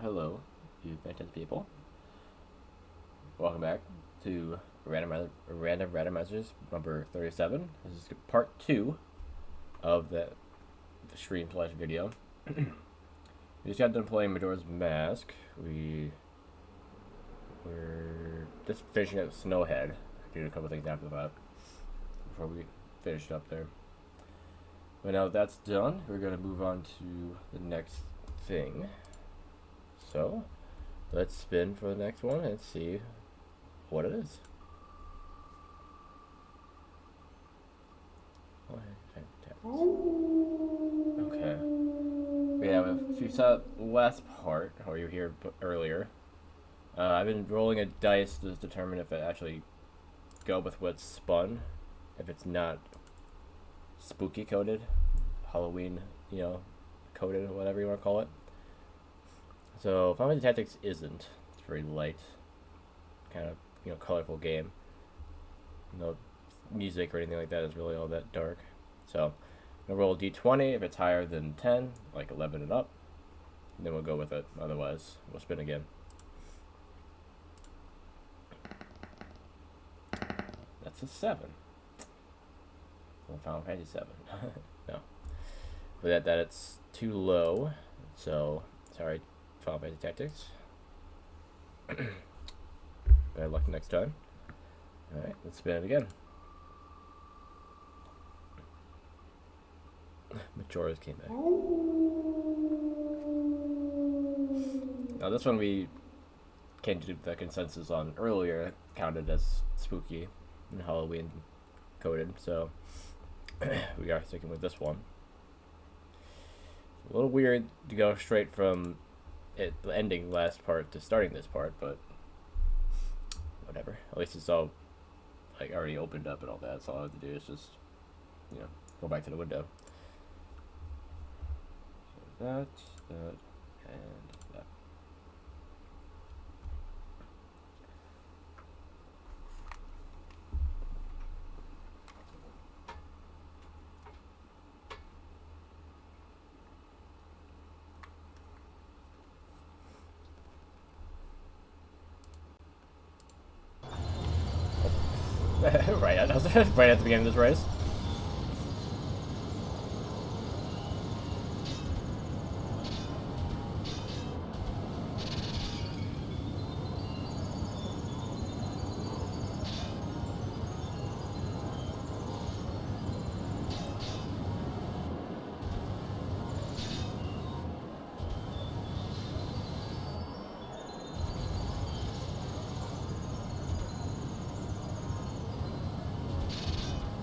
Hello, you fantastic people. Welcome back to Random Randomizers number 37. This is part 2 of the stream slash video. We just got done playing Majora's Mask. We're just finishing up Snowhead. I did a couple things after that before we finished up there. But now that's done, we're going to move on to the next thing. So, let's spin for the next one and see what it is. Okay. Yeah, if you saw the last part, or you were here earlier, I've been rolling a dice to determine if it actually go with what's spun, if it's not spooky coded, Halloween, coded, or whatever you want to call it. So Final Fantasy Tactics isn't. It's very light, kind of colorful game. No music or anything like that is really all that dark. So I'm gonna roll a d20. If it's higher than 10, like 11 and up, then we'll go with it. Otherwise, we'll spin again. That's a 7. Final Fantasy 7. No, but that it's too low. So sorry. Final Fantasy Tactics. Bad luck next time. Alright, let's spin it again. Majora's came back. Now this one we came to the consensus on earlier, counted as spooky and Halloween coded, so we are sticking with this one. It's a little weird to go straight from the ending last part to starting this part, but whatever. At least it's all like already opened up and all that, so all I have to do is just go back to the window. So that, and that. Right, that was right at the beginning of this race.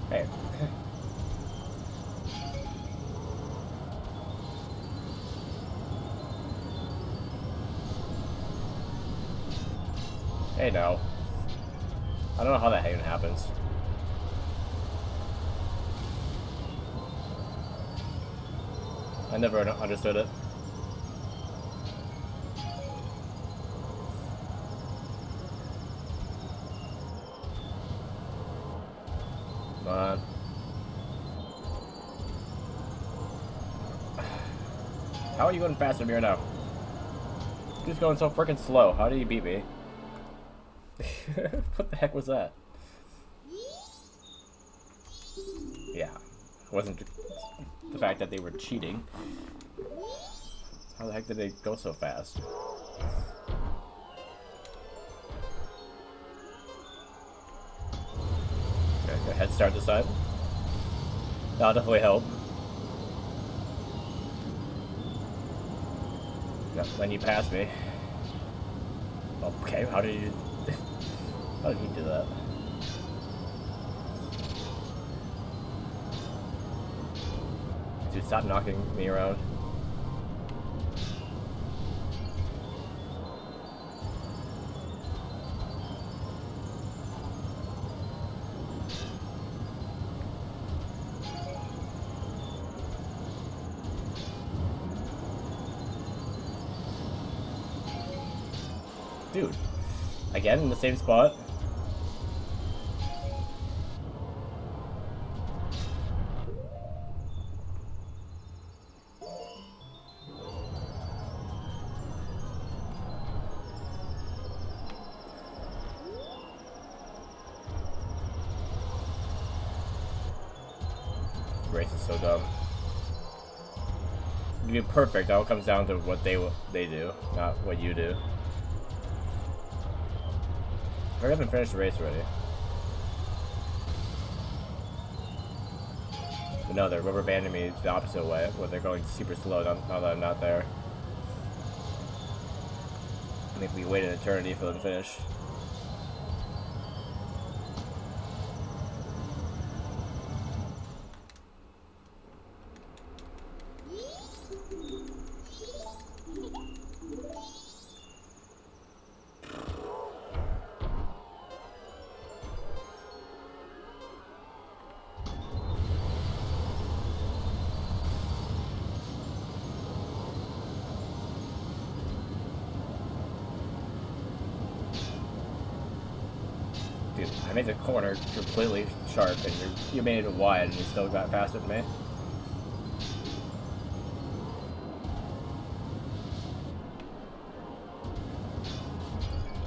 Hey. Hey, no. I don't know how that even happens. I never understood it. Come on. How are you going faster than me right now? You're just going so freaking slow. How do you beat me? What the heck was that? Yeah. It wasn't the fact that they were cheating. How the heck did they go so fast? Okay, go ahead, start this time. That'll definitely help. Yep, then you pass me. Okay, how did he do that? Dude, stop knocking me around. Dude, again in the same spot. so dumb. You do perfect. It all comes down to what they do, not what you do. I haven't finished the race already. But no, they're rubber banding me the opposite way, where they're going super slow now that I'm not there. I think we wait an eternity for them to finish. Dude, I made the corner completely sharp, and you made it wide, and you still got faster than me.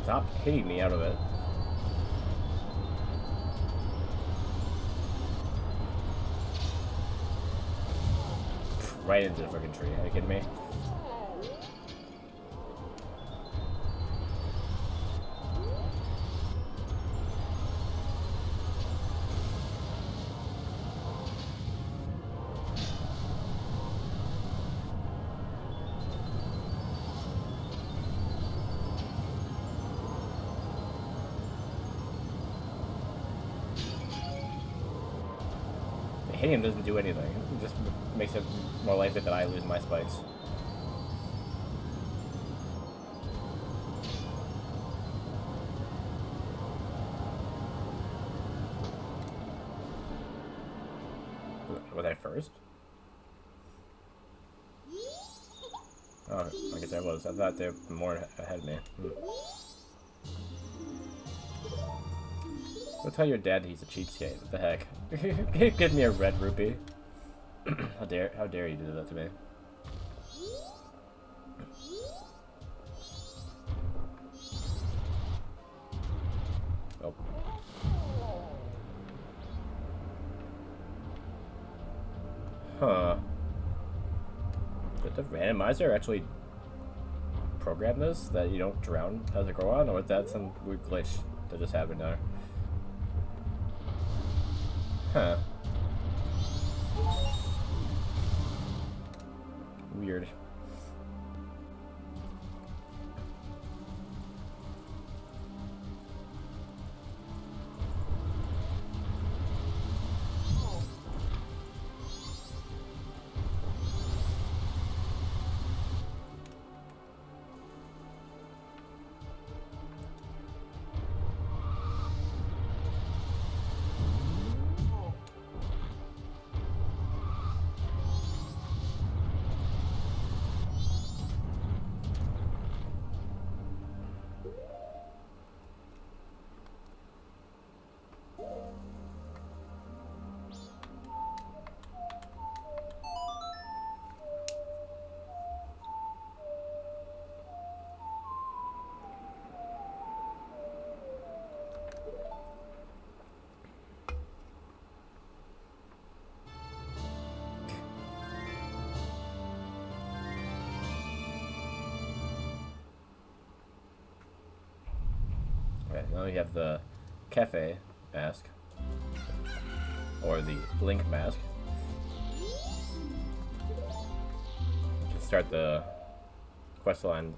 Stop hitting me out of it. Right into the freaking tree. Are you kidding me? Hitting him doesn't do anything. It just makes it more likely that I lose my spikes. Was I first? Oh, I guess I was. I thought they were more ahead of me. Go tell your dad he's a cheapskate. What the heck? Give me a red rupee. How dare you do that to me? Oh. Huh. Did the randomizer actually program this, that you don't drown as it go on, or was that some weird glitch that just happened there? Huh. Weird. Now we have the cafe mask, or the Link mask. You can start the quest line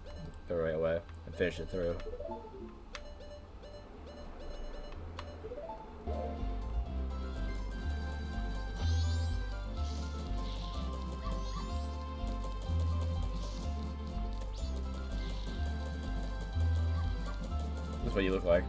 the right way and finish it through. That's what you look like.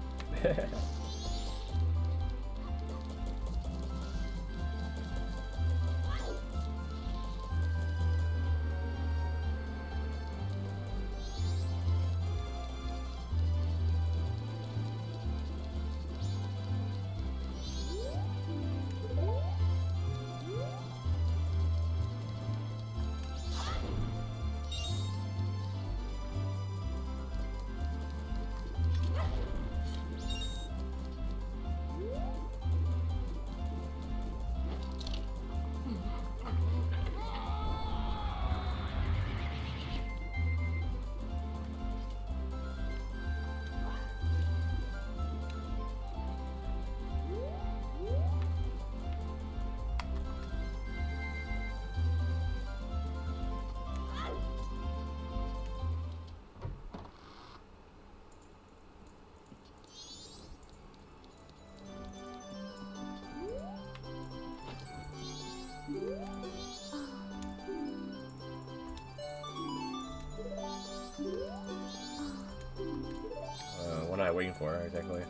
am I waiting for exactly?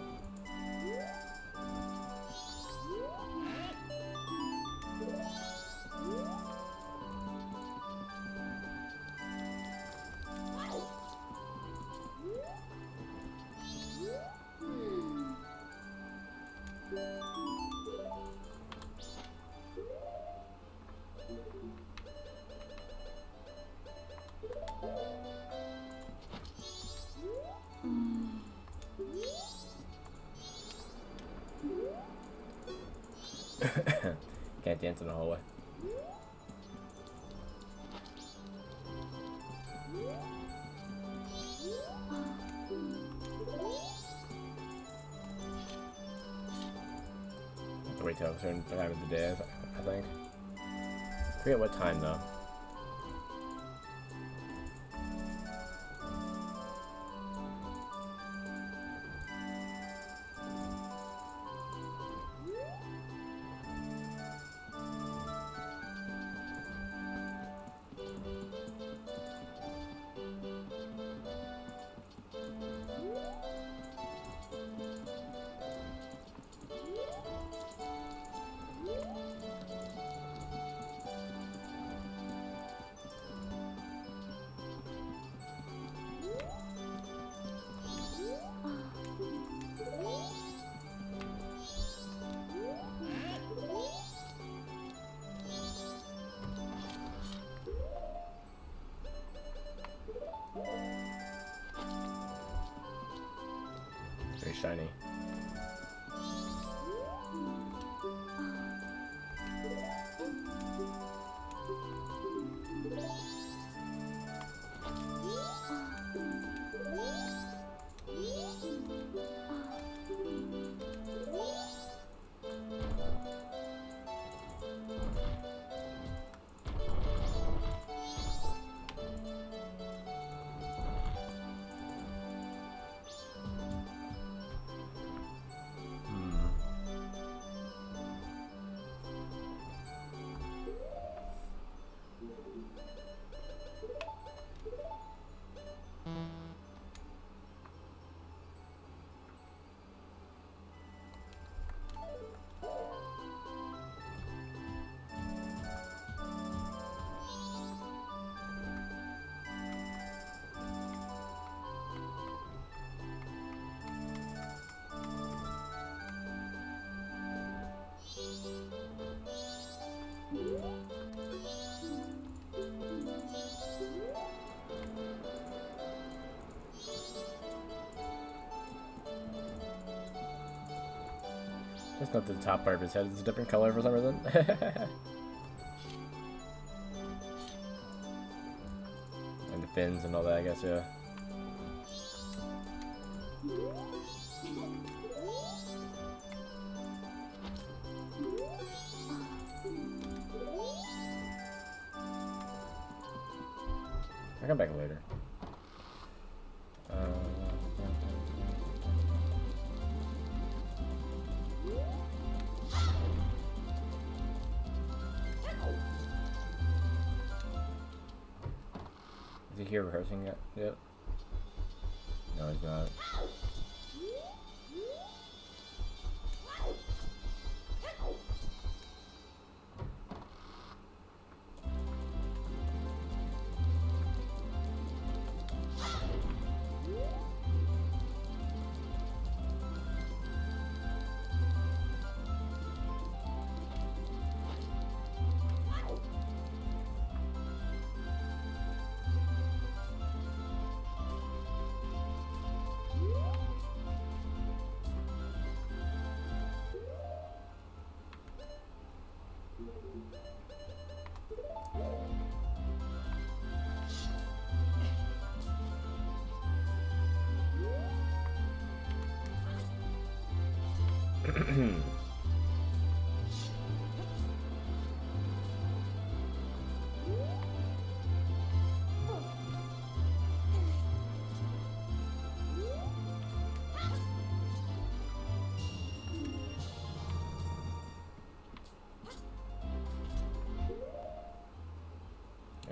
Can't dance in the hallway. Have to wait till a certain time of the day, I think. I forget what time though. Very shiny. That's not the top part of his head, it's a different color for some reason. And the fins and all that, I guess, yeah. I'll come back later. Is he here rehearsing it yet? No, he's not.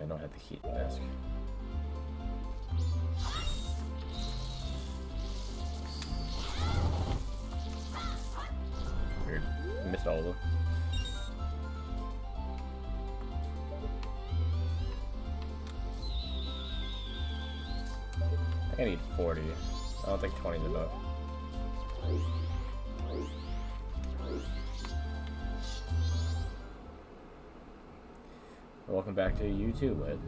I don't have the heat mask. missed all of them. I think I need 40. I don't think 20 is enough. Welcome back to YouTube, Ed.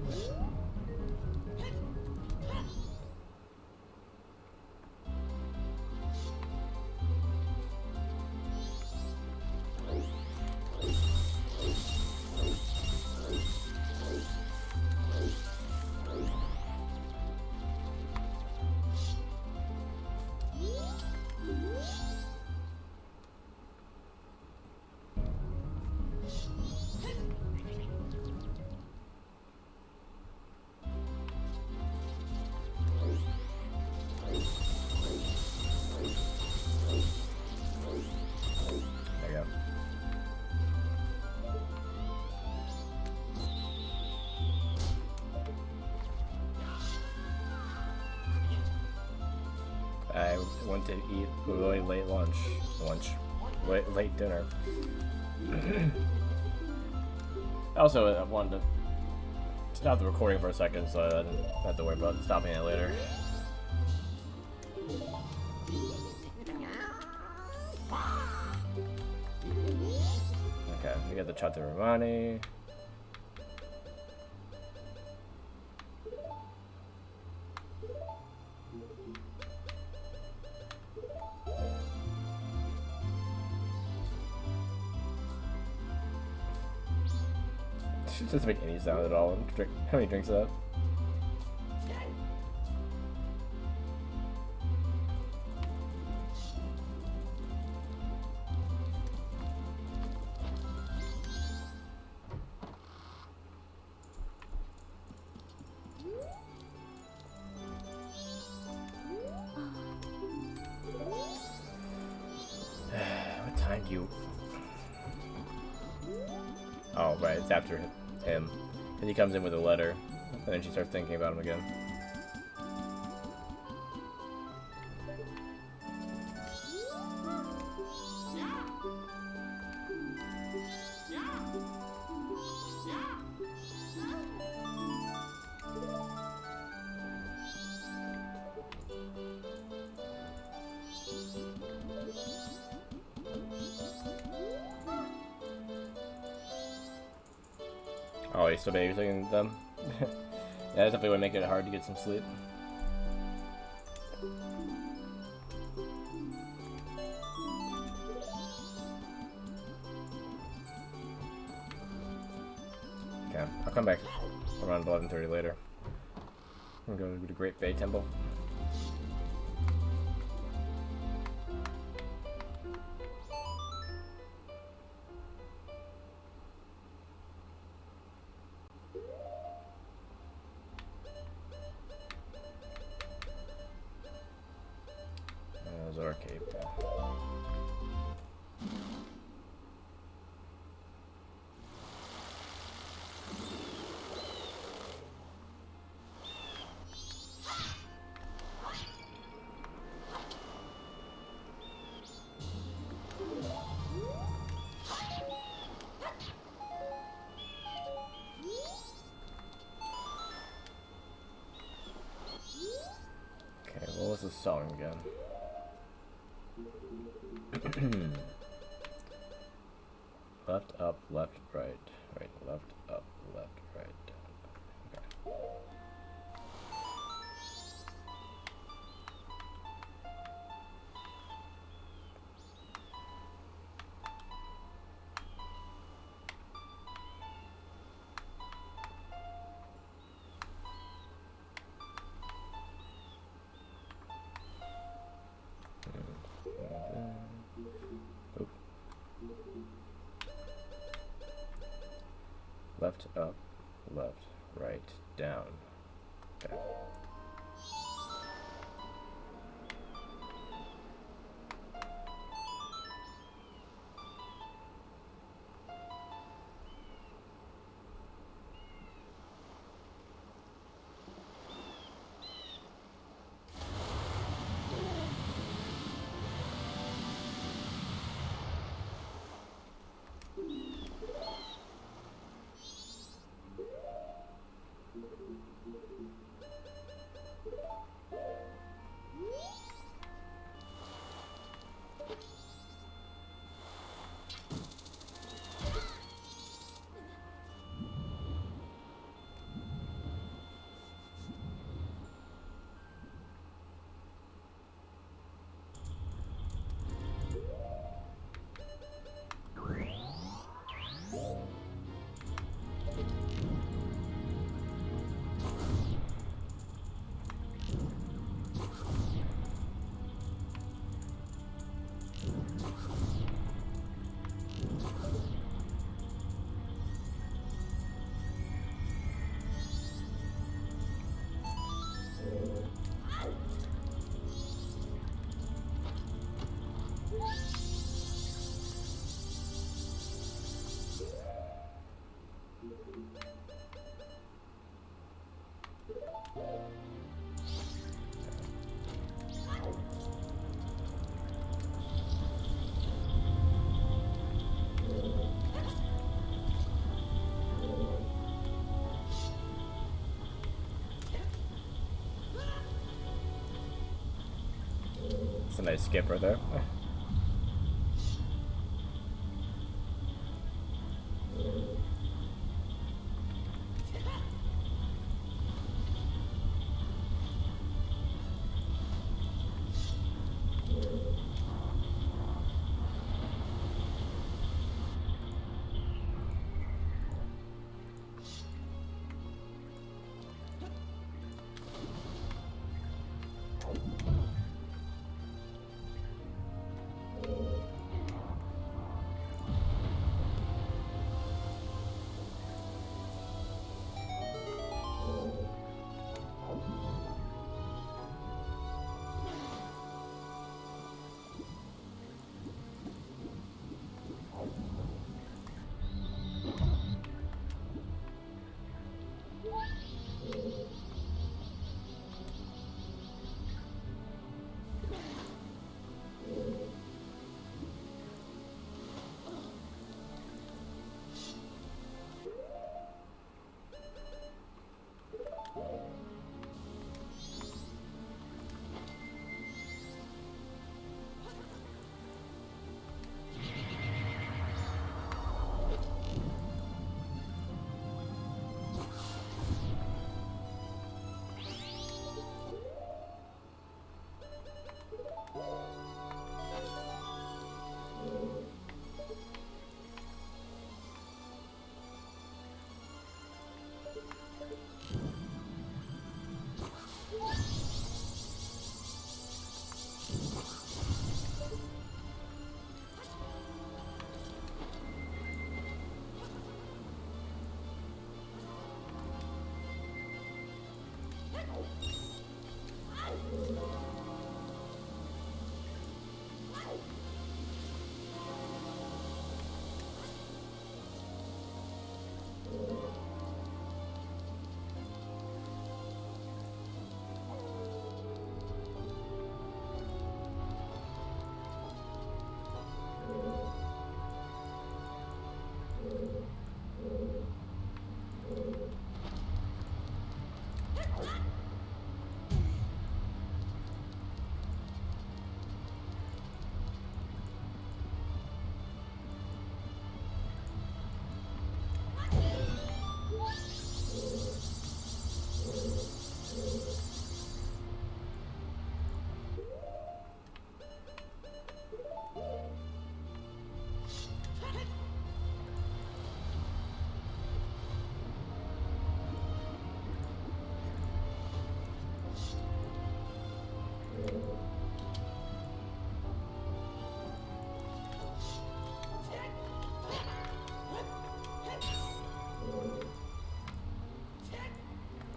I went to eat really late late dinner. Also, I wanted to stop the recording for a second, so I didn't have to worry about stopping it later. Okay, we got the Chaturmani. It doesn't make any sound at all. How many drinks is that? What time do you... Oh, right, it's after him. And he comes in with a letter, and then she starts thinking about him again. Oh, he's still babysitting them? Yeah, that definitely would make it hard to get some sleep. Okay, I'll come back around 11:30 later. I'm gonna go to the Great Bay Temple. Arcade. Okay, what was the song again? Left, up, left, right. Right, left, up, left, right. Okay. Left, up, left, right, down. Okay. It's a nice skip right there.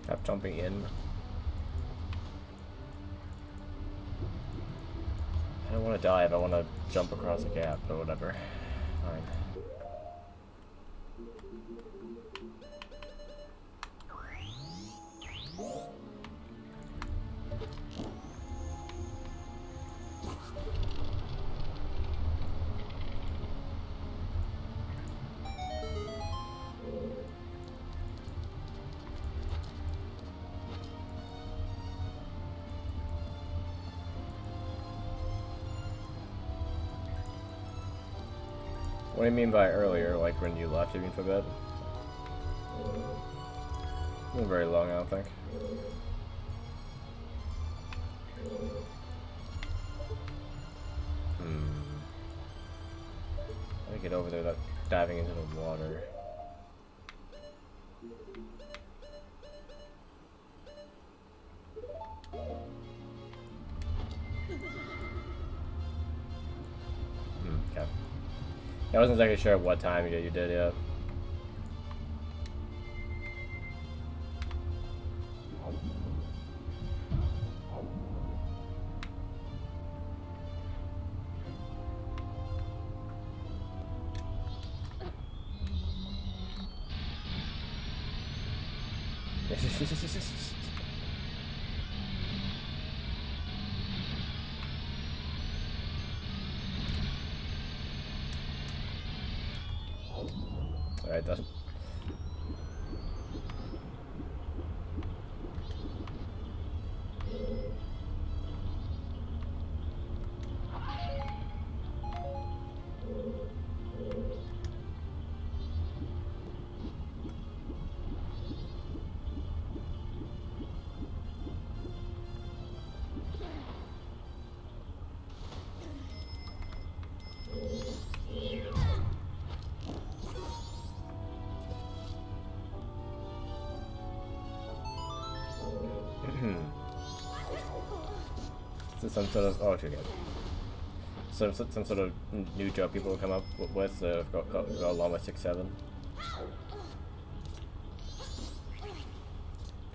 Stop jumping in. I don't want to dive, I want to jump across a gap, but whatever. Fine. What do you mean by earlier? Like when you left, you mean for bed? Not very long, I don't think. How do I get over there without diving into the water? Okay. I wasn't exactly sure at what time you did, yeah. Alright then. Is this some sort of... oh, okay. Some sort of new joke people will come up with go along with 6-7?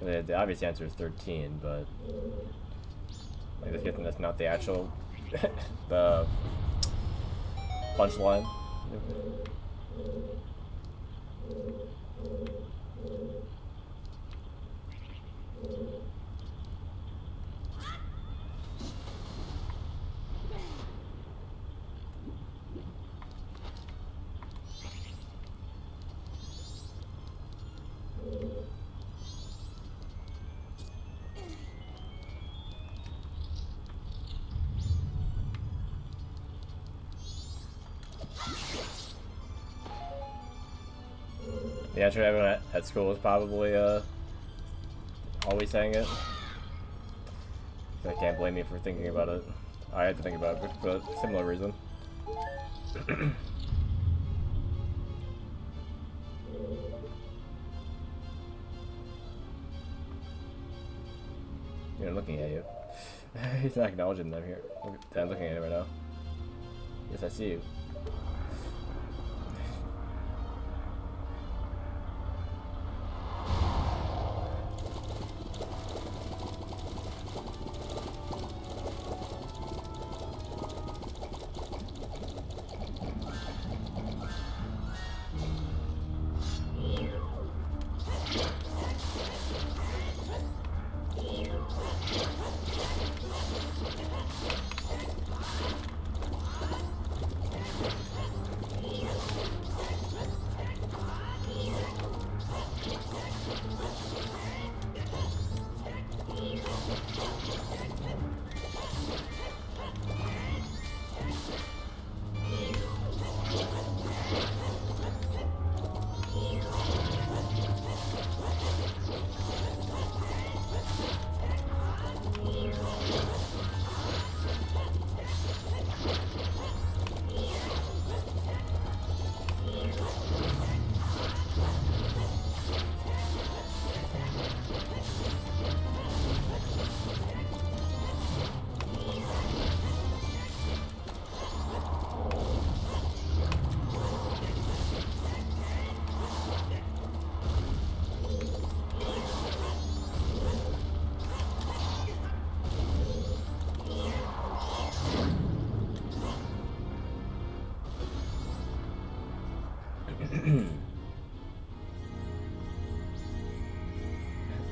The obvious answer is 13, but... I just guessing that's not the actual... the... punchline. The answer everyone at school was probably always saying it. I can't blame you for thinking about it. I had to think about it for a similar reason. You're looking at you. He's not acknowledging them here. I'm looking at it right now. Yes, I see you.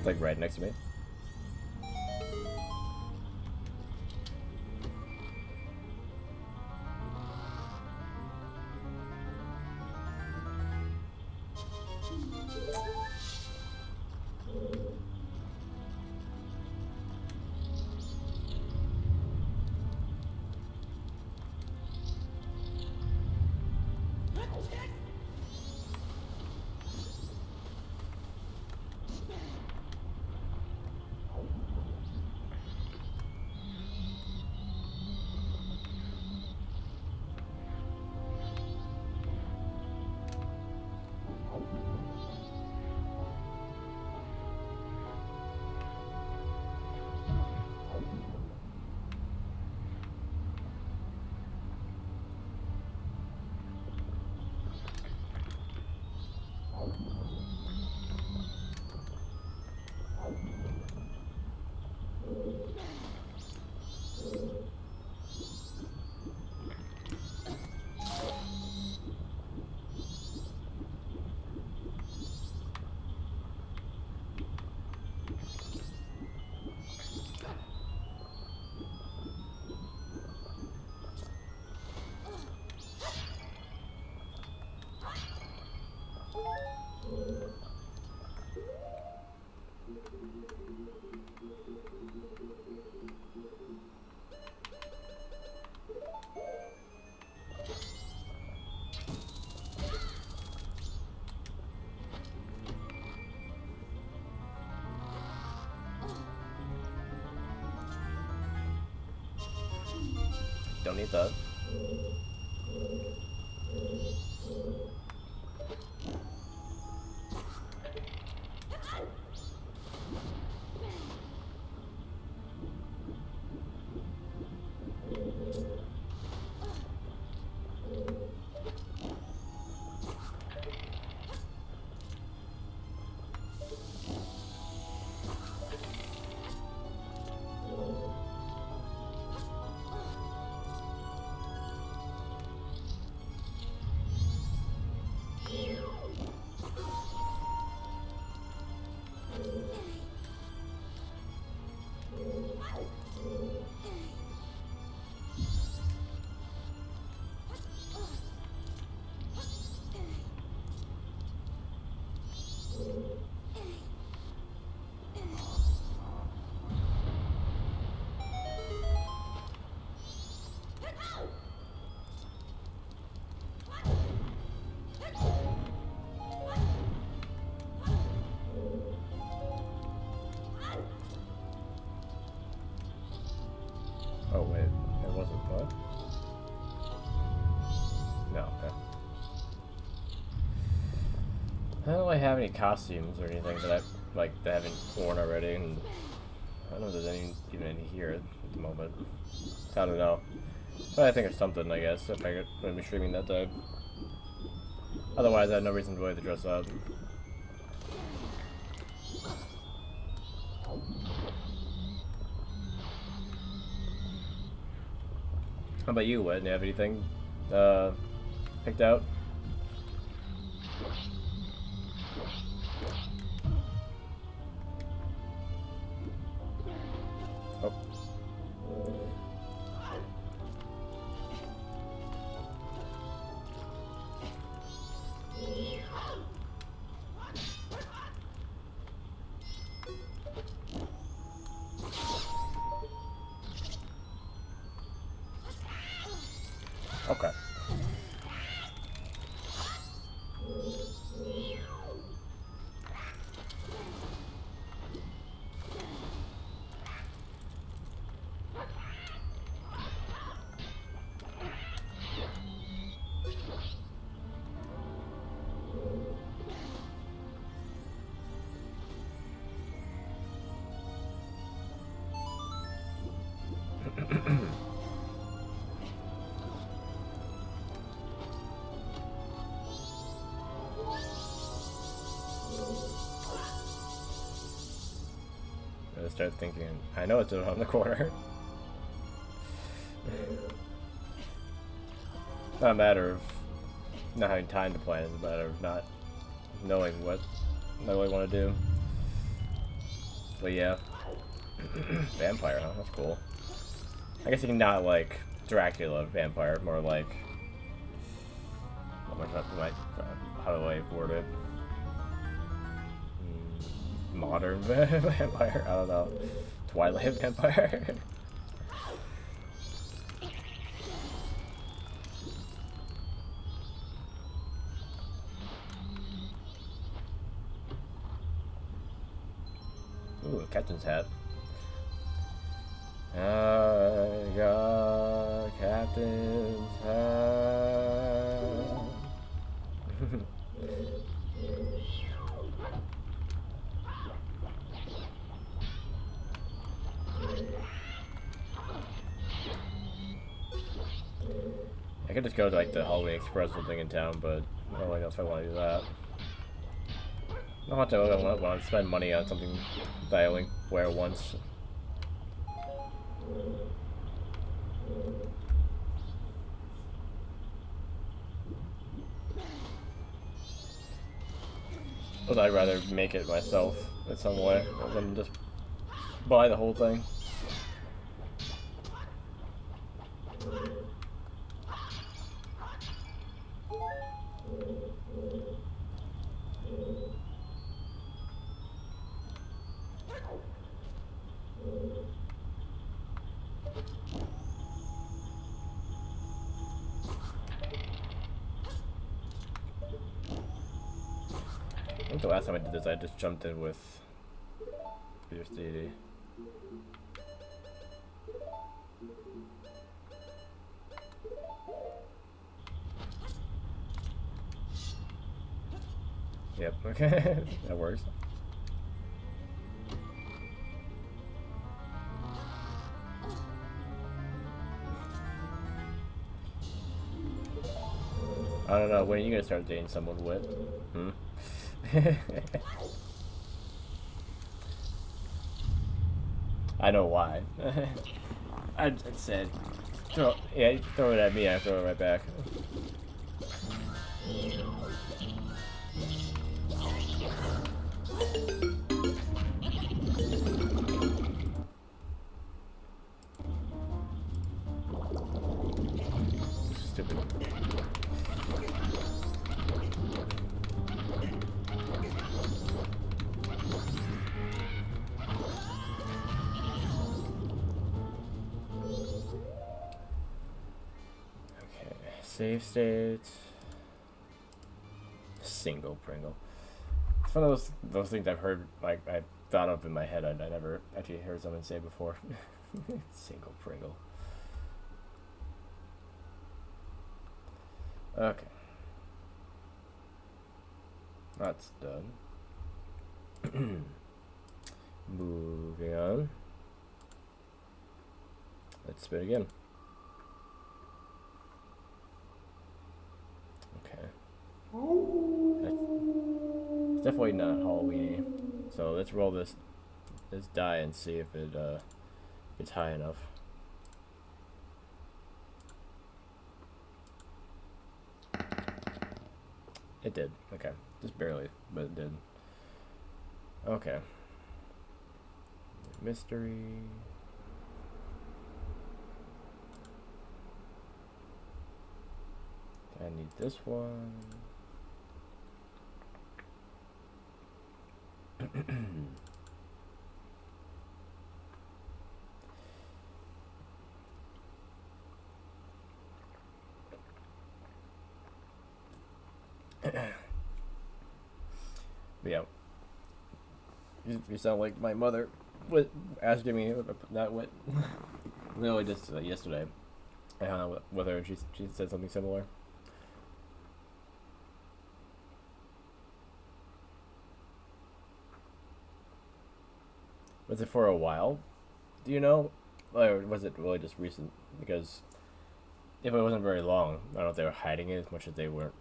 Like right next to me. don't need that. Oh wait, it wasn't what? No, okay. I don't really have any costumes or anything that I like that I haven't worn already, and I don't know if there's any even any here at the moment. I don't know. But I think it's something, I guess, if I'm going to be streaming that day. Otherwise, I had no reason to really to dress up. How about you, Whit? Do you have anything picked out? Oh. Okay. I start thinking, I know it's around the corner. Not a matter of not having time to plan, it's a matter of not knowing what I really want to do. But yeah. Vampire, huh? That's cool. I guess you can not like Dracula vampire, more like how do I word it? Modern vampire? I don't know. Twilight vampire? Ooh, a captain's hat. I got a captain's hat. I could just go to like the Howling Express or something in town, but I don't really know if I want to do that. I don't want to spend money on something that I only wear once. But I'd rather make it myself in some way than just buy the whole thing. I think the last time I did this, I just jumped in with Fierce Deity. Yep, okay. That works. I don't know, when are you gonna start dating someone with? Hmm? I know why. I said, throw it at me, I throw it right back. Stupid. Okay, save state. Single Pringle. It's one of those things I've heard, like, I thought of in my head. I never actually heard someone say before. Single Pringle. Okay. That's done. Moving on. Let's spin again. Okay. It's definitely not Halloweeny. So let's roll this die and see if it it's high enough. It did. Okay. Just barely, but it did. Okay. Mystery. I need this one. Yeah. You sound like my mother asking me not what literally just yesterday I hung out with her and she said something similar. Was it for a while? Do you know? Or was it really just recent? Because if it wasn't very long, I don't know if they were hiding it as much as they weren't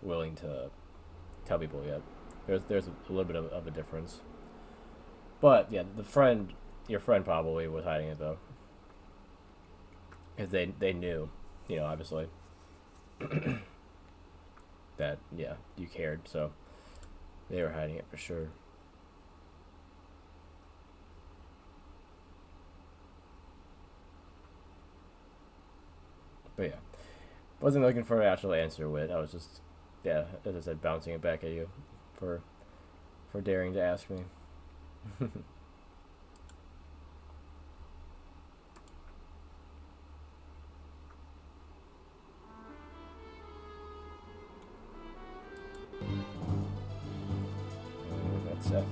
willing to tell people yet. There's a little bit of a difference. But yeah, your friend probably was hiding it though, because they knew, obviously that you cared, so they were hiding it for sure. But yeah, wasn't looking for an actual answer with. I was just, as I said, bouncing it back at you for daring to ask me. That's F1.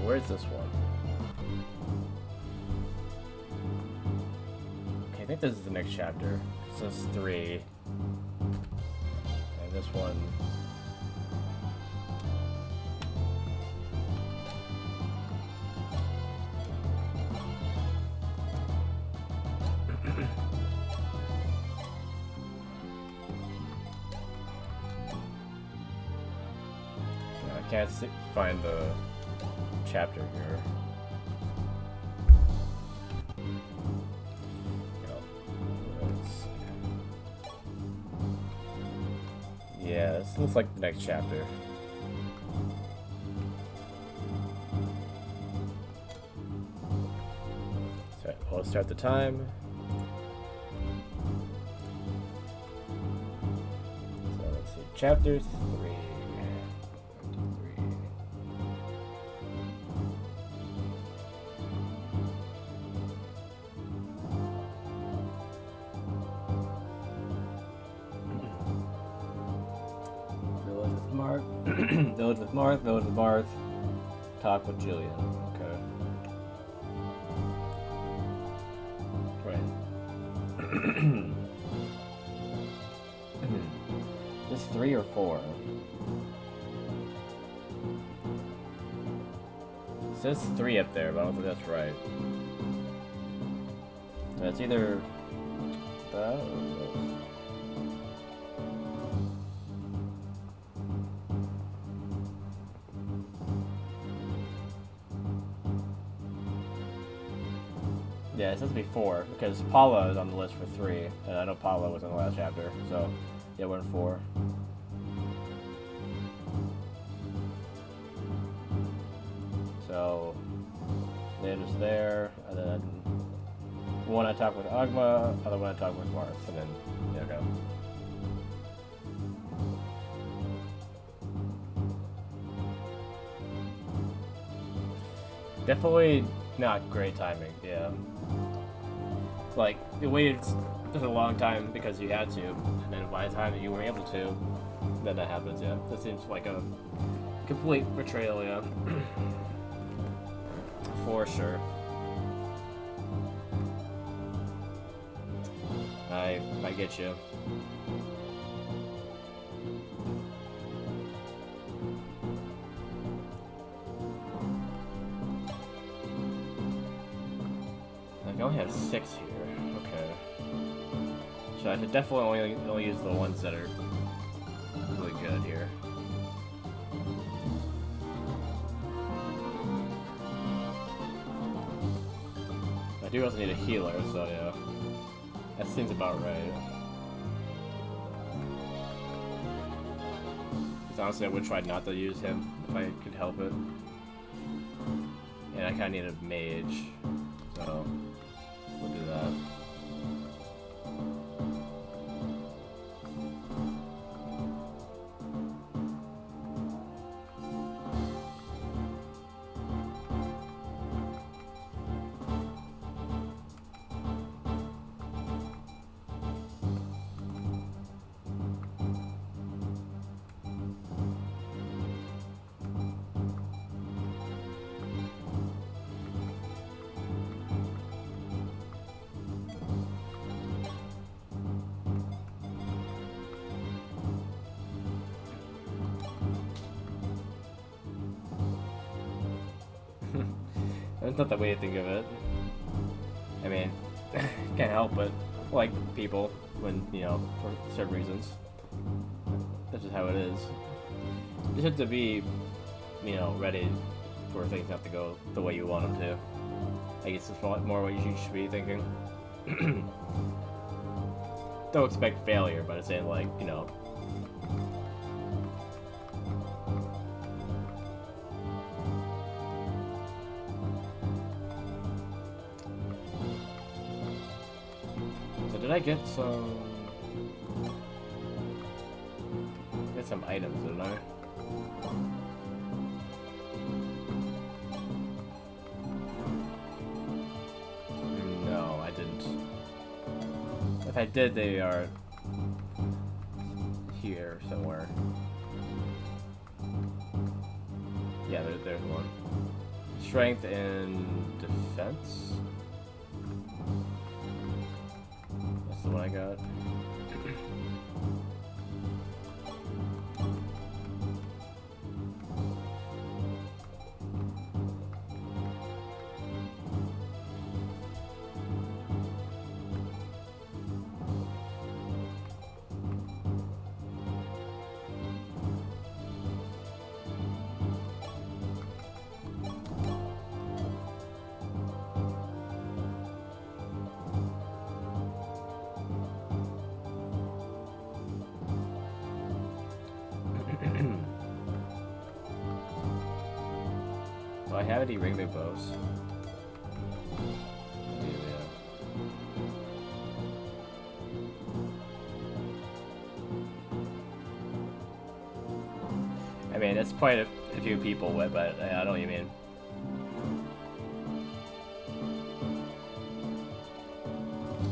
Where's this one? Okay, I think this is the next chapter. So this is 3. And this one... I can't find the chapter here. Yeah, this looks like the next chapter. So, let's start the time. Chapter 3. Village with Marth. Village with Marth. Village with Marth. Talk with Jillian. Okay. Right. This 3 or 4? It says 3 up there, but I don't think that's right. That's either that or this. Yeah, it says to be 4, because Paula is on the list for 3, and I know Paula was in the last chapter, so yeah, we're in 4. So, they're just there, and then one I talk with Agma, other one I talk with Marth, and then, yeah, go. Definitely not great timing, yeah. Like, you waited a long time because you had to, and then by the time that you were able to, then that happens, yeah. That seems like a complete betrayal, yeah. For sure. I get you. I only have 6 here. Okay. So I should definitely only use the ones that are really good here. I do also need a healer, so yeah. That seems about right. Because honestly, I would try not to use him if I could help it. And I kind of need a mage, so we'll do that. That's not the way to think of it. I mean, can't help but like people when, you know, for certain reasons. That's just how it is. You just have to be, you know, ready for things not to go the way you want them to. I guess it's more what you should be thinking. Don't expect failure, but it's saying, like, you know, did I get some items, didn't I? No, I didn't. If I did, they are here somewhere. Yeah, there's one. Strength and defense? That's the one I got. Do I have any regular bows? I do, yeah. mean, it's quite a few people with, but I know what you mean.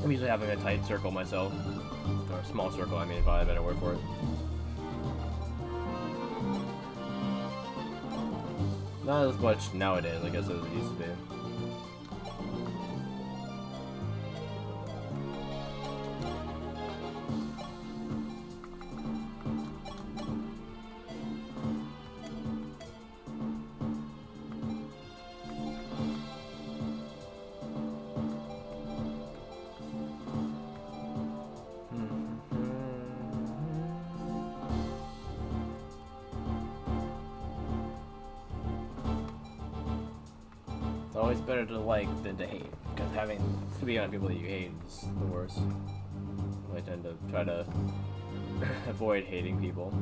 I'm usually having a tight circle myself. Or a small circle, I mean, probably a better word for it. Not as much nowadays, I guess, as it used to be. Always better to like than to hate, because having to be on people that you hate is the worst. I tend to try to avoid hating people.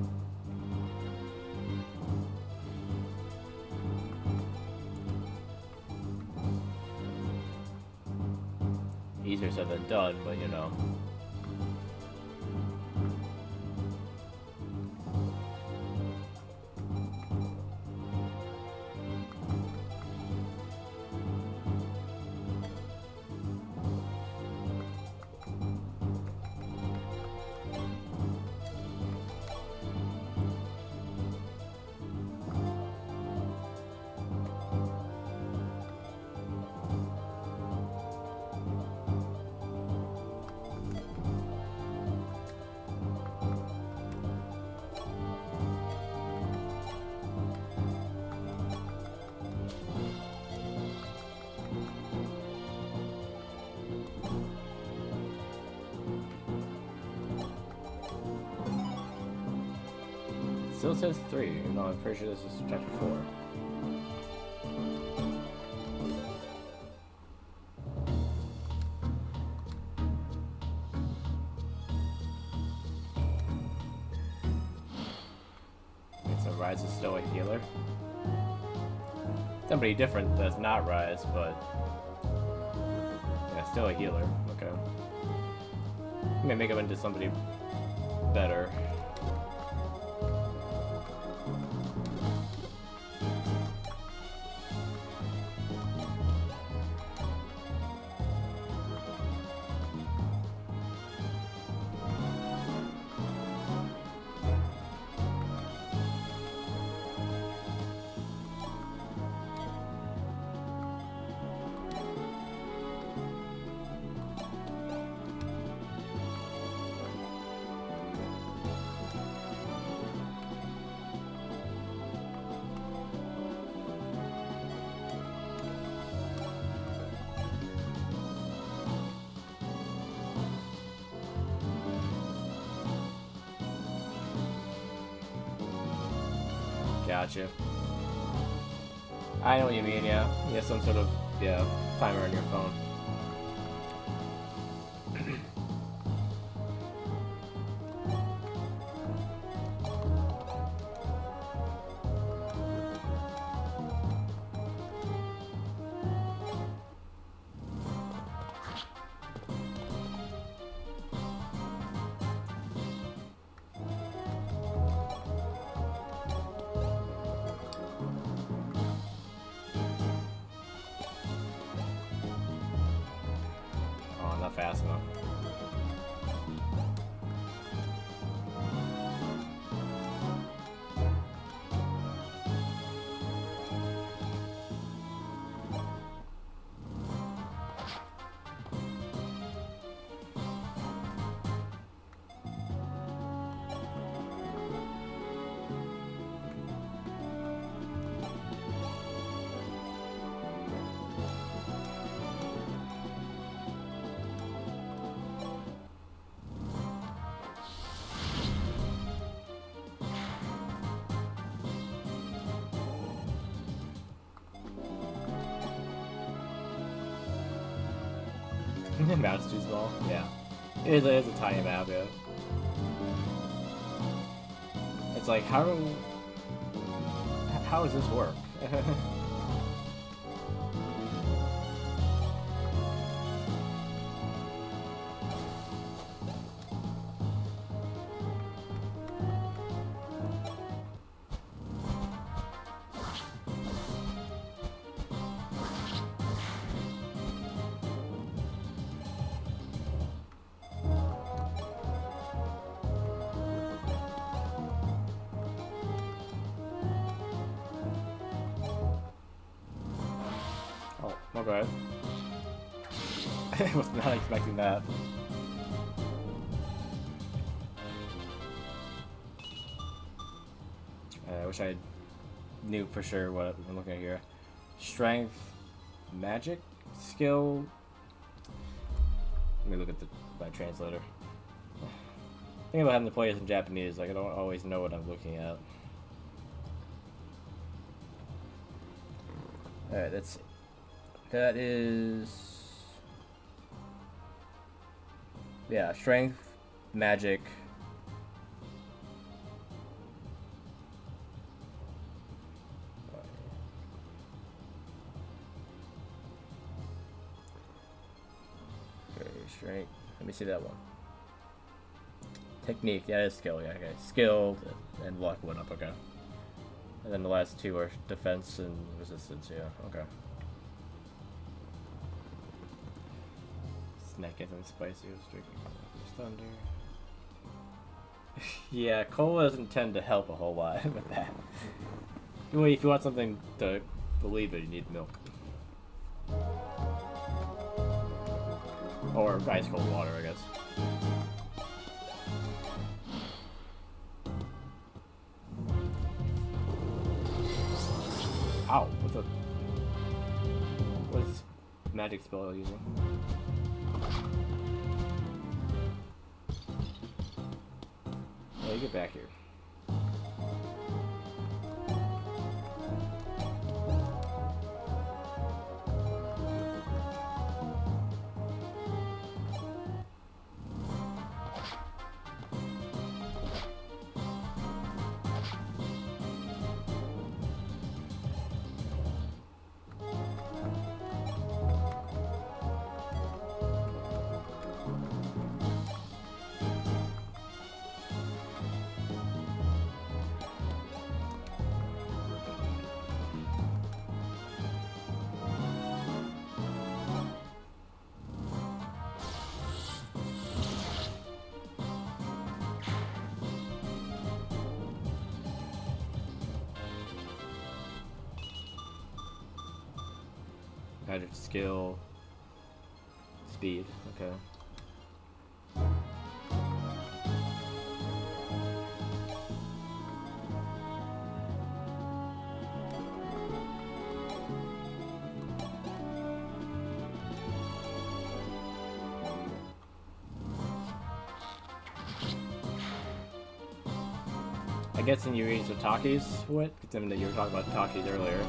Easier said than done, but you know. Still says 3, even though I'm pretty sure this is chapter 4. Okay, so Rise is still a healer. Somebody different that's not Rise, but yeah, still a healer. Okay. I'm gonna make him into somebody better. Gotcha. I know what you mean, yeah. You have some sort of, yeah, timer on your phone. Fast enough. The map's too small. Yeah, it is a tiny map. Yeah, it's like how does this work? Okay. I was not expecting that. I wish I knew for sure what I'm looking at here. Strength, magic, skill. Let me look at my translator. Think about having to play this in Japanese. Like I don't always know what I'm looking at. All right, let's see. That is, yeah, strength, magic. Okay, strength. Let me see that one. Technique, yeah, it's skill. Yeah, okay, skill and luck went up. Okay, and then the last two are defense and resistance. Yeah, okay. Snack getting spicy was drinking thunder. Yeah, cola doesn't tend to help a whole lot with that. Anyway, if you want something to believe it, you need milk. Or ice cold water, I guess. Ow, what's up? What is this magic spell using? Yeah, you get back here. Magic skill, speed, okay. I guess in you read Takis, what? Considering that you were talking about Takis earlier.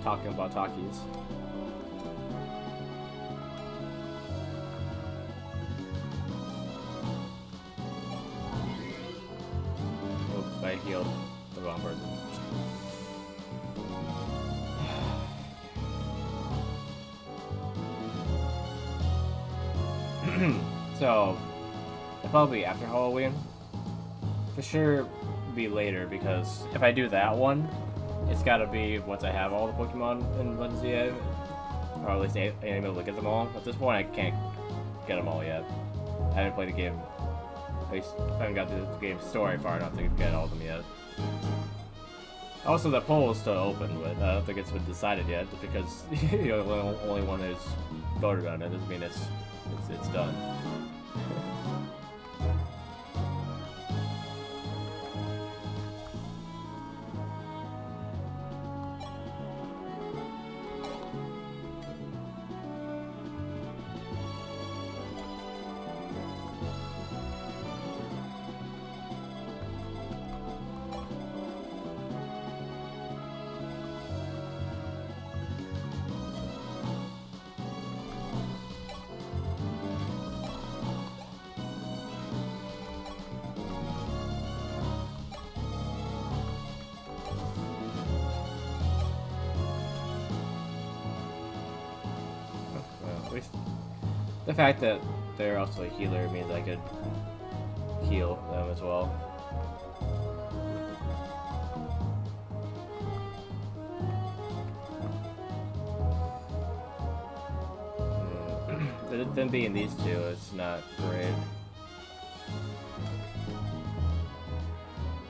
Talking about Takis. Oh, I healed the wrong person. So, it'll probably be after Halloween. For sure, be later because if I do that one, it's gotta be once I have all the Pokemon in Valencia, or at least I'm able to get them all. At this point, I can't get them all yet. I haven't played the game. At least I haven't got the game's story far enough to get all of them yet. Also, the poll is still open, but I don't think it's been decided yet. Just because you know, the only one who's voted on it doesn't mean it's done. The fact that they're also a healer means I could heal them as well. Them being these two, it's not great.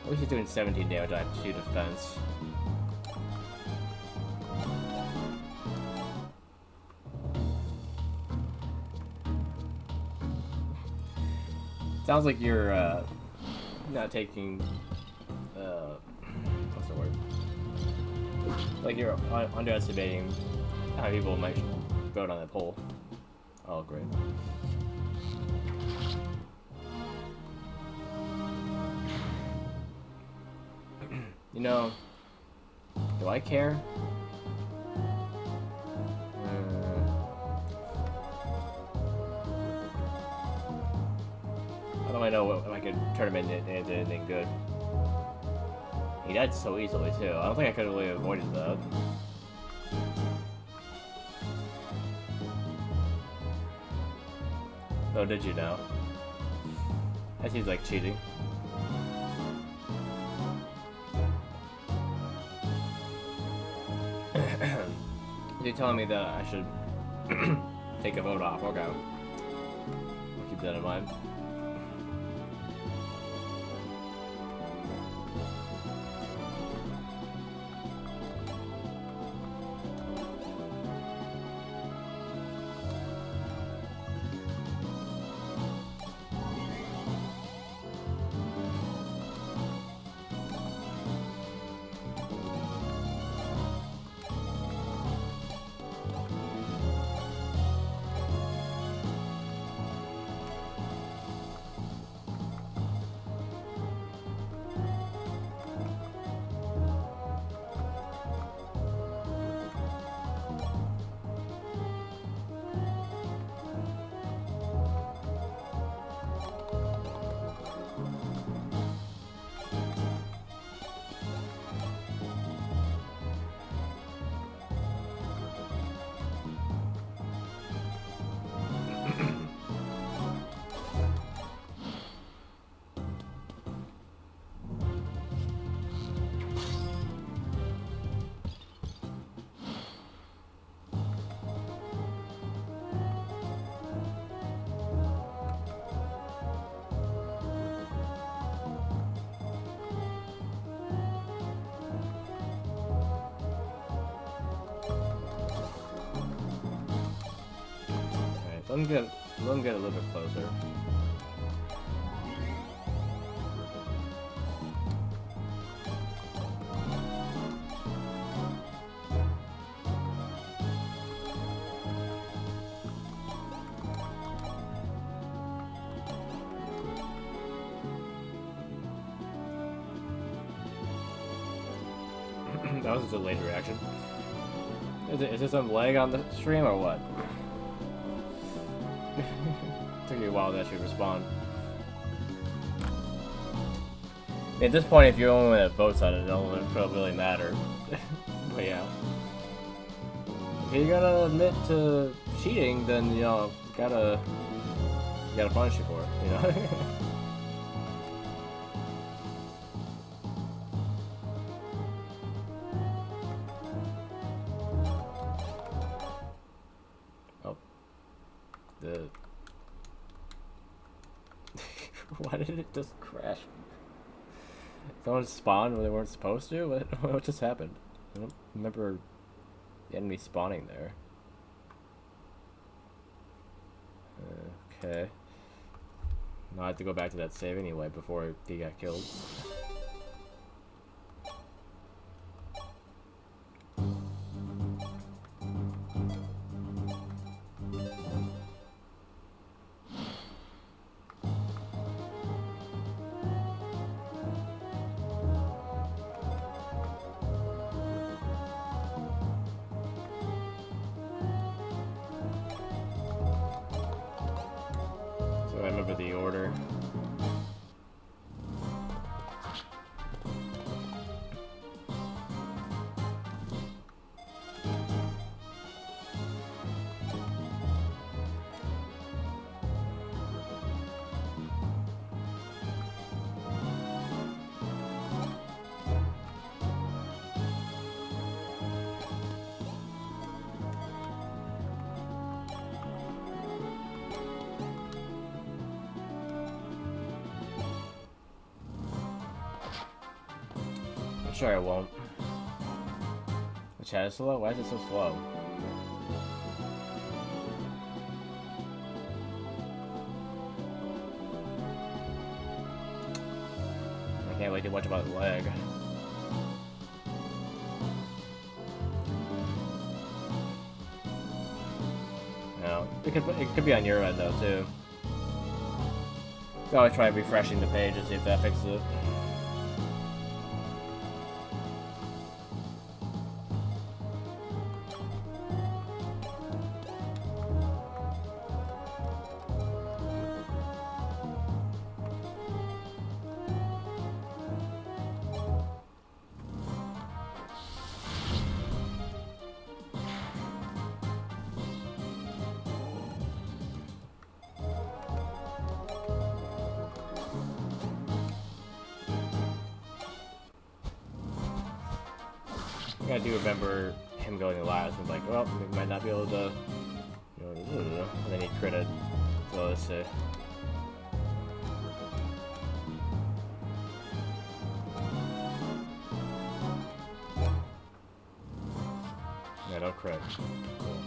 At least he's doing 17 damage. I have 2 defense. Sounds like you're not taking what's the word? Like you're underestimating how many people might vote on that poll. Oh, great. You know, do I care? How do I know if I could turn him into anything good? He died so easily, too. I don't think I could have really avoided that. Oh, did you now? That seems like cheating. You're telling me that I should take a vote off. Okay. I'll keep that in mind. Let him get a little bit closer. That was a delayed reaction. Is there some lag on the stream or what? Took me a while to actually respond. At this point, if you're the only one that votes on it, it don't really matter. But yeah. If you're gonna admit to cheating, then you know, gotta punish you for it, you know? Why did it just crash? Someone spawned when they weren't supposed to? What just happened? I don't remember the enemy spawning there. Okay. Now I have to go back to that save anyway before he got killed. The order. Sure I won't. The chat is slow? Why is it so slow? Can't really do much about the lag. No, it could be on your end though too. So always try refreshing the page and see if that fixes it. I do remember him going last and like, well, we might not be able to, you know, and then he critted. So let's see. Yeah, don't crit. Cool.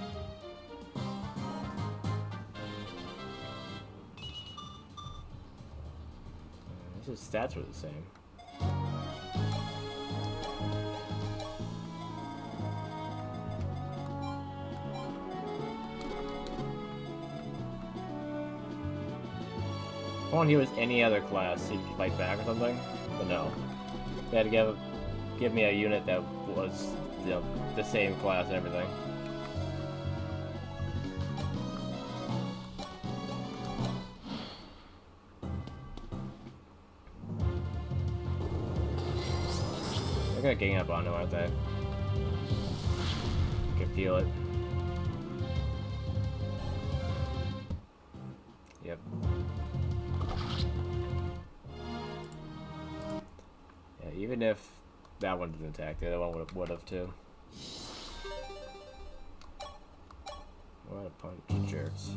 His stats were the same. I wonder if he was any other class, he'd fight back or something, but no. They had to give me a unit that was, you know, the same class and everything. They're gonna gang up on him, aren't they? I can feel it. Yep. Even if that one didn't attack, the other one would have too. What a bunch of jerks.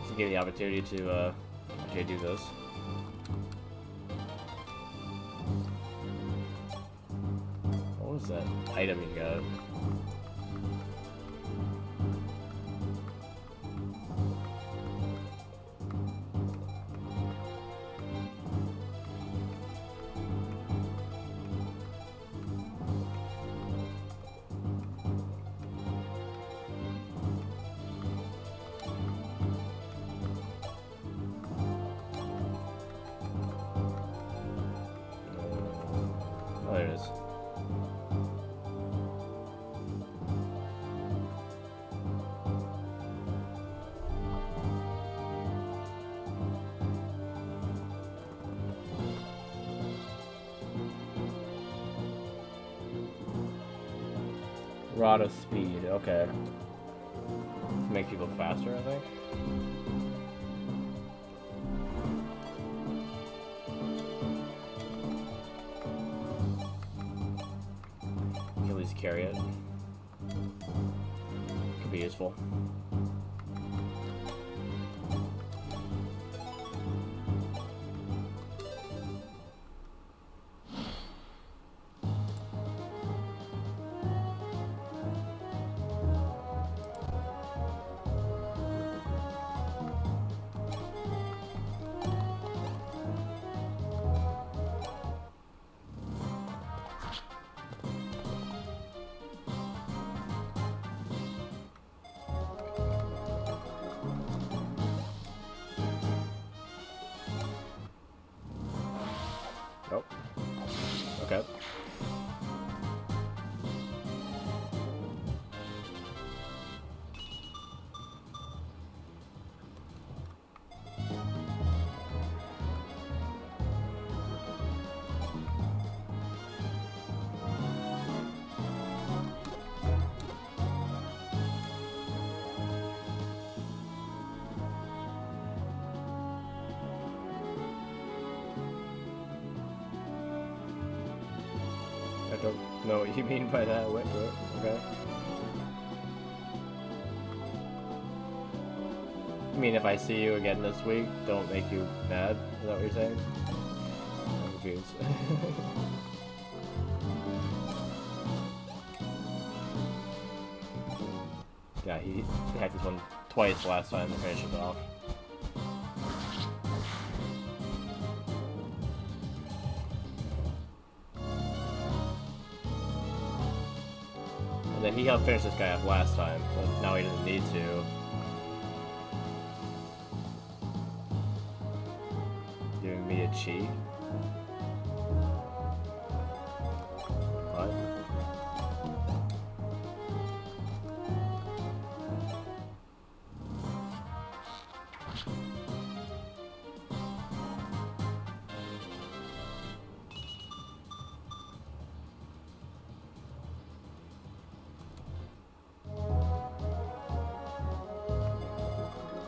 Just give the opportunity to actually do this. What was that item you got? Oh, there it is. Rod of speed, okay. To make people faster, I think. You can at least carry it. Could be useful. Nope. Okay. I don't know what you mean by that. Wait, okay. I mean, if I see you again this week, don't make you mad. Is that what you're saying? I'm confused. Yeah, he hacked this one twice last time to finish it off. And then he helped finish this guy off last time, but now he doesn't need to. Giving me a cheat. What?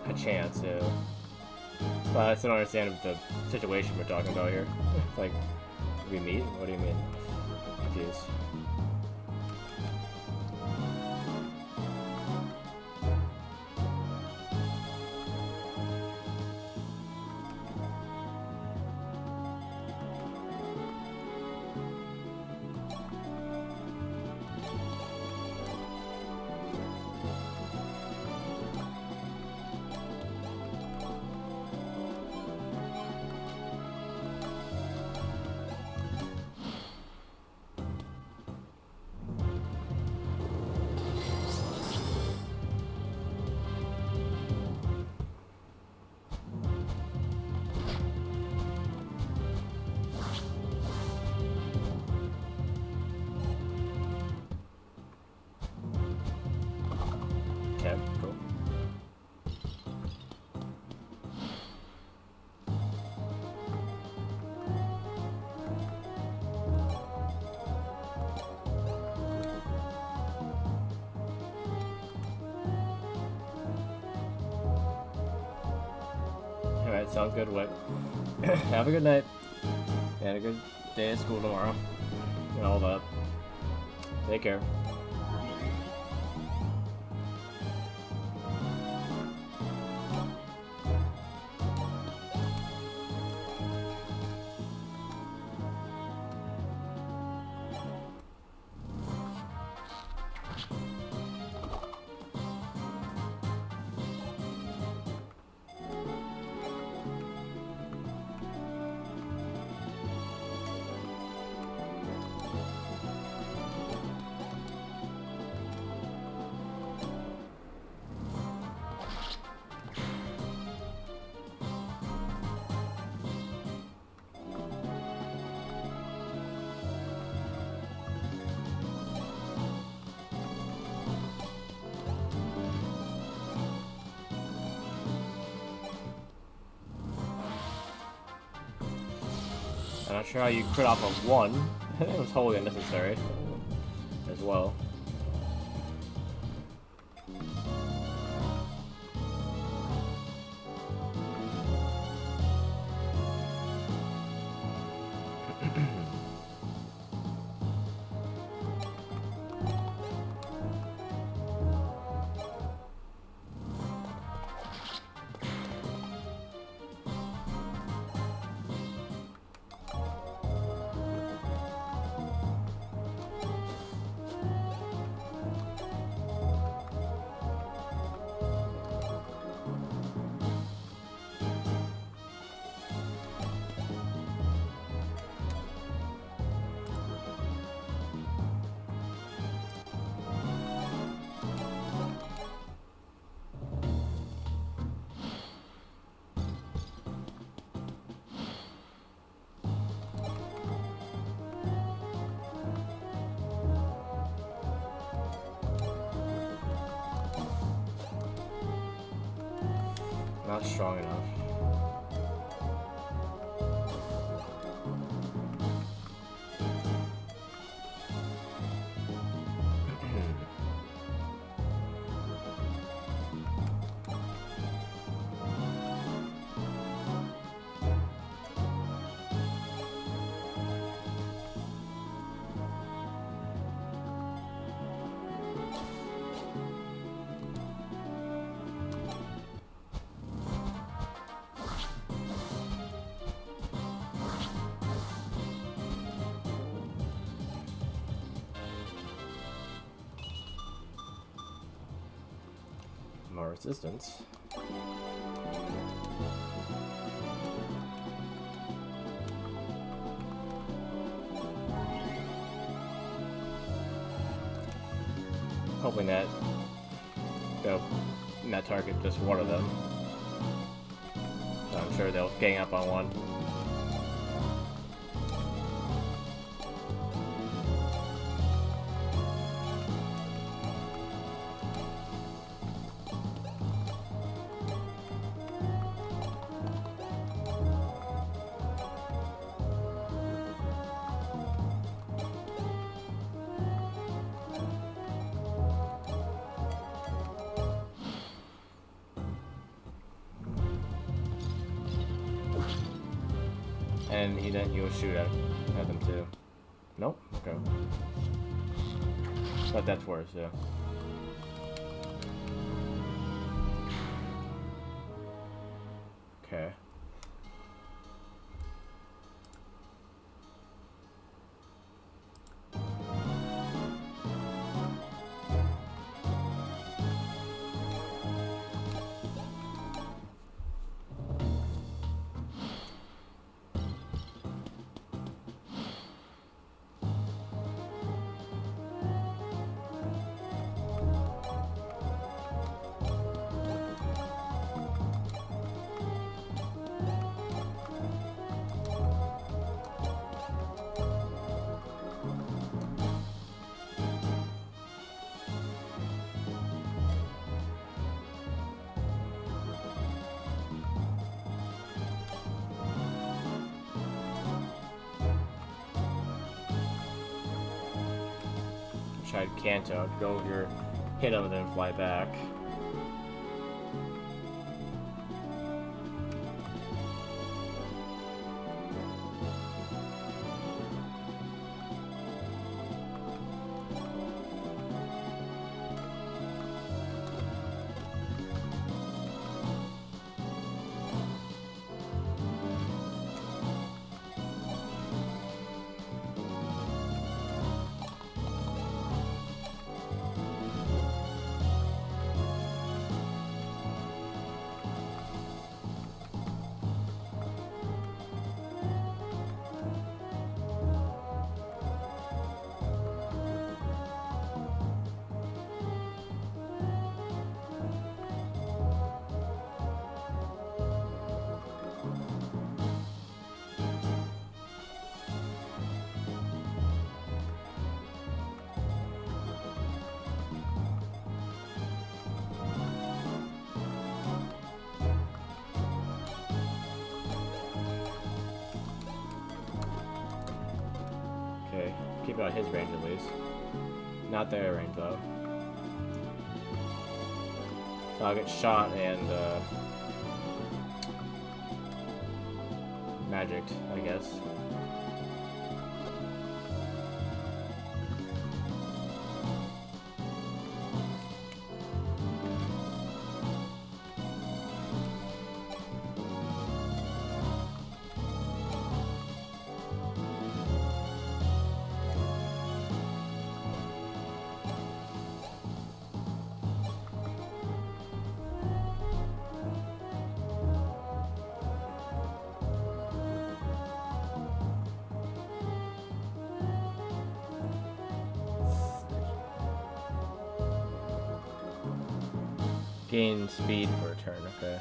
A chance, yeah. But I still don't understand the situation we're talking about here. Like, we meet? What do you mean? Confused. Okay, cool. Alright, sounds good. What? Have a good night. And a good day at school tomorrow. And all that. Take care. I'm not sure how you crit off of 1. It was wholly unnecessary as well. Not strong enough. more resistance. Hoping that they'll not target just one of them. So I'm sure they'll gang up on one. And then you'll shoot at them too. Nope? Okay. But that's worse, yeah. Okay. Tried Kanto, go over here, hit him, and then fly back. Keep it on his range at least. Not their range though. So I'll get shot and magicked, I guess. Gain speed for a turn, okay.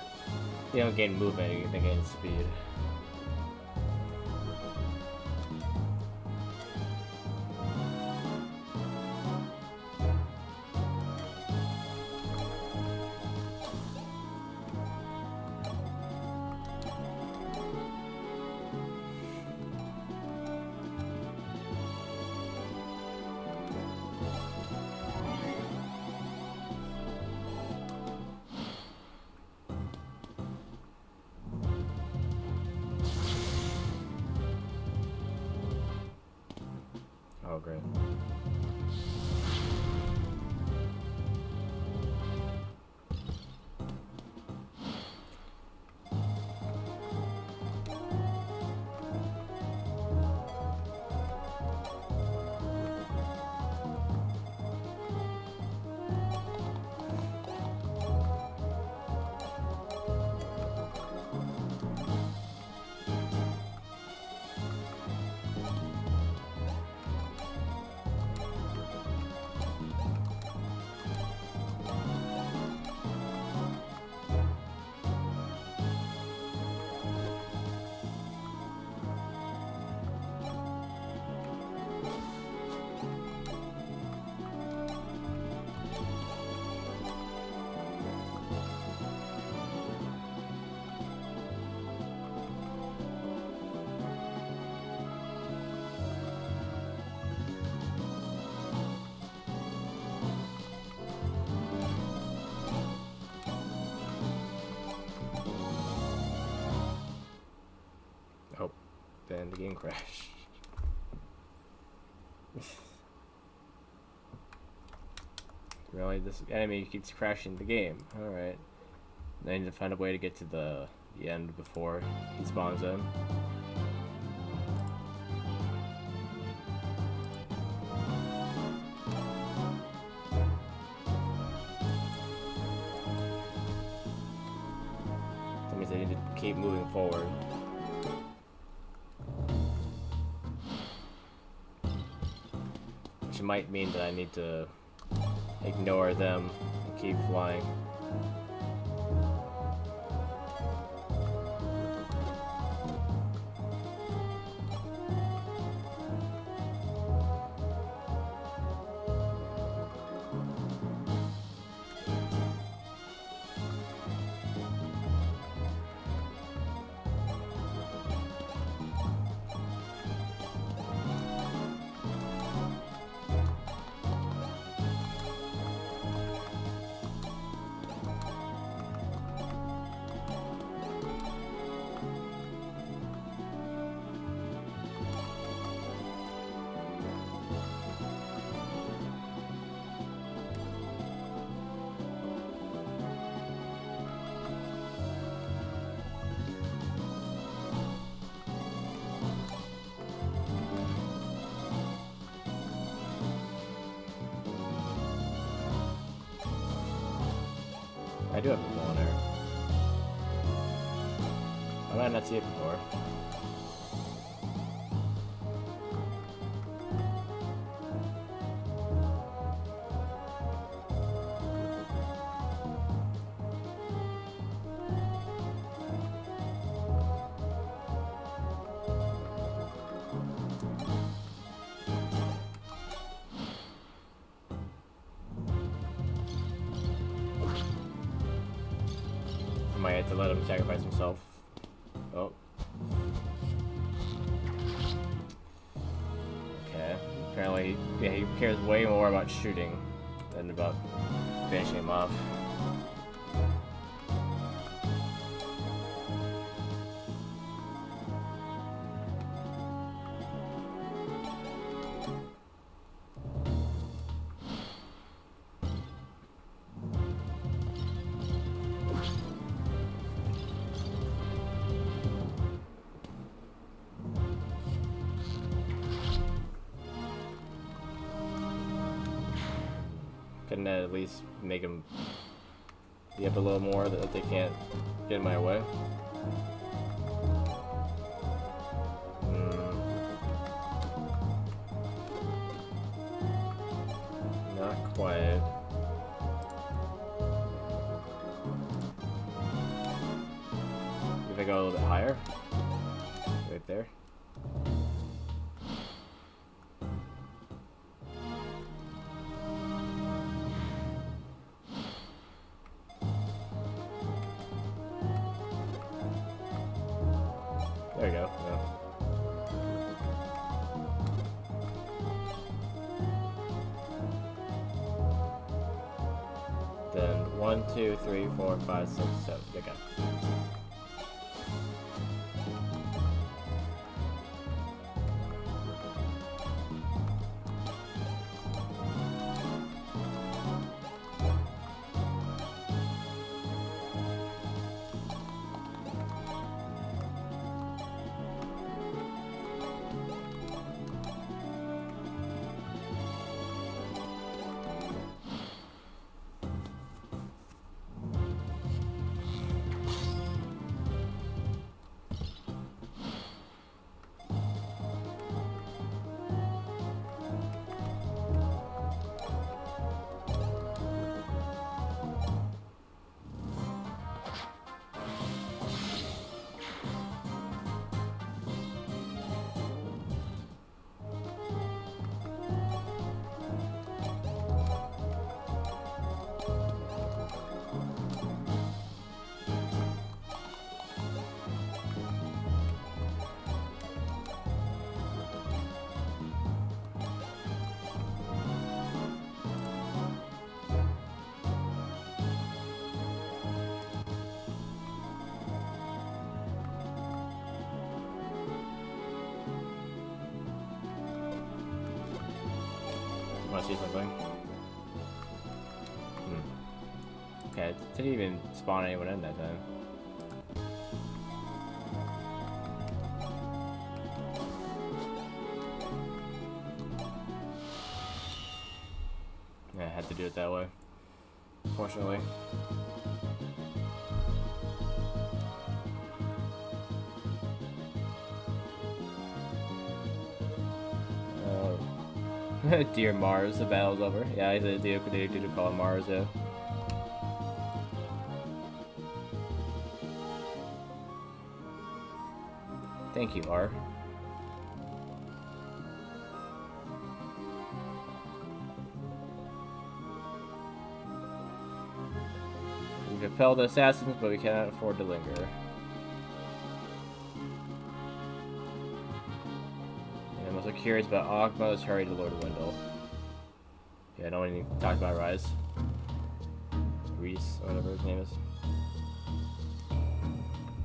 You don't gain movement, they gain speed. and the game crashed. Really, this enemy keeps crashing the game. Alright. I need to find a way to get to the end before he spawns in. That means I need to keep moving forward. Which might mean that I need to ignore them and keep flying. I do have a bow and arrow. I might not see it before. I might have to let him sacrifice himself. Oh. Okay. Apparently, yeah, he cares way more about shooting than about finishing him off. Couldn't at least make him be up a little more that they can't get in my way? Not quite. If I go a little bit higher? Right there. There you go. Yeah. Then 1, 2, 3, 4, 5, 6, 7. Okay. Wanna see something? Okay, it didn't even spawn anyone in that time. Yeah, I had to do it that way. Unfortunately. Dear Mars, the battle's over. Yeah, I did do call him Mars, yeah. Thank you, R. We repel the assassins, but we cannot afford to linger. I'm also curious about Ogma's hurry to Lord Wendell. Yeah, I don't want to talk about Rise. Reese, or whatever his name is.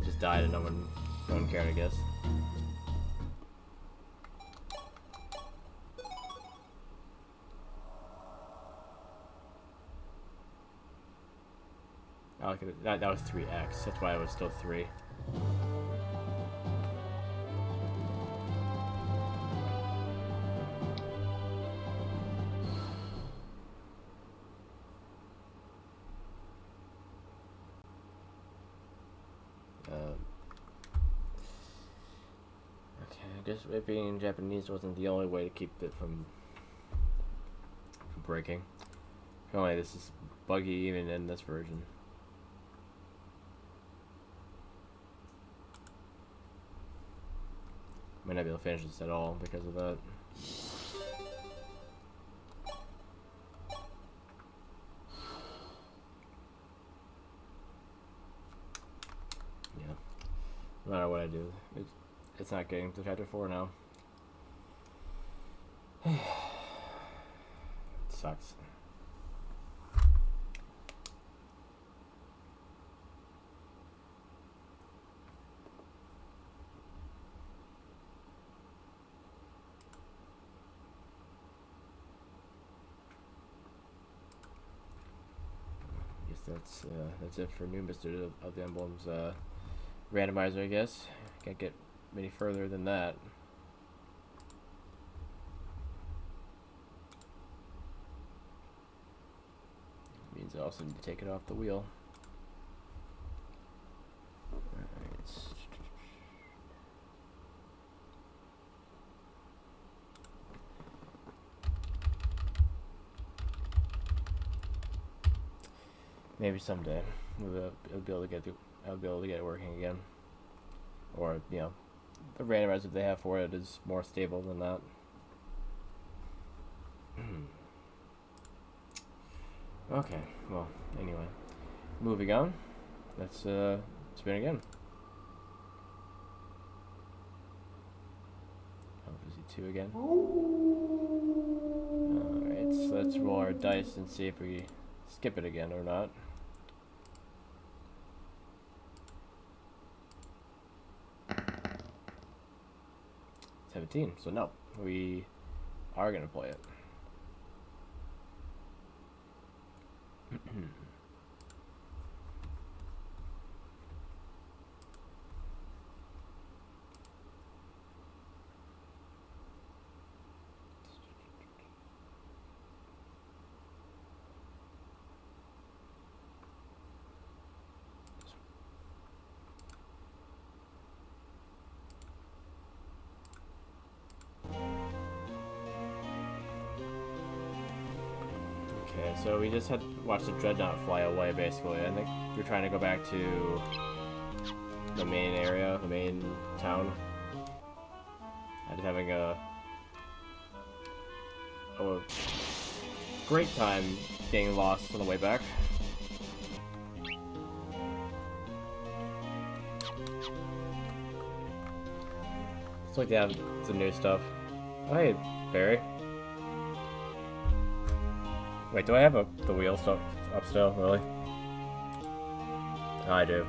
Just died and no one cared, I guess. Oh, that was 3x. That's why it was still 3. Okay, I guess it being Japanese wasn't the only way to keep it from breaking. Apparently this is buggy even in this version. Might not be able to finish this at all because of that. Yeah. No matter what I do, it's not getting to chapter 4 now. It sucks. That's it for new Mr. of the Emblem's randomizer, I guess. Can't get any further than that. Means I also need to take it off the wheel. Alright. Maybe someday I'll be able to get it working again, or you know, the randomizer they have for it is more stable than that. Okay, well, anyway, moving on. Let's spin again. Oh, is it 2 again? Alright, so let's roll our dice and see if we skip it again or not. 17, so no, we are gonna play it. Okay, so we just had to watch the Dreadnought fly away, basically. I think we're trying to go back to the main area, the main town. I was having a great time getting lost on the way back. It's like they have some new stuff. Oh, hey, Barry. Wait, do I have the wheel stuff up still? Really? Oh, I do.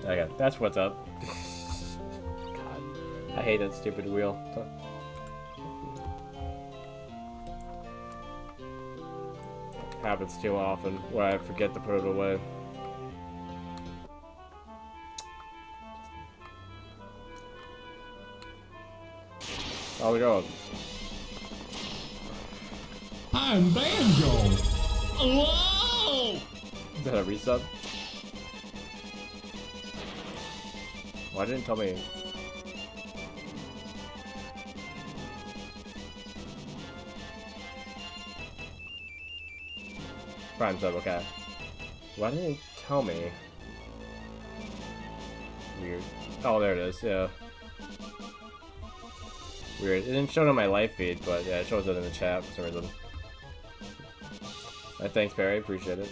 Okay, that's what's up. God, I hate that stupid wheel. happens too often where I forget to put it away. Oh, we go. I'm Banjo! Whoa! Is that a resub? Why didn't it tell me? Prime sub, okay. Why didn't it tell me? Weird. Oh, there it is, yeah. Weird. It didn't show it on my live feed, but yeah, it shows it in the chat for some reason. Thanks, Barry. Appreciate it.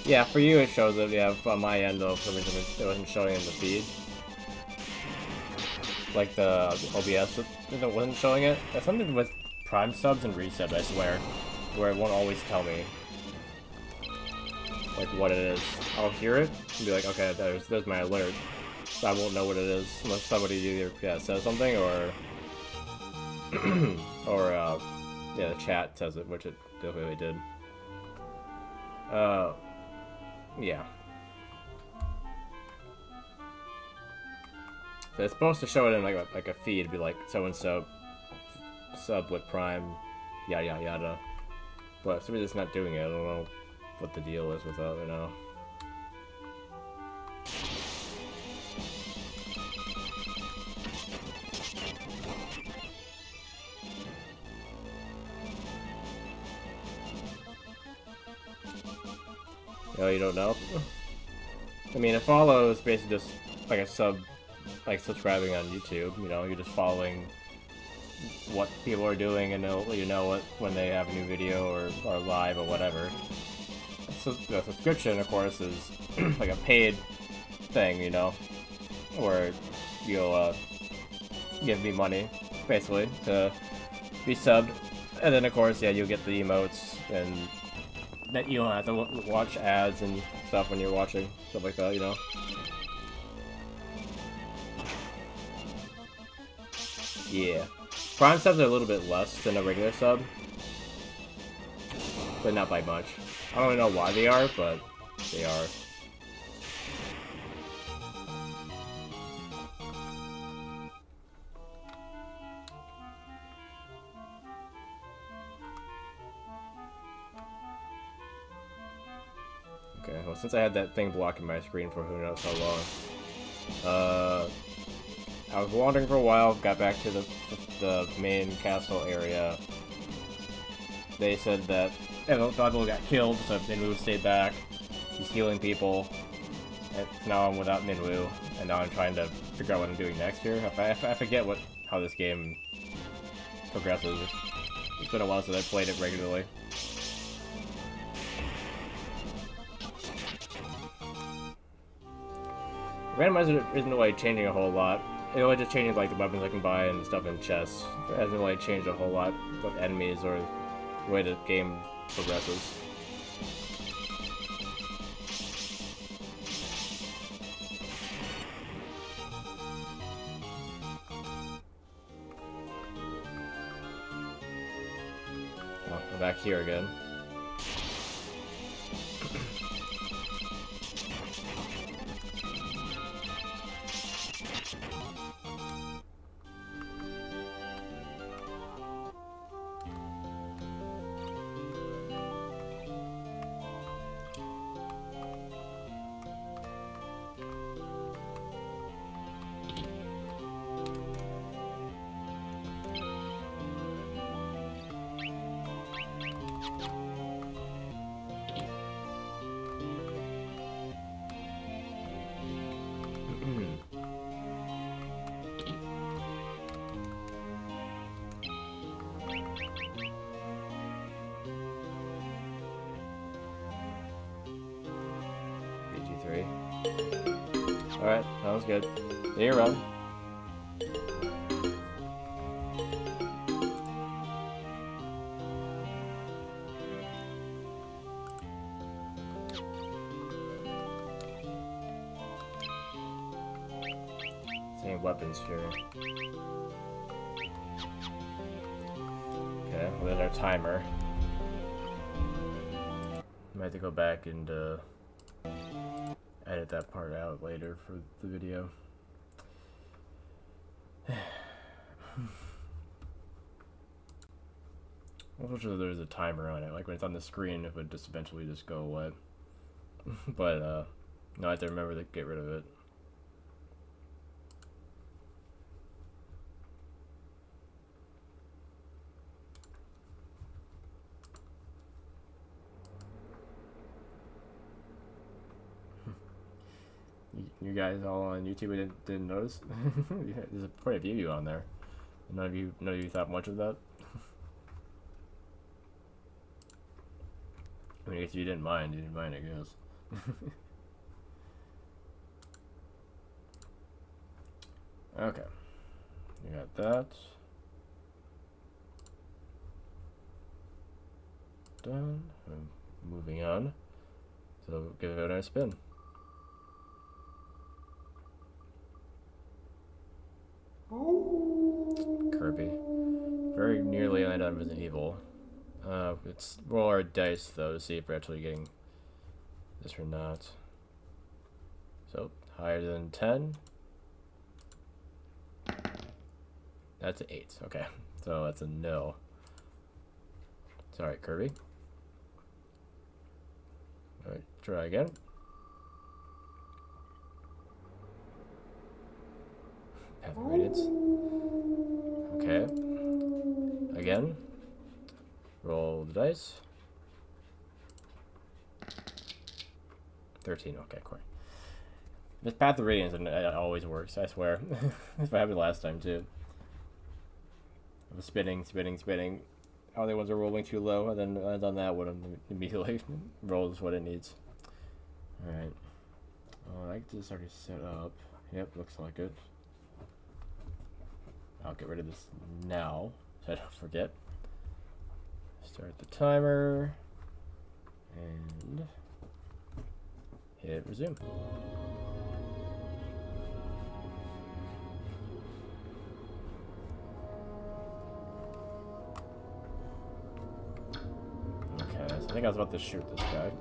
Yeah, for you it shows it, yeah, on my end though, for some reason it wasn't showing in the feed. Like the OBS, it wasn't showing it. That's something with Prime subs and resubs, I swear, where it won't always tell me, like, what it is. I'll hear it, and be like, okay, there's my alert. So I won't know what it is, unless somebody either, yeah, says something, or, yeah, the chat says it, which it definitely did. Yeah. So it's supposed to show it in like a feed, be like so and so sub with Prime, yada yada yada. But for some reason it's not doing it. I don't know what the deal is with that, you know. Oh, you don't know? I mean, a follow is basically just like a sub, like subscribing on YouTube. You know, you're just following what people are doing and you know what when they have a new video or live or whatever. So the subscription, of course, is like a paid thing, you know, where you'll give me money basically to be subbed, and then of course, yeah, you'll get the emotes and that you don't have to watch ads and stuff when you're watching, stuff like that, you know? Yeah. Prime subs are a little bit less than a regular sub, but not by much. I don't really know why they are, but they are. Okay, well, since I had that thing blocking my screen for who knows how long, I was wandering for a while, got back to the main castle area. They said that people got killed, so Minwoo stayed back. He's healing people. And now I'm without Minwoo, and now I'm trying to figure out what I'm doing next here. I forget how this game progresses. It's been a while since I played it regularly. Randomizer isn't really changing a whole lot. It only just changes like the weapons I can buy and stuff in chests. It hasn't really changed a whole lot with enemies or the way the game progresses. Oh, I'm back here again. Alright, sounds good. See you around. weapons here. Okay, well, there's our timer. Might have to go back and edit that part out later for the video. Unfortunately, there's a timer on it. Like when it's on the screen, it would just eventually just go away. But no, I have to remember to get rid of it. You guys all on YouTube didn't notice? There's quite a few of you on there. None of you thought much of that. I mean, if you didn't mind, I guess. Okay, you got that. Done. I'm moving on. So give it a spin. Kirby. Very nearly landed on Resident Evil. Let's roll our dice though to see if we're actually getting this or not. So higher than 10. That's an 8. Okay, so that's a no. Sorry, Kirby. All right, try again. Path of Radiance. Okay. Again. Roll the dice. 13. Okay, cool. This Path of Radiance it always works, I swear. That's what happened last time too. I was spinning. All the ones are rolling too low, and then on that one immediately rolls what it needs. Alright. Oh, I just already set up. Yep, looks like it. I'll get rid of this now, so I don't forget. Start the timer. And hit resume. Okay, so I think I was about to shoot this guy.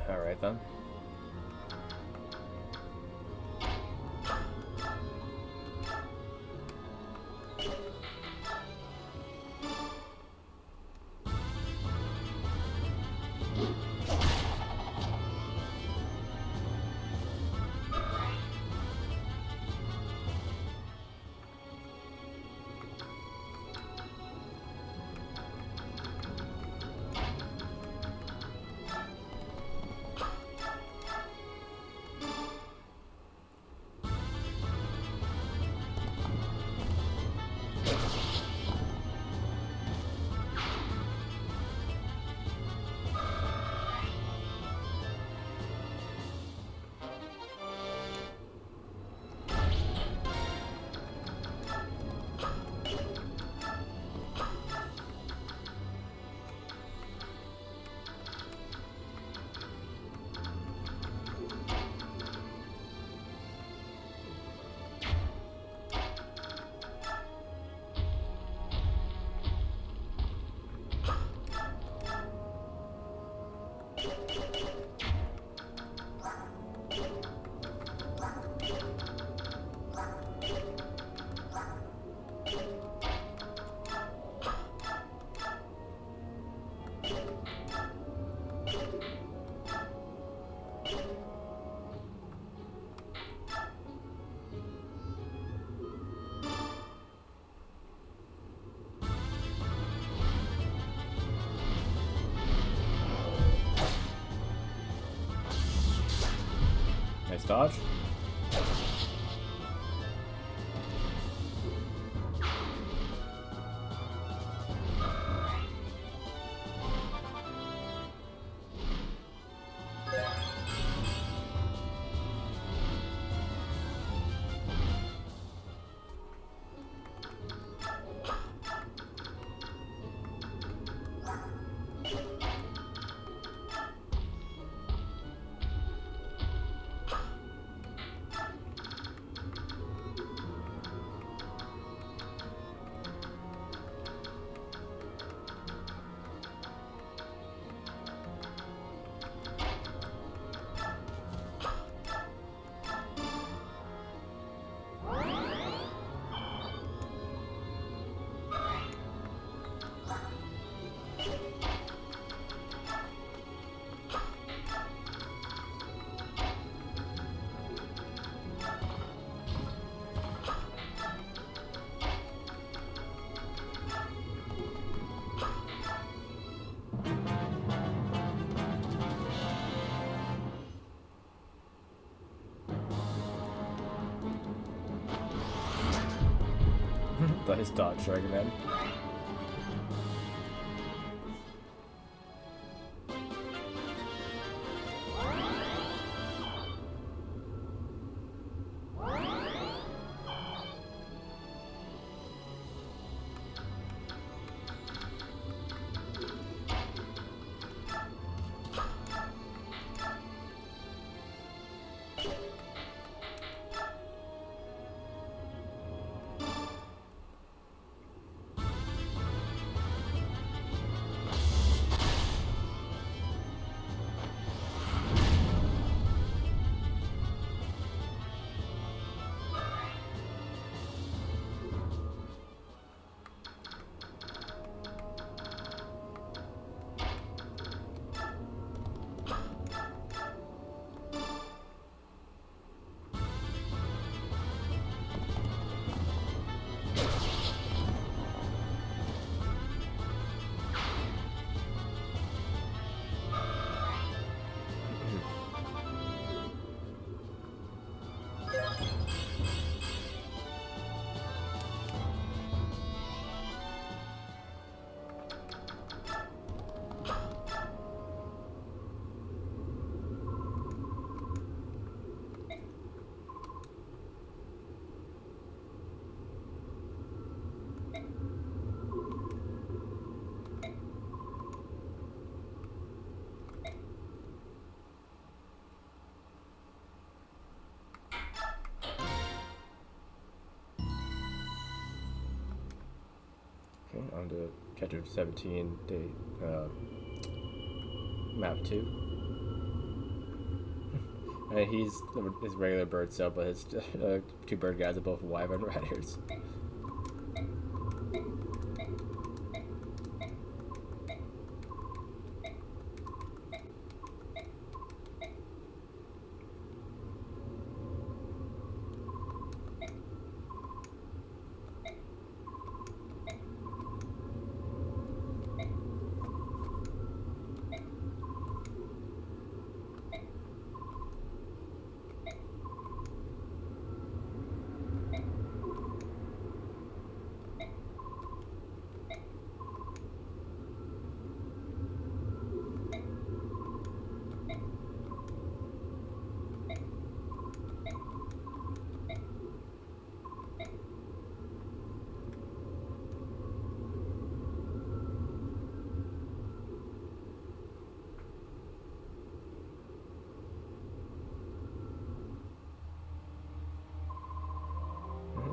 Alright then. dodge. His dodge strike again. On to Chapter 17, Map 2. And he's his regular bird cell, but his two bird guys are both wyvern riders.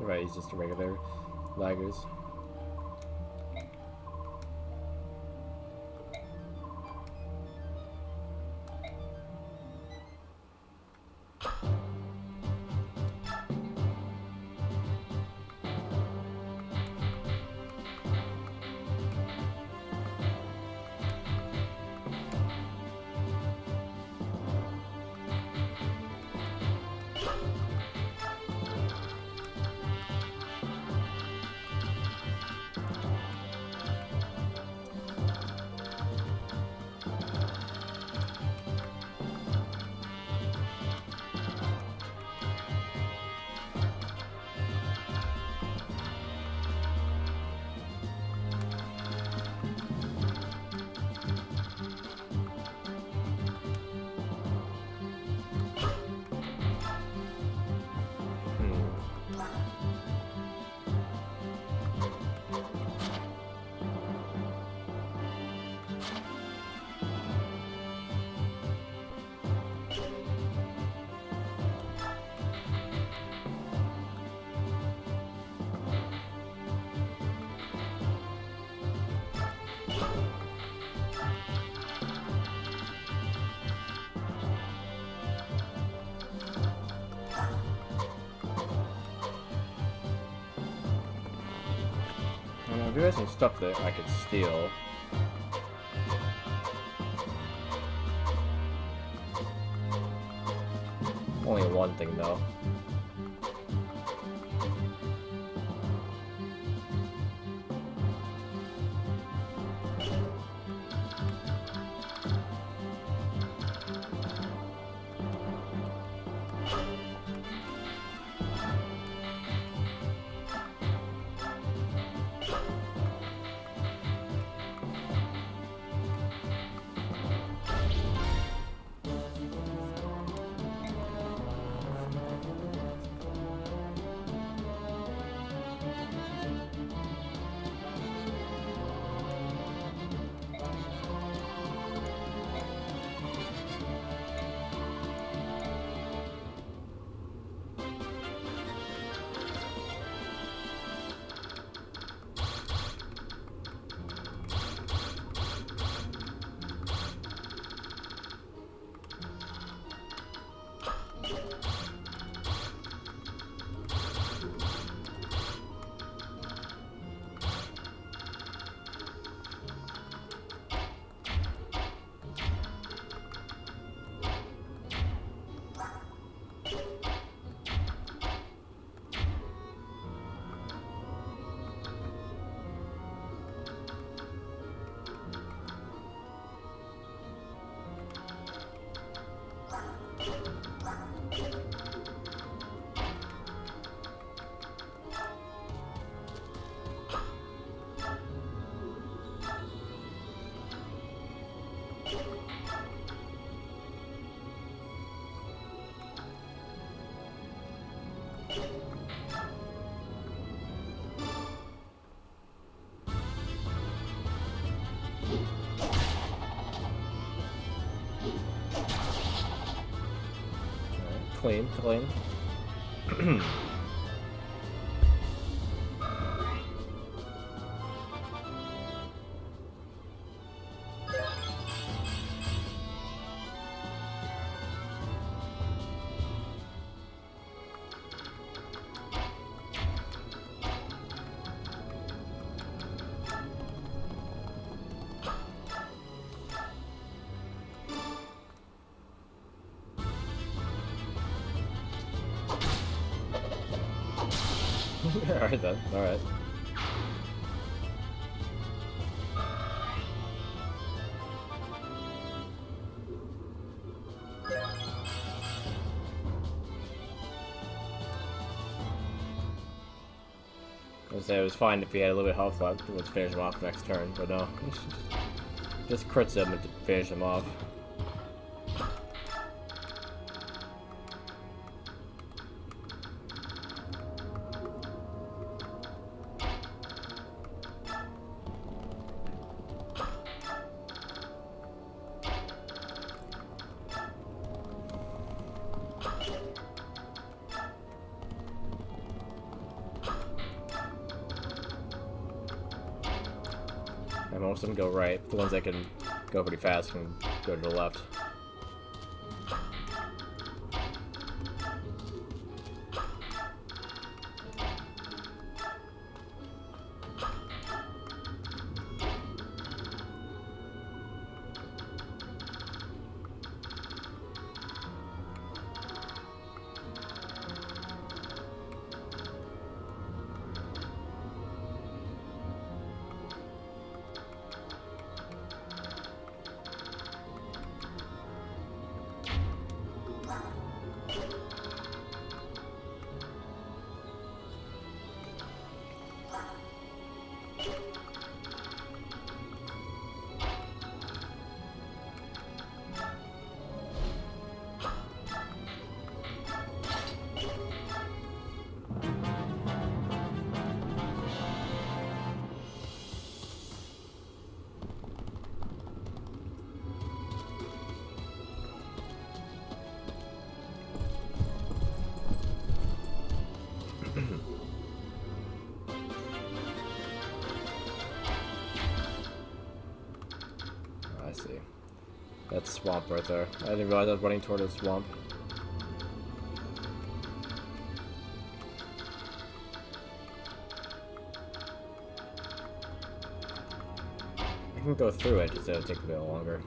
Right, he's just a regular laggers. do have some stuff that I could steal. Only one thing though. Clean, clean. Alright then, alright. I was say it was fine if he had a little bit of health left. Let's finish him off next turn, but no. Just crits him and finish him off. And most of them go right. The ones that can go pretty fast can go to the left. I see. That's swamp right there. I didn't realize I was running toward a swamp. can go through it, just it'll take a bit longer.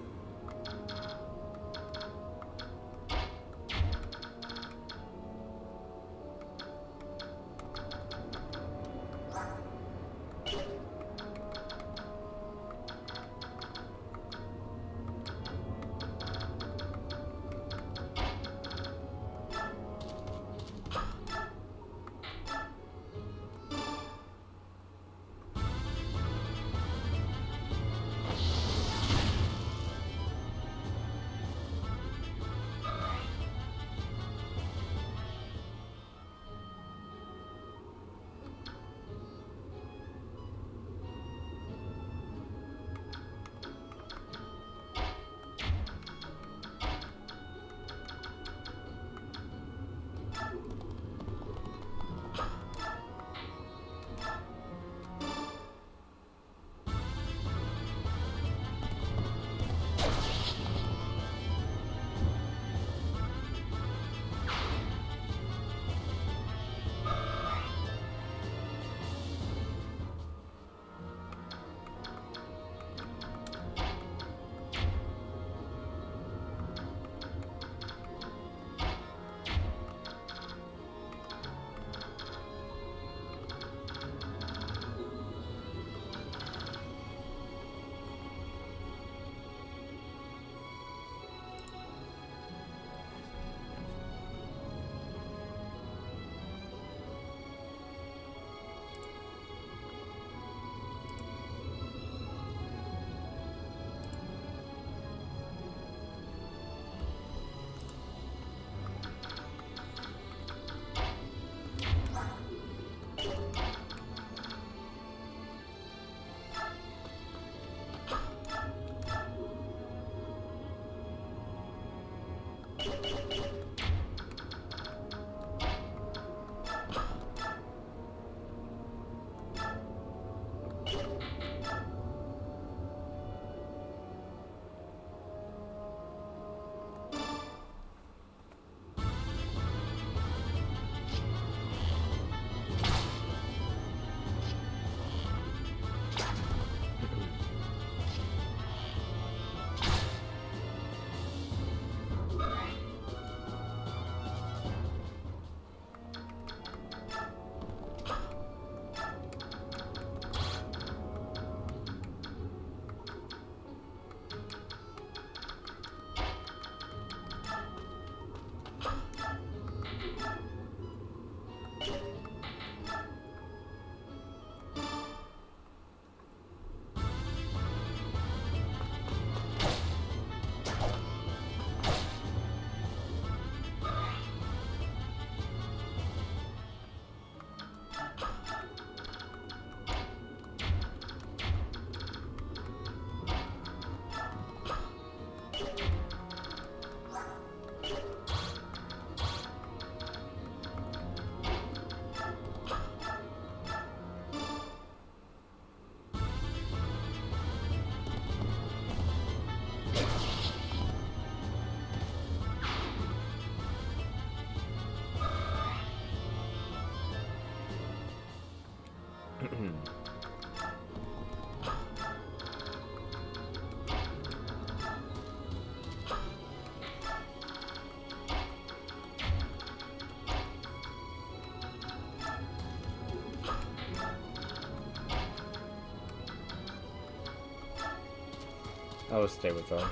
I would stay with him.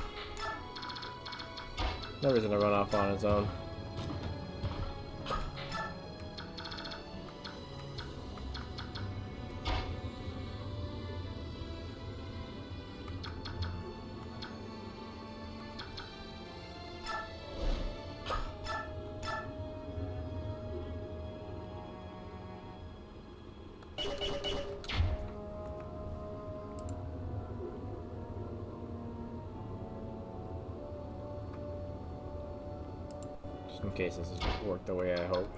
No reason to run off on his own. Just in case this doesn't work the way I hope.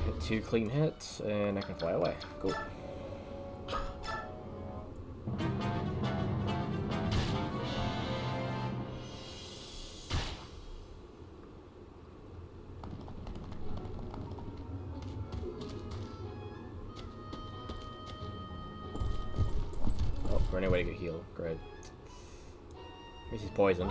Hit 2 clean hits, and I can fly away. Cool. Running away to get healed. Great. He's poisoned.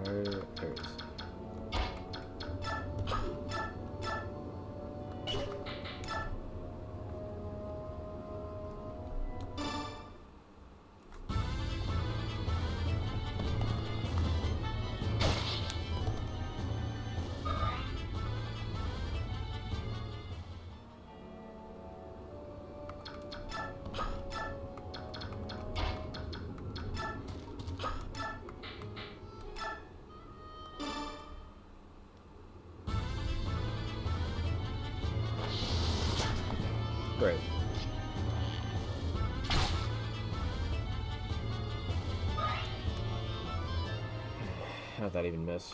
There it is. Great. How'd that even miss?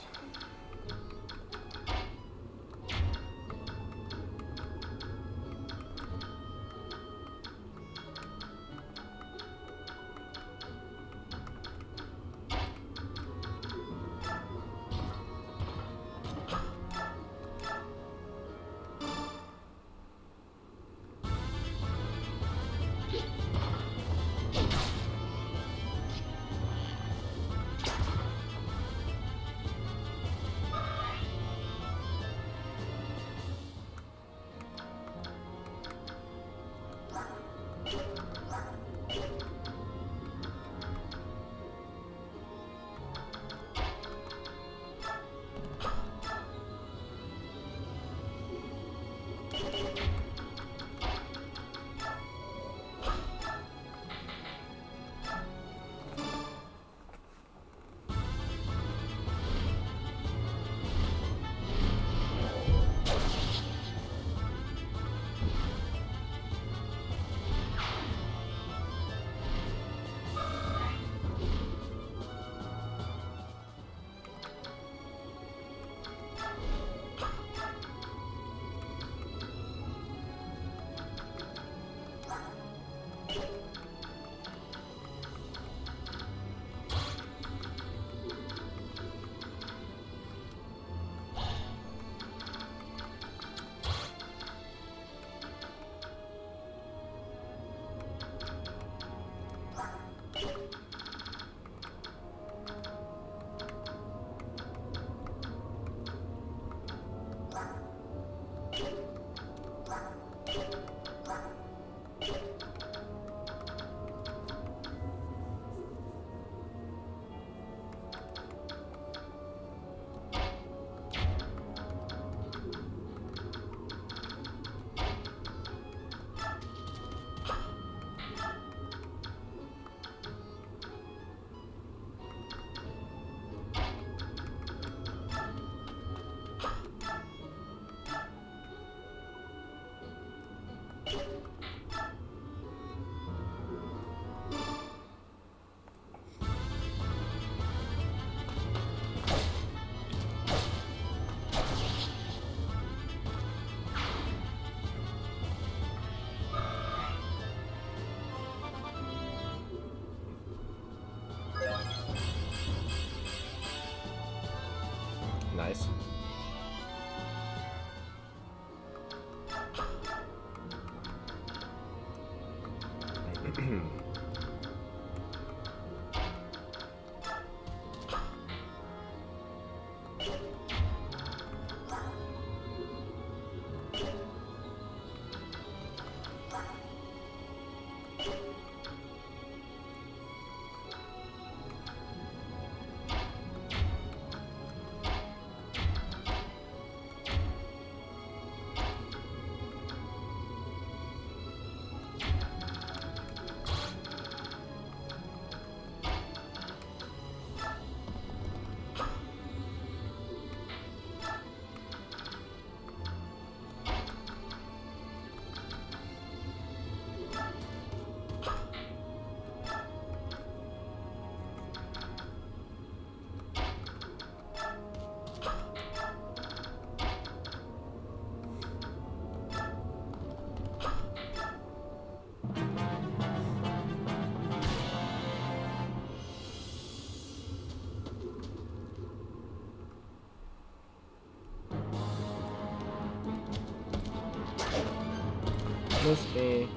Miss me.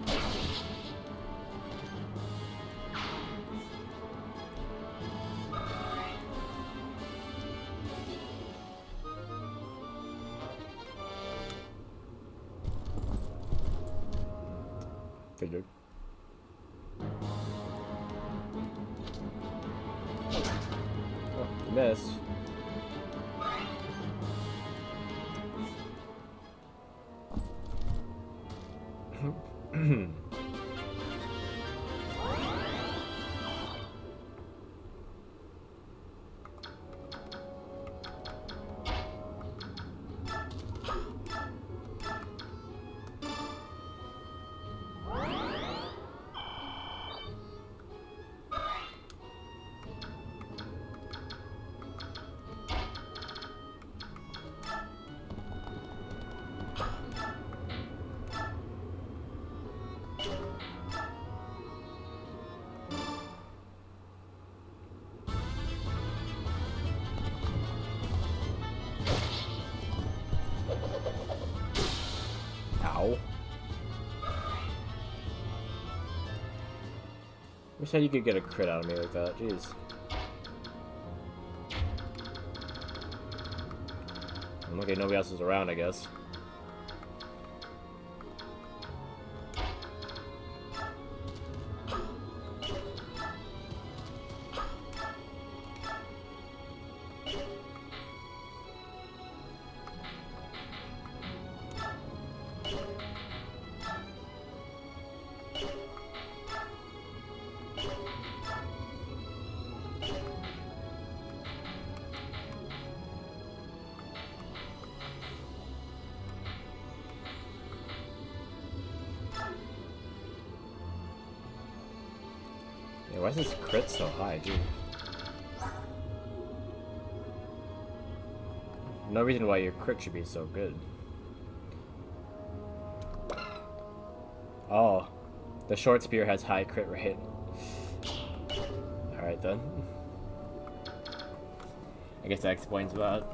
Figured. Oh, you missed. Ow. Wish that you could get a crit out of me like that. Jeez. Okay, nobody else is around, I guess. Yeah, why is this crit so high, dude? No reason why your crit should be so good. Oh, the short spear has high crit rate. Alright then. I guess that explains that.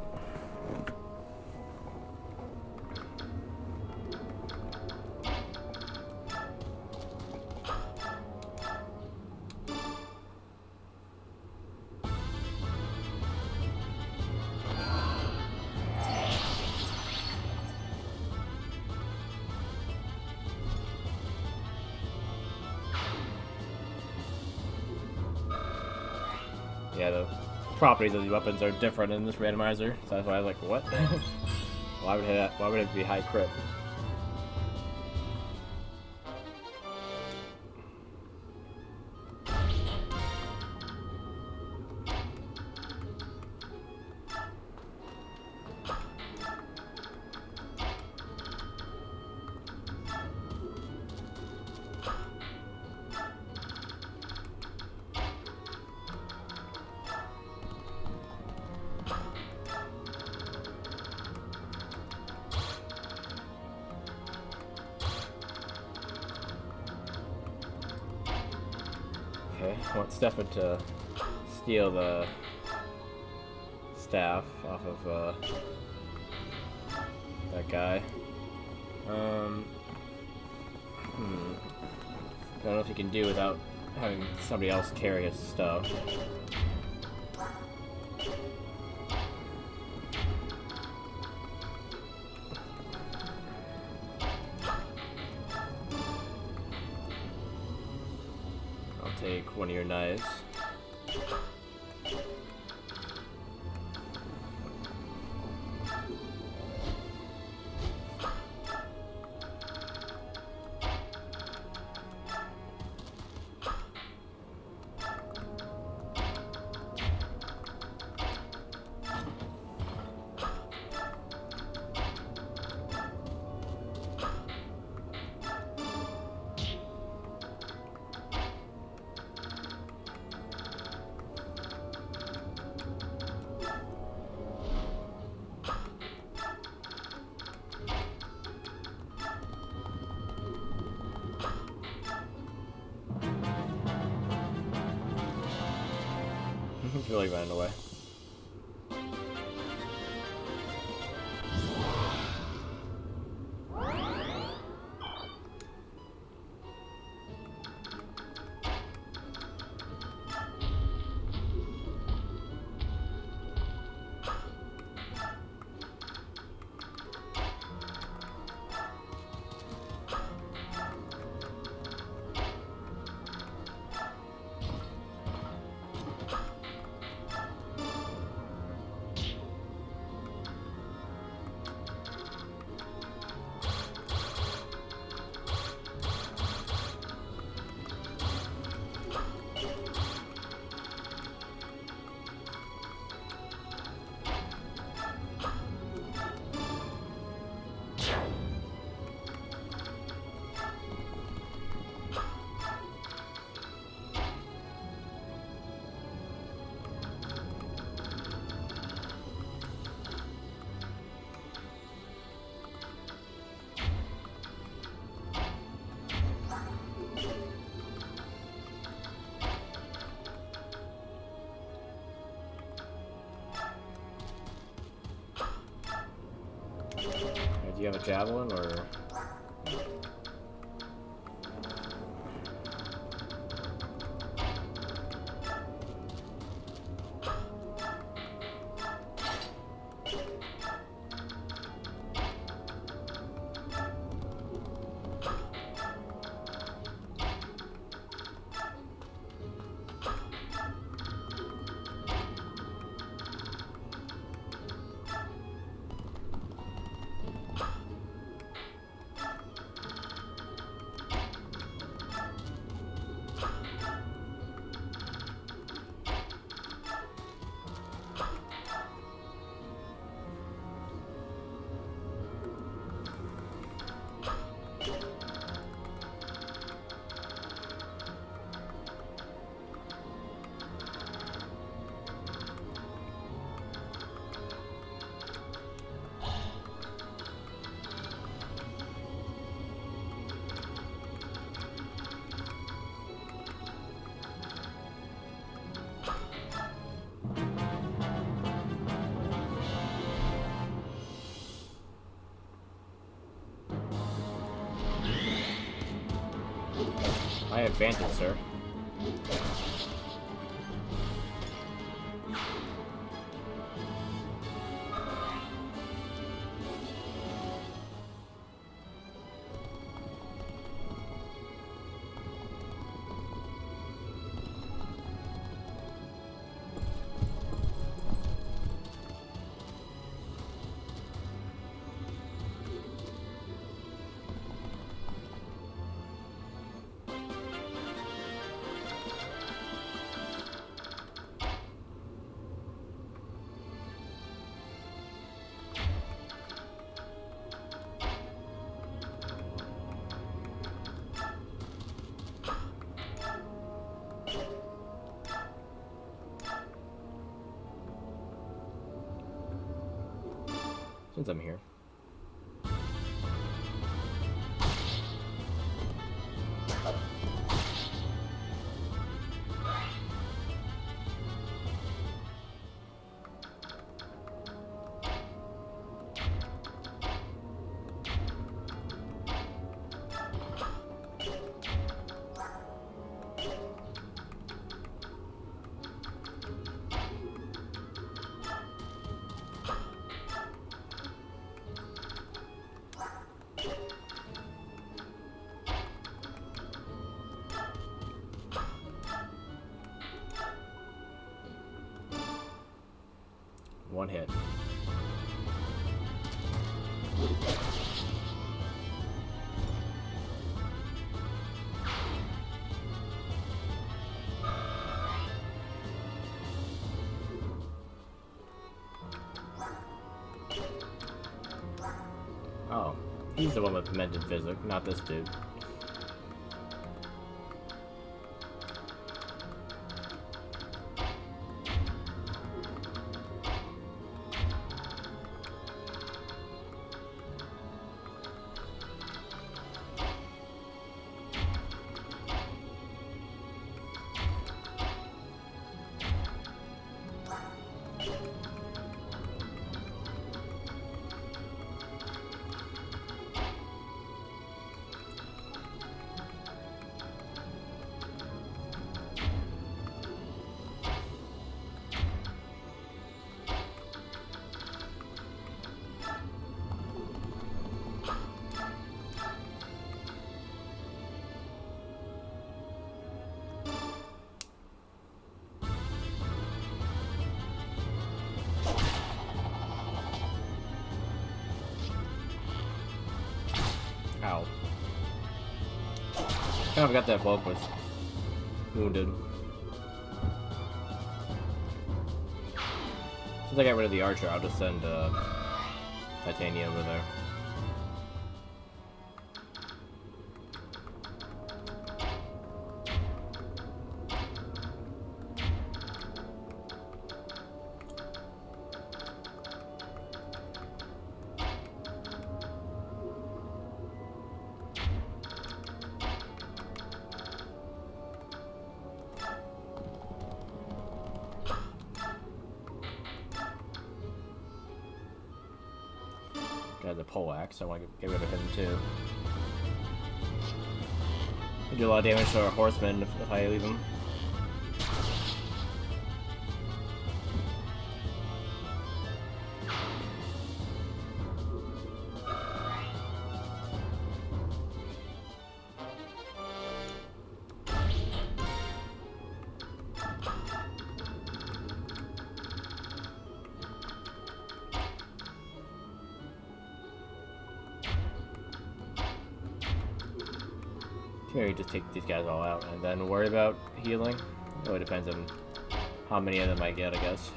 Yeah, the properties of these weapons are different in this randomizer, so that's why I was like, what? Why would it be high crit? Okay, I want Stefan to steal the staff off of that guy. I don't know if he can do without having somebody else carry his stuff. I'll take one of your knives. He's really running away. Do you have a javelin or? My advantage, sir. Since I'm here. One hit. Oh, he's the one with mended physics, not this dude. Ow. Kind of forgot that Volk was wounded. Since I got rid of the archer, I'll just send Titania over there. has a poleaxe, so I want to get rid of him too. I do a lot of damage to our horsemen if I leave him. Maybe just take these guys all out and then worry about healing. It really depends on how many of them I get, I guess.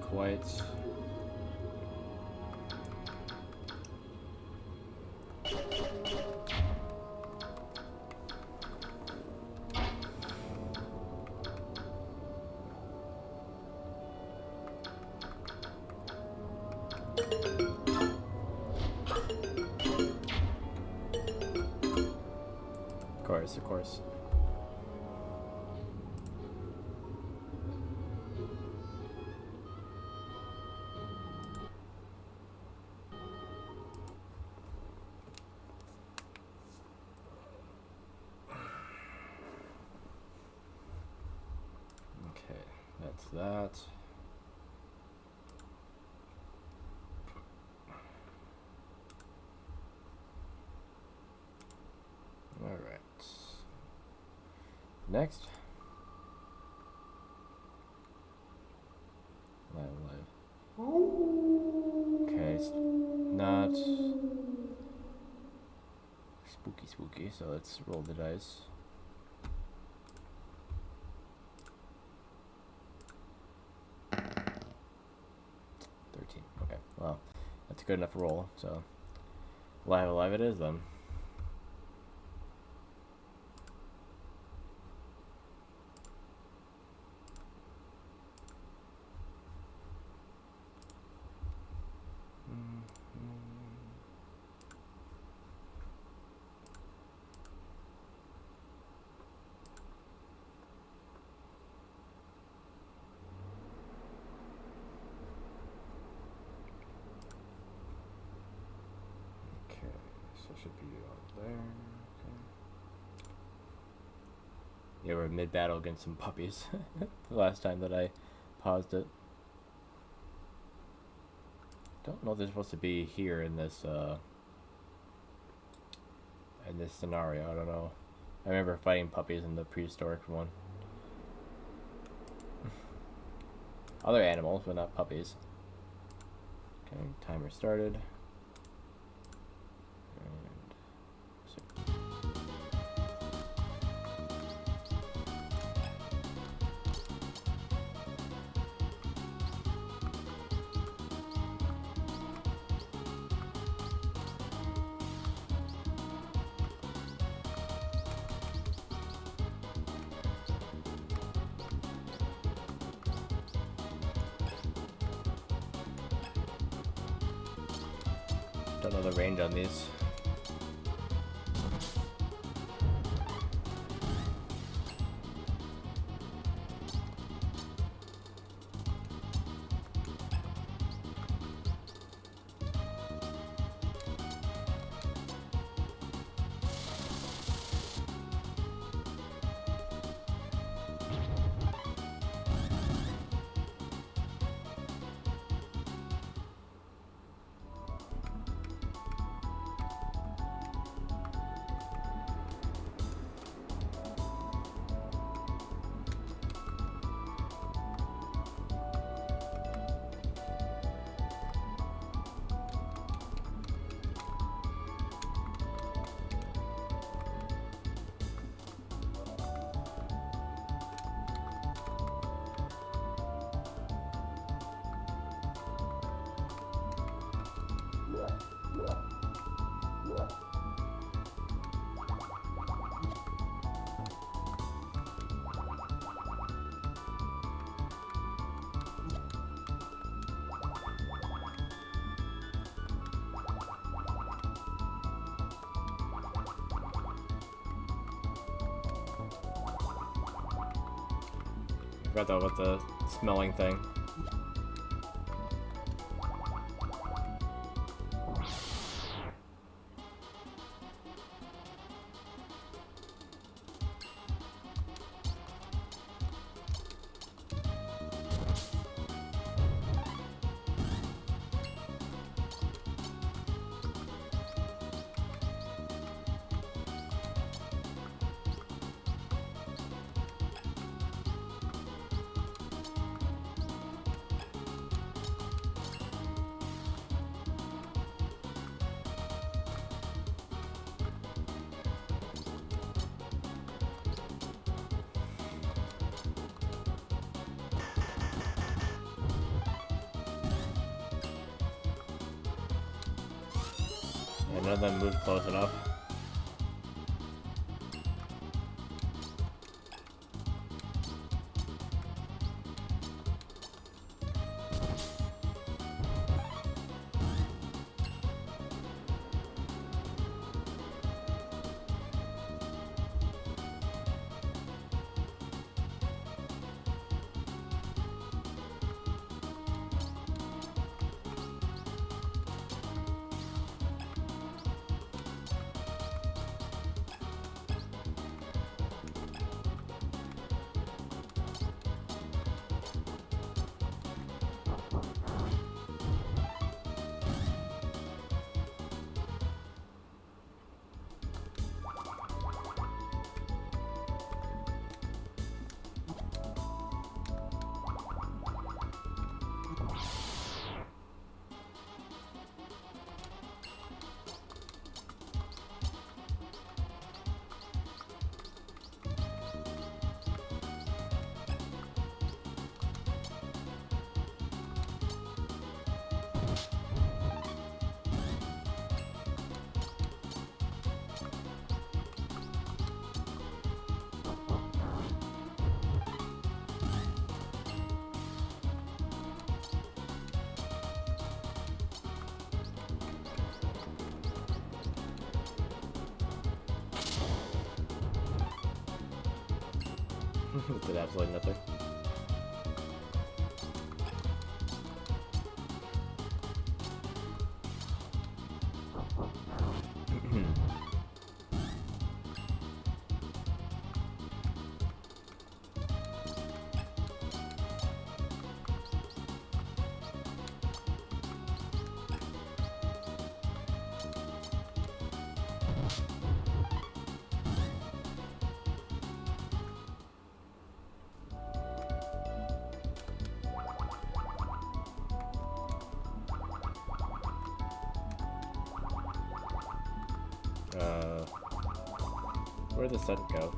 Quite. Of course. That's that. All right. Next. Live. Okay, it's not spooky, so let's roll the dice. Okay, well, that's a good enough roll, so alive it is then. Should be on there. Okay. Yeah, we're mid-battle against some puppies. The last time that I paused it. Don't know if they're supposed to be here in this scenario. I don't know. I remember fighting puppies in the prehistoric one. Other animals, but not puppies. Okay, timer started. Don't know the range on these. forgot though about the smelling thing. Yeah, none of them moved close enough. Did absolutely nothing. Where'd the sun go?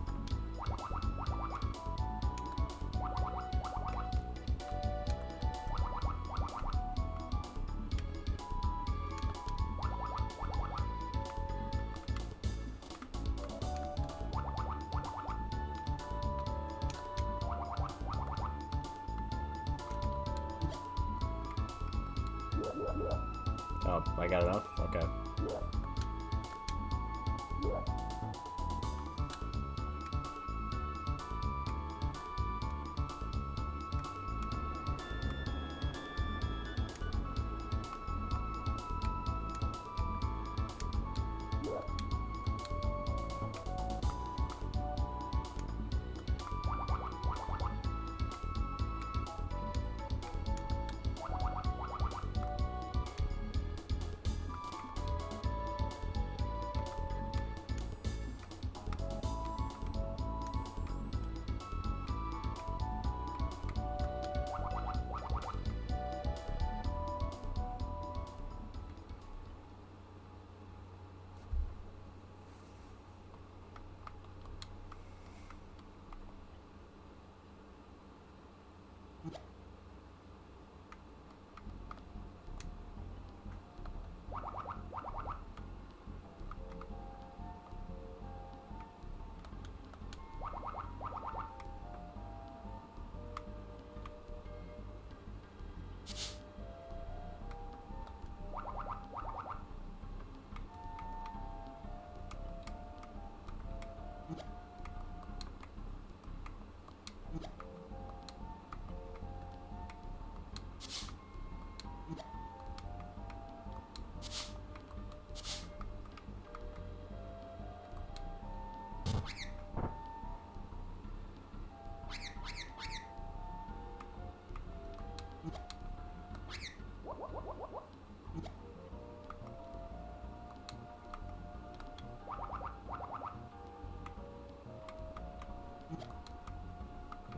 Oh, I got enough? Okay.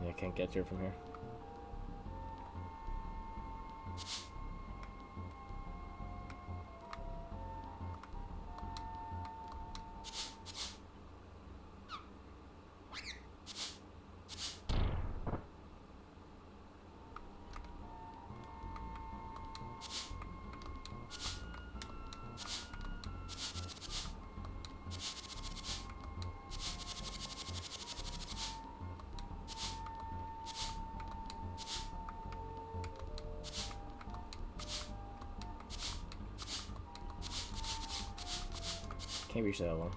Yeah, I can't get to it from here. Can't reach that one.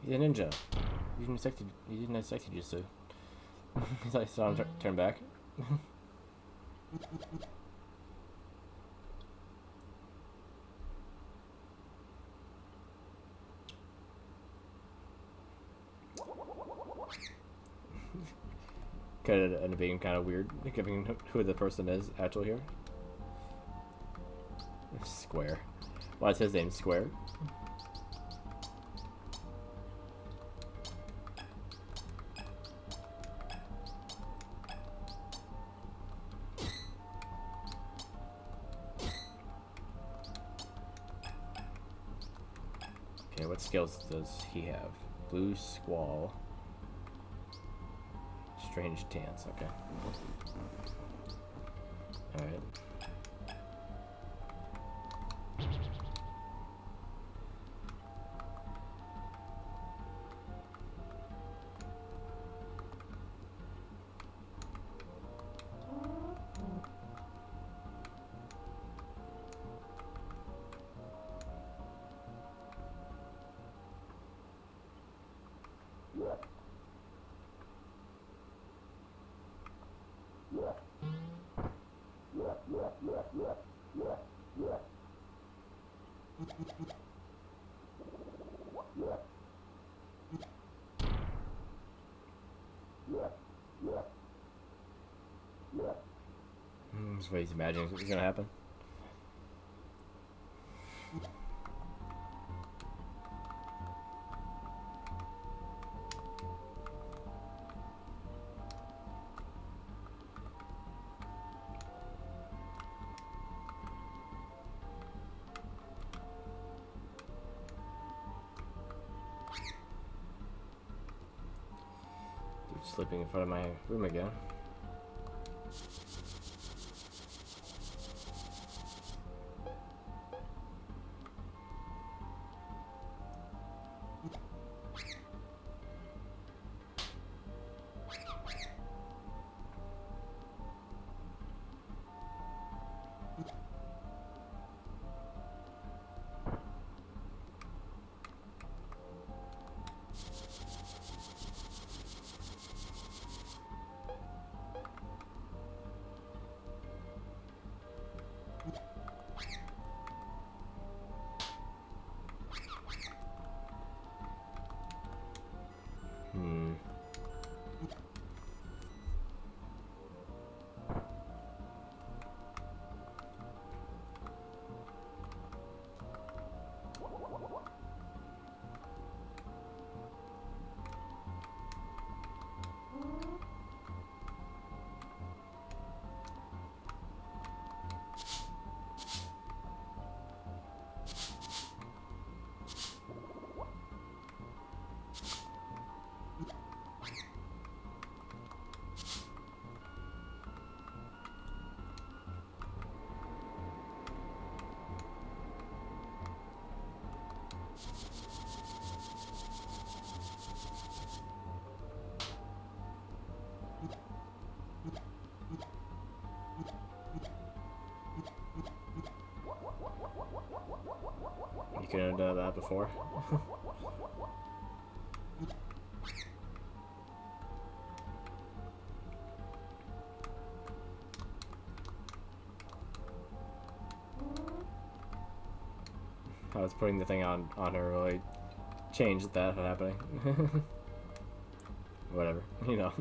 He's a ninja. He didn't have sexy jutsu. He's like, saw him turn back. Could end up being kind of weird, given who the person is actually here. Square. Why is his name Square? Okay, what skills does he have? Blue Squall. Strange Dance, okay. Alright. That's what he's imagining is gonna happen. Dude, sleeping in front of my room again. never done that before. I was putting the thing on her really changed that happening. Whatever, you know.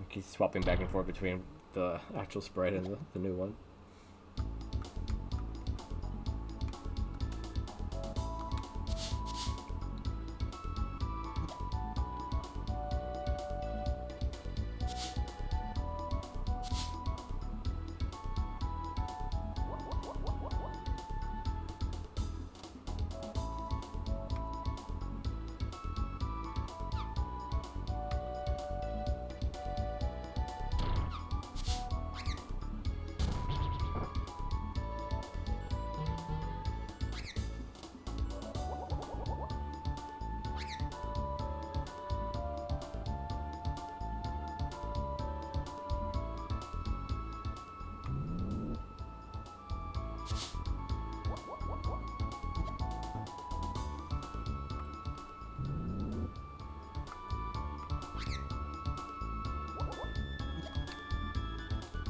He's swapping back and forth between the actual sprite and the new one.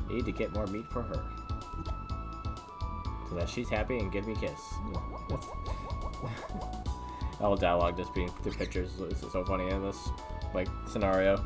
Need to get more meat for her, so that she's happy and give me a kiss. All dialogue just being through pictures is so funny in this like scenario.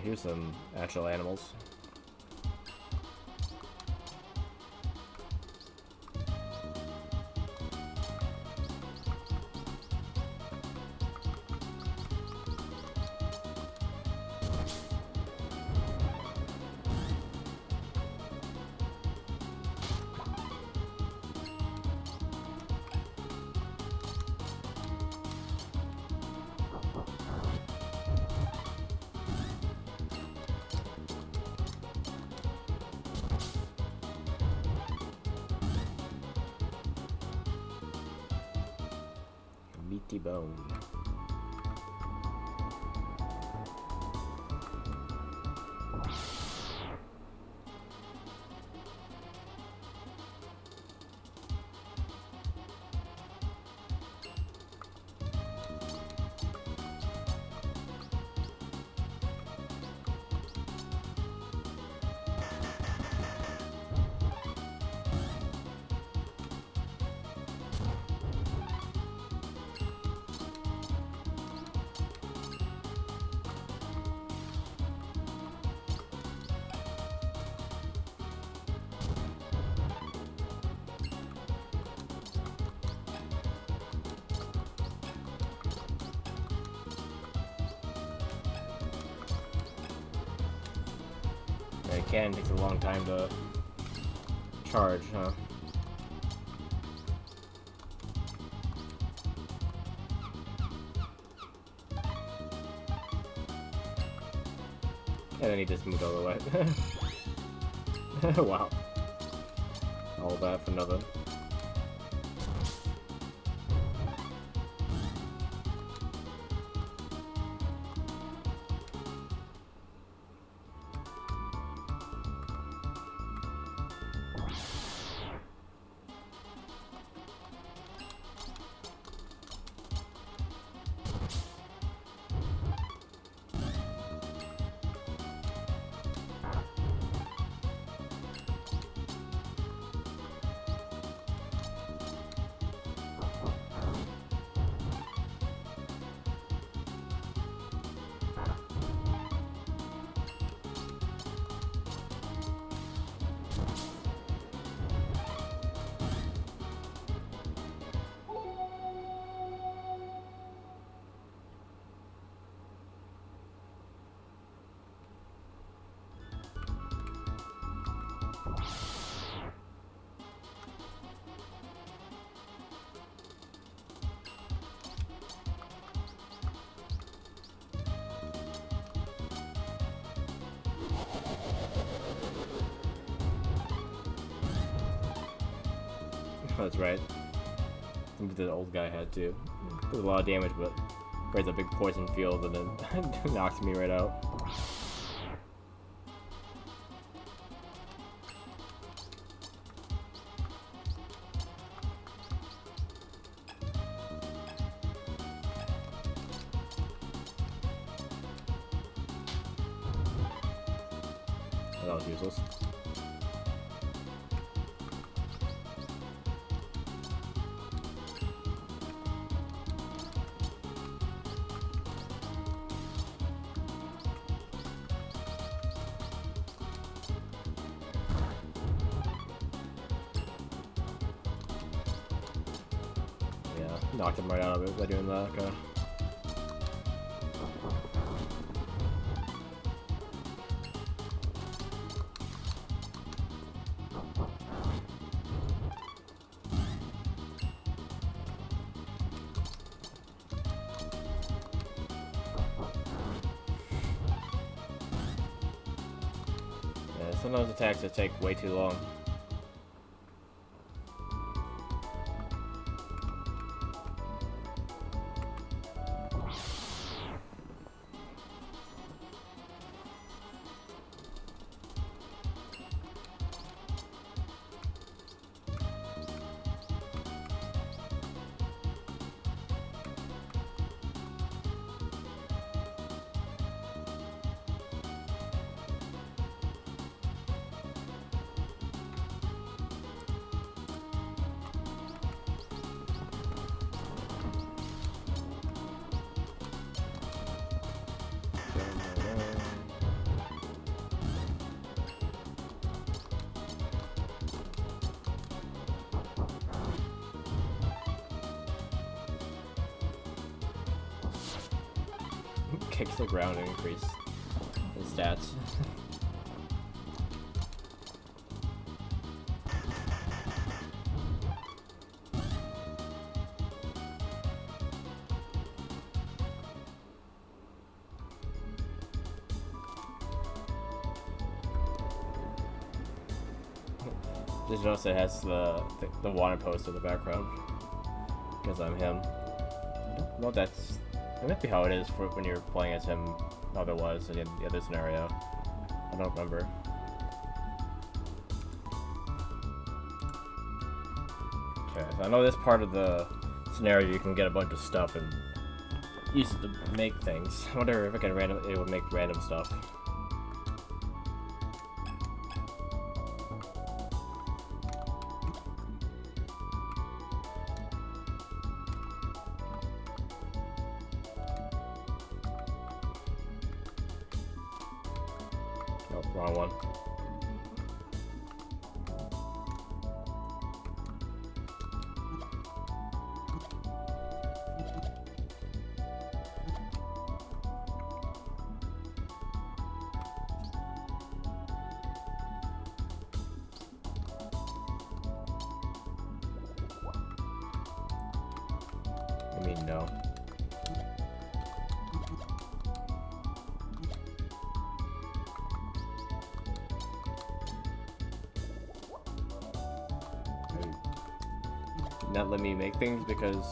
Here's some actual animals. Meaty bone. cannon takes a long time to charge, huh? And then he just moved all the way. Wow. All that for nothing. That's right. The old guy had too. Does a lot of damage, but creates a big poison field and then knocks me right out. That was useless. Knocked him right out of it by doing that, okay. Yeah, some of those attacks just take way too long. Kicks the ground and increase his stats. Just notice it has the wanted post in the background because I'm him. Well, that's. That might be how it is for when you're playing as him, otherwise in the other scenario. I don't remember. Okay, so I know this part of the scenario you can get a bunch of stuff and use it to make things. I wonder if it would make random stuff. Wrong one. mean no. Not let me make things because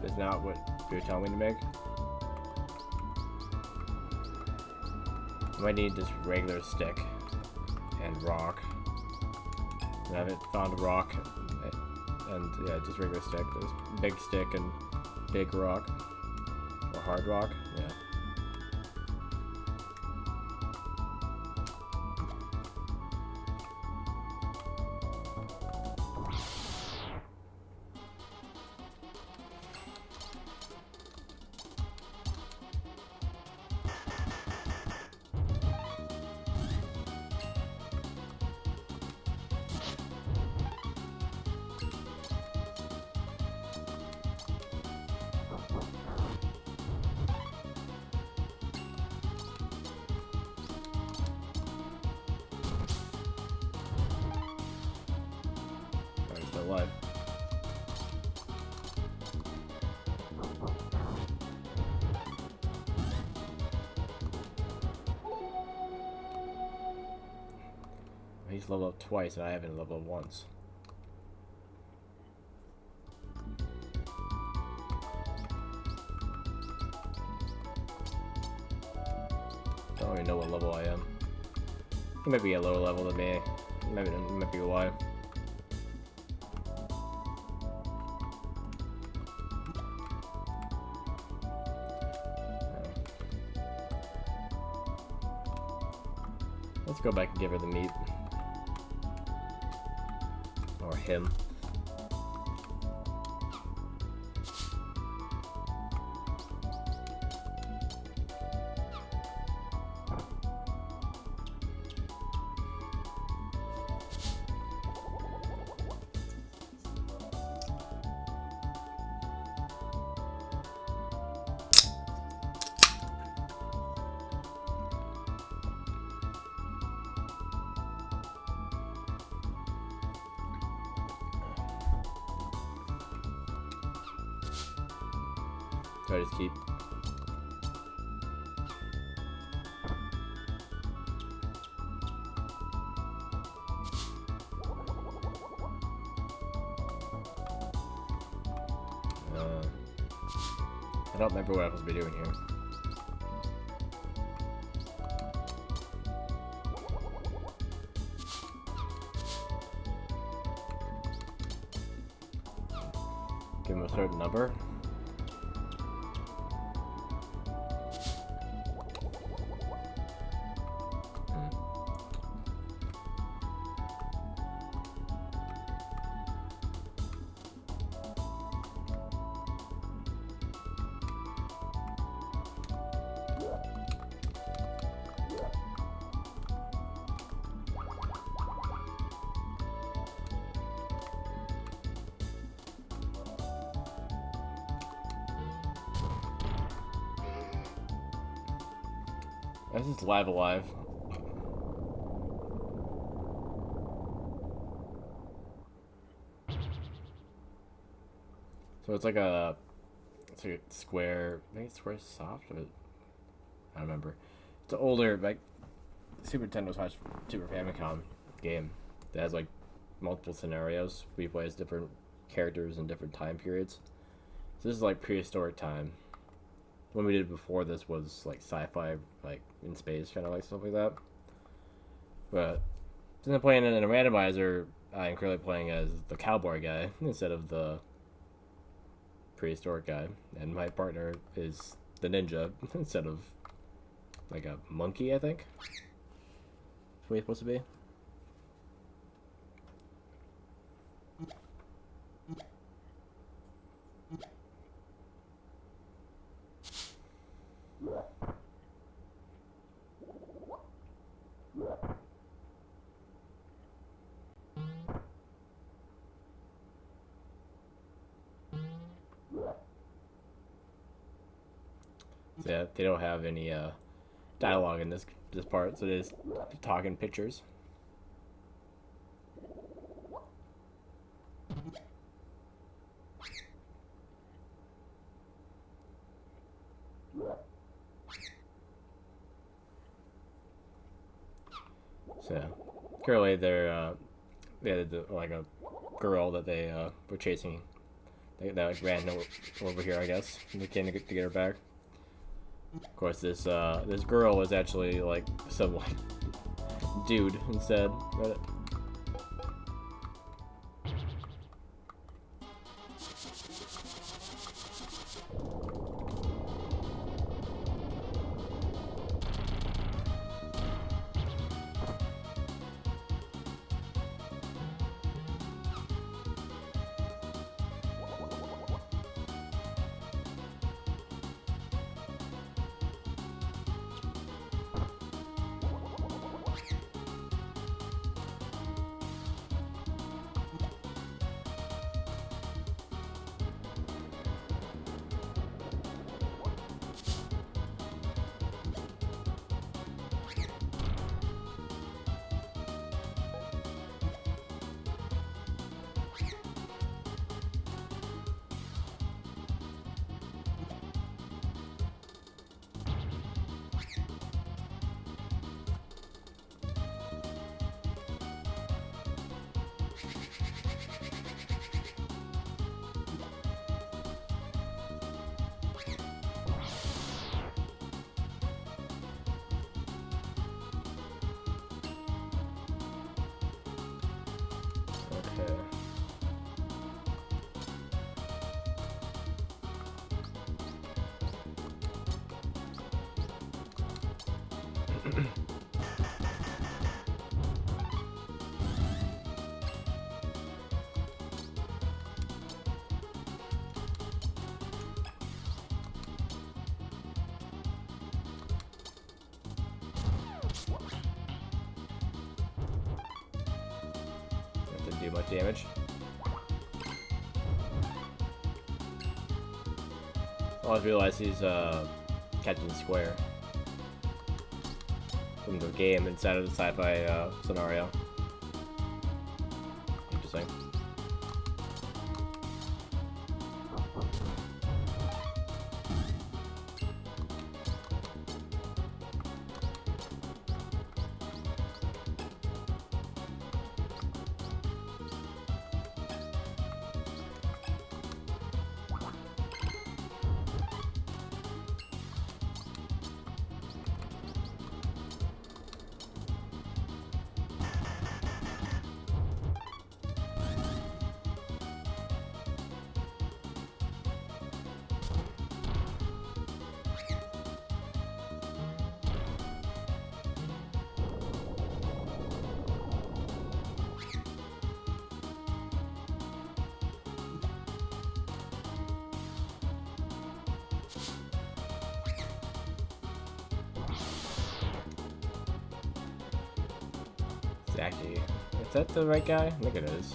it's not what you're telling me to make. I might need just regular stick and rock. I haven't found a rock, and yeah, just regular stick. There's big stick and big rock, or hard rock. Yeah. Alive. He's leveled up twice and I haven't leveled up once. Don't even know what level I am. He might be a lower level than me. Maybe it might be why. Let's go back and give her the meat. Or him. So I just keep. I don't remember what I'm supposed to be doing here. Give him a certain number. This is live alive. So it's like a square. I think it's square soft. But I don't remember. It's an older like Super Nintendo / Super Famicom game that has like multiple scenarios where you play as different characters in different time periods. So this is like prehistoric time. What we did before this was like sci-fi, like in space, kind of like stuff like that. But since I'm playing in a randomizer, I'm currently playing as the cowboy guy instead of the prehistoric guy, and my partner is the ninja instead of like a monkey, I think. That's what he's supposed to be. So yeah, they don't have any dialogue in this part, so they just talk in pictures. So currently they had like a girl that they were chasing. That like, ran over here, I guess. And they came to get her back. Of course, this girl was actually like some like dude instead. Right? Okay. That didn't do much damage. I just realized he's Captain Square from the game inside of the sci-fi scenario. Interesting. Exactly. Is that the right guy? I think it is.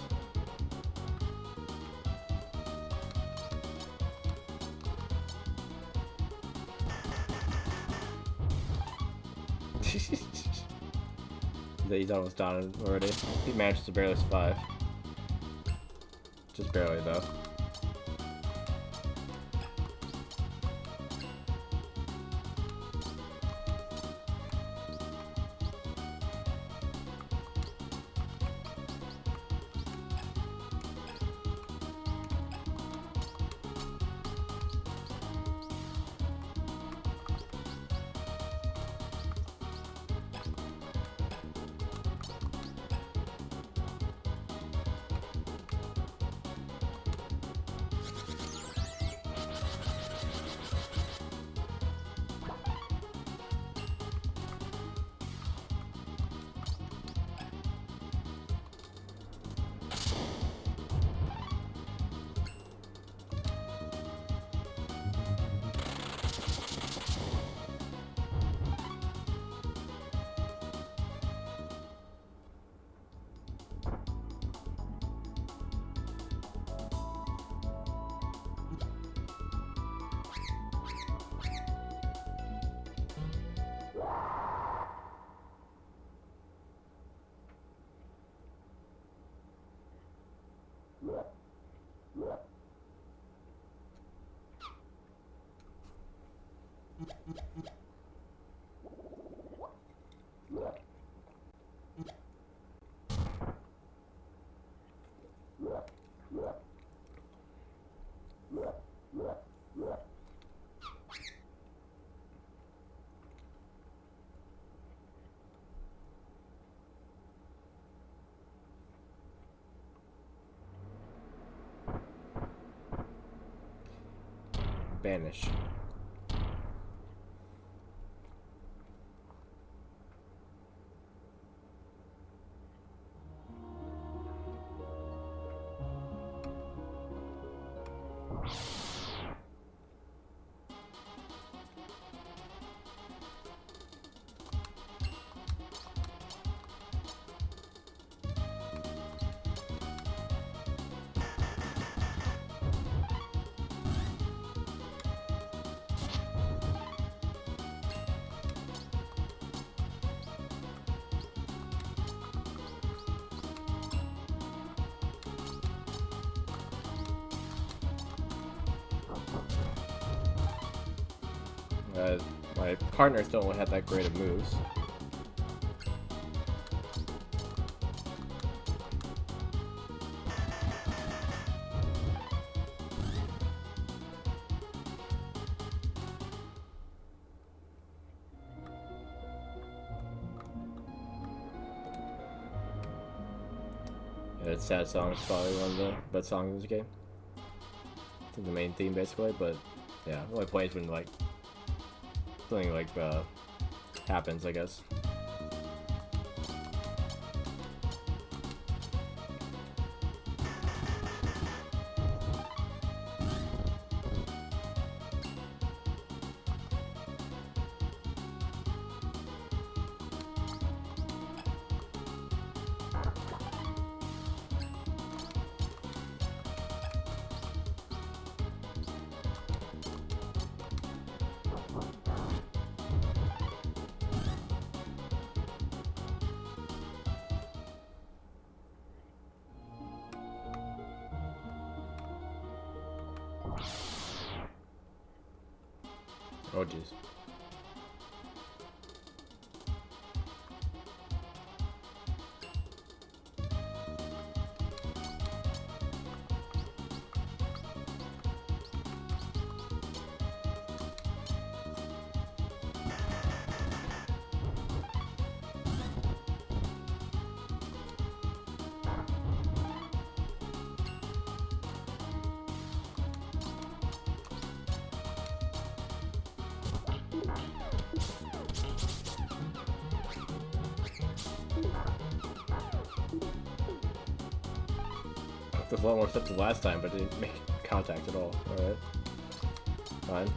He's almost done already. He managed to barely survive. Just barely, though. Spanish. My partners don't have that great of moves. That sad song is probably one of the best songs in this game. It's the main theme basically, but yeah, it only plays when like something like happens, I guess. Oh jeez. There's a lot more steps than last time, but it didn't make contact at all. Alright. Fine.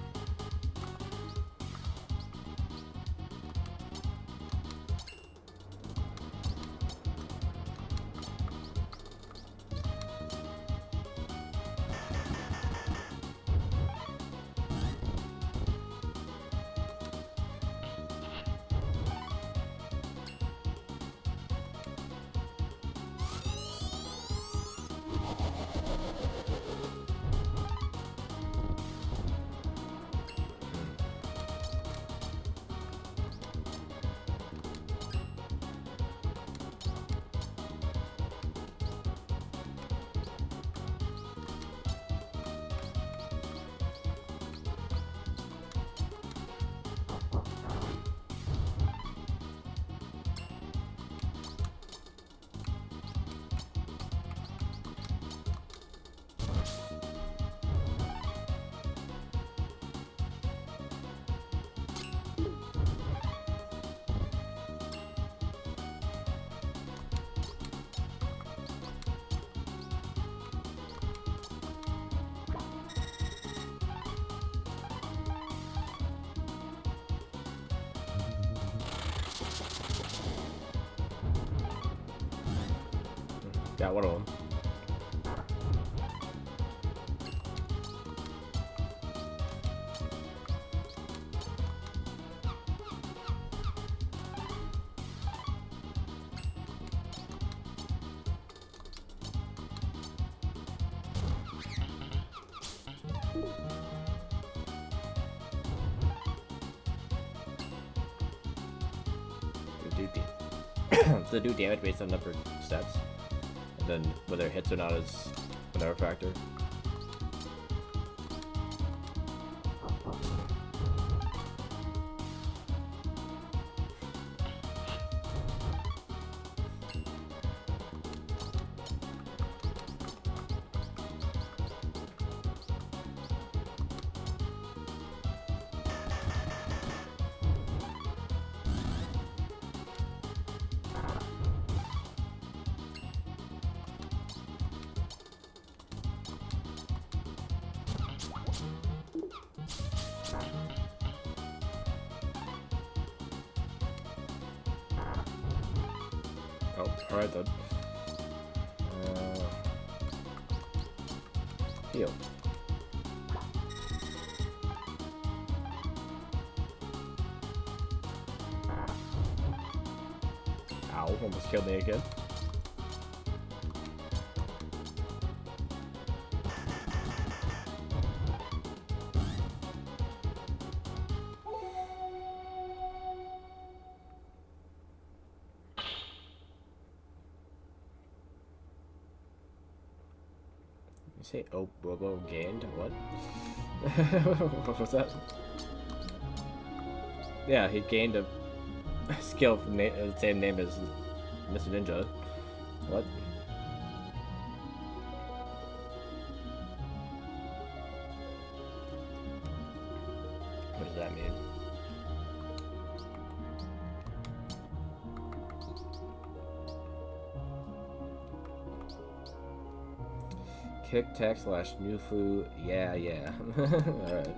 Got one of them. They do damage based on number of steps. Then whether hits or not is another factor. Oh, alright then. Heal. Ow, almost killed me again. You say Bobo gained? What? What was that? Yeah, he gained a skill from the same name as Mr. Ninja. What? What does that mean? Kick tech slash new flu. Yeah. Alright.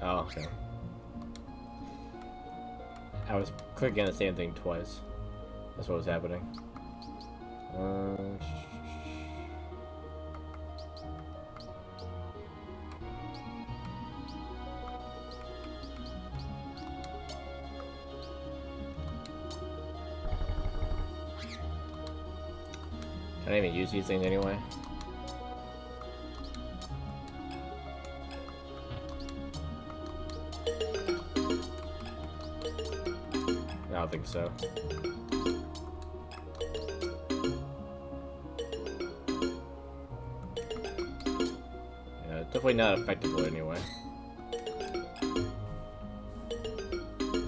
Oh, okay. I was clicking the same thing twice. That's what was happening. Can I even use these things anyway? I don't think so. Yeah, definitely not effective anyway.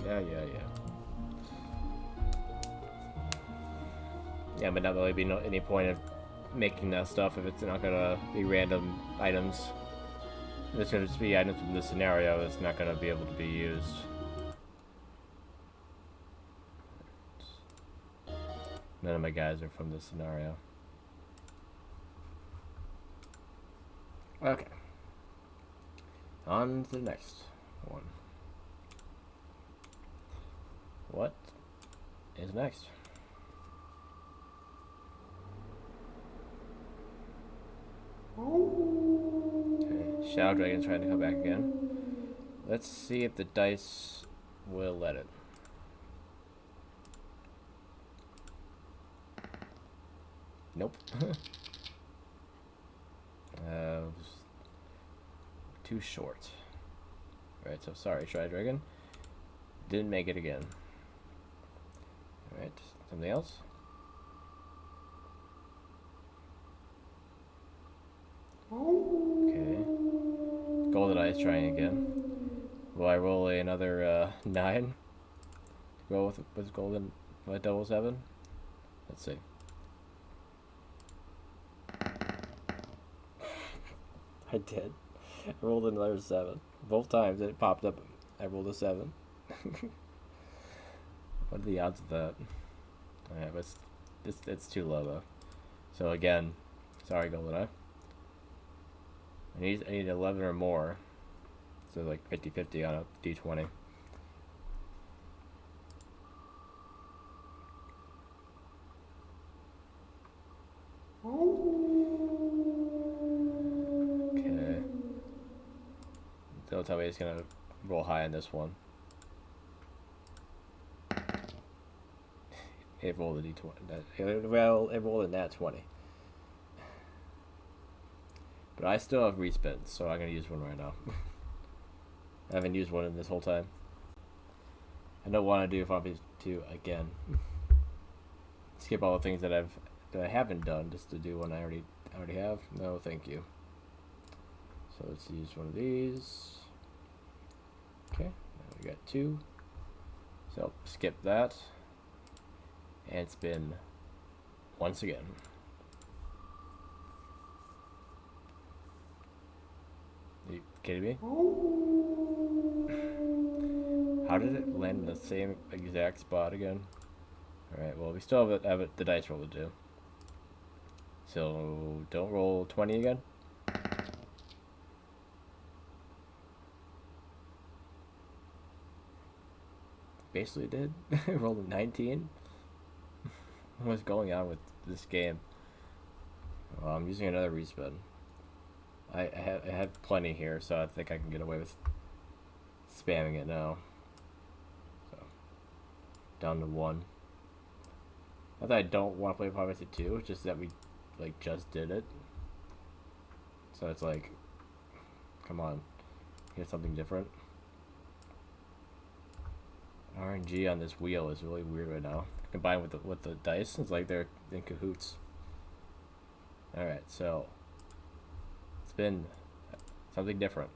Yeah. Yeah, but not really be any point of making that stuff if it's not gonna be random items. If it's gonna just be items from this scenario, it's not gonna be able to be used. None of my guys are from this scenario. Okay. On to the next one. What is next? Okay, Shadow Dragon's trying to come back again. Let's see if the dice will let it. Nope. Too short. Alright, so sorry, Shadow Dragon. Didn't make it again. Alright, something else? Okay. Golden Eye's trying again. Will I roll another 9 to go with Golden double 7? Let's see. I did. I rolled another 7. Both times it popped up. I rolled a 7. What are the odds of that? Yeah, but it's too low though. So again, sorry Goldeneye. I need 11 or more. So like 50-50 on a d20. Okay. Don't tell me it's gonna roll high on this one. It rolled a d20. Well, it rolled a nat 20. But I still have respins, so I'm gonna use one right now. I haven't used one in this whole time. I don't want to do Final 2 again. Skip all the things that I haven't done just to do one I already have. No, thank you. So let's use one of these. Okay, now we got 2. So skip that. And spin once again. Are you kidding me? How did it land in the same exact spot again? Alright, well, we still have the dice roll to do. So, don't roll 20 again. Basically did. Rolled a 19. What's going on with this game? Well, I'm using another respin. I have plenty here, so I think I can get away with spamming it now. So, down to 1. Not that I don't want to play Final Fantasy 2, it's just that we like just did it. So it's like, come on, get something different. RNG on this wheel is really weird right now. Combined with the dice, it's like they're in cahoots. All right, so it's been something different.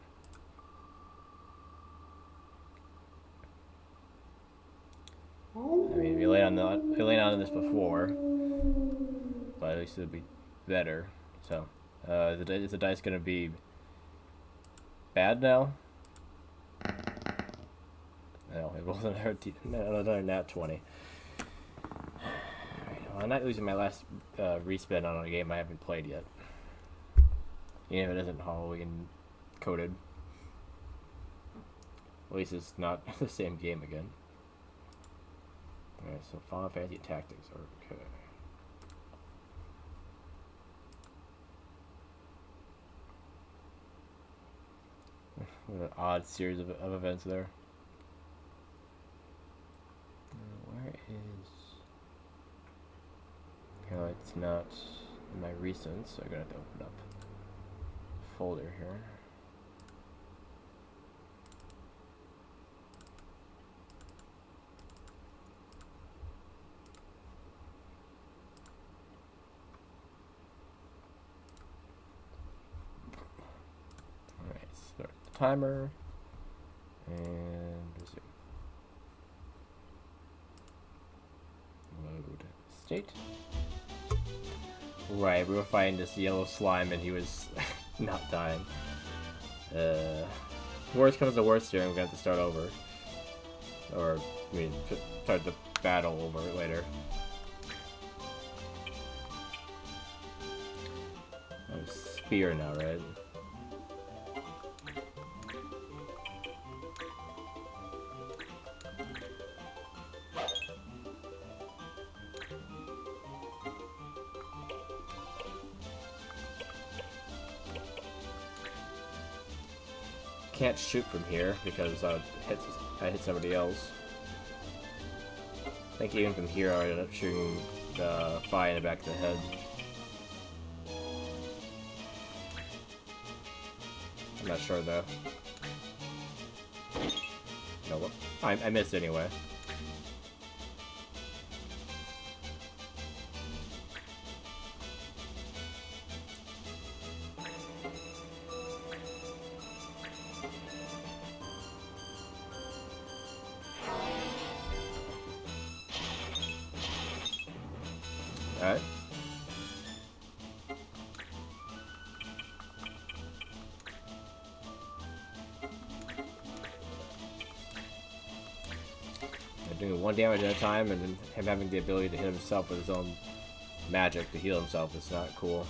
I mean, we laid on this before, but at least it'll be better. So, is the dice gonna be bad now? No, it wasn't another nat 20. Alright, well, I'm not using my last respin on a game I haven't played yet. Even if it isn't Howling coded. At least it's not the same game again. Alright, so Final Fantasy Tactics. Okay. What an odd series of events there. Where is... No, it's not in my recents, so I'm gonna have to open up a folder here. Alright, start the timer and resume. Load state. Right, we were fighting this yellow slime and he was not dying. Worst comes to worst here, and we're gonna have to start over. Or, I mean, start the battle over later. Oh, spear now, right? Can't shoot from here because I hit somebody else. I think even from here I ended up shooting the Fi in the back of the head. I'm not sure though. No, what? I missed anyway. Alright. Doing 1 damage at a time, and then him having the ability to hit himself with his own magic to heal himself is not cool.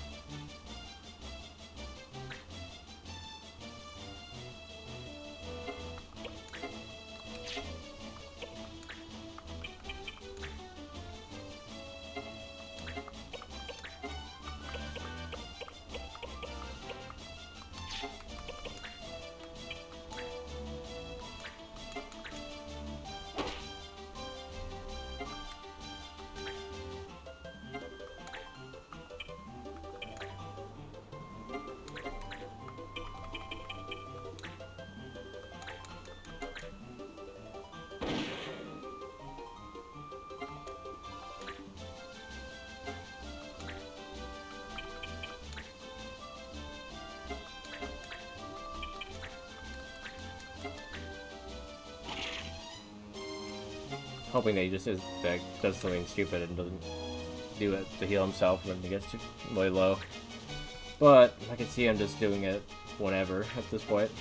hoping that he just that does something stupid and doesn't do it to heal himself when he gets really low. But I can see him just doing it whenever at this point.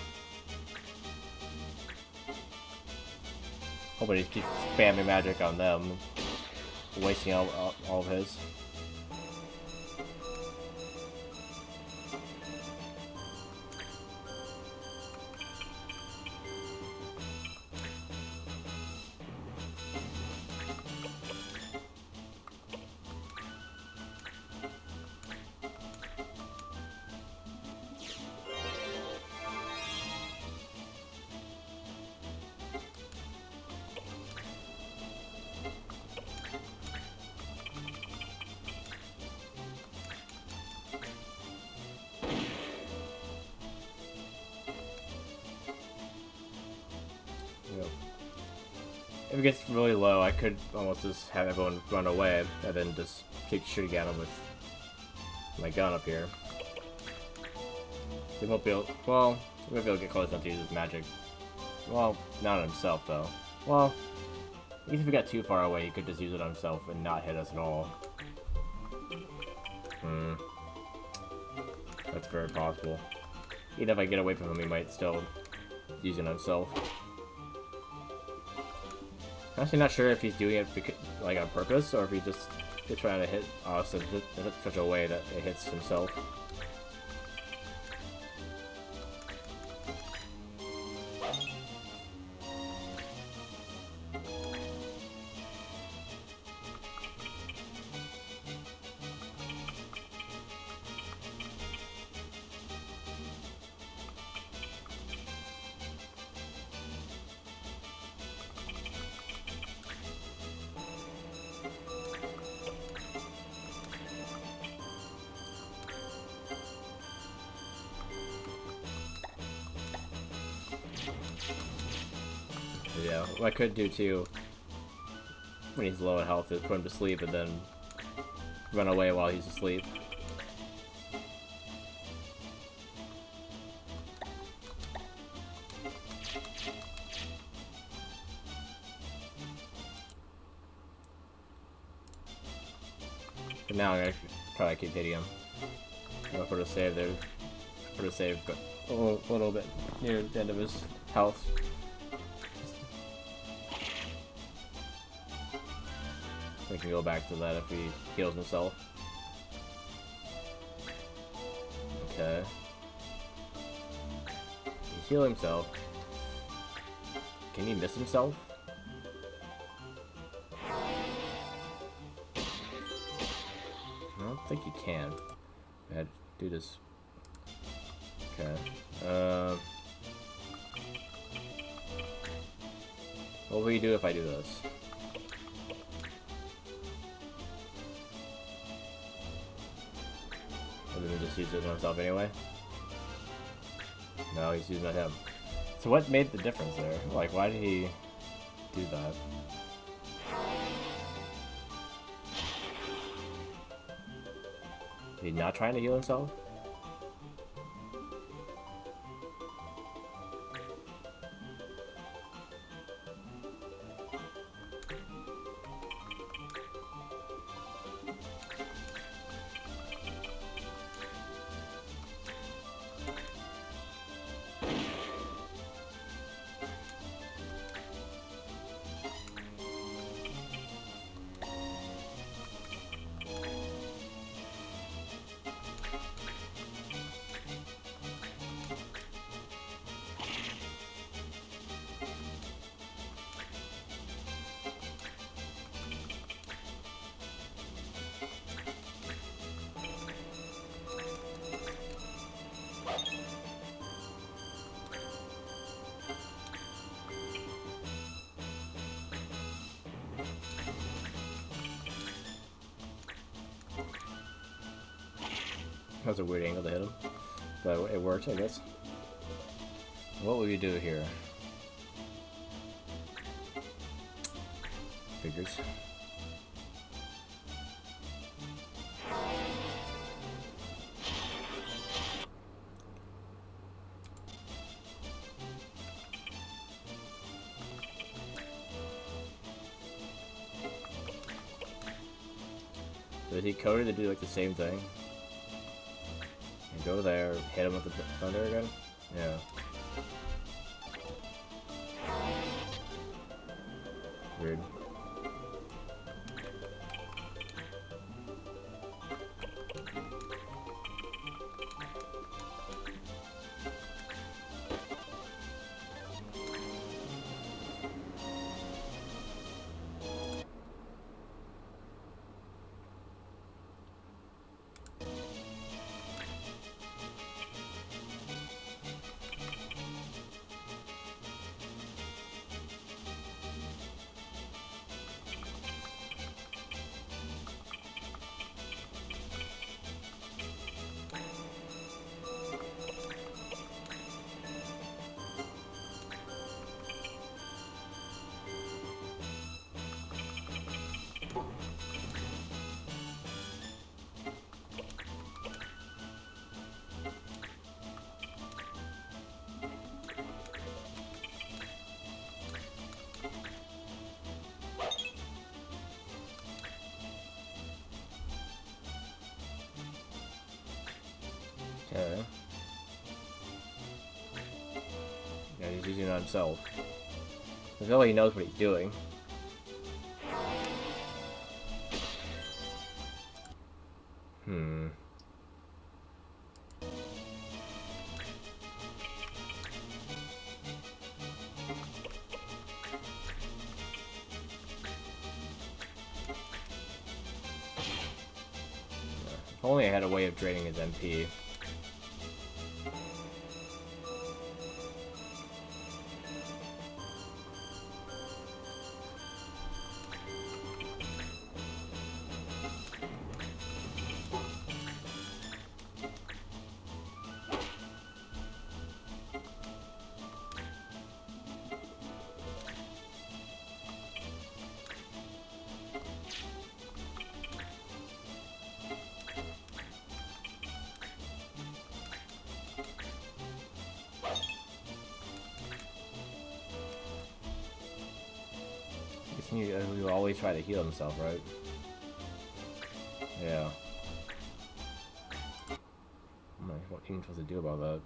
Hoping he keeps spamming magic on them, wasting all of his. If it gets really low, I could almost just have everyone run away and then just keep shooting at him with my gun up here. He won't be able. Well, he won't be able to get close enough to use his magic. Well, not on himself though. Well, even if he got too far away, he could just use it on himself and not hit us at all. That's very possible. Even if I get away from him, he might still use it on himself. I'm actually not sure if he's doing it like on purpose, or if he just is trying to hit us in such a way that it hits himself. Yeah, what I could do too, when he's low in health, is put him to sleep and then run away while he's asleep. But now I'm gonna try to keep hitting him. I'm gonna put a save there. Put a save, but a little bit near the end of his health. We can go back to that if he heals himself. Okay. He heal himself. Can he miss himself? I don't think he can. I had to do this. Okay. What will he do if I do this? Other than just use it on himself anyway? No, he's using it on him. So what made the difference there? Like, why did he do that? Is he not trying to heal himself? That was a weird angle to hit him, but it worked, I guess. What will we do here? Figures. So is he coded to do like the same thing? And go there, hit him with the thunder again? Yeah. Weird. Okay. Yeah, he's using it on himself. I feel like he knows what he's doing. Hmm. If only I had a way of draining his MP. He will always try to heal himself, right? Yeah. I'm like, what are you supposed to do about that?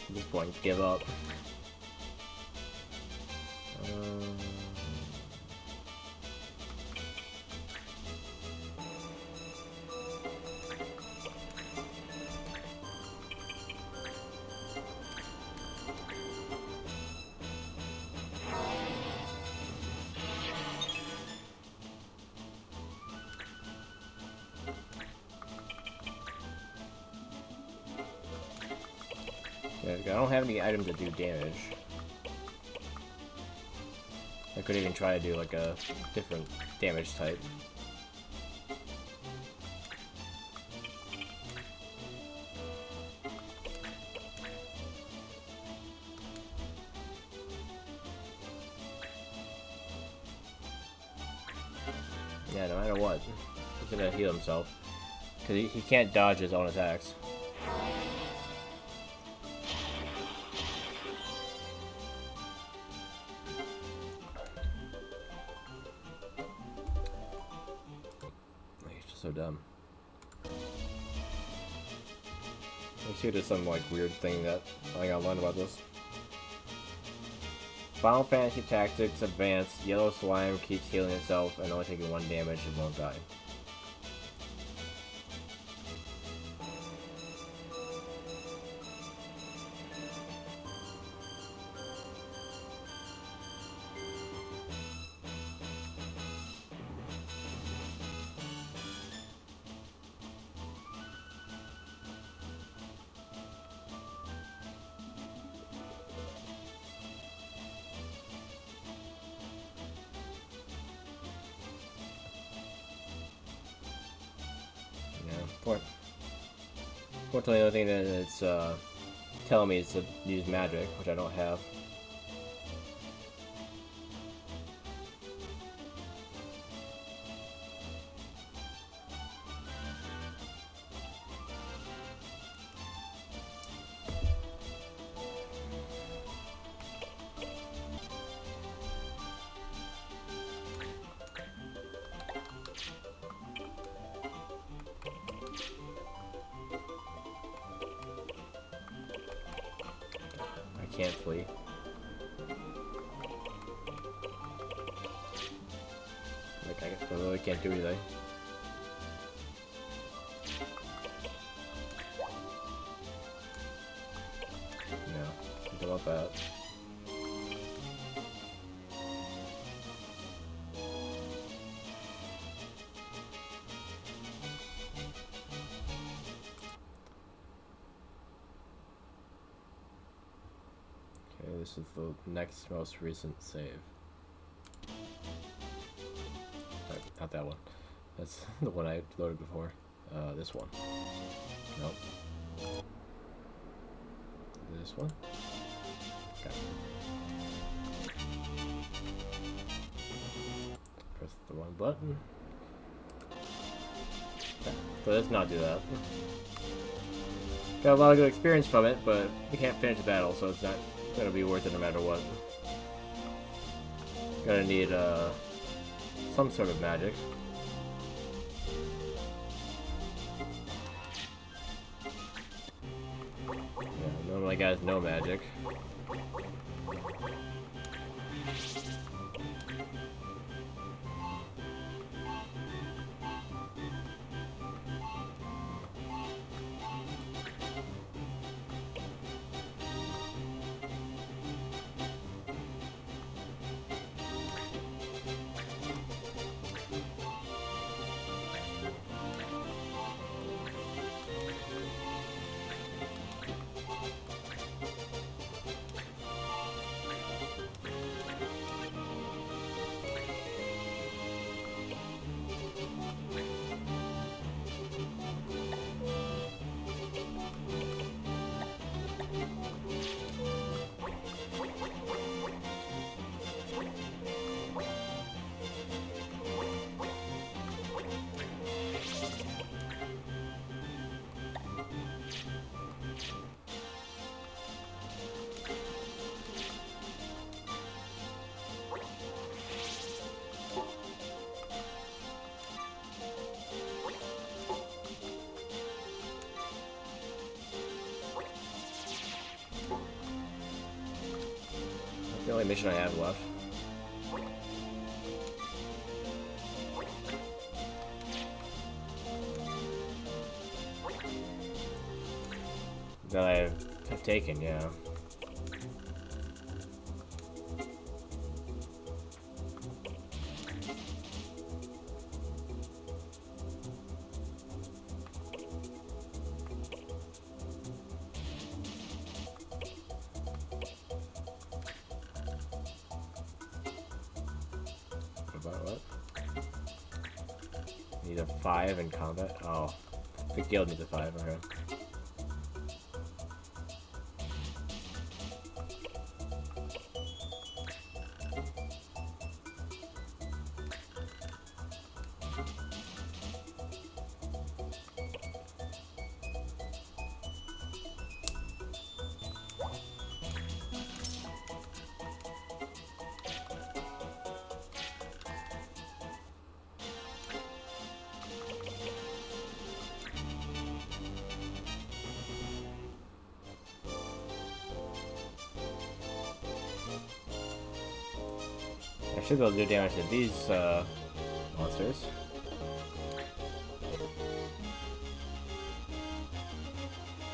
At this point, give up. Yeah, I don't have any items that do damage. I could even try to do like a different damage type. Yeah, no matter what, he's gonna heal himself. Because he can't dodge his own attacks. He's just so dumb. Let's see if there's some like weird thing that I gotta learn about this. Final Fantasy Tactics Advanced, Yellow Slime keeps healing itself and only taking 1 damage and won't die. Fortunately, the only thing that it's telling me is to use magic, which I don't have. can't flee. Like, I really can't do anything. No, I don't want that. Okay, this is the next most recent save. Sorry, not that one. That's the one I loaded before. This one. Nope. This one. Okay. Press the wrong button. Okay. So let's not do that. Got a lot of good experience from it, but we can't finish the battle, so it's not gonna be worth it no matter what. Gonna need some sort of magic. Yeah, normally guys no magic. The only mission I have left. That I've taken, yeah. What? Need a 5 in combat? Oh. The guild needs a 5, okay. I should be able to do damage to these monsters.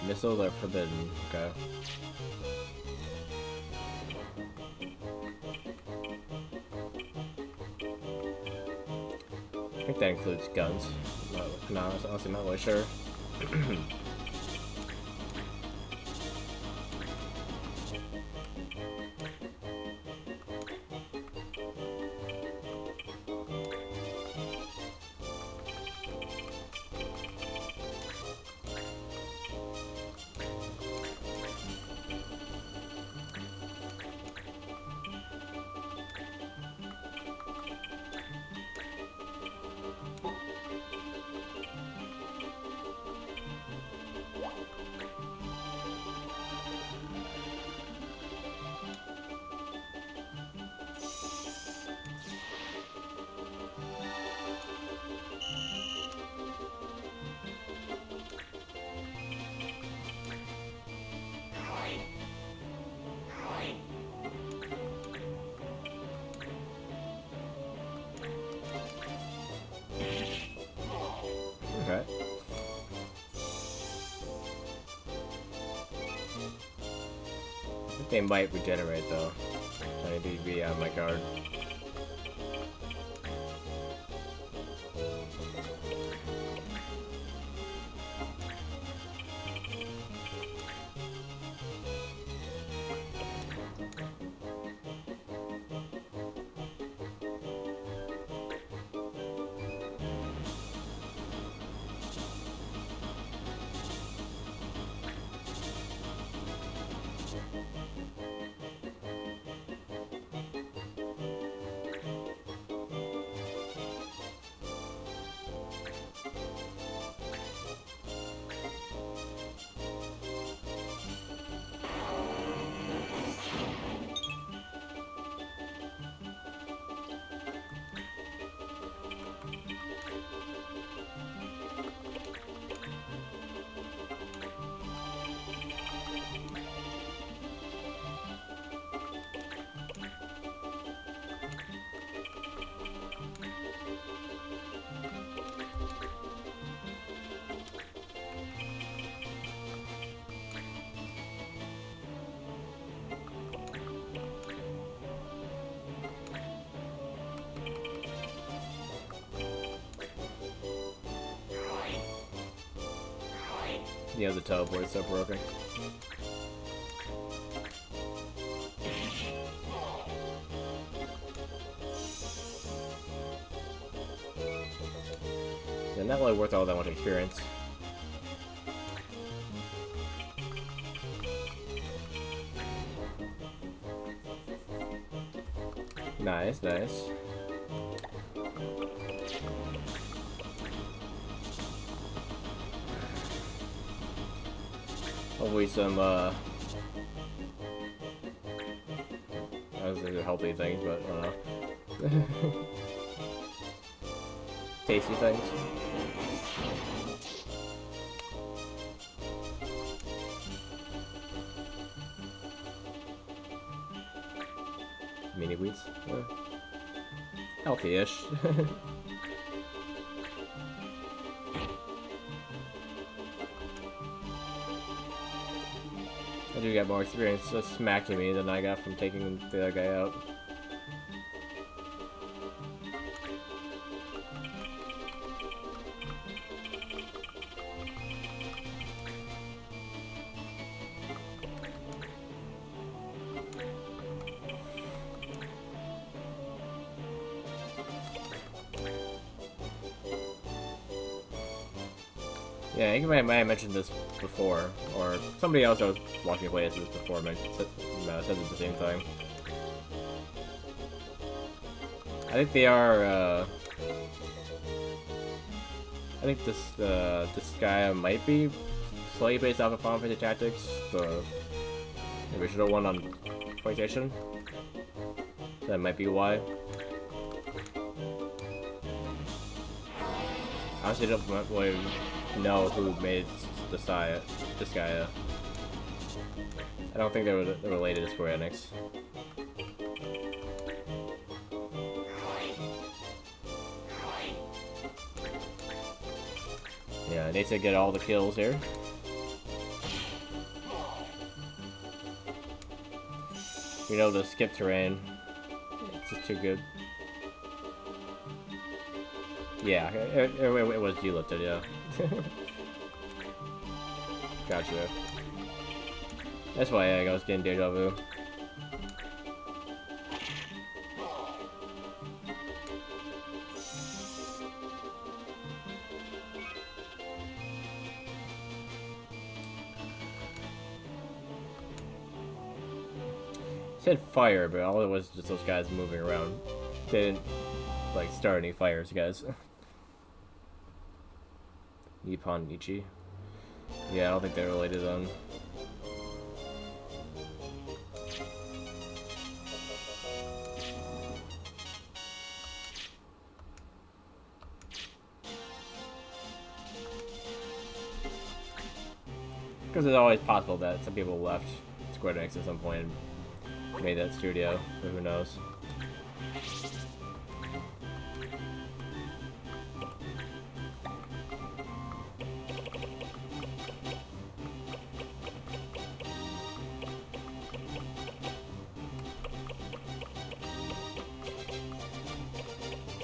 Missiles are forbidden, okay. I think that includes guns. No, I was honestly not really sure. They might regenerate though. I need to be on my guard. Yeah, the teleport's so broken. Yeah, not really worth all that much experience. Nice, nice. Hopefully some, I was gonna do healthy things, but I don't know. Tasty things. Mini wheats. Healthy-ish. I do get more experience just smacking me than I got from taking the other guy out. Yeah, I think I might have mentioned this before, or somebody else that was watching play this before said the same thing. I think they are, I think this guy might be slightly based off of Final Fantasy Tactics, the original one on PlayStation. That might be why. I honestly don't really know who made this guy. I don't think they're related to Square Enix. Yeah, I need to get all the kills here. You know, the skip terrain. It's just too good. Yeah, it was G-lifted, yeah. Gotcha. That's why I was getting deja vu. It said fire, but all it was just those guys moving around. They didn't, like, start any fires, guys. Nippon Ichi. Yeah, I don't think they're related then. Because it's always possible that some people left Square Enix at some point and made that studio, but who knows.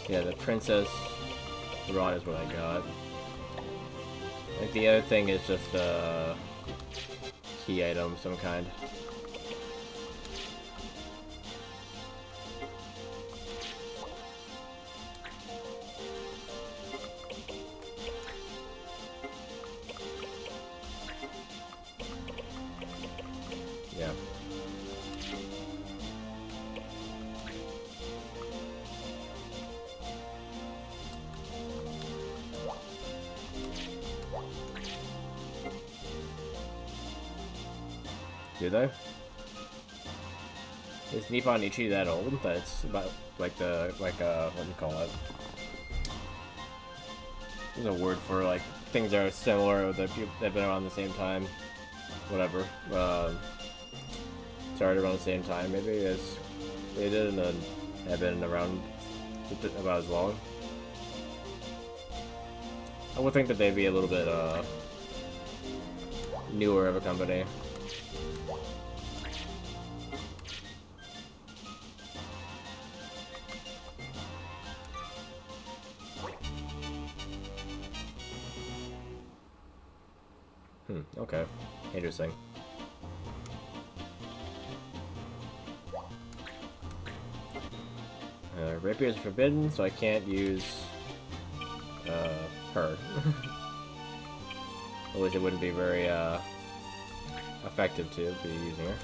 Yeah, the princess rod is what I got. Like the other thing is just a key item of some kind. Yeah. Do they? Is Nippon Ichi that old? That's about like what do you call it? There's a word for like things that are similar that have been around the same time. Whatever. Started around the same time maybe as they did, and then have been around about as long. I would think that they'd be a little bit newer of a company. Okay. Interesting. Rapier is forbidden, so I can't use her. At least it wouldn't be very effective to be using her.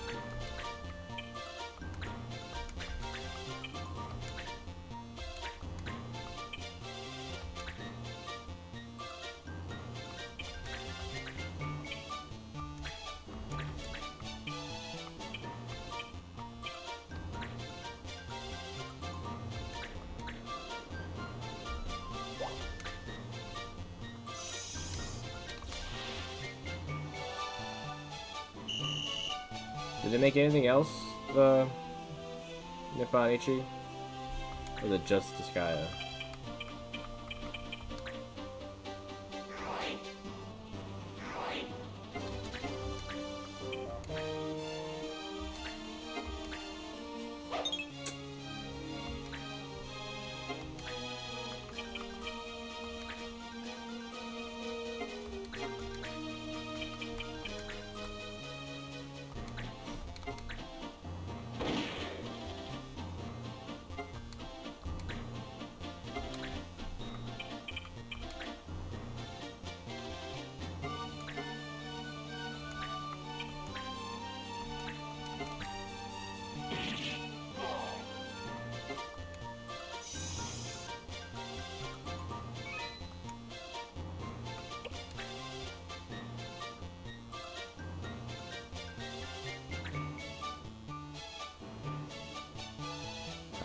Did they make anything else, the Nippon Ichi? Or is it just Disgaea?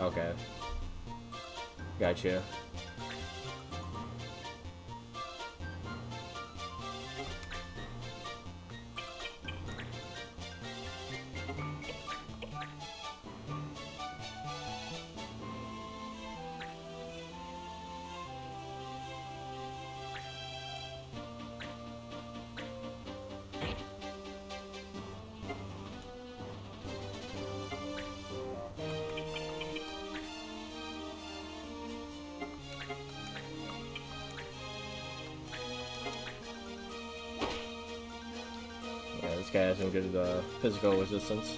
Okay. Gotcha. This guy has some good physical resistance.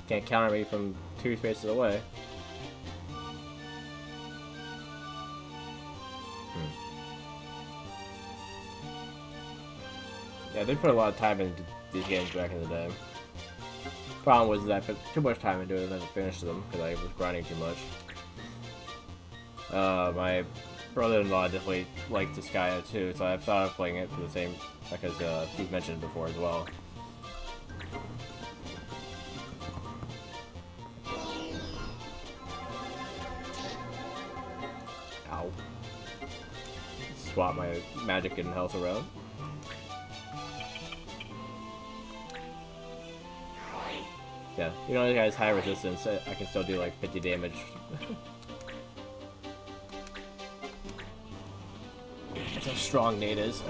Can't counter me from 2 spaces away. Yeah, they put a lot of time into these games back in the day. Problem was that I put too much time into it and then finished them because I was grinding too much. My brother-in-law definitely liked Disgaea too, so I've thought of playing it for the same, because he's mentioned it before as well. Ow. Swap my magic and health around. Yeah, you know, the guy's high resistance, I can still do like 50 damage. That's how strong Nate is.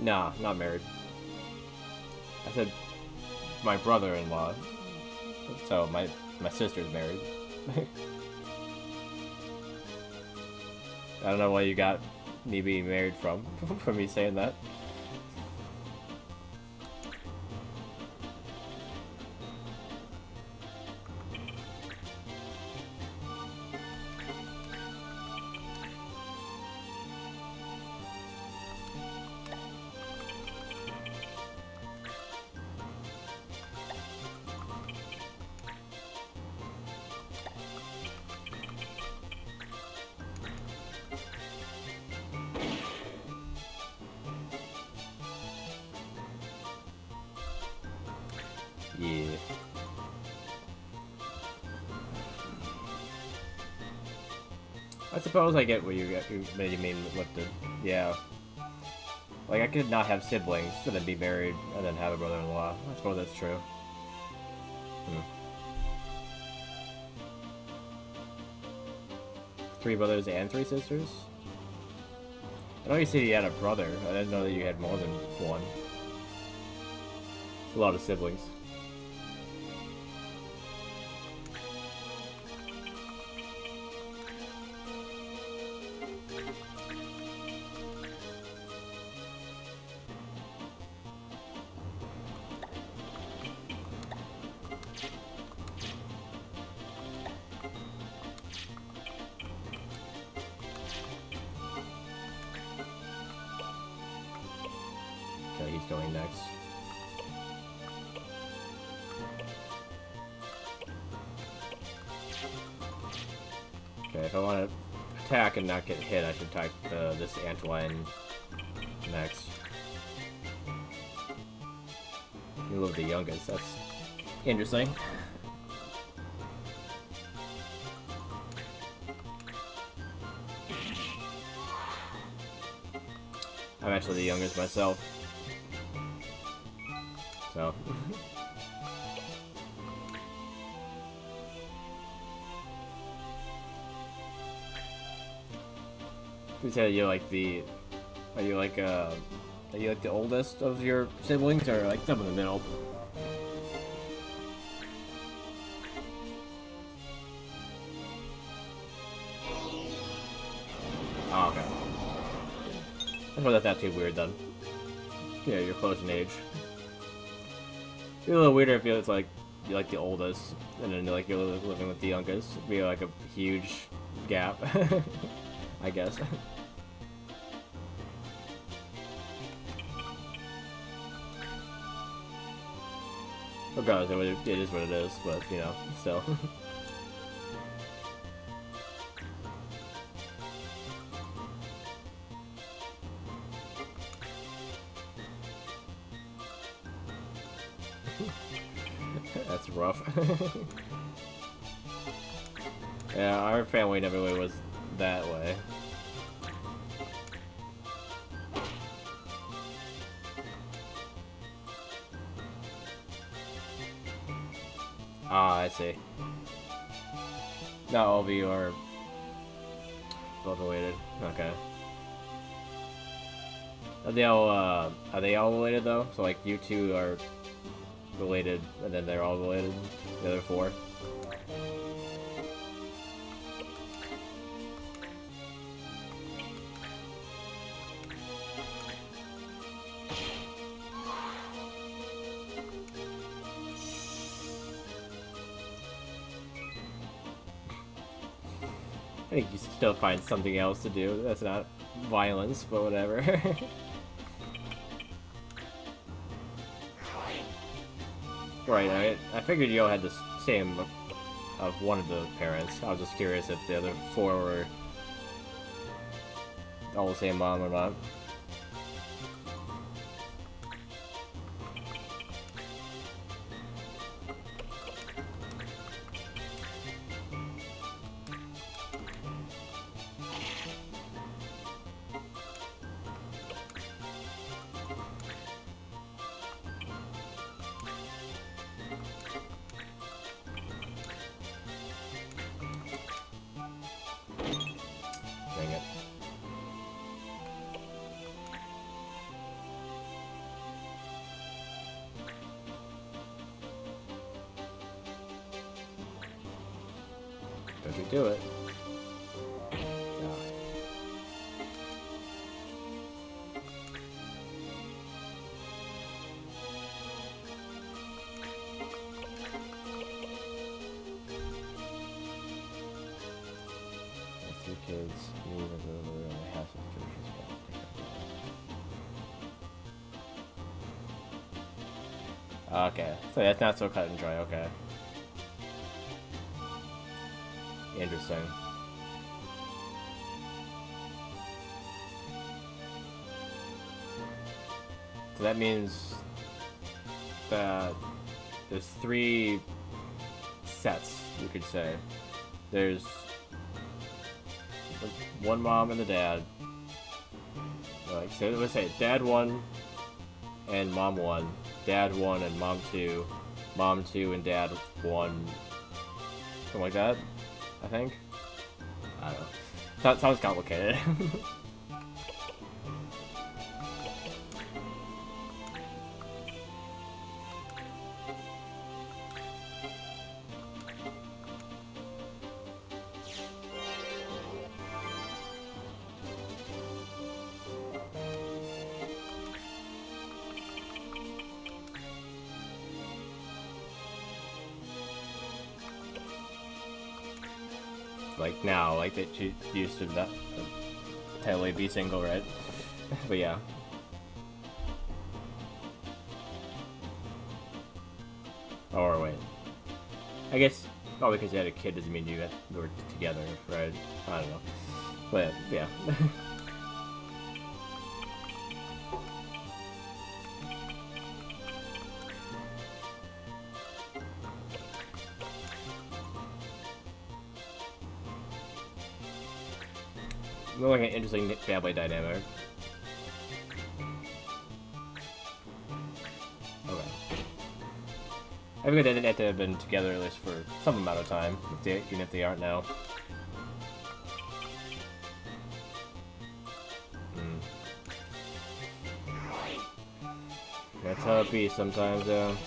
Nah, not married. I said my brother-in-law. So my sister's married. I don't know where you got me being married from me saying that. Yeah. I suppose I get what you mean lifted. Yeah. Like, I could not have siblings, and then be married, and then have a brother-in-law. I suppose that's true. Hmm. 3 brothers and 3 sisters? I know you said you had a brother. I didn't know that you had more than one. A lot of siblings. Okay, he's going next. Okay, if I want to attack and not get hit, I should attack this antlion next. You love the youngest, that's interesting. I'm actually the youngest myself. So. You said you're like the... Are you like the oldest of your siblings, or like some in the middle? Oh, okay. That's not that too weird then. Yeah, you're close in age. It'd be a little weirder if it's like you're like the oldest, and then like you're living with the youngest. It'd be like a huge gap, I guess. Regardless, it is what it is, but you know, still. That's rough. Yeah, our family never really was that way. Ah, I see. Not all of you are both related. Okay. Are they all related though? So like you two are related, and then they're all related. The other 4. I think you still find something else to do that's not violence, but whatever. Right, I figured you all had the same of one of the parents. I was just curious if the other 4 were all the same mom or not. Don't you do it. Three kids, me, the ruler, and a half of okay, so that's not so cut and dry, okay. Interesting. So that means that there's 3 sets, you could say. There's one mom and the dad. Like, so let's say dad 1 and mom 1, dad 1 and mom 2, mom 2 and dad 1, something like that, I think. I don't know. That sounds complicated. Like now, like that she used to that totally be single, right? But yeah. Or wait. I guess because you had a kid doesn't mean you were together, right? I don't know. But yeah. More like an interesting family dynamic. Okay. I think they didn't have to have been together at least for some amount of time, even if they aren't now. That's how it be sometimes, though.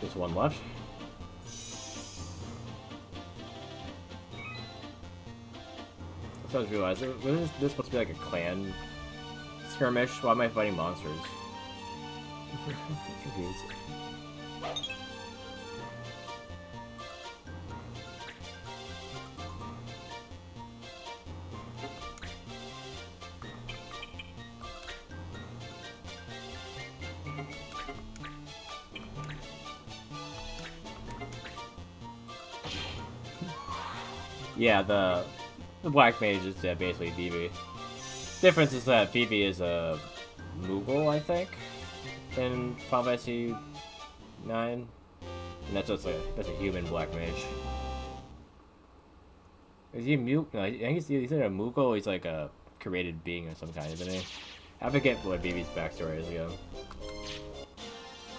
Just one left. I just realized, wasn't this supposed to be like a clan skirmish? Why am I fighting monsters? Confused. Thank you. Yeah, the black mage is basically Vivi. Difference is that Vivi is a Moogle, I think, in Final Fantasy 9, and that's just that's a human black mage. Is he a Moogle? No, I think he's either a Moogle or he's like a created being of some kind, isn't he? I forget what Vivi's backstory is again.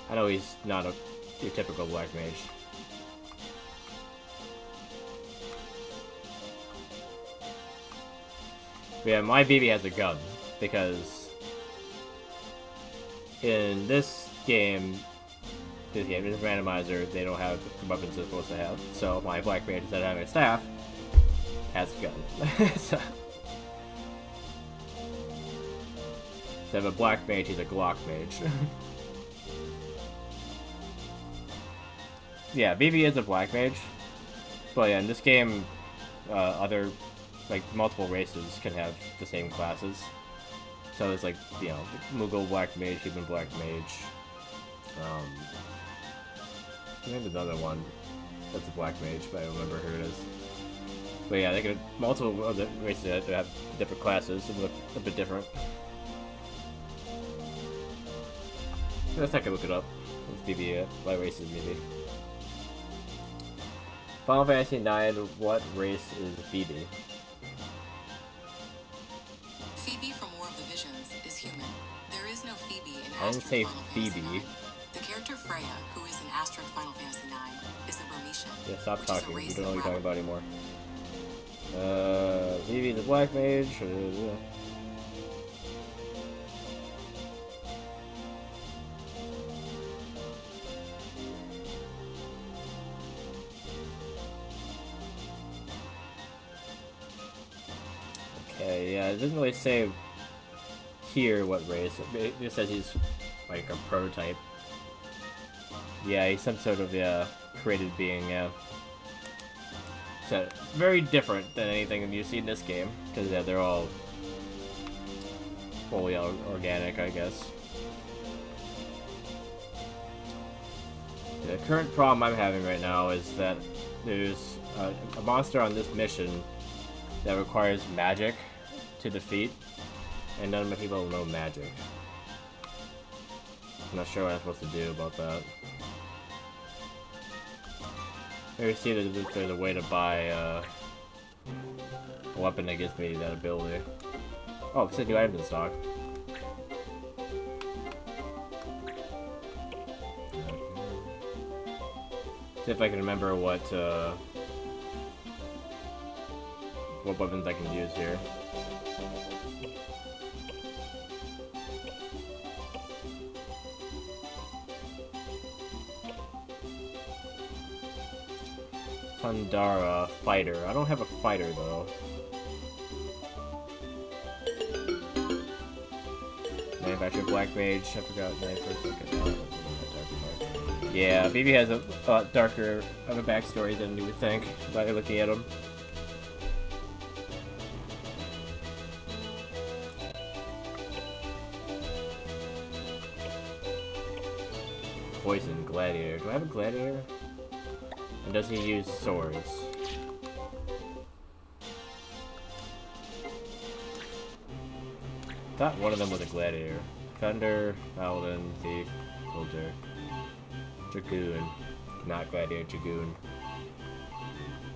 I know he's not your typical black mage. But yeah, my Vivi has a gun, because in this game, this randomizer, they don't have the weapons they're supposed to have. So my black mage, instead of having a staff, has a gun. So, instead of a black mage, he's a Glock mage. Yeah, Vivi is a black mage, but yeah, in this game, other, like, multiple races can have the same classes. So it's like, you know, Moogle black mage, human black mage. There's another one that's a black mage, but I don't remember who it is. But yeah, they can multiple other races that have different classes and look a bit different. Let's take a look it up. Let's Vivi, what race is Vivi? Final Fantasy IX, what race is Phoebe? Phoebe from War of the Visions is human. There is no Phoebe in I didn't Asterix say Final Fantasy Phoebe. IX. The character Freya, who is in Asterix Final Fantasy IX, is a Burmesian. Yeah, stop which is a talking. race You don't know of what you're talking rat- about anymore. Phoebe the Black Mage. Okay, yeah, it doesn't really say here what race. It just says he's like a prototype. Yeah, he's some sort of created being. Yeah, so very different than anything you see in this game because yeah, they're all fully organic, I guess. The current problem I'm having right now is that there's a monster on this mission that requires magic to defeat, and none of my people know magic. I'm not sure what I'm supposed to do about that. Maybe see if there's a way to buy a weapon that gives me that ability. Oh, it's a new item in stock. See if I can remember what weapons I can use here. Pandara fighter. I don't have a fighter though. Manufacturer Black Mage. I forgot the name for a second. Yeah, Phoebe has a lot darker of a backstory than you would think by looking at him. Poison Gladiator. Do I have a Gladiator? And does he use swords? I thought one of them was a Gladiator. Defender, Paladin, Thief, Soldier, Dragoon. Not Gladiator, Dragoon.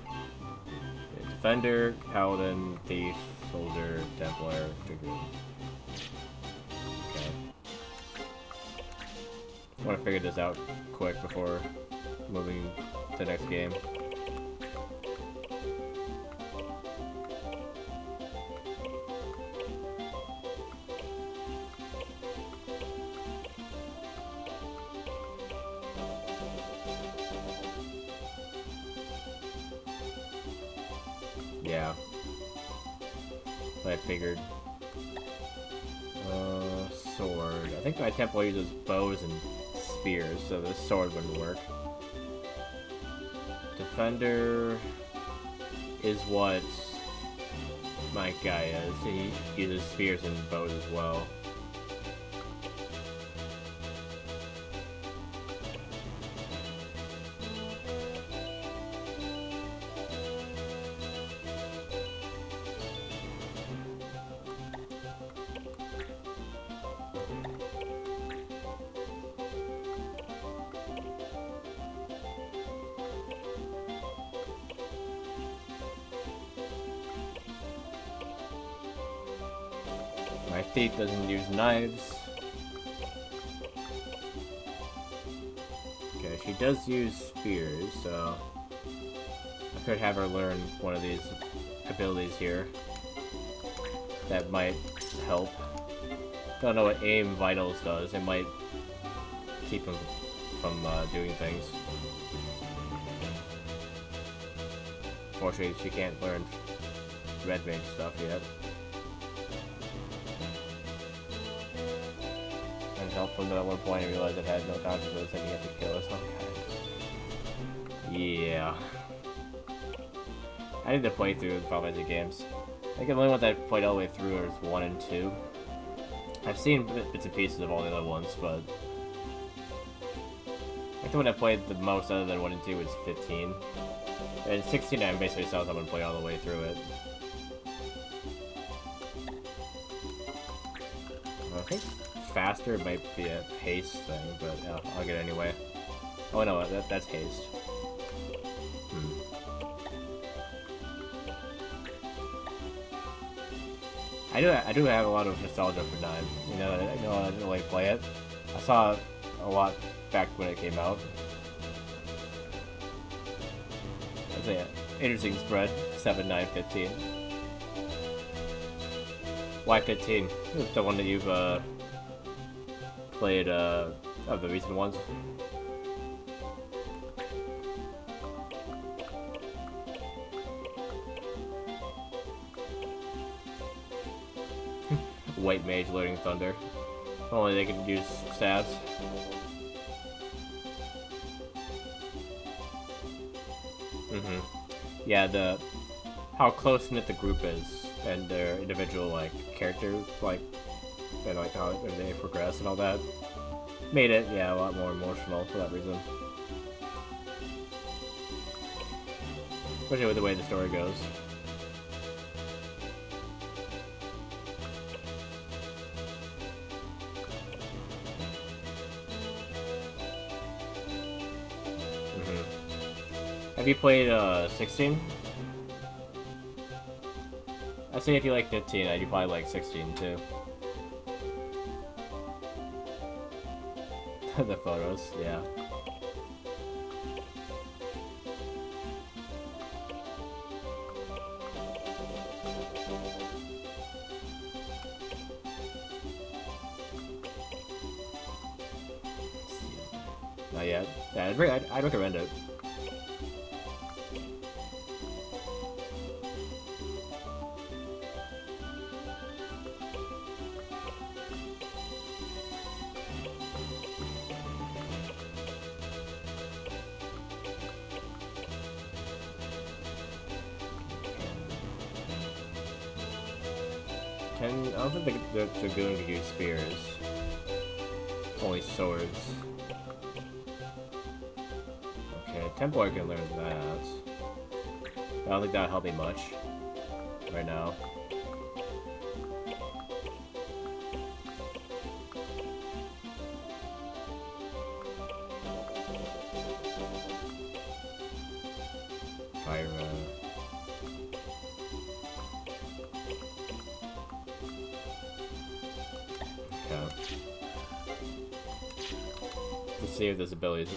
Yeah, Defender, Paladin, Thief, Soldier, Templar, Dragoon. Okay. I want to figure this out quick before moving to the next game. Yeah. I figured. Sword. I think my Templar uses bows and spears, so this sword wouldn't work. Defender is what my guy is. He uses spears and bows as well. My thief doesn't use knives. Okay, she does use spears, so I could have her learn one of these abilities here. That might help. Don't know what aim vitals does. It might keep him from doing things. Fortunately, she can't learn red mage stuff yet. Help from that at one point and realized it had no consequence and you had to kill us. Okay. Yeah. I need to play through the Final Fantasy games. I think the only ones I've played all the way through are 1 and 2. I've seen bits and pieces of all the other ones, but I think the one I played the most other than 1 and 2 was 15. And 16 I basically saw someone play all the way through it. I think faster might be a haste thing, but I'll get it anyway. Oh no, that's haste. I do have a lot of nostalgia for 9. You know, I didn't really play it. I saw a lot back when it came out. That's an interesting spread. 7, 9, 15. Why 15? The one that you've played of the recent ones. White Mage learning Thunder. Only they can use stabs. Yeah, how close knit the group is and their individual like character and like how they progress and all that made it a lot more emotional for that reason. Especially with the way the story goes. Have you played 16? I'd say if you like 15, you probably like 16 too. The photos, yeah. Not yet. Yeah, I'd recommend it. I don't think the Dragoon can use spears. Only swords. Okay, Templar can learn that. I don't think that'll help me much right now. Fire. Let's see if this ability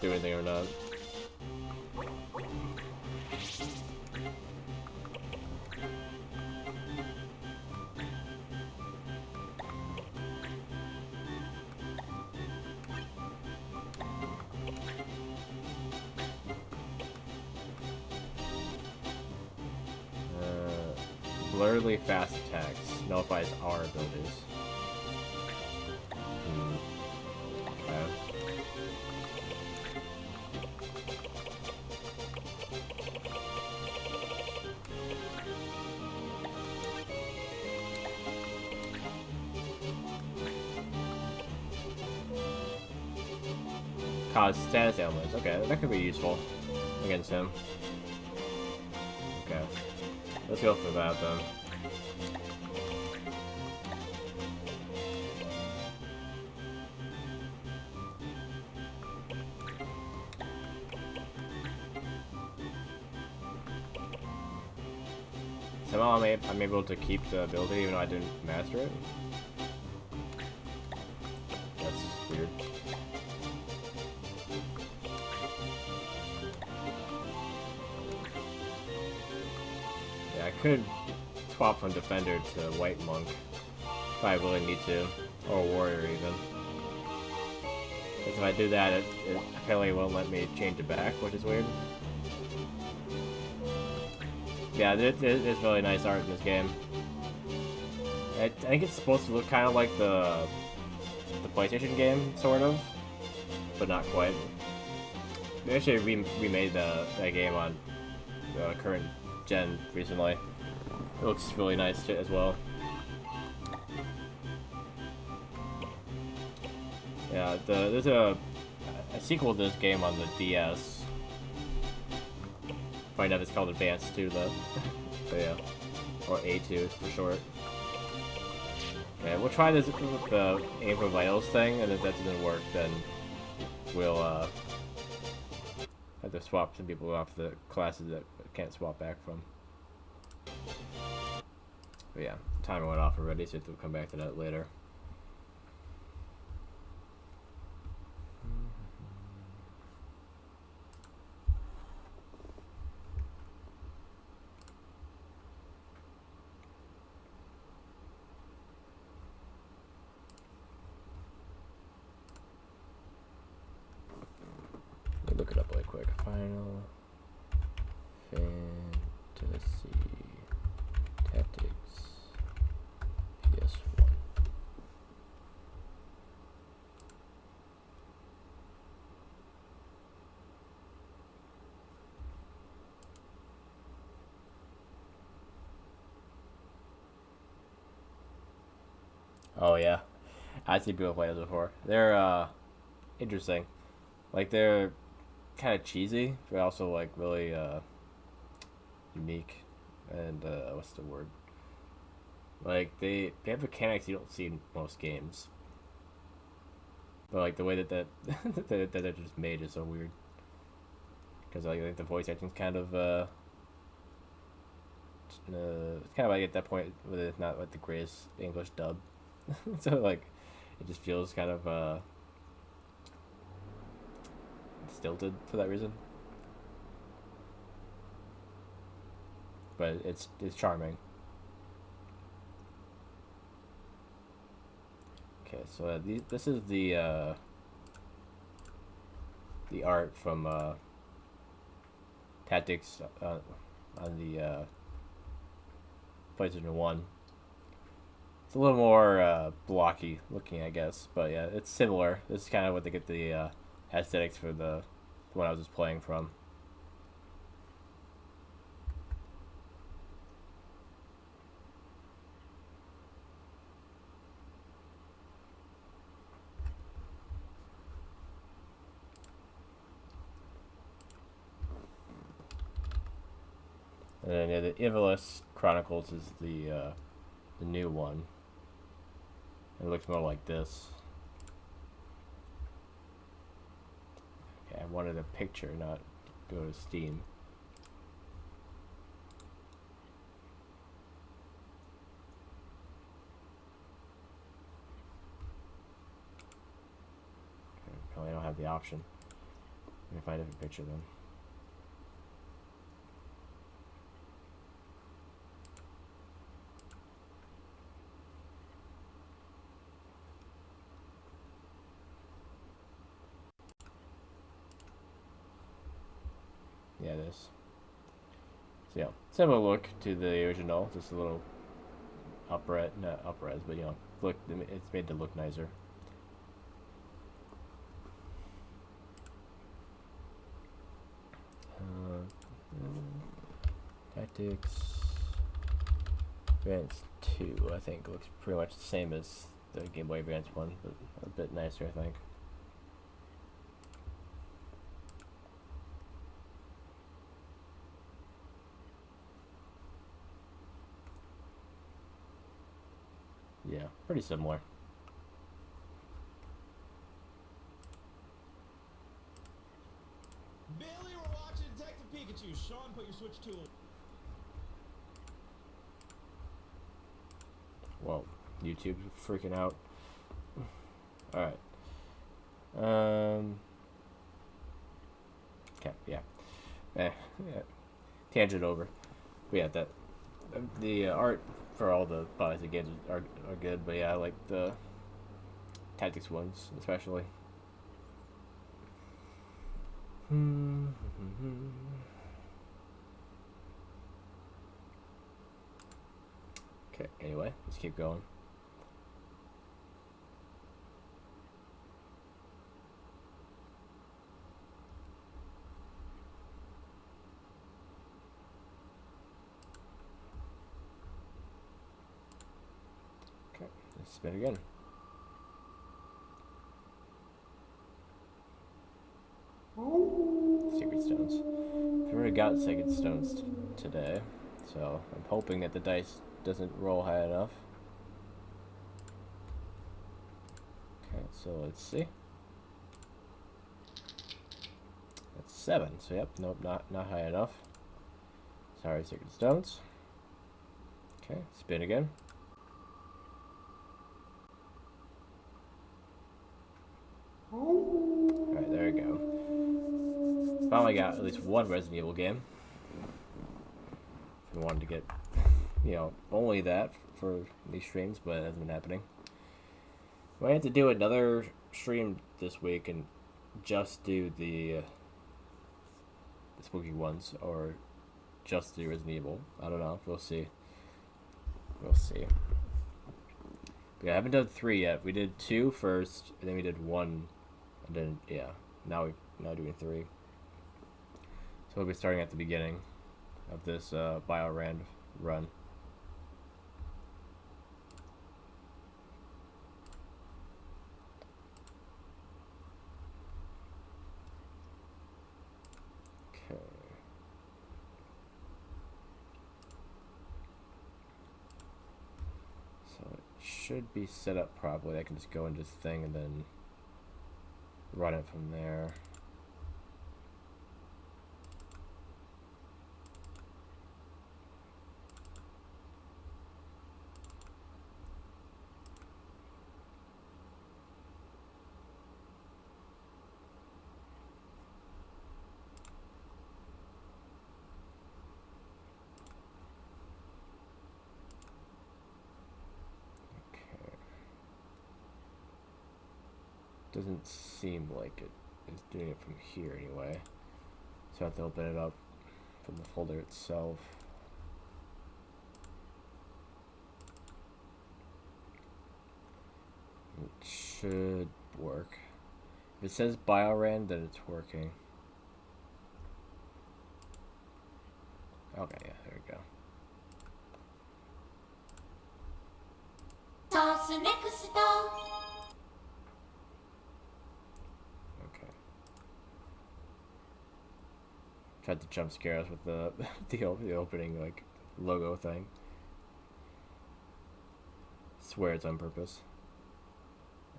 do anything or not. Blurredly fast attacks nullifies our abilities. Okay. Cause status ailments. Okay, that could be useful against him. Okay. Let's go for that then. Somehow I'm able to keep the ability even though I didn't master it. That's weird. Yeah, I could swap from Defender to White Monk if I really need to, or Warrior even. Because if I do that, it apparently won't let me change it back, which is weird. Yeah, there's really nice art in this game. I think it's supposed to look kind of like the PlayStation game, sort of, but not quite. They actually remade that game on the current gen recently. It looks really nice as well. Yeah, there's a sequel to this game on the DS. Find out it's called Advanced 2 though. But yeah. Or A2 for short. Okay, we'll try this with the aim for vitals thing, and if that doesn't work, then we'll have to swap some people off the classes that can't swap back from. But yeah, timer went off already, so we'll come back to that later. Let me look it up really quick. Final Fantasy Tactics PS1. Oh yeah, I've seen people play this before. They're interesting. Like they're kind of cheesy, but also like really unique. And what's the word? Like they have mechanics you don't see in most games. But like the way that they're just made is so weird. Because like, I think the voice acting's kind of it's kind of like at that point where it's not like the greatest English dub. So like it just feels kind of stilted for that reason. But it's charming. Okay, so this is the art from Tactics on the PlayStation 1. It's a little more blocky looking, I guess, but yeah, it's similar. This is kind of what they get the aesthetics for the one I was just playing from. And then yeah, the Ivalice Chronicles is the new one. It looks more like this. Okay, I wanted a picture, not go to Steam. Okay, probably don't have the option. Let me find a different picture then. Yeah, it is. So yeah, similar look to the original, just a little upres, not upres, but you know, look, it's made to look nicer. Tactics Advance 2, I think, looks pretty much the same as the Game Boy Advance one, but a bit nicer, I think. Yeah, pretty similar. Billy, we're watching Detective Pikachu. Sean, put your Switch tool. Well, YouTube's freaking out. Alright. Okay, yeah. Yeah. Tangent over. But yeah, that the art for all the bodies of games are good, but yeah, I like the tactics ones especially. Okay, anyway, let's keep going. Okay, let's spin again. Secret stones. I've already got secret stones today, so I'm hoping that the dice doesn't roll high enough. Okay, so let's see. That's 7. So yep, nope, not high enough. Sorry, secret stones. Okay, spin again. Alright, there we go. Finally got at least one Resident Evil game. If we wanted to get, you know, only that for these streams, but it hasn't been happening. We had to do another stream this week and just do the spooky ones, or just do Resident Evil. I don't know. We'll see. We'll see. But yeah, I haven't done 3 yet. We did 2 first, and then we did 1, and then yeah, now doing 3. So we'll be starting at the beginning of this Biorand run. Okay. So it should be set up properly. I can just go into this thing and then run it from there. Doesn't seem like it is doing it from here anyway. So I have to open it up from the folder itself. It should work. If it says Biorand, then it's working. Okay, yeah, there we go. Tried to jump scare us with the the opening like logo thing. Swear it's on purpose.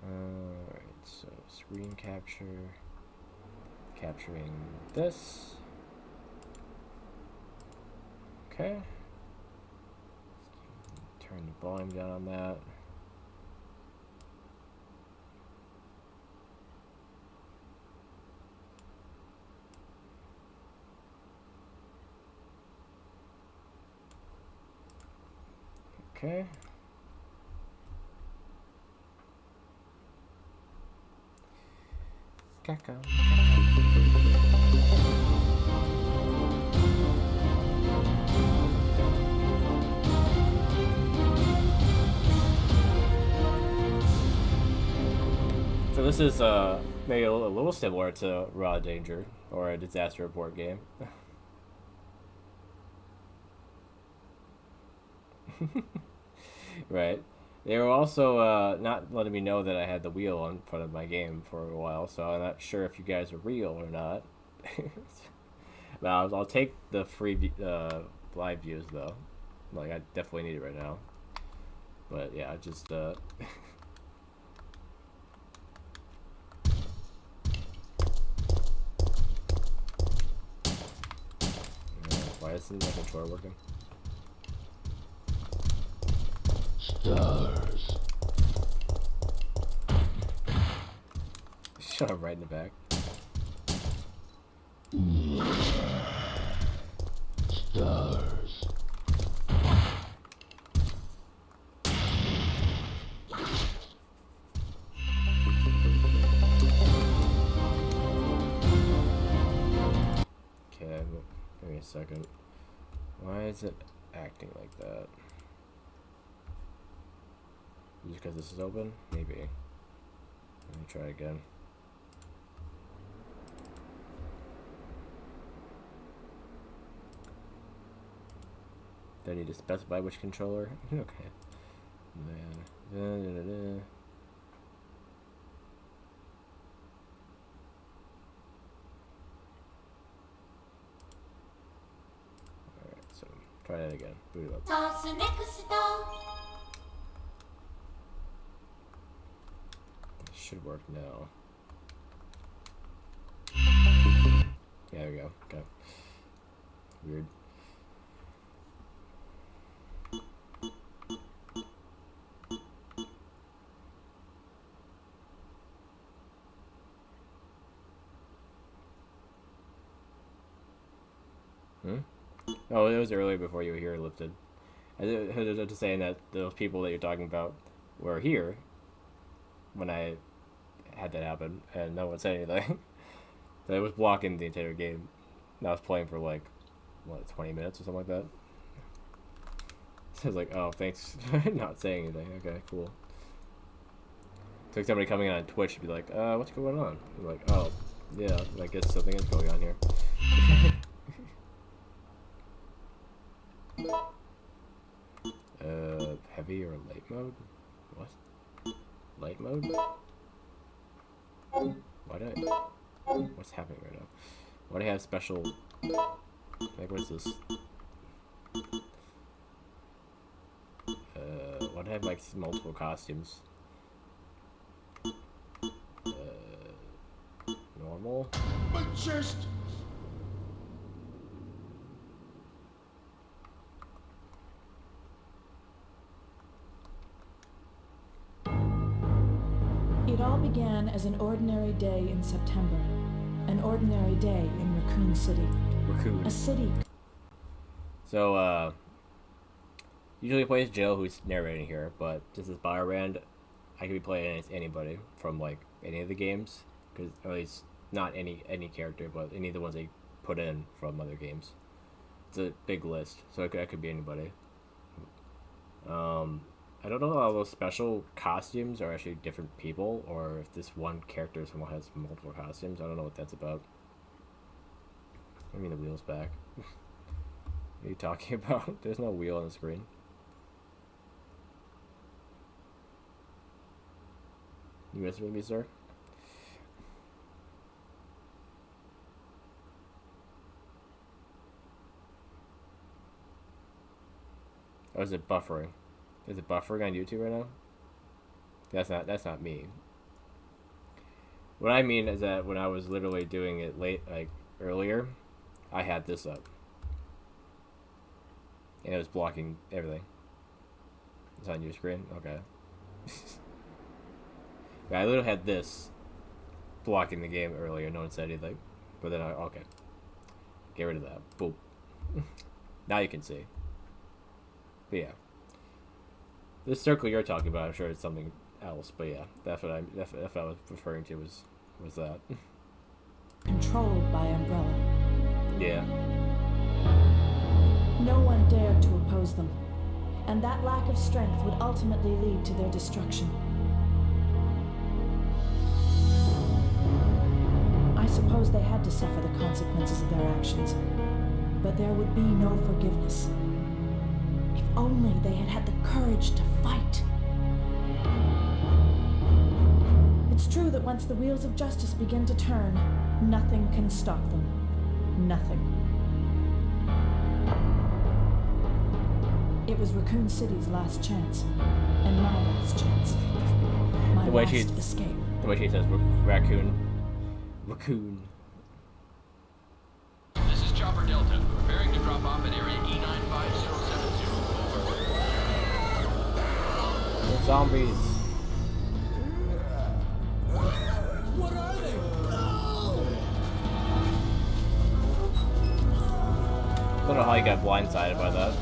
Alright, so screen capture, capturing this. Okay. Turn the volume down on that. Okay. Caca. So this is maybe a little similar to Raw Danger or a disaster report game. Right. They were also not letting me know that I had the wheel in front of my game for a while, so I'm not sure if you guys are real or not. But I'll take the free live views though. Like I definitely need it right now. But yeah, just why isn't my controller working? Stars. Shut up right in the back. Stars. Okay, give me a second. Why is it acting like that? Just because this is open? Maybe. Let me try again. Do I need to specify which controller? Okay. Then, Alright, so try that again. Boot it up. It should work now. Yeah, there we go. Okay. Weird. Oh, it was earlier before you were here, lifted. I was just saying that those people that you're talking about were here when I had that happen, and no one said anything. So it was blocking the entire game. And I was playing for like, what, 20 minutes or something like that. So I was like, oh, thanks for not saying anything. Okay, cool. It's like somebody coming on Twitch to be like, what's going on? I'm like, oh, yeah, I guess something is going on here. Heavy or light mode? What? Light mode? Why do I... What's happening right now? Why do I have special... Like, what is this? Why do I have, like, multiple costumes? Normal? My chest! It all began as an ordinary day in September. An ordinary day in Raccoon City. Raccoon. A city. So, usually plays Jill, who's narrating here, but this is Biorand. I could be playing as anybody from, like, any of the games. Because, or at least, not any character, but any of the ones they put in from other games. It's a big list, so it could be anybody. I don't know if all those special costumes are actually different people, or if this one character somehow has multiple costumes. I don't know what that's about. I mean, the wheel's back. What are you talking about? There's no wheel on the screen. You messing with me, sir? Or is it buffering? Is it buffering on YouTube right now? That's not me. What I mean is that when I was literally doing it earlier, I had this up. And it was blocking everything. It's on your screen? Okay. Yeah, I literally had this blocking the game earlier. No one said anything. But then okay. Get rid of that. Boom. Now you can see. But yeah. This circle you're talking about, I'm sure it's something else, but yeah, that's what I was referring to was that. Controlled by Umbrella. Yeah. No one dared to oppose them, and that lack of strength would ultimately lead to their destruction. I suppose they had to suffer the consequences of their actions, but there would be no forgiveness. If only they had had the courage to fight. It's true that once the wheels of justice begin to turn, nothing can stop them. Nothing. It was Raccoon City's last chance, and my last chance. My last escape. The way she says raccoon. This is Chopper Delta, preparing to drop off at area E95072. The zombies. What are they? I don't know how you got blindsided by that.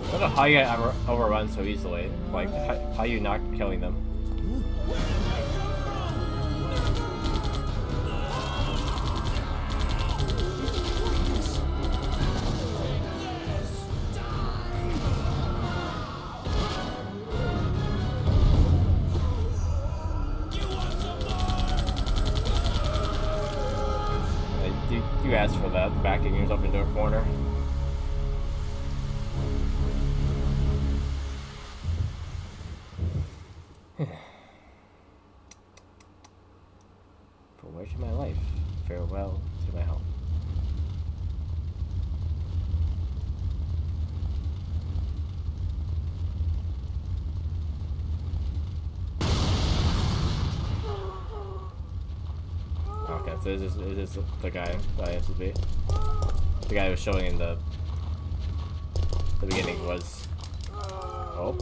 I don't know how you get overrun so easily. Like, how are you not killing them? You asked for that, backing yourself into a corner. So is this the guy that I am to be? The guy who was showing in the beginning was... Oh.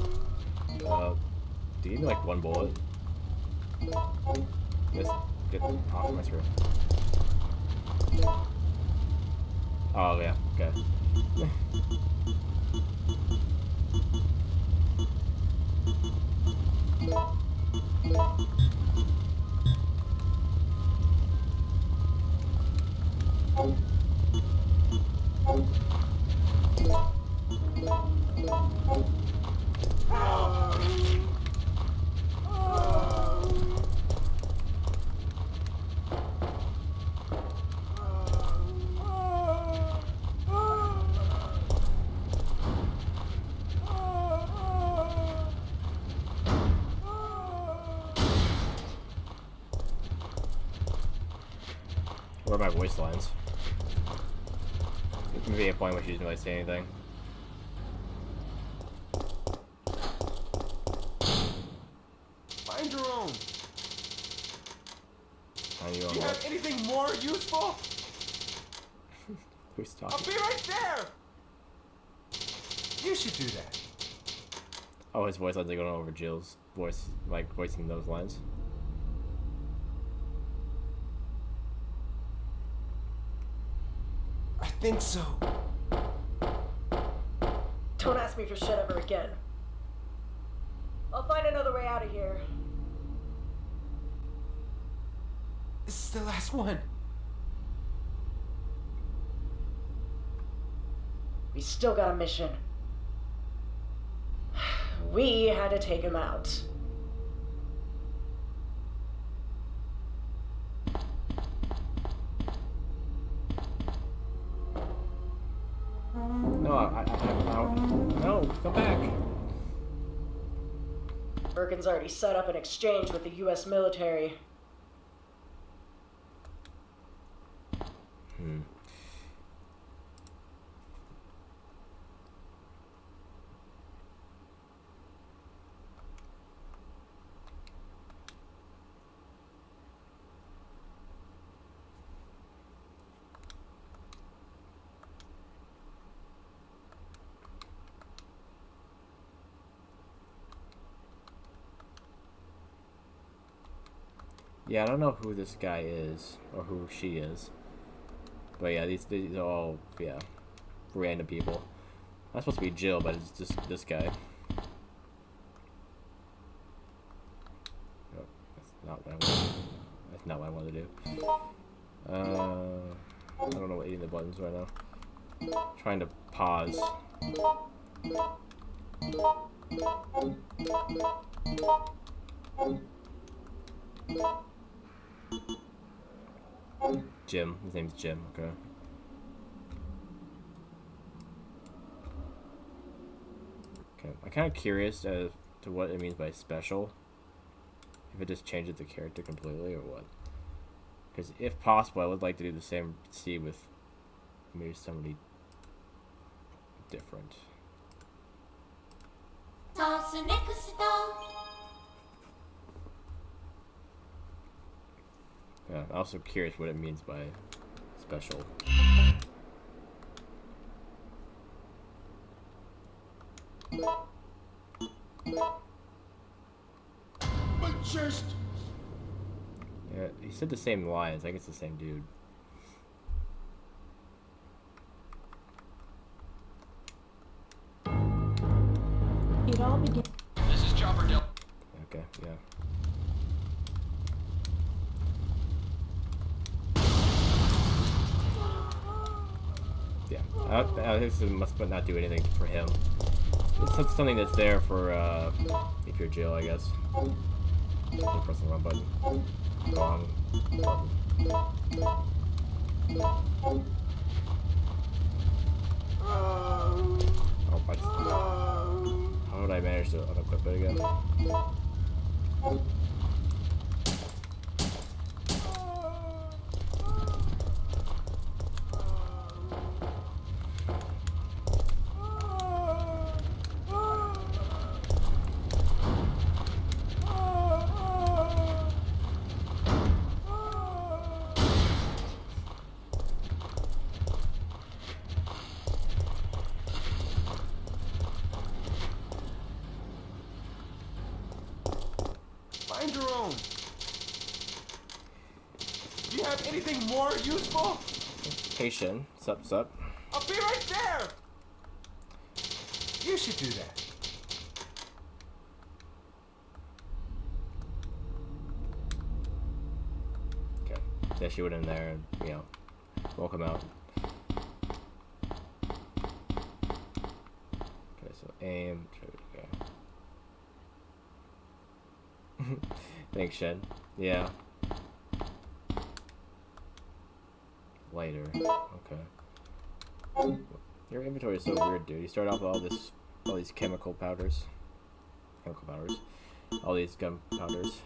Do you give me like one bullet? Just get off my screen. Oh yeah, okay. Where are my voice lines? Maybe a point where she doesn't really say anything. Find your own. Find your own Do you have what? anything more useful? Who's I'll talking? be right there. You should do that. Oh, his voice lines are going over Jill's voice, like voicing those lines. I think so. Don't ask me for shit ever again. I'll find another way out of here. This is the last one. We still got a mission. We had to take him out. No, no, come back. Birkin's already set up an exchange with the US military. Yeah, I don't know who this guy is or who she is, but yeah, these are all random people. Not supposed to be Jill, but it's just this guy. Oh, that's not what I want. That's not what I want to do. I don't know what hitting the buttons right now. Trying to pause. Jim. His name's Jim. Okay. Okay. I'm kind of curious as to what it means by special. If it just changes the character completely or what. Because if possible, I would like to do the same C with maybe somebody different. Yeah, I'm also curious what it means by special. My chest. Yeah, he said the same lines. I think it's the same dude. It all began. This is Chopper Delta. Okay, yeah. Yeah, this must not do anything for him. It's something that's there for if you're Jill, I guess. I'm pressing the wrong button. Wrong button. Oh, how would I manage to unequip it again? Anything more useful? Hey Shin, sup? I'll be right there! You should do that. Okay. So she went in there and, you know, woke him out. Okay, so aim. Okay. Thanks, Shin. Yeah. Lighter. Okay. Your inventory is so weird, dude. You start off with all these chemical powders, all these gunpowders.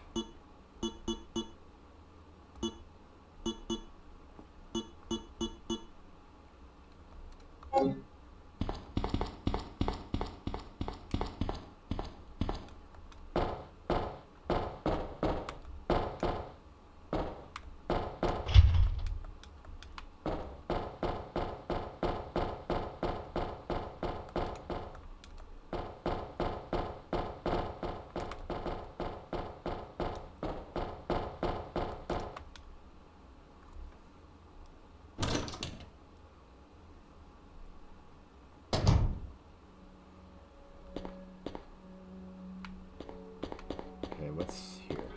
Okay, what's here?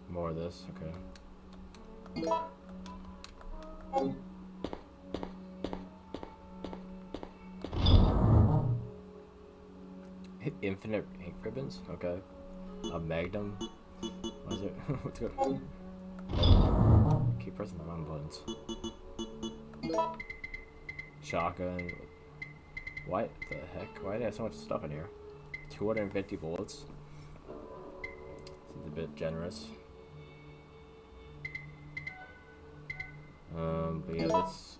More of this, okay. Infinite ink ribbons, okay. A magnum. What is it? What's good? Keep pressing the wrong buttons. Shotgun. What the heck? Why do I have so much stuff in here? 250 bullets. Seems a bit generous. But yeah, let's.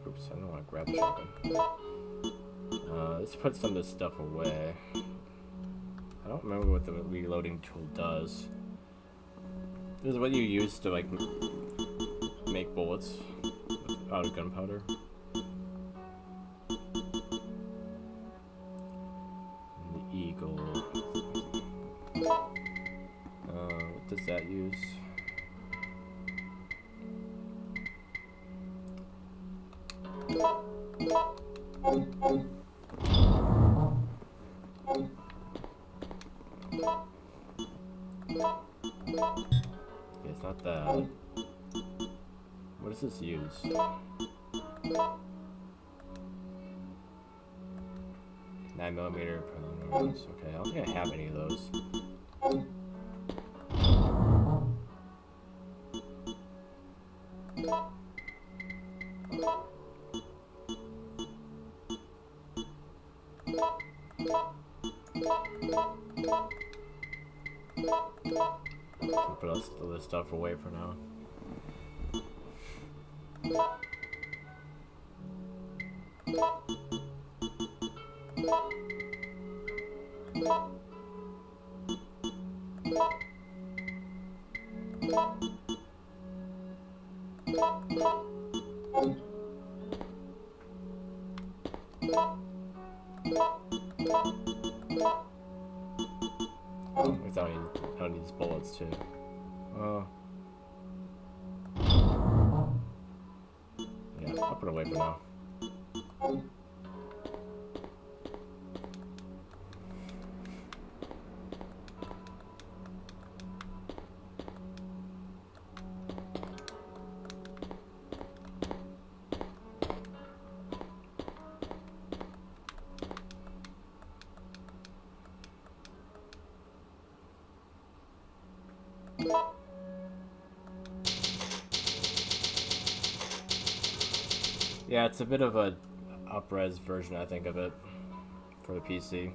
Oops, I don't want to grab the shotgun. Let's put some of this stuff away. I don't remember what the reloading tool does. This is what you use to like make bullets out of gunpowder. And the eagle. What does that use? Okay, it's not that. What does this use? 9mm preliminaries. Okay, I don't think I have any of those. I'll put all this stuff away for now. Oh, I don't need these bullets too. Yeah, I'll put it away for now. Yeah, it's a bit of a up-res version, I think, of it for the PC.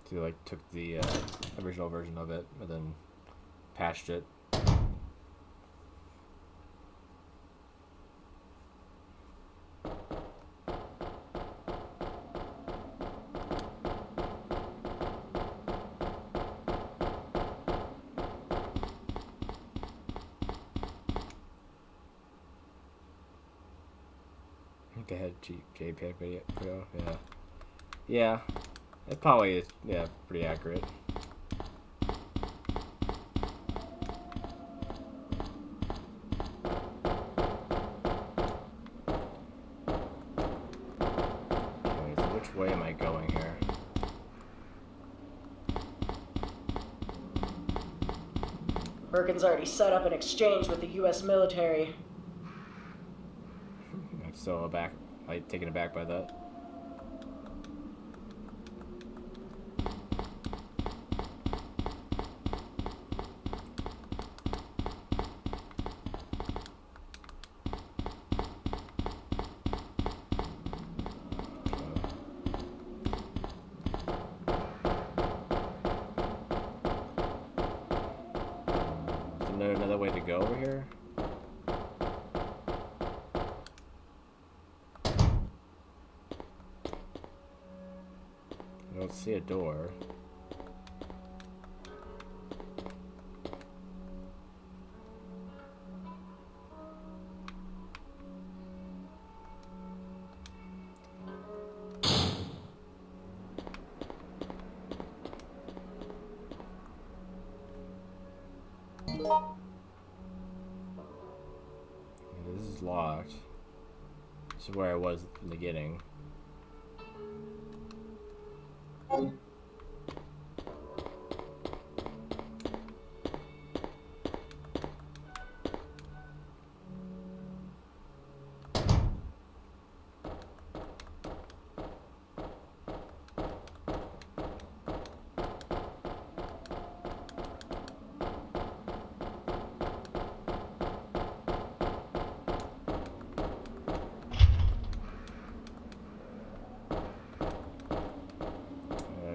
So like took the original version of it and then patched it. look ahead JPEG video. Yeah. Yeah. It probably is, yeah, pretty accurate. Okay, so which way am I going here? Birkin's already set up an exchange with the U.S. military. I'm so taken aback by that. Another way to go over here? I don't see a door. This is locked. This is where I was in the beginning.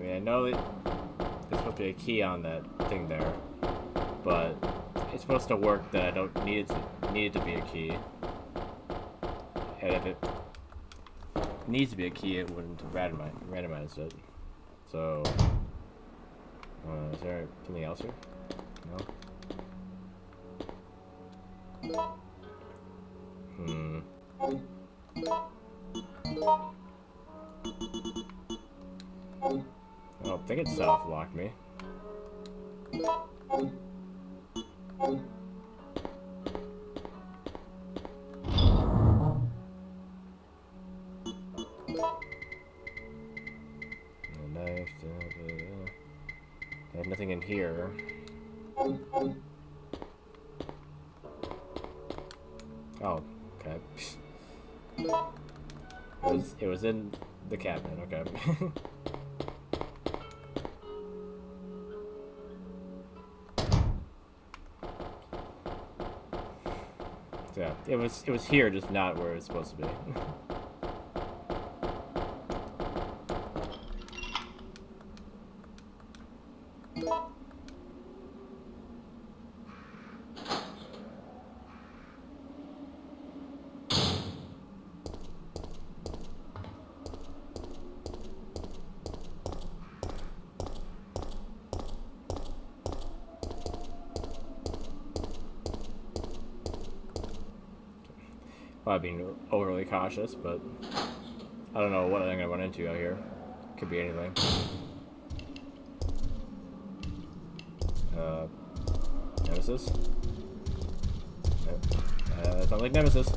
I know that there's supposed to be a key on that thing there, but it's supposed to work that I don't need it to be a key. And if it needs to be a key, it wouldn't randomize it. So, is there something else here? No? I don't think it soft locked me. Knife. There's nothing in here. Oh, okay. It was in the cabinet. Okay. Yeah, it was here, just not where it's supposed to be. Probably being overly cautious, but I don't know what I'm gonna run into out here. Could be anything. Nemesis? Sounds like Nemesis.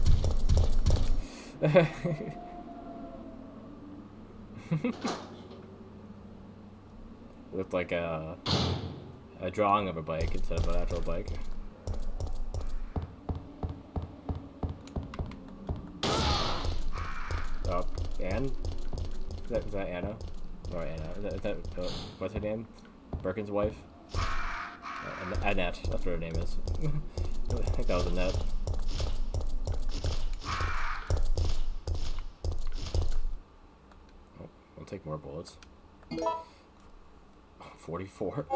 Looked like a drawing of a bike instead of an actual bike. Oh, Anne? Is that Anna? Or Anna? Is that what's her name? Birkin's wife? Annette. That's what her name is. I think that was Annette. Oh, I'll take more bullets. 44.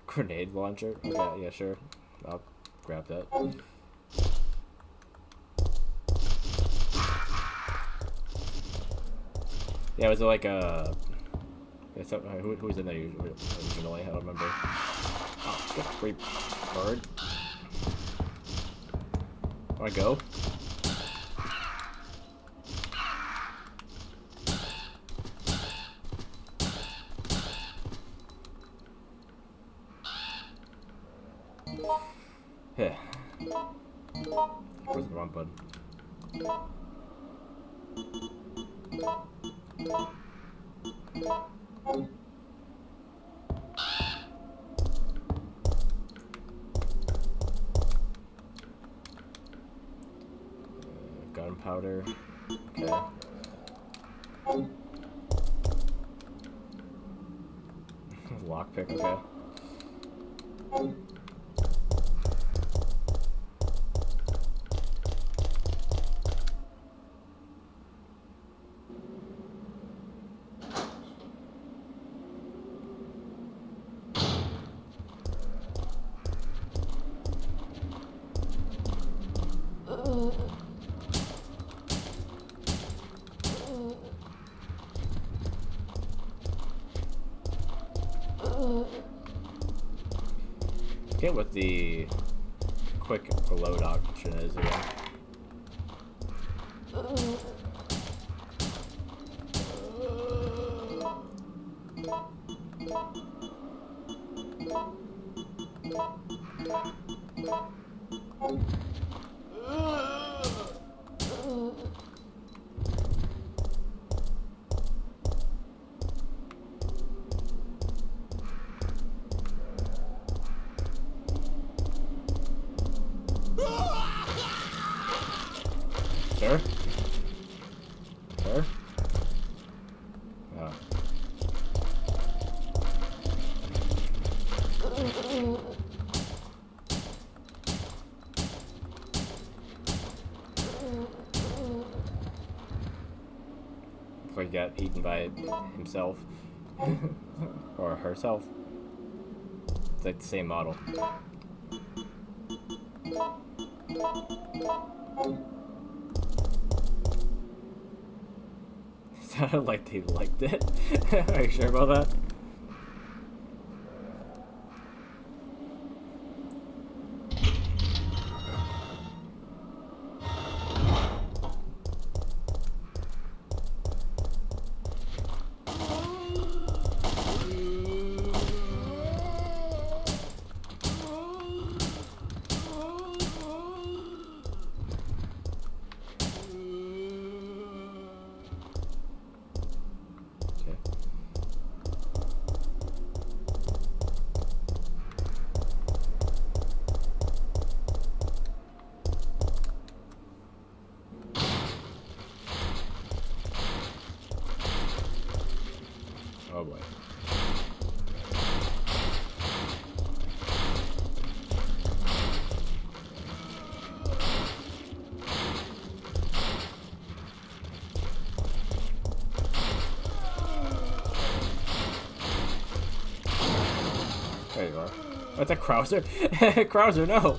Grenade launcher? Okay, yeah, sure. I'll grab that. Yeah, was it like a It's up, who's in there originally? I don't remember. Oh, get free bird. Wanna go? Yeah. Where's the wrong button? Gunpowder. Okay. Lockpick, okay. Forget what the quick reload option is again. Sir? Sir? Oh. Before he got eaten by himself. Or herself. It's like the same model. Sounded like they liked it. Are you sure about that? Oh boy. There you are. What's that, Krauser? Krauser, no!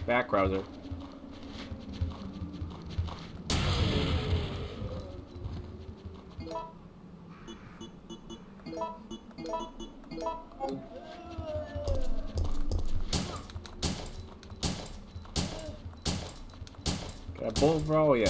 Back, Krauser. Got a bullet for all ya.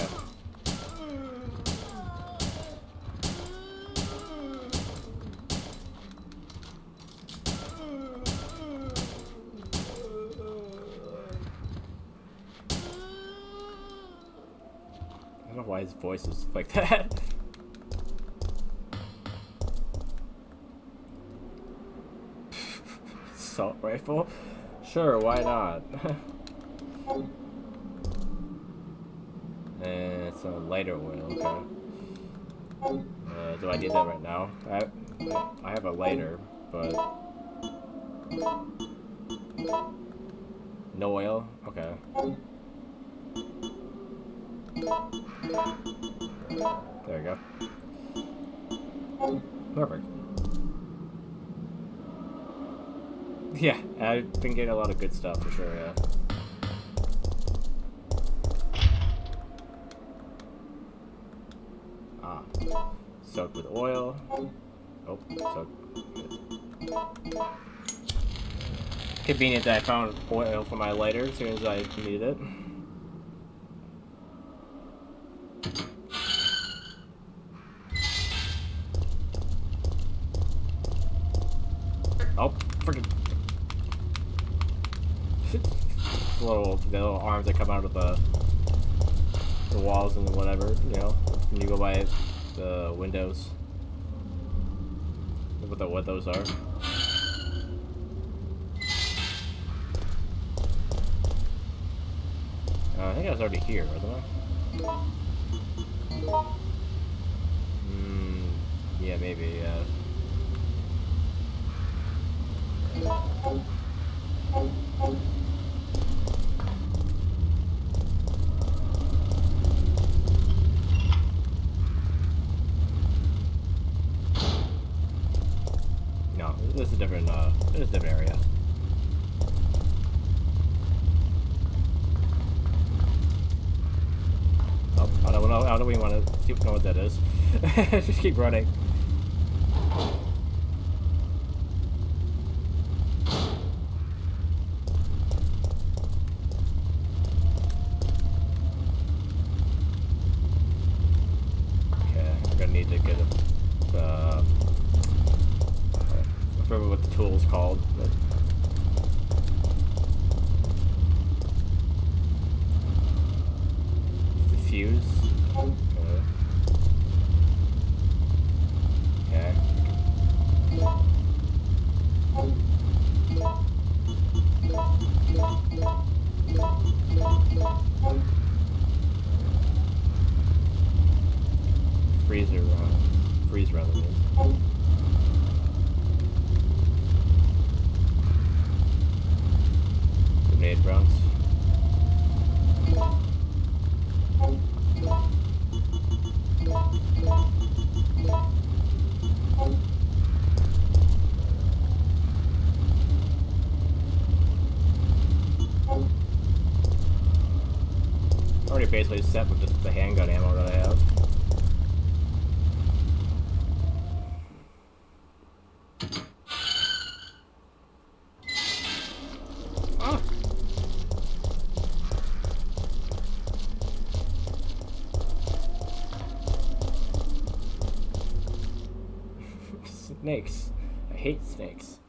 I don't know why his voice is like that. Assault rifle? Sure, why not? And it's a lighter oil, okay. Do I need that right now? I have a lighter, but no oil? Okay. There we go. Perfect. Yeah, I've been getting a lot of good stuff for sure, yeah. Ah. Soaked with oil. Oh, soaked. Convenient that I found oil for my lighter as soon as I needed it. Oh, freaking. the little arms that come out of the walls and whatever, you know, when you go by the windows. What those are. I think I was already here, wasn't I? Yeah, maybe, yeah. No, this is a different, this is a different area. Oh, I don't know. How do we want to know what that is? Just keep running. Okay, I'm gonna need to get a. I forget what the tool is called. But fuse. Okay. Freeze rather means. Grenade rounds. Already basically set with just the handgun ammo that I have. Ah. Snakes. I hate snakes.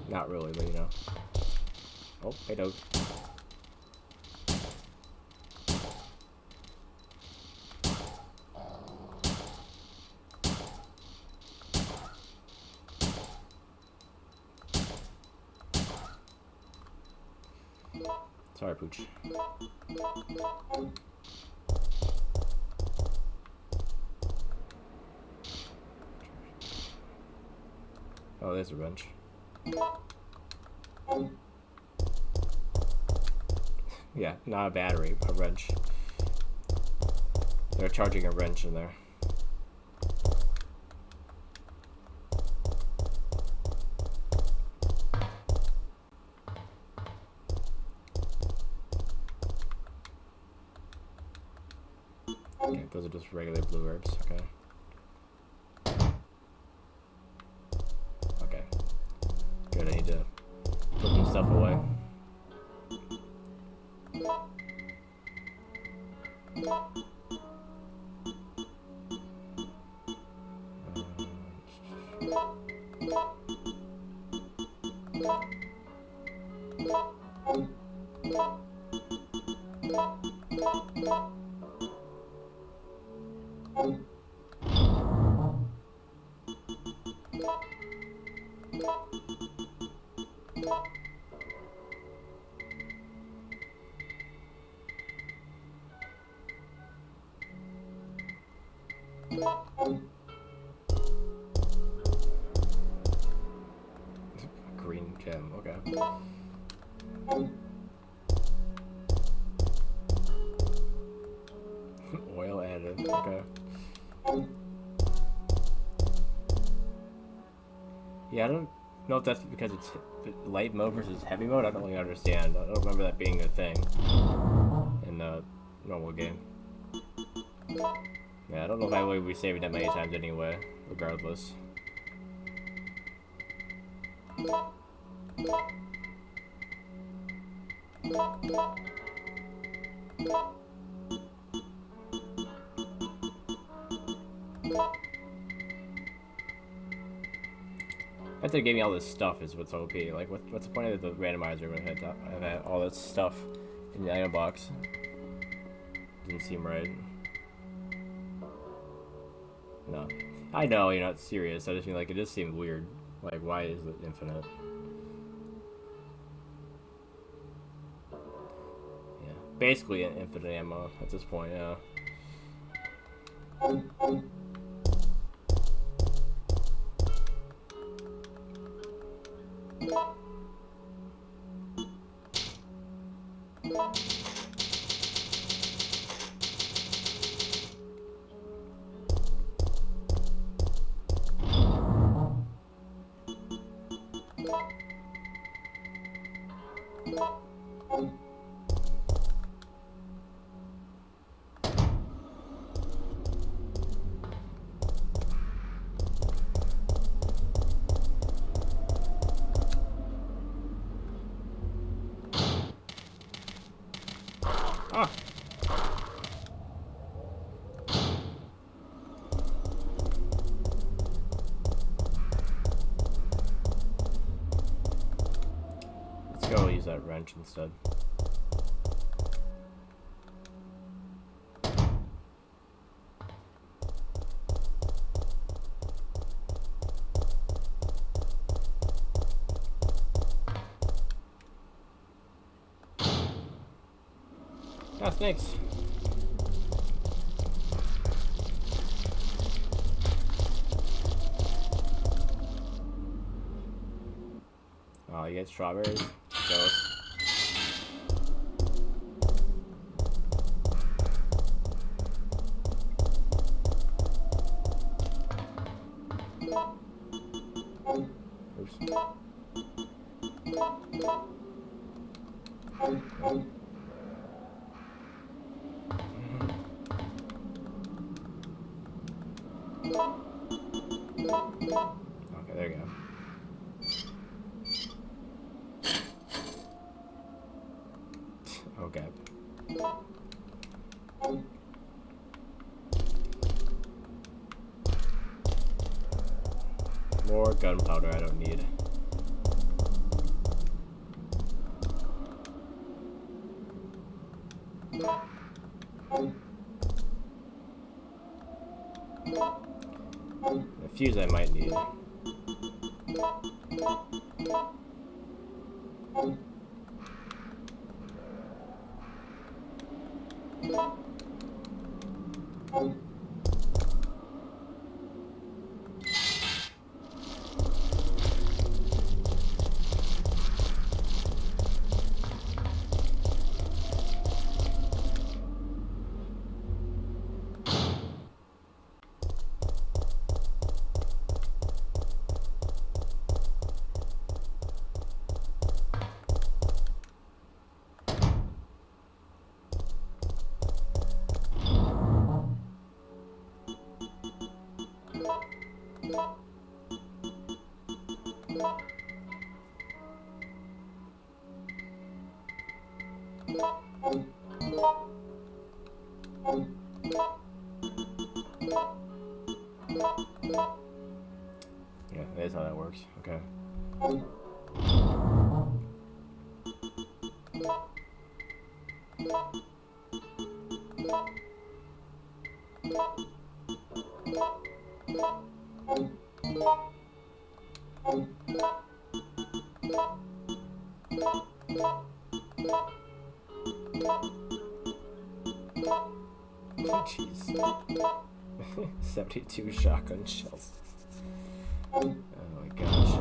Not really, but you know. Oh, hey dog. Sorry, Pooch. Oh, there's a wrench. Yeah, not a battery, a wrench. They're charging a wrench in there. Okay, those are just regular blue herbs, okay. Okay. Good, I need to put some stuff away. Green gem, okay. Oil additive, okay. Yeah, I don't know if that's because it's light mode versus heavy mode. I don't really understand. I don't remember that being a thing in normal game. Yeah, I don't know if I will be saving that many times anyway, regardless. After they gave me all this stuff is what's OP. Like, what's the point of the randomizer when I've had all that stuff in the item box? Didn't seem right. No. I know you're not serious. I just mean, like, it just seemed weird. Like, why is it infinite? Yeah. Basically infinite ammo at this point, yeah. Ah. Let's go use that wrench instead. Ah, snakes. Oh, you get strawberries? Jealous. Oops. Okay, there you go. Okay. More gunpowder I don't need. The fuse I might need. Yeah, that's how that works. Okay. Oh, jeez. 72 shotgun shells. Oh my gosh.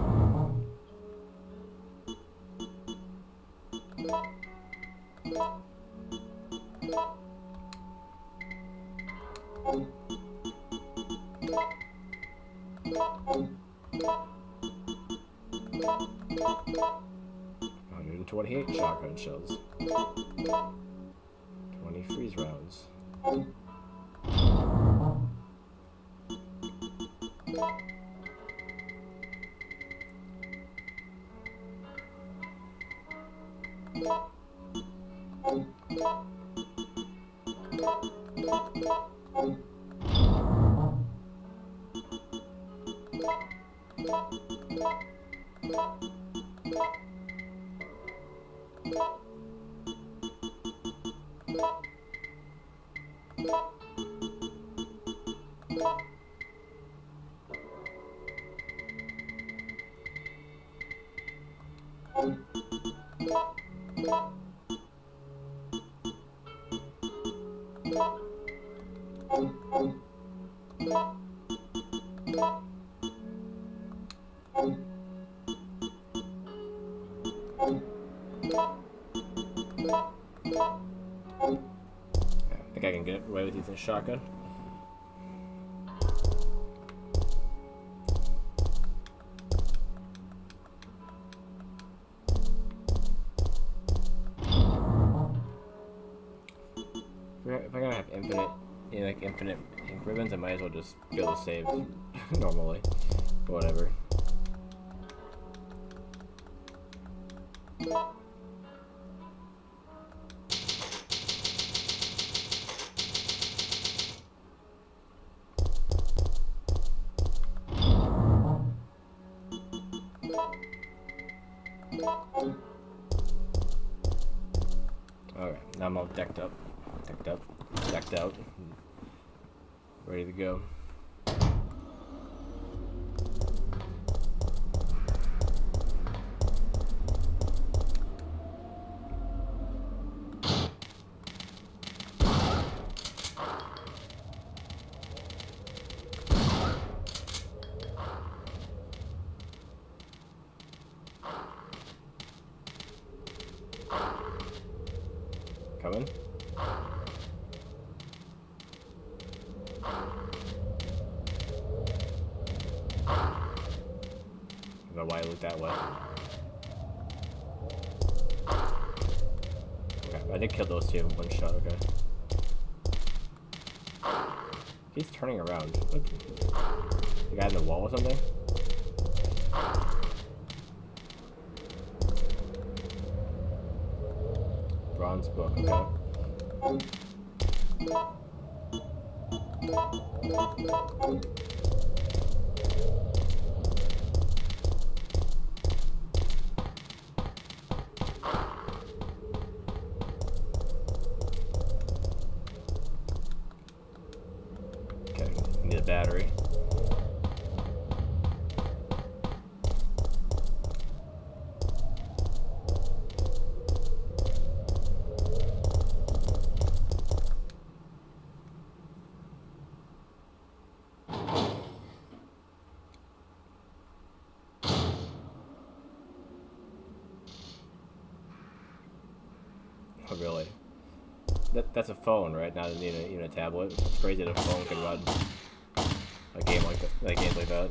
$128 shotgun shells. 25 freeze rounds. I think I can get away with using a shotgun. If I'm gonna have infinite, like infinite ink ribbons, I might as well just be able to save normally. But whatever. Alright, now I'm all decked out, ready to go. Coming. I don't know why I looked that way. Okay, I did kill those two in one shot, okay. He's turning around. What? The guy in the wall or something? Bronze book, okay. Okay, need a battery. Oh, really? That's a phone, right? Not even a tablet. It's crazy that a phone can run a game like that. A game like that.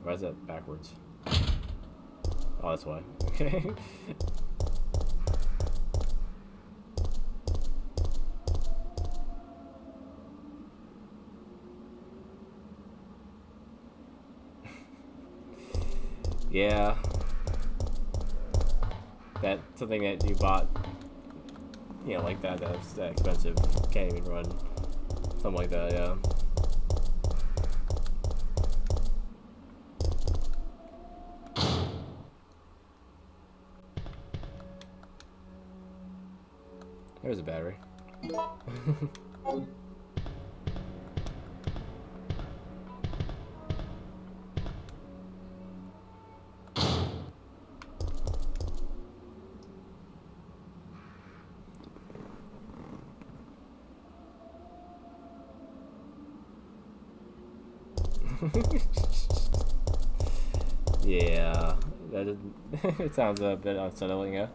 Why is that backwards? Oh, that's why. Okay. Yeah. That's something that you bought, like that's that expensive. Can't even run something like that, yeah. There's a battery. Yeah, it sounds a bit unsettling, yeah.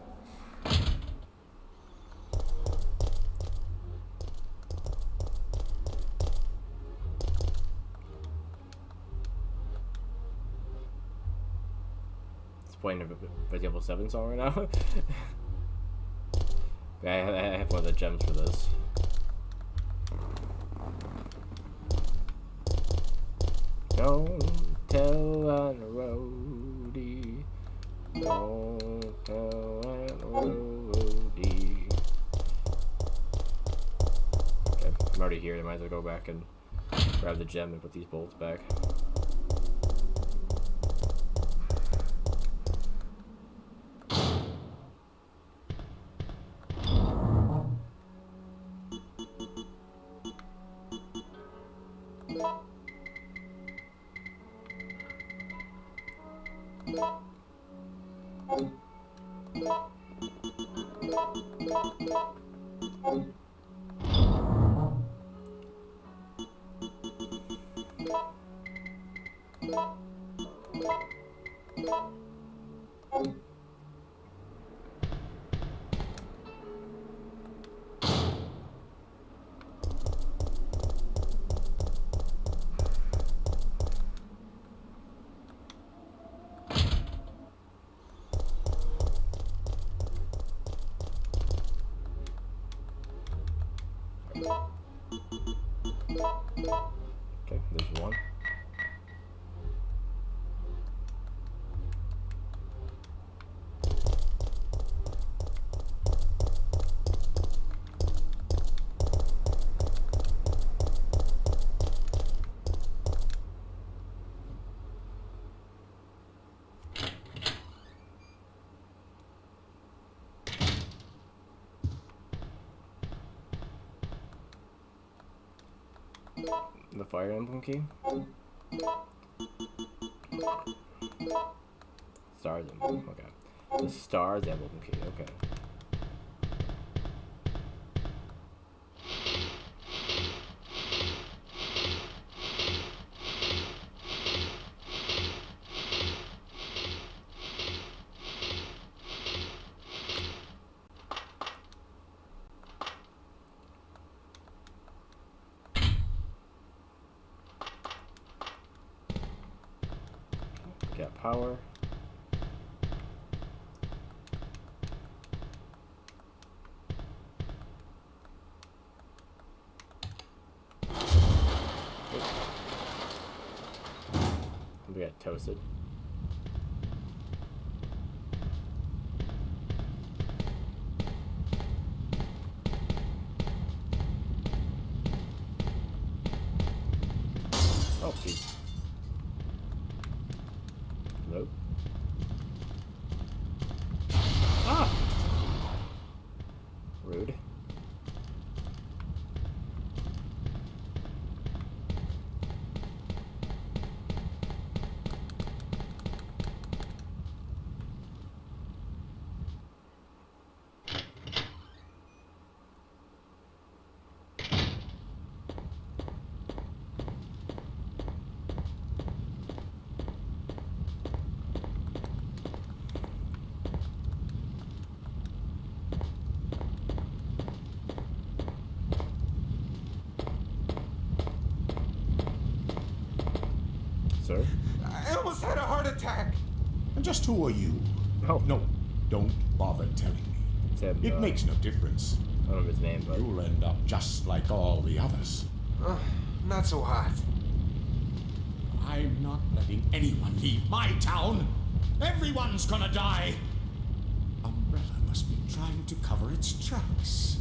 playing a Resident Evil 7 song right now. I have one of the gems for this. Don't tell on the roadie. Don't tell on the roadie. Okay, I'm already here. I might as well go back and grab the gem and put these bolts back. Okay, there's one. The Fire Emblem key? Stars Emblem, okay. The Stars Emblem key, okay. Got power. We got toasted. Oh, geez. Hello? Ah! Rude. Sir? I almost had a heart attack. And just who are you? Oh. No, don't bother telling me. It's him, It makes no difference. I don't know his name, but You'll end up just like all the others. Not so hot. I'm not letting anyone leave my town. Everyone's gonna die. Umbrella must be trying to cover its tracks.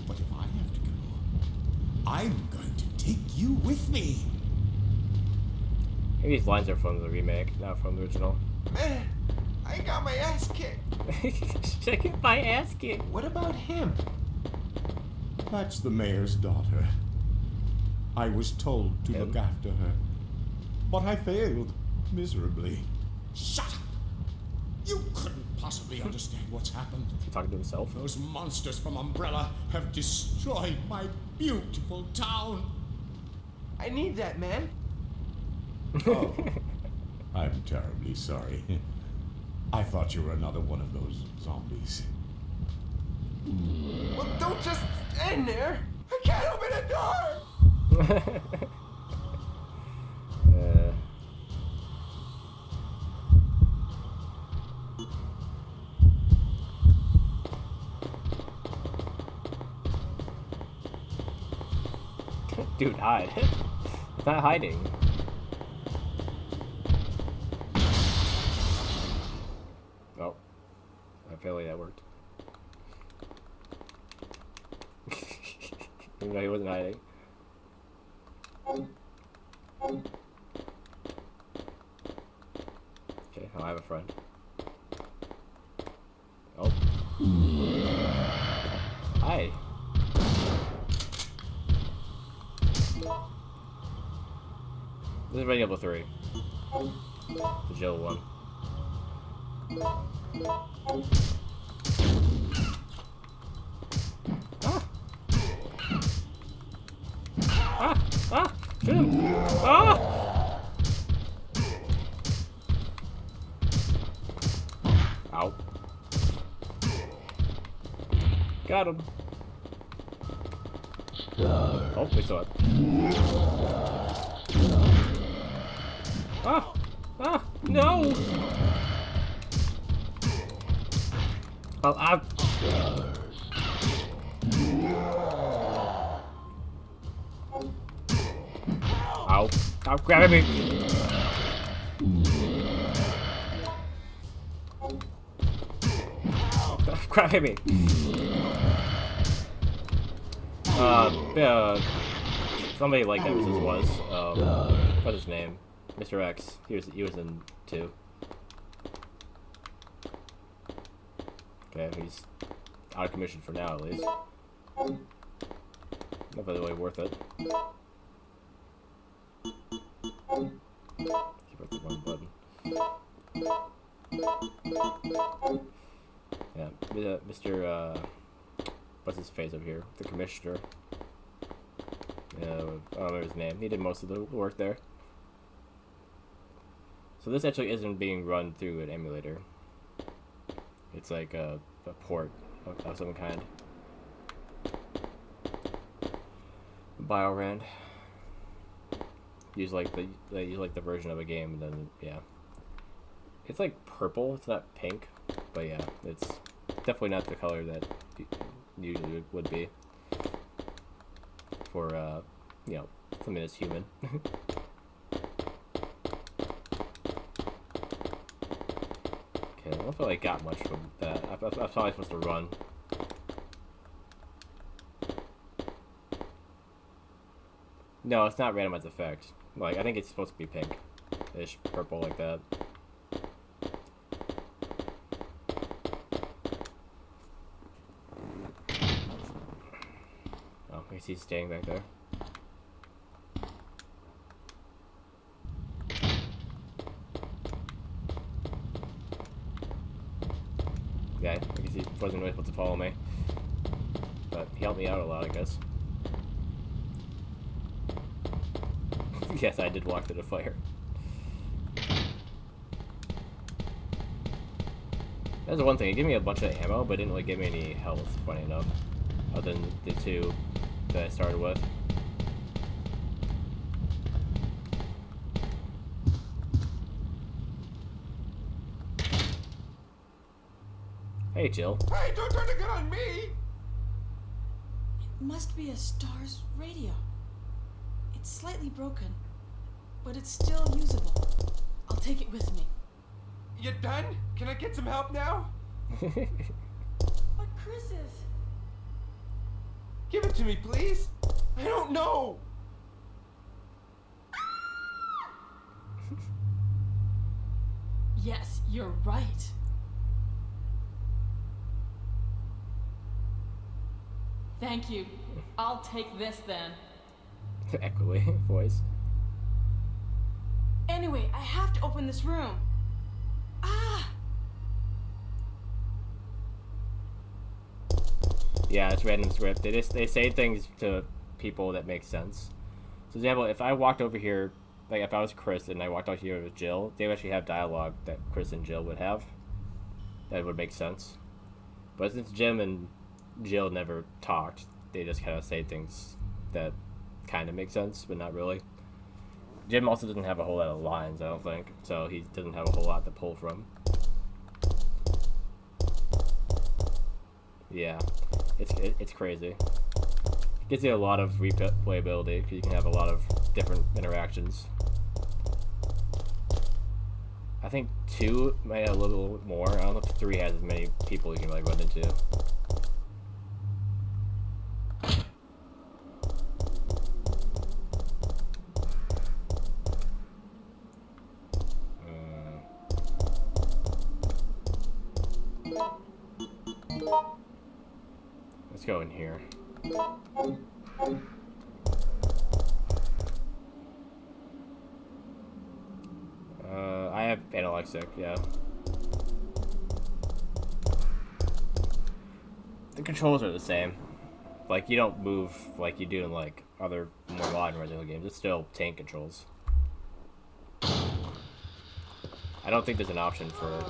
But if I have to go, I'm going to take you with me. maybe these lines are from the remake, not from the original. Man, I got my ass kicked. Check it, my ass kick. What about him? That's the mayor's daughter. I was told to Him? look after her, but I failed miserably. Shut up! You couldn't possibly understand what's happened. Is he talking to himself? Those monsters from Umbrella have destroyed my beautiful town. I need that, man. Oh, I'm terribly sorry. I thought you were another one of those zombies. Well, don't just stand there. I can't open the door. Dude, hide. It's not hiding. Oh. Apparently that worked. Even though he wasn't hiding. Okay, I have a friend. Oh. Hi. This is Resident Evil 3. The Jill one. Ah! Ah! Ah! Shoot him! Ah! Ow. Got him. Oh, we saw it. Ah! Ah! No! Oh, ah! Ow. Ow, grab me! Grab me! Somebody like that was, what's his name? Mr. X. He was in 2. Okay, he's out of commission for now, at least. Not really worth it. Keep up the wrong button. Yeah, Mr. What's his face over here? The commissioner. I don't remember his name. He did most of the work there. So this actually isn't being run through an emulator. It's like a port of some kind. BioRand. Use like the version of a game, and then yeah. It's like purple. It's not pink, but yeah, it's definitely not the color that usually would be for you know, something that's human. I don't feel like I got much from that. I was probably supposed to run. No, it's not randomized effect. Like, I think it's supposed to be pink-ish, purple like that. Oh, I guess he's staying back there. Yeah, I guess he wasn't really supposed to follow me. But he helped me out a lot, I guess. Yes, I did walk to the fire. That's the one thing. It gave me a bunch of ammo, but didn't really give me any health, funny enough. Other than the 2 that I started with. Hey, Jill. Hey, don't turn the gun on me! It must be a star's radio. It's slightly broken, but it's still usable. I'll take it with me. You done? Can I get some help now? But Chris is... Give it to me, please. I don't know. Yes, you're right. Thank you. I'll take this then. Echoey voice. Anyway, I have to open this room. Ah! Yeah, it's random script. They say things to people that make sense. So, for example, if I walked over here, like if I was Chris and I walked out here with Jill, they would actually have dialogue that Chris and Jill would have. That would make sense. But since Jim and Jill never talked, they just kind of say things that kind of make sense, but not really. Jim also doesn't have a whole lot of lines, I don't think, so he doesn't have a whole lot to pull from. Yeah, it's crazy. Gives you a lot of replayability because you can have a lot of different interactions. I think 2 might have a little more. I don't know if 3 has as many people you can like run into. Let's go in here. I have analog stick, yeah. The controls are the same. Like, you don't move like you do in, like, other more modern Resident Evil games. It's still tank controls. I don't think there's an option for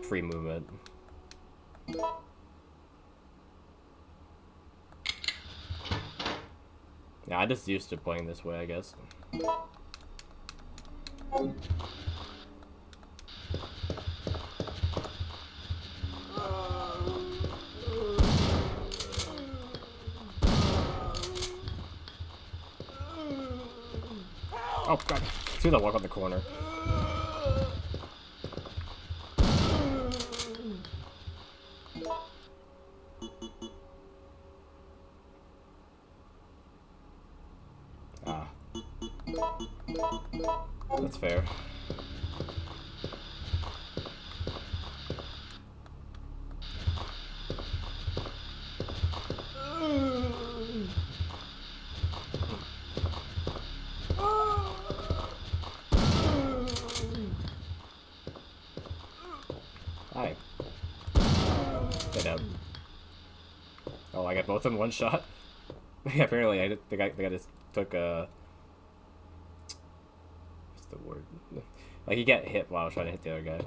free movement. Yeah, I'm just used to playing this way, I guess. Oh god, see that walk on the corner. Ah. That's fair. Hi. Get out. Oh, I got both in one shot? Yeah, apparently the guy just took a... What's the word? Like, he got hit while I was trying to hit the other guy.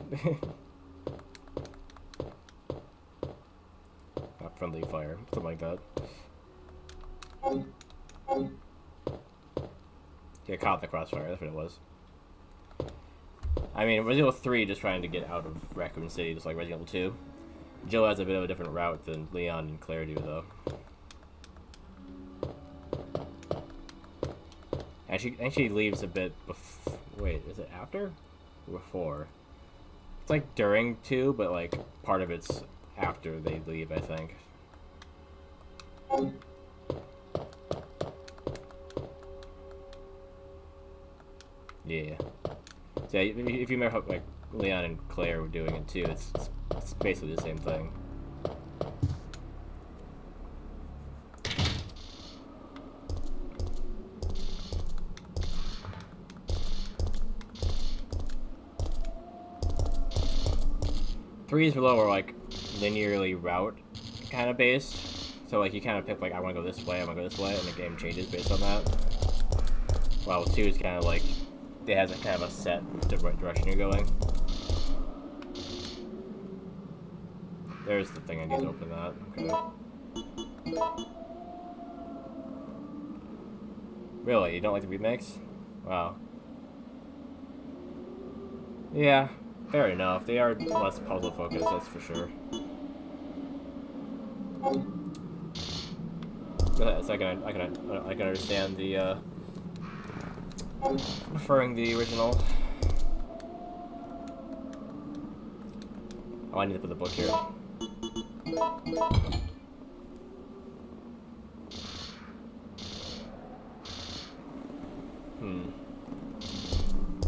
Not friendly fire, something like that. Get caught in the crossfire, that's what it was. I mean, Resident Evil 3 just trying to get out of Raccoon City, just like Resident Evil 2. Jill has a bit of a different route than Leon and Claire do, though. And she leaves a bit before... Wait, is it after? Or before? It's like during 2, but like part of it's after they leave, I think. Yeah. So yeah, if you remember how like Leon and Claire were doing it too, it's basically the same thing. Threes below are like linearly route kind of based, so like you kind of pick like I want to go this way, I want to go this way, and the game changes based on that. While 2 is kind of like it has a kind of a set direction you're going. There's the thing I need to open that. Okay. Really, you don't like the remakes? Wow. Yeah. Fair enough. They are less puzzle focused, that's for sure. So I can understand the preferring the original. Oh, I need to put the book here. In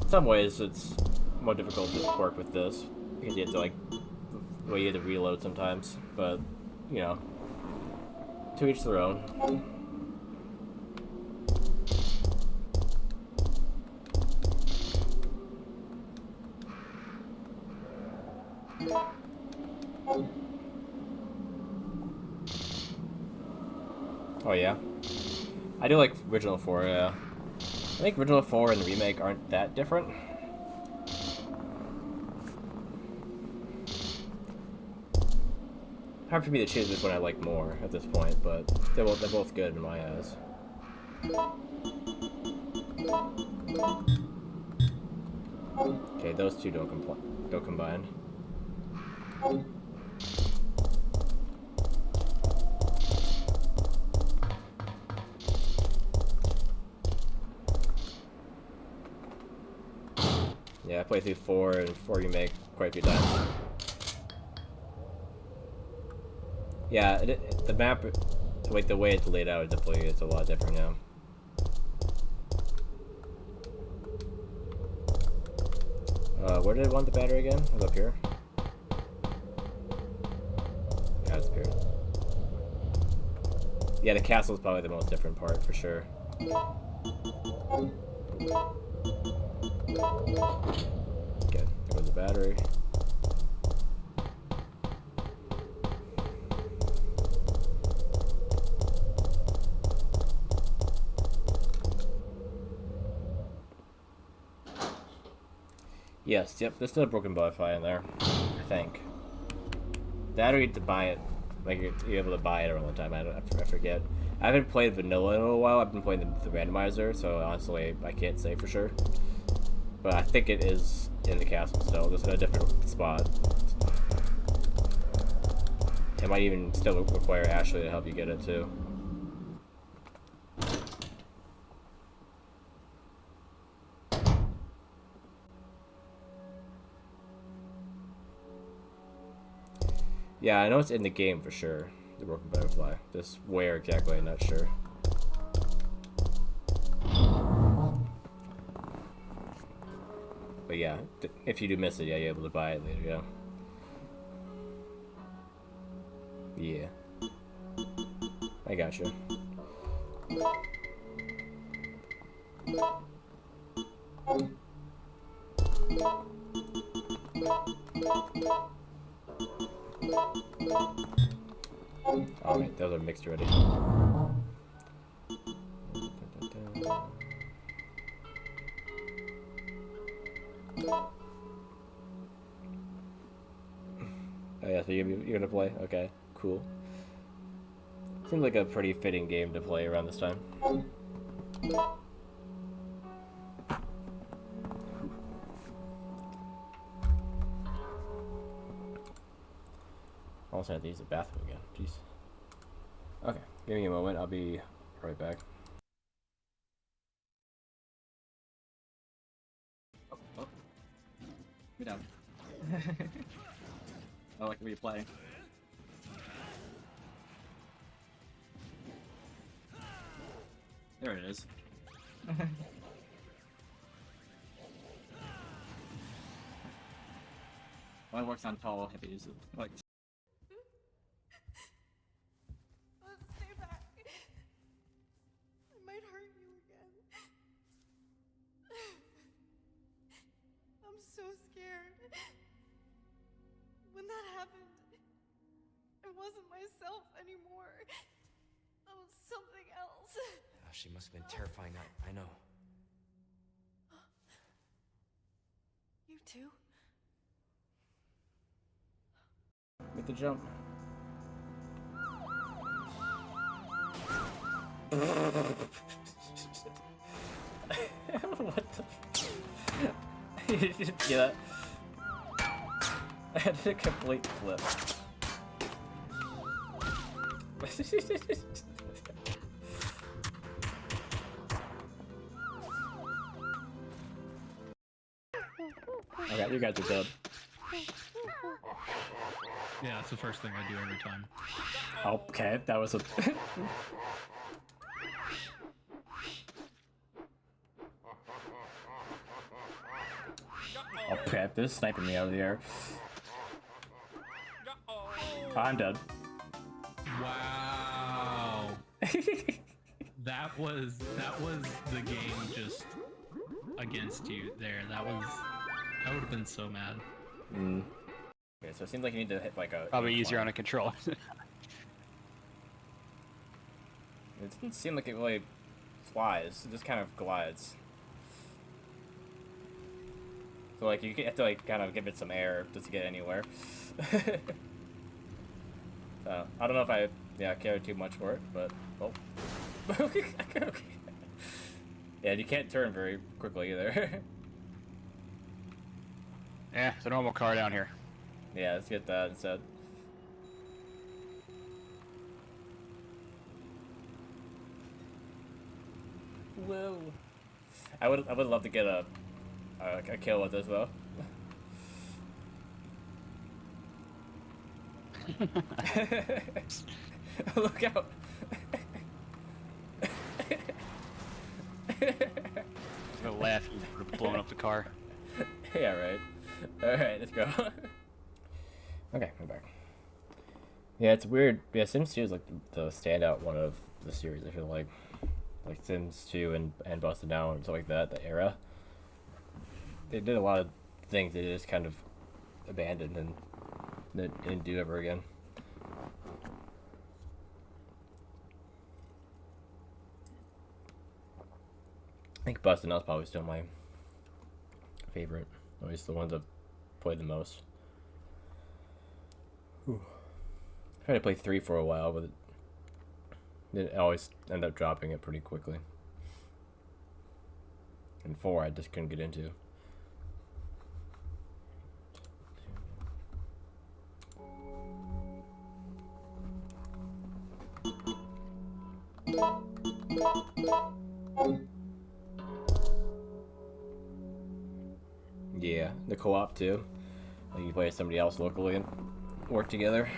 some ways, it's more difficult to work with this because you have to like, well, you have to reload sometimes. But you know, to each their own. Oh yeah, I do like original 4. Yeah, I think original 4 and the remake aren't that different. Hard for me to choose which one I like more at this point, but they're both good in my eyes. Okay, those two don't combine. Yeah, I played through 4 and 4 remake quite a few times. Yeah, the map, like the way it's laid out, definitely it's a lot different now. Where did I want the battery again? It was up here. Yeah, it's up here. Yeah, the castle is probably the most different part for sure. Okay, there goes the battery. Yes, yep, there's still a broken butterfly in there, I think. That or you have to buy it. Like, you're able to buy it around the time, I forget. I haven't played vanilla in a while, I've been playing the randomizer, so honestly, I can't say for sure. But I think it is in the castle still, just in a different spot. It might even still require Ashley to help you get it too. Yeah, I know it's in the game for sure, the broken butterfly. Just where exactly, I'm not sure. But yeah, if you do miss it, yeah, you're able to buy it later, yeah. Yeah. I gotcha. Alright, those are mixed already. Oh yeah, so you're gonna play? Okay, cool. Seems like a pretty fitting game to play around this time. Also have to use the bathroom again. Jeez. Okay, give me a moment. I'll be right back. Oh. Get down. I like replay. There it is. Well, it works on tall hippies. Like. Let's stay back. I might hurt you again. I'm so scared. When that happened, I wasn't myself anymore. I was something else. Oh, she must have been terrifying. I know. You too? Make the jump. What the? You didn't get that? I did a complete flip. Okay, you guys are dead. Yeah, that's the first thing I do every time. Okay, that was a... Oh crap, they're sniping me out of the air. I'm dead. Wow. that was the game just against you there. I would have been so mad. Mm. Okay, so it seems like you need to hit like a... Probably easier on a controller. It doesn't seem like it really flies, it just kind of glides. So like you have to like kind of give it some air just to get anywhere. So I don't know if I care too much for it, but oh. Okay. Yeah, you can't turn very quickly either. Yeah, it's a normal car down here. Yeah, let's get that instead. Whoa. I would love to get a I kill with this though. Look out! I'm gonna laugh. You would have blown up the car. Yeah, right. Alright, let's go. Okay, I'm back. Yeah, it's weird. Yeah, Sims 2 is like the standout one of the series, I feel like. Like Sims 2 and Busted Down and stuff like that, the era. They did a lot of things they just kind of abandoned and didn't do ever again. I think Busted Down is probably still my favorite. At least the ones I've played the most. Whew. I tried to play 3 for a while, but it always end up dropping it pretty quickly. And 4 I just couldn't get into. Yeah, the co-op too. Like you play with somebody else locally and work together.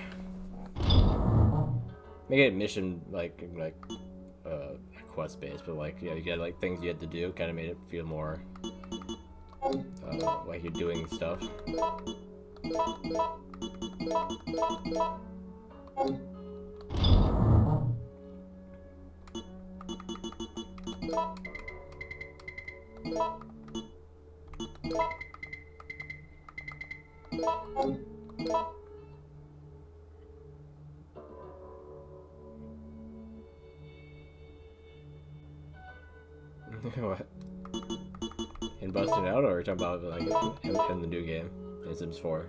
Make it mission like quest based, but like yeah, you get like things you had to do. Kind of made it feel more like you're doing stuff. What? In Busting Out, or are you talking about like in the new game, in Sims 4?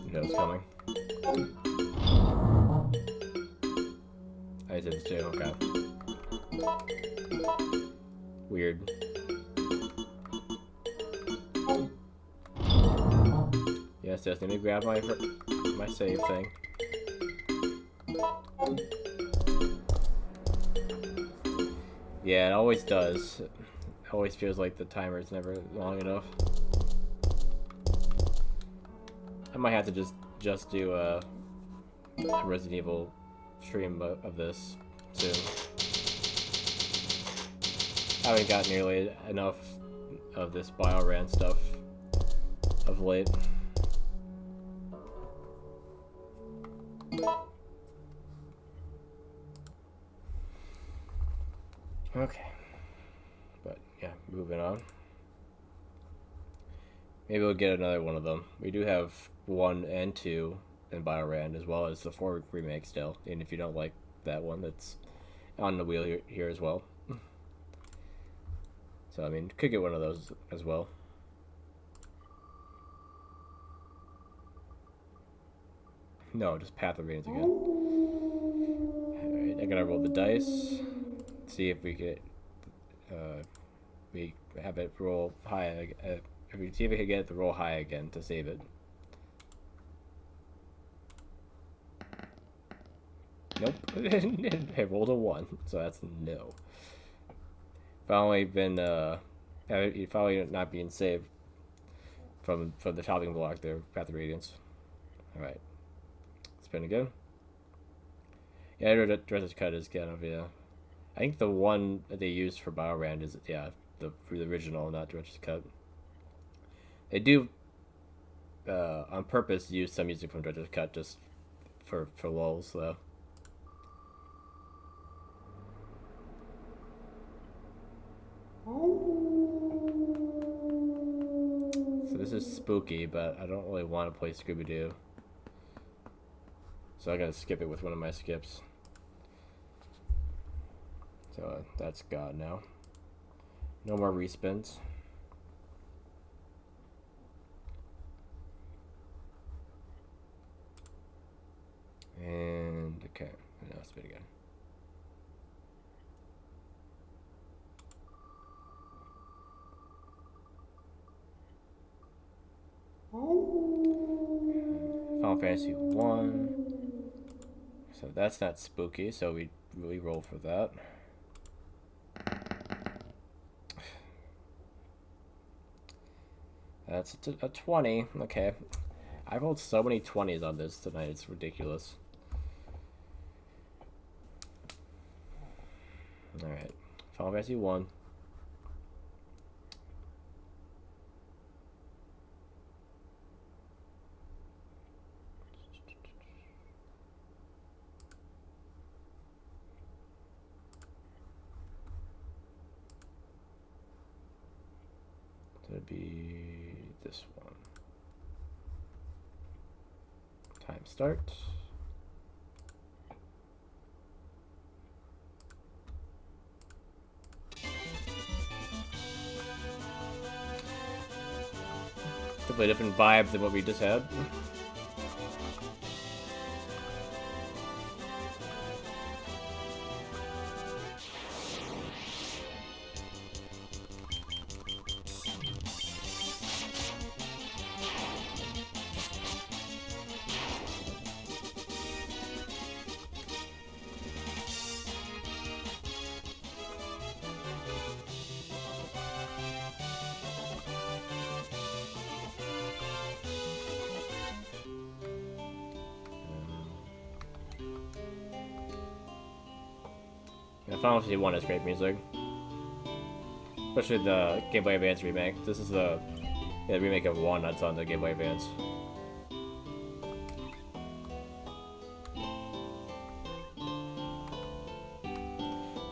You know it's coming. I did too, okay. Weird. Yes, let me grab my save thing. Yeah, it always does. It always feels like the timer is never long enough. I might have to just do a Resident Evil stream of this soon. I haven't got nearly enough of this Bioran stuff of late. Okay. But yeah, moving on. Maybe we'll get another one of them. We do have 1 and 2 in Biorand, as well as the 4 remake still. And if you don't like that one, that's on the wheel here as well. So, I mean, could get one of those as well. No, just Path of Radiance again. Alright, I'm gonna roll the dice. See if we get... we have it roll high... see if we can get it to roll high again to save it. Nope. I rolled a 1, so that's no. Finally been finally not being saved from the chopping block there, Path of Radiance. Alright. Spin again. Yeah, Director's Cut is kind of, yeah. I think the one that they used for Biorand is, yeah, the original, not Director's Cut. They do on purpose use some music from Director's Cut just for lulz though. So this is spooky, but I don't really want to play Scooby-Doo. So I'm gonna skip it with one of my skips. So that's gone now. No more respins. bit again. Final Fantasy 1. So that's not spooky, so we really roll for that. That's a 20. Okay. I rolled so many 20s on this tonight, it's ridiculous. Alright. Final Fantasy 1. That'd be this one. Time start. Completely different vibe than what we just had. Final Fantasy 1 has great music. Especially the Game Boy Advance remake. This is the remake of 1 that's on the Game Boy Advance.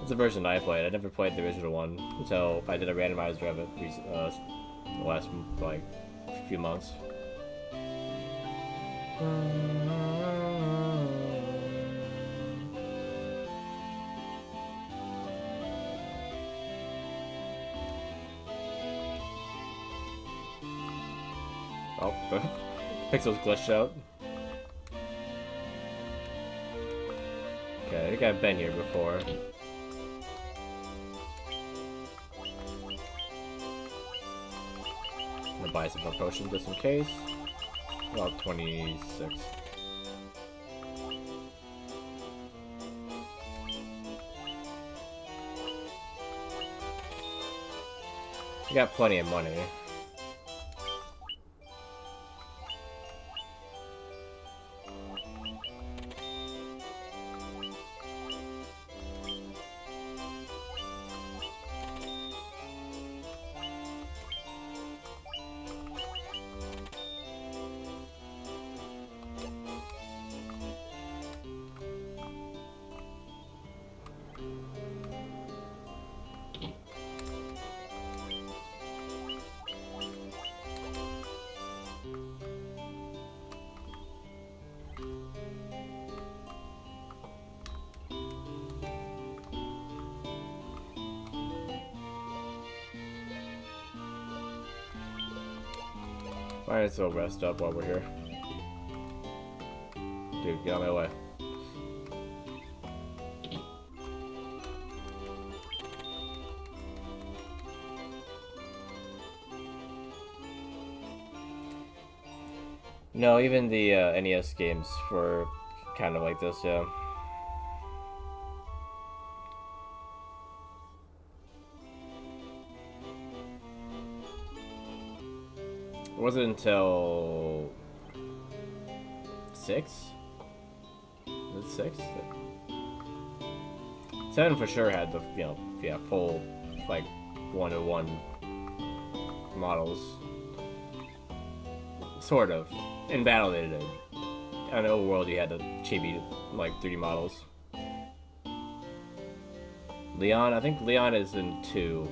It's the version I played. I never played the original one until I did a randomizer of it the last like few months. Oh, the pixels glitched out. Okay, I think I've been here before. I'm gonna buy some more potions just in case. About 26. You got plenty of money. Might as well rest up while we're here. Dude, get out of my way. No, even the NES games were kind of like this, yeah. It wasn't until 6? Was it 6? 7 for sure had the, full, like, 1-to-1 models. Sort of. In battle they did. On the overworld you had the chibi, like, 3D models. Leon? I think Leon is in 2.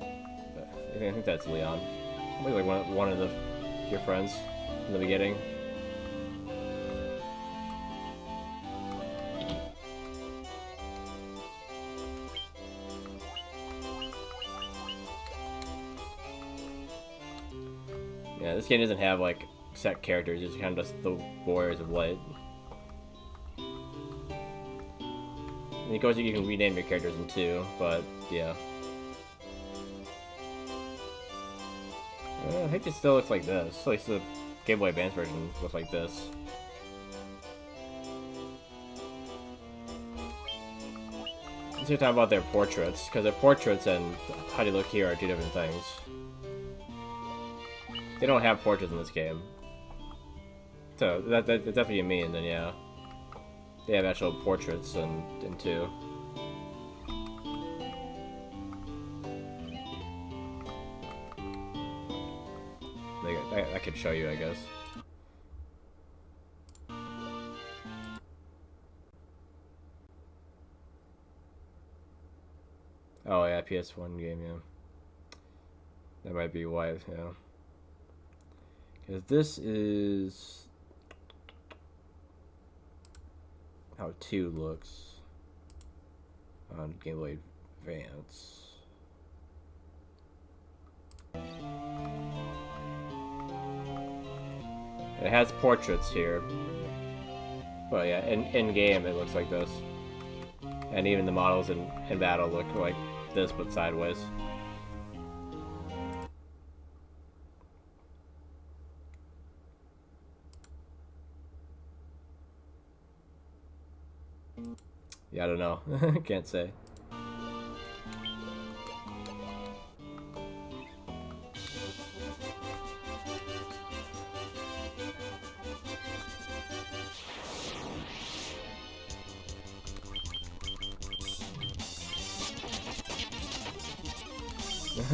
I think that's Leon. Maybe like one of your friends in the beginning. Yeah, this game doesn't have like set characters, it's kind of just the Warriors of Light. And of course, you can rename your characters in 2, but yeah. I think it still looks like this. At least the Game Boy Advance version looks like this. Let's talk about their portraits, because their portraits and how they look here are two different things. They don't have portraits in this game. So, that's what you mean, then yeah. They have actual portraits in 2. I could show you, I guess. Oh yeah, PS1 game, yeah. That might be why, yeah. Because this is how 2 looks on Game Boy Advance. It has portraits here. But yeah, in game it looks like this. And even the models in battle look like this, but sideways. Yeah, I don't know. Can't say. I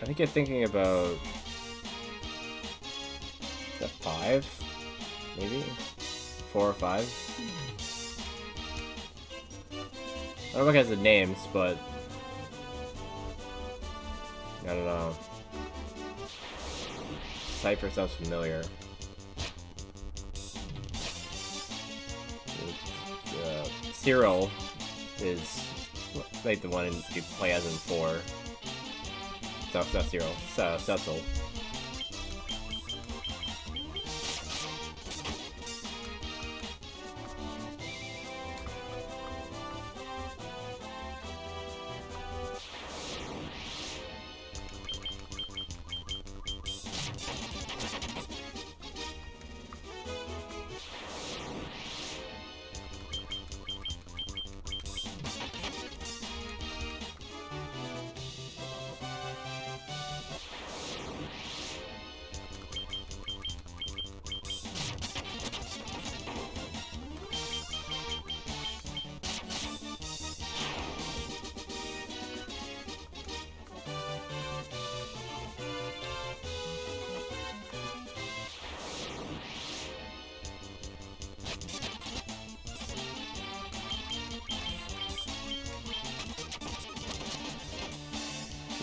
think you're thinking about the 5, maybe 4 or 5. I don't know if it has the names, but I don't know. Cypher sounds familiar. Cyril is like the one you play as in 4. That's not Cyril. Cecil.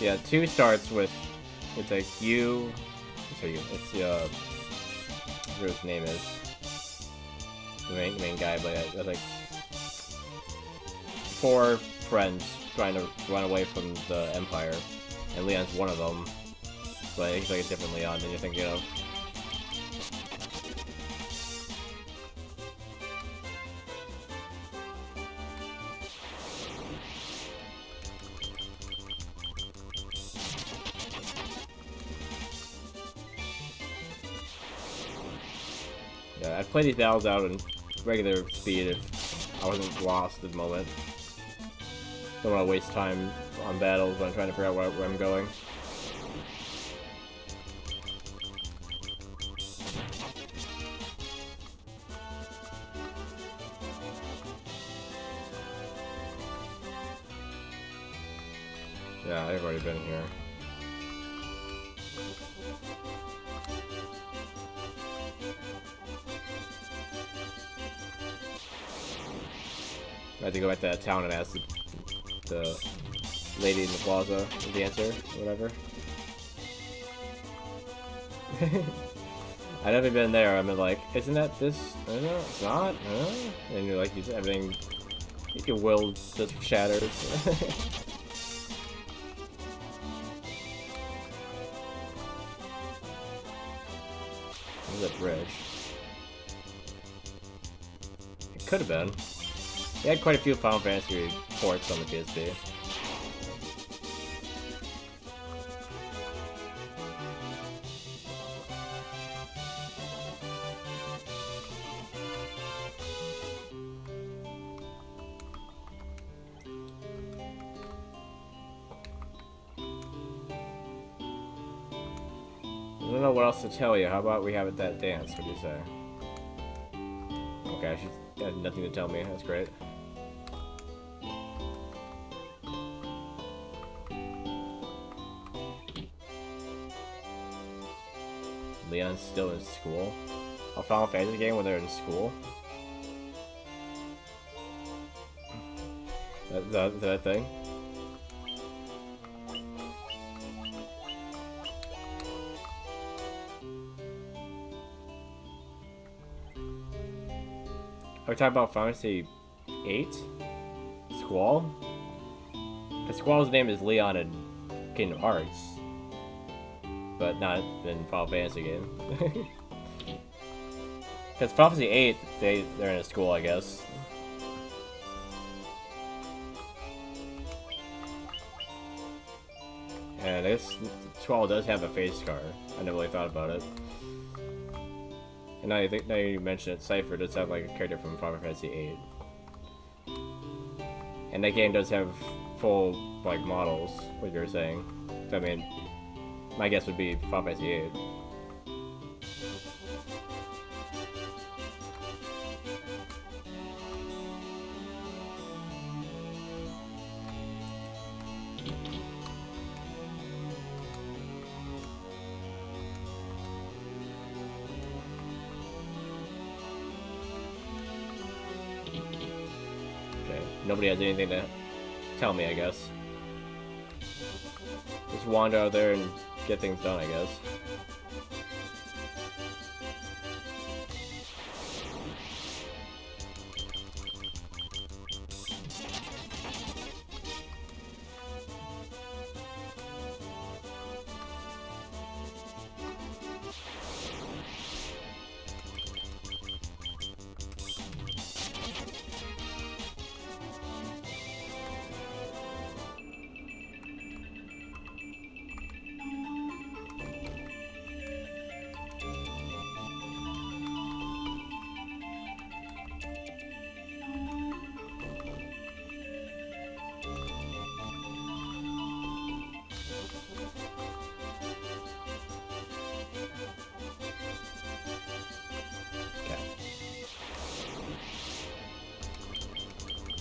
Yeah, 2 starts with, it's like you, it's whatever his name is, the main guy, but yeah, like 4 friends trying to run away from the Empire, and Leon's one of them, but he's like a different Leon than you're thinking of. Yeah, I'd play these battles out in regular speed if I wasn't lost at the moment. Don't want to waste time on battles when I'm trying to figure out where I'm going. Yeah, I've already been here. I had to go back to that town and ask the lady in the plaza the answer, or whatever. I've never been there. I'm like, isn't that this? No, it's not. And you're like, everything, your world just shatters. This is a bridge. It could have been. They had quite a few Final Fantasy ports on the PSP. I don't know what else to tell you. How about we have it that dance? What do you say? Okay, she had nothing to tell me. That's great. Leon's still in school? A Final Fantasy game when they're in school? That thing? Are we talking about Final Fantasy 8? Squall? Because Squall's name is Leon in Kingdom Hearts. But not in Final Fantasy game. Because Final Fantasy 8, they're in a school, I guess. And I guess Squall does have a face scar. I never really thought about it. And now you mention it, Cypher does have like a character from Final Fantasy 8. And that game does have full like models, what you're saying. So, I mean, my guess would be Final Fantasy 8. Nobody has anything to tell me, I guess. Just wander out there and get things done, I guess.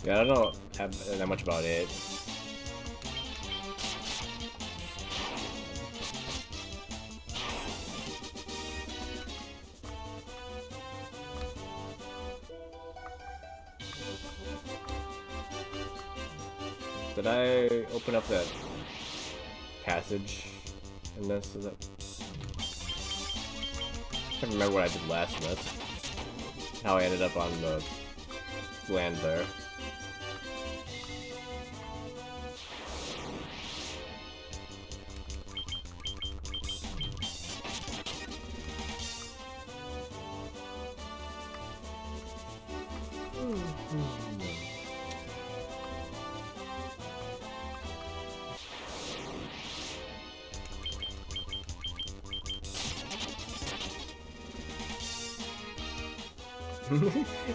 Yeah, I don't know that much about it. Did I open up that passage in this? Is it? I can't remember what I did last in this. How I ended up on the land there.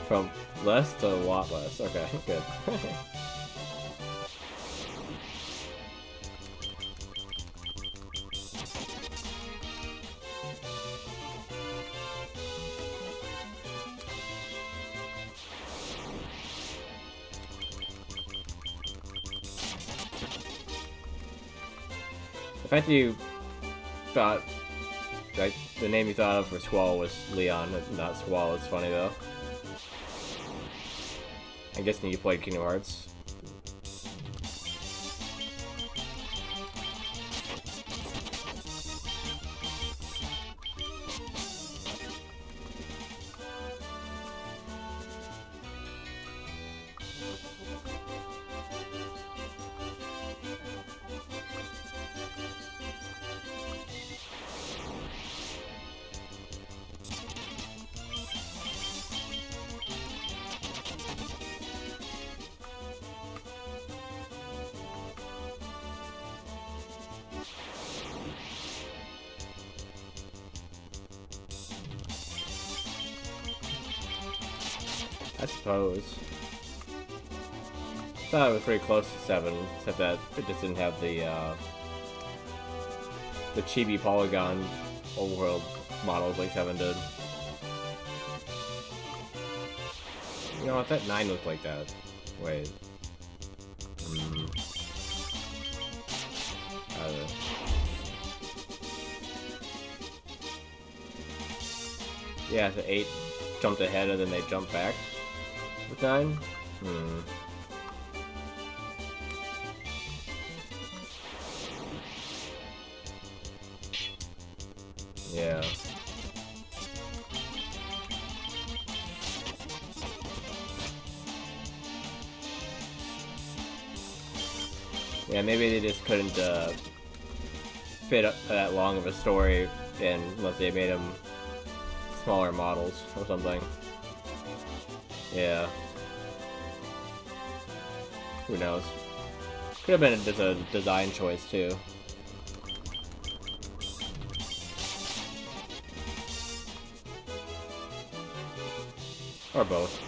From less to a lot less. Okay, good. The fact that you thought, like, the name you thought of for Squall was Leon, not Squall, is funny though. I'm guessing you played Kingdom Hearts. I suppose. Thought it was pretty close to 7, except that it just didn't have the chibi polygon overworld models like 7 did. You know, I thought 9 looked like that. Wait. I don't know. Yeah, so 8 jumped ahead and then they jumped back with 9? Yeah. Yeah, maybe they just couldn't fit up that long of a story in unless they made them smaller models or something. Yeah. Who knows? Could have been just a design choice too. Or both.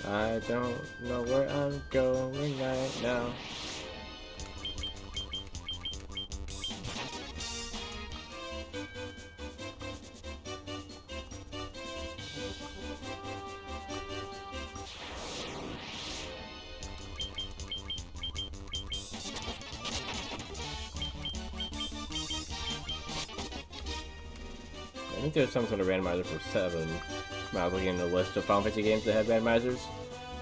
I don't know where I'm going right now. I think there's some sort of randomizer for 7. I was looking at the list of Final Fantasy games that had randomizers.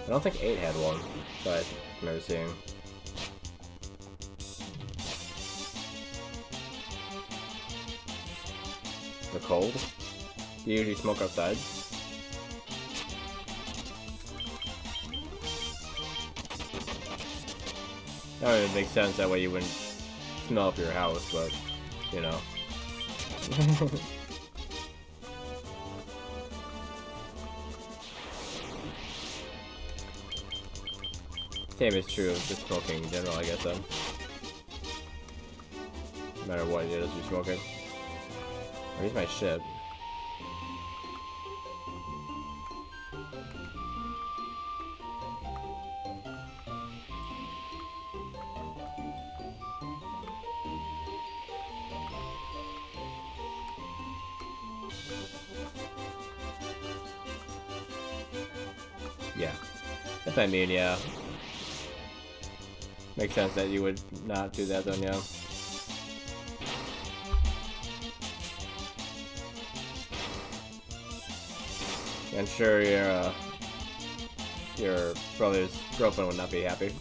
I don't think 8 had one, but I remember seeing. The cold? Do you usually smoke outside? That would make sense, that way you wouldn't smell up your house, but, you know. Same is true of just smoking in general, I guess, then. No matter what it is you're smoking. Where's my ship? Yeah. That's what I mean, yeah. Makes sense that you would not do that then, yeah. I'm sure your brother's girlfriend would not be happy.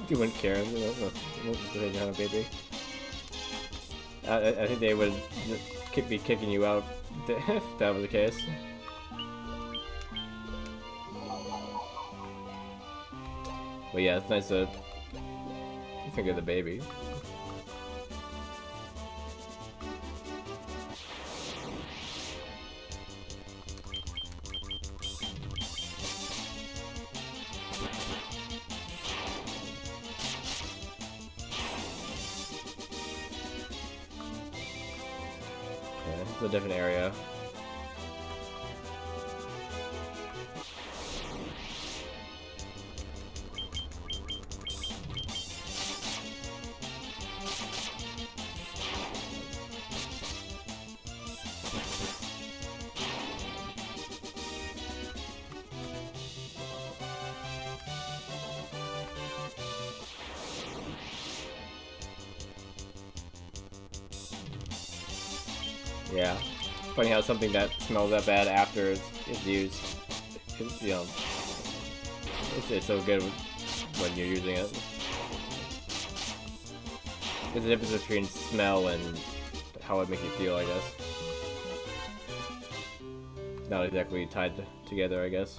You wouldn't care. Baby. I think they would be kicking you out if that was the case. But yeah, it's nice to think of the baby. A different area. Yeah. Funny how something that smells that bad after it's used, you know, it's so good when you're using it. There's a difference between smell and how it makes you feel, I guess. Not exactly tied together, I guess.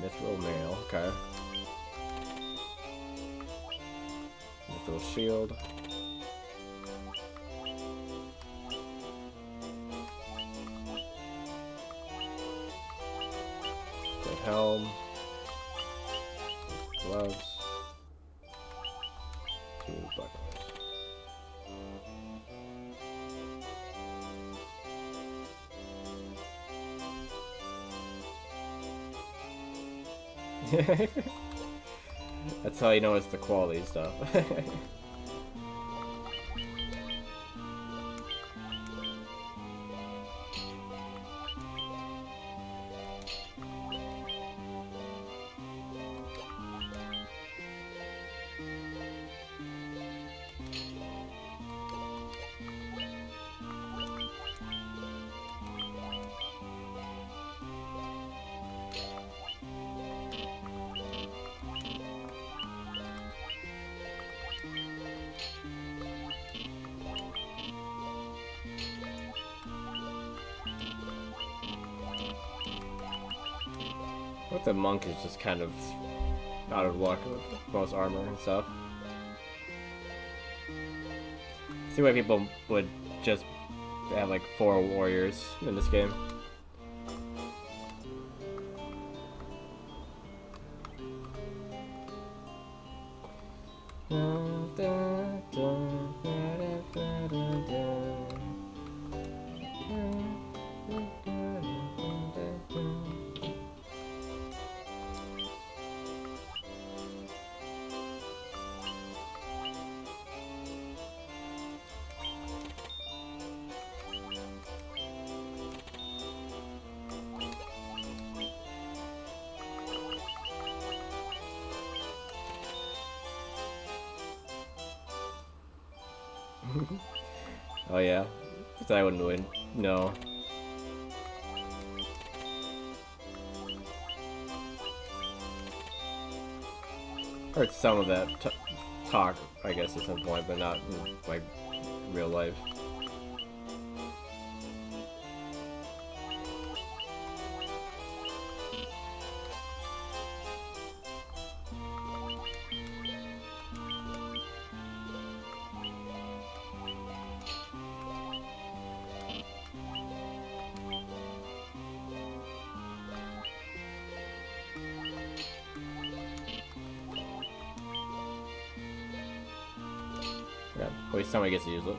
Mithril mail, okay. Mithril shield. Good helm. Gloves. 2 buckles. That's how you know it's the quality stuff. But the monk is just kind of out of luck with most armor and stuff. See why people would just have like 4 warriors in this game. Oh yeah, because I wouldn't win. No. Heard some of that talk, I guess, at some point, but not in, like, real life. Yeah, at least somebody gets to use it.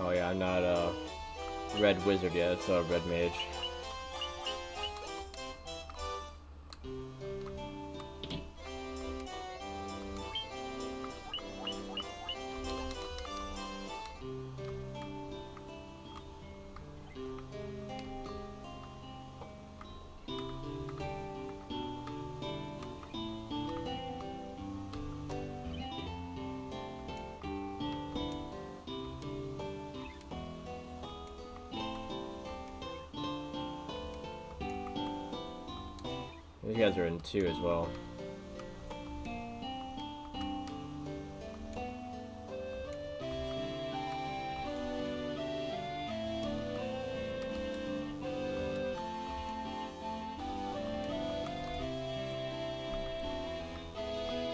Oh yeah, I'm not a red wizard yet, it's a red mage. You guys are in 2 as well.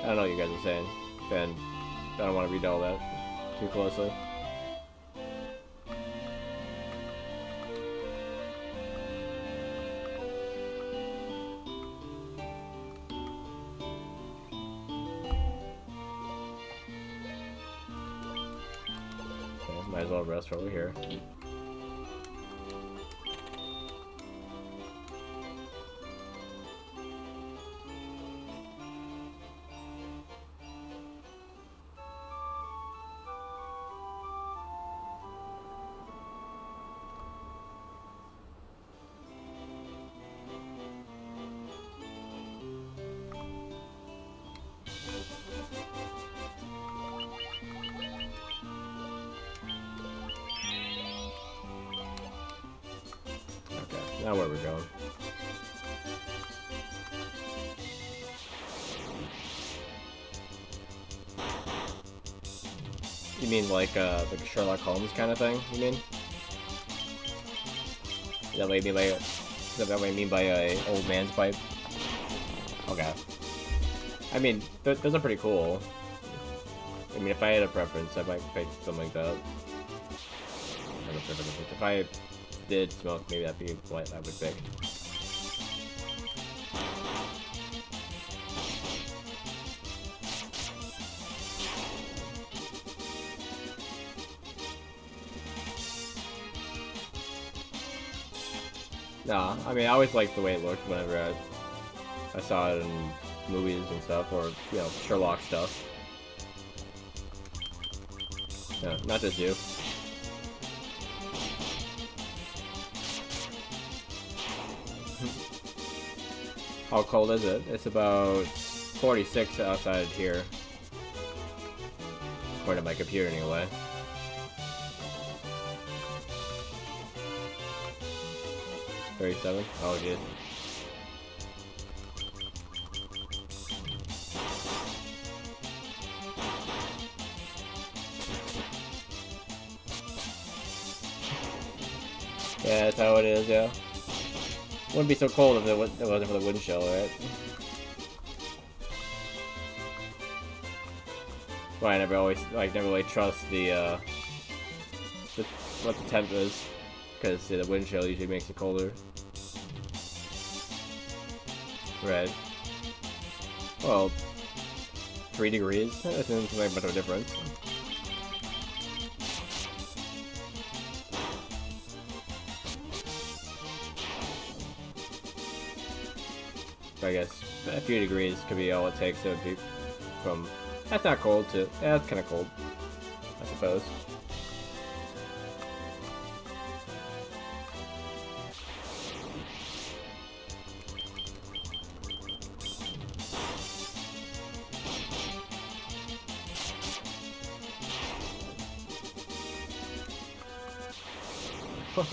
don't know what you guys are saying. Then I don't want to read all that too closely. Okay, might as well rest over here. Now where are we going? You mean like a Sherlock Holmes kind of thing? You mean? Is that what you mean by what you mean by a old man's pipe? Okay. I mean, those are pretty cool. I mean, if I had a preference, I might pick something like that. I don't know if I did smoke, maybe that'd be what I would pick. Nah, I mean, I always liked the way it looked whenever I saw it in movies and stuff, or, you know, Sherlock stuff. Yeah, not just you. How cold is it? It's about 46 outside here. According to my computer, anyway. $37? Oh, good. Yeah, that's how it is, yeah. Wouldn't be so cold if it wasn't for the wind chill, right? Well, I never really trust what the temp is, because the wind chill usually makes it colder. Right. Well, 3 degrees. That doesn't make much of a difference. I guess a few degrees could be all it takes to be from. That's not cold to. Yeah, that's kind of cold, I suppose.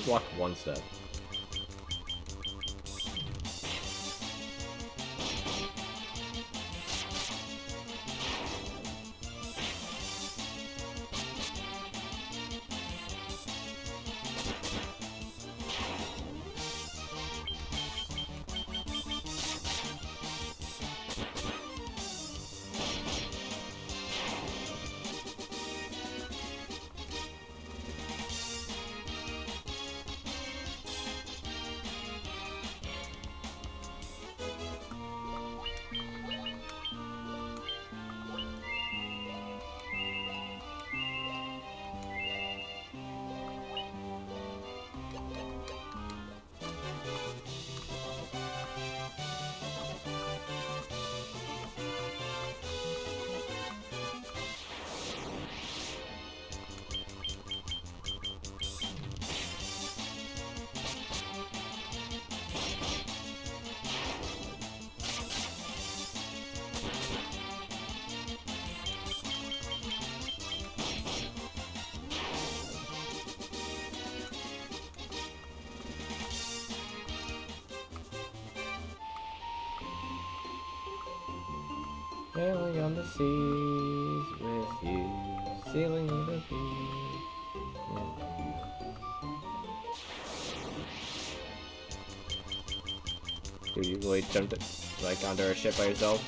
Walk one step. Sailing on the seas with you, sailing on the seas with you. Dude, you really jumped it, like, onto a ship by yourself?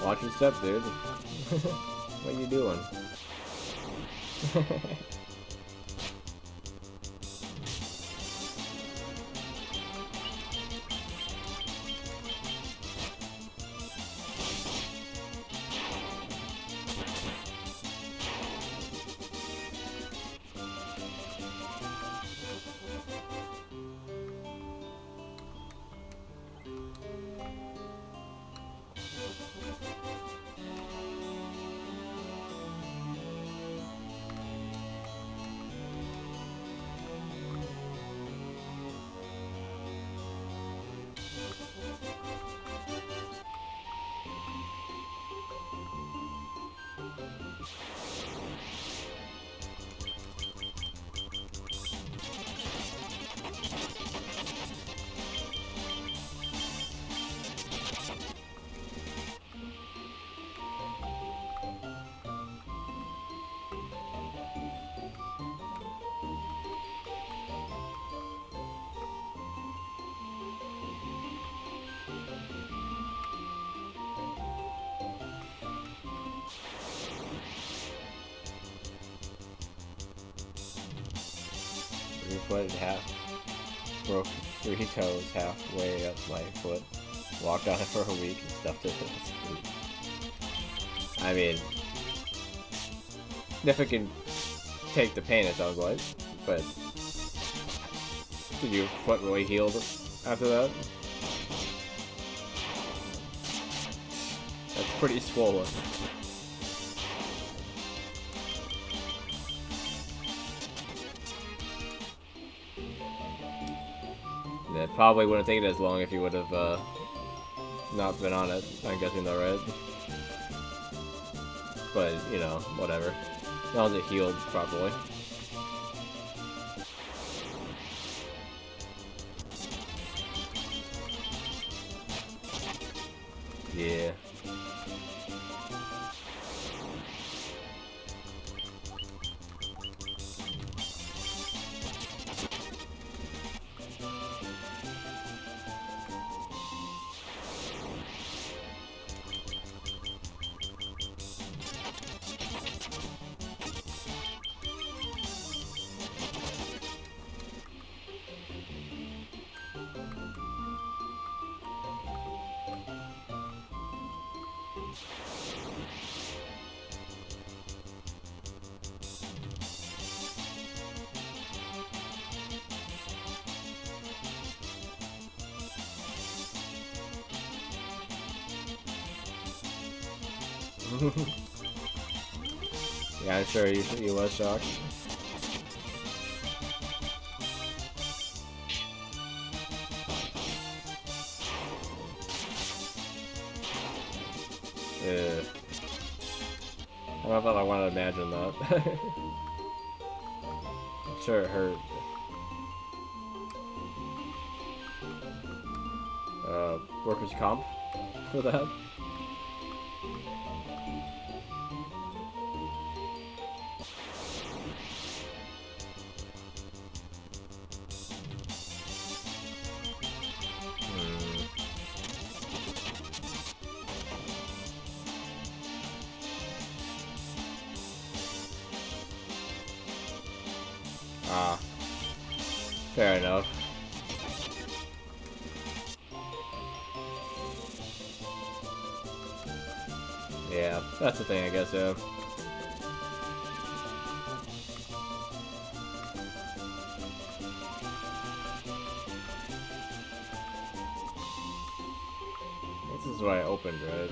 Watch your step, dude. What are you doing? Foot half, broke 3 toes halfway up my foot, walked on it for a week and stuffed it with his foot. I mean, if it can take the pain, it sounds like, but did your foot really heal after that? That's pretty swollen. It probably wouldn't take it as long if you would have not been on it. I'm guessing though, right? But, you know, whatever. As long as it healed properly. Yeah. Yeah, I'm sure you was shocked. I don't know if I want to imagine that. I'm sure it hurt. Workers' comp for that? Ah, fair enough. Yeah, that's the thing, I guess, yeah. This is why I opened, right?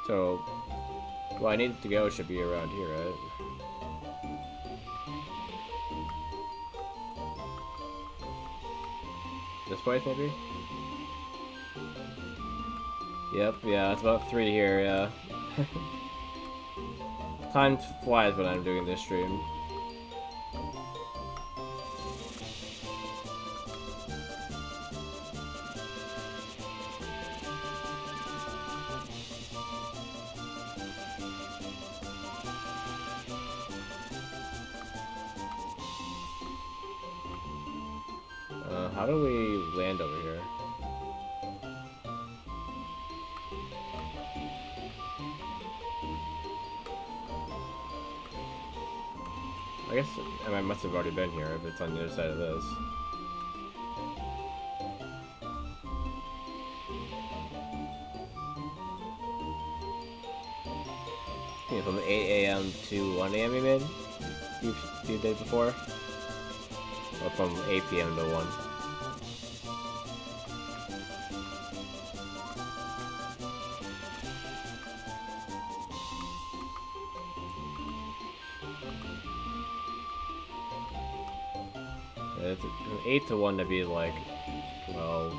So, well, I need to go should be around here, right? This place, maybe? Yep, yeah, it's about 3 here, yeah. Time flies when I'm doing this stream. How do we land over here? I guess I must have already been here if it's on the other side of this. Yeah, from 8 a.m. to 1 a.m. you made? You did before? Or from 8 p.m. to 1? It's from 8 to 1 to be like 12.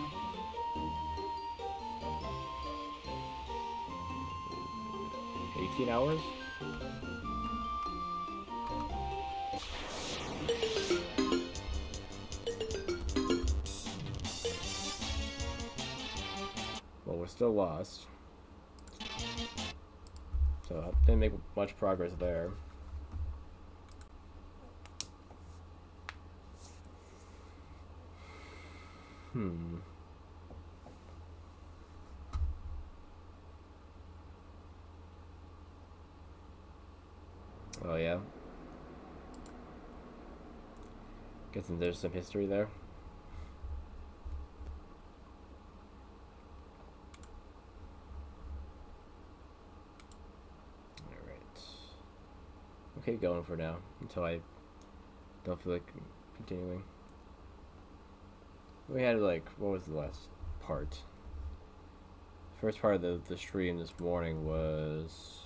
18 hours? Well, we're still lost. So I didn't make much progress there. Oh yeah. Guessing there's some history there. Alright. Okay, going for now. Until I don't feel like continuing. We had like, what was the last part? First part of the stream this morning was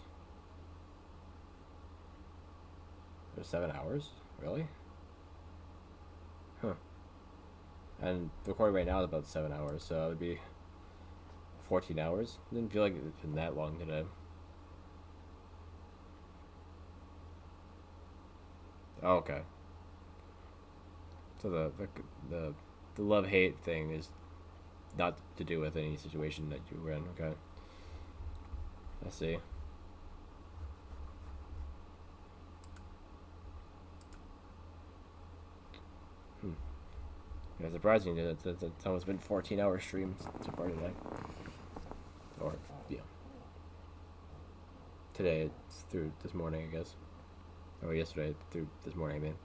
7 hours? Really? Huh. And recording right now is about 7 hours, so it would be 14 hours. Didn't feel like it's been that long today. Oh, okay. So the love-hate thing is not to do with any situation that you were in. Okay. I see. Yeah, surprising that it's almost been 14-hour streams so far today. Or, yeah. Today, it's through this morning, I guess. Or yesterday, through this morning, I mean.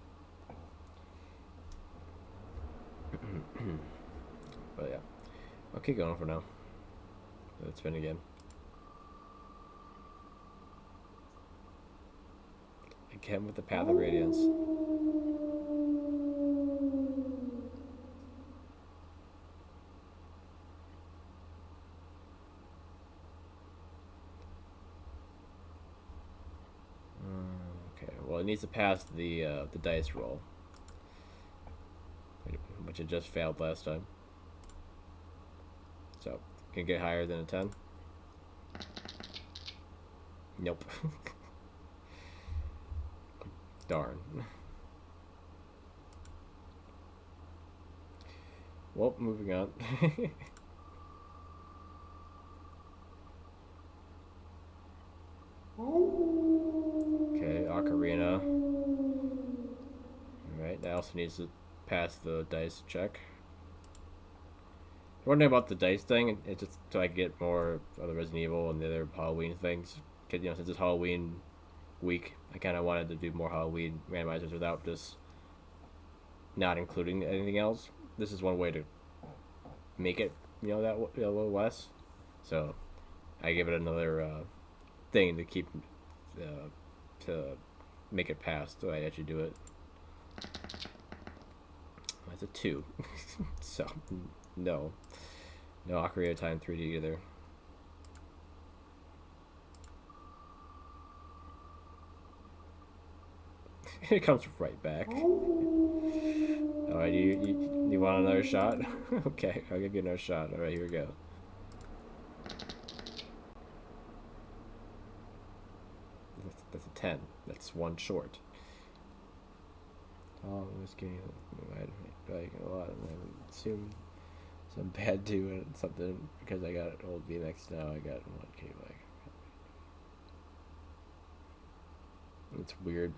But yeah. I'll keep going for now. Let's spin again. Again with the Path of Radiance. Okay, well it needs to pass the dice roll. Which it just failed last time. So, can it get higher than a 10? Nope. Darn. Well, moving on. Okay, Ocarina. Alright, that also needs to pass the dice check. One thing about the dice thing, it's just so I get more of the Resident Evil and the other Halloween things. Cause since it's Halloween week, I kind of wanted to do more Halloween randomizers without just not including anything else. This is one way to make it, that a little less. So I give it another thing to keep to make it pass. So I actually do it. That's a 2. So no Ocarina Time 3D either. It comes right back. Alright, you want another shot? Okay, I'll give you another shot. Alright, here we go. That's a 10. That's one short. Oh, this game, I like a lot, and I would assume some bad too, and something because I got old VMAX now. I got 1K like. It's weird.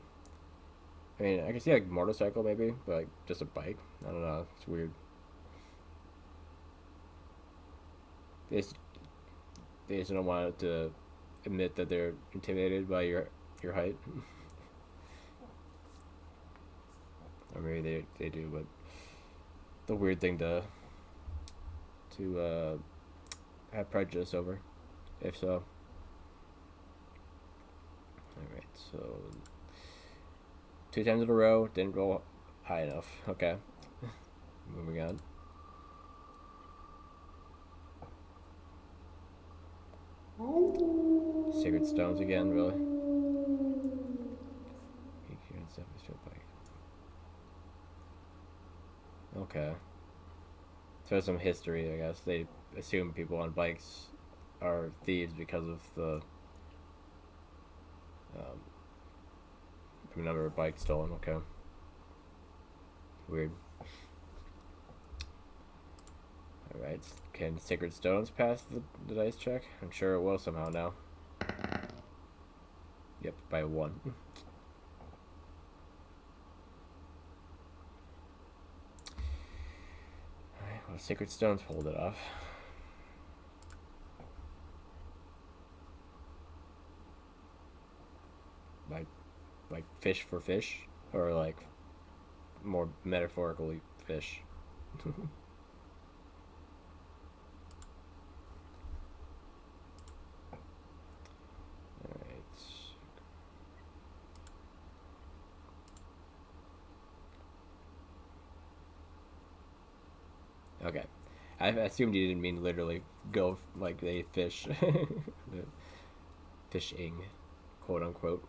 I mean, I can see like motorcycle maybe, but like just a bike. I don't know. It's weird. They just don't want to admit that they're intimidated by your height. Or maybe they do, but the weird thing to have prejudice over, if so. Alright, so 2 times in a row, didn't roll high enough. Okay. Moving on. Sacred stones again, really? Okay. So there's some history, I guess. They assume people on bikes are thieves because of the number of bikes stolen. Okay. Weird. Alright, can sacred stones pass the dice check? I'm sure it will somehow now. Yep, by 1. Alright, well, sacred stones pulled it off. Like fish for fish? Or like more metaphorically fish? Okay. I assumed you didn't mean literally go like they fish. The fishing, quote unquote.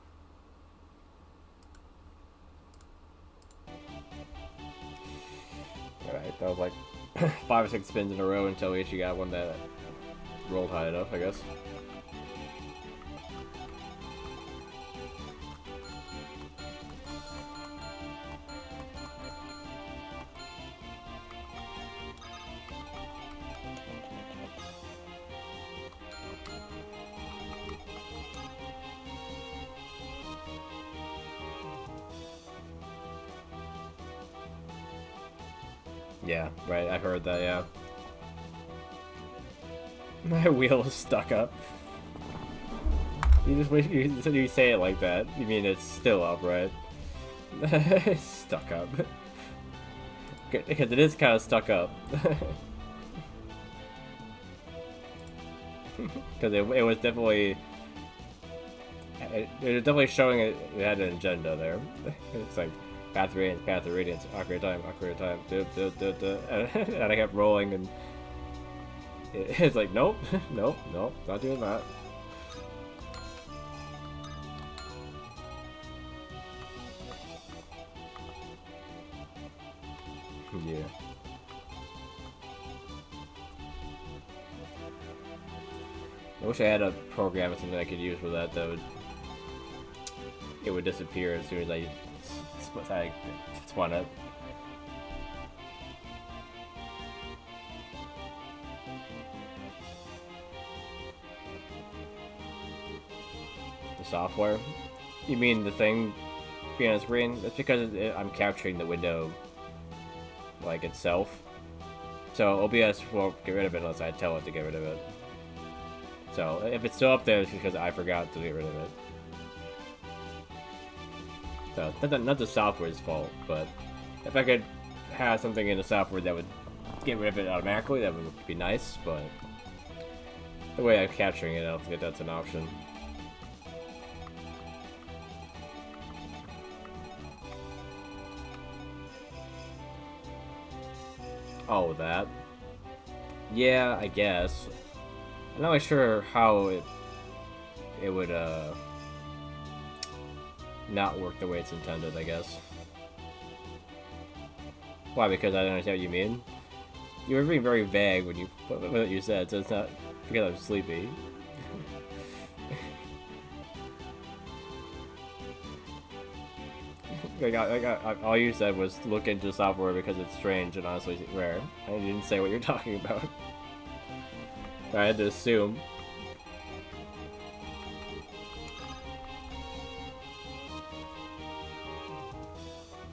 Alright, that was like 5 or 6 spins in a row until we actually got one that rolled high enough, I guess. Yeah, right, I heard that, yeah. My wheel is stuck up. You just wish you say it like that. You mean it's still up, right? It's stuck up. Because it is kind of stuck up. Because it was definitely... It was definitely showing it had an agenda there. It's like... Path of Radiance, Ocarina time, and I kept rolling, and it's like, nope, nope, not doing that. Yeah. I wish I had a program or something I could use for that it would disappear as soon as I spun it. The software? You mean the thing being on the screen? That's because I'm capturing the window, like, itself. So OBS won't get rid of it unless I tell it to get rid of it. So if it's still up there, it's because I forgot to get rid of it. So, not the software's fault, but if I could have something in the software that would get rid of it automatically, that would be nice, but the way I'm capturing it, I don't think that's an option. Oh, that? Yeah, I guess. I'm not really sure how it would, not work the way it's intended, I guess. Why? Because I don't understand what you mean? You were being very vague when what you said, so it's not because I'm sleepy. All you said was look into software because it's strange and honestly rare. I didn't say what you're talking about. I had to assume.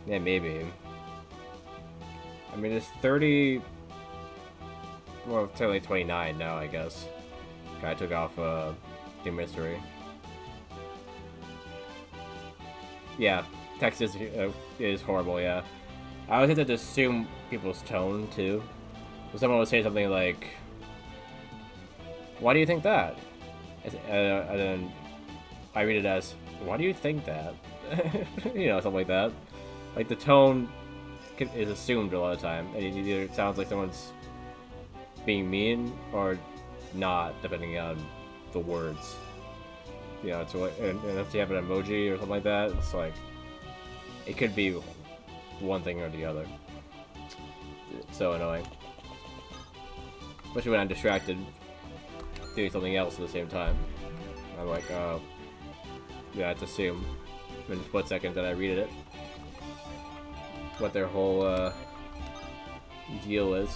Yeah, maybe. I mean, it's 30... Well, it's only 29 now, I guess. I took off, the mystery. Yeah, text is horrible, yeah. I always have to assume people's tone too. If someone would say something like, "Why do you think that?" And then I read it as, "Why do you think that?" You know, something like that. Like the tone is assumed a lot of time, and it either sounds like someone's being mean or not, depending on the words. You know, it's like, and if you have an emoji or something like that, it's like it could be one thing or the other. It's so annoying, especially when I'm distracted doing something else at the same time. I'm like, oh, yeah, I have to assume in the split second that I read it what their whole deal is.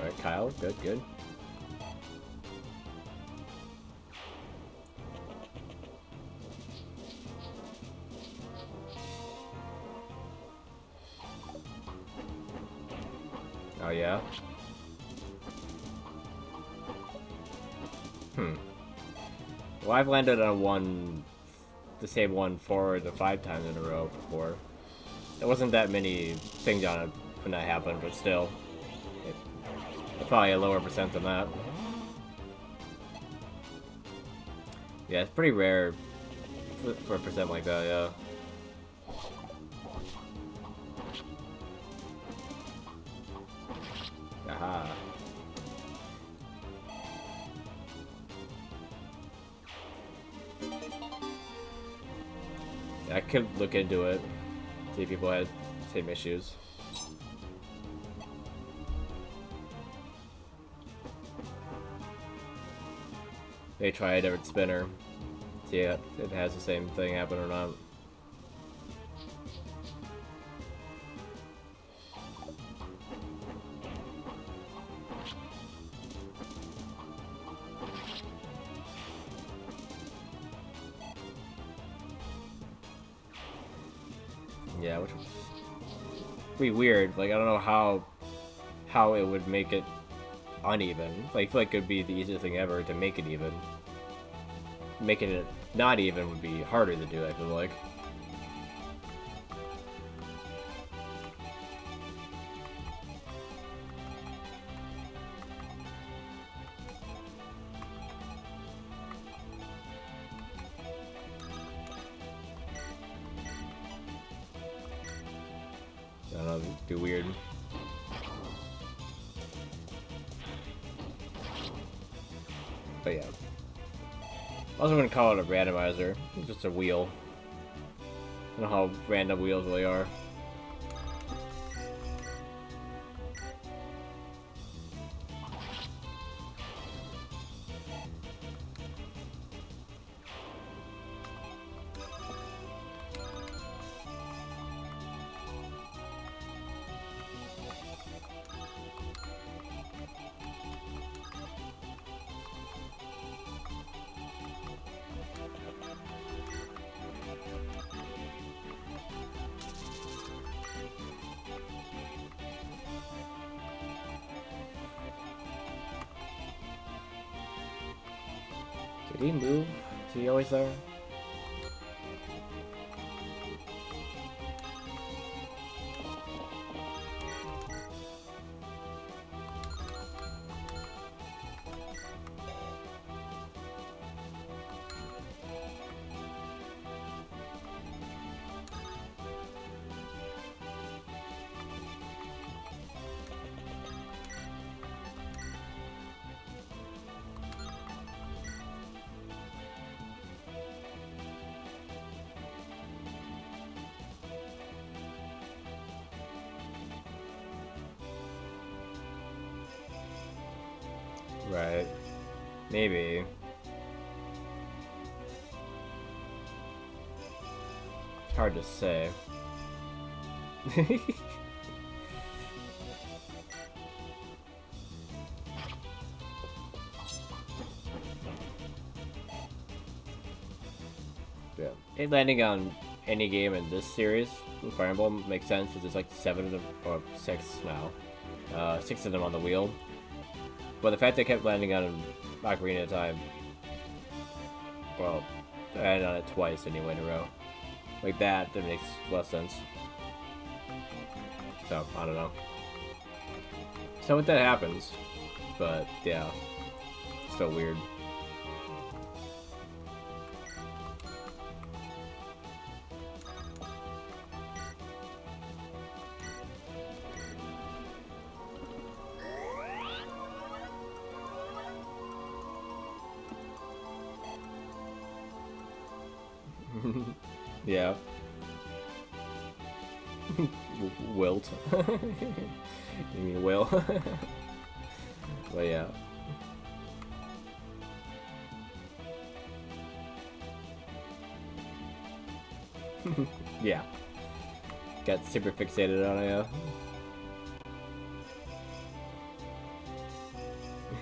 Alright, Kyle, good, good. Oh yeah? Well, I've landed on the same one 4 to 5 times in a row before. There wasn't that many things on it when that happened, but still. It's probably a lower percent than that. Yeah, it's pretty rare for a percent like that, yeah. Aha. Yeah, I could look into it, see if people had the same issues. They try a different spinner, see if it has the same thing happen or not. Yeah, which would be weird. Like, I don't know how it would make it uneven. Like, I feel like it would be the easiest thing ever to make it even. Making it not even would be harder to do, I feel like. I don't know, it'd be weird. But yeah. I also wouldn't call it a randomizer. It's just a wheel. I don't know how random wheels really are. Did he move? Is he always there? Right. Maybe. It's hard to say. Yeah. It landing on any game in this series, Fire Emblem, makes sense because there's like 7 of them, or 6 now. 6 of them on the wheel. But the fact they kept landing on Ocarina at a time, well, I landed on it twice anyway in a row. Like that makes less sense. So, I don't know. So what that happens, but yeah, still weird. Yeah. Wilt. You mean Will? But yeah. Yeah. Got super fixated on it,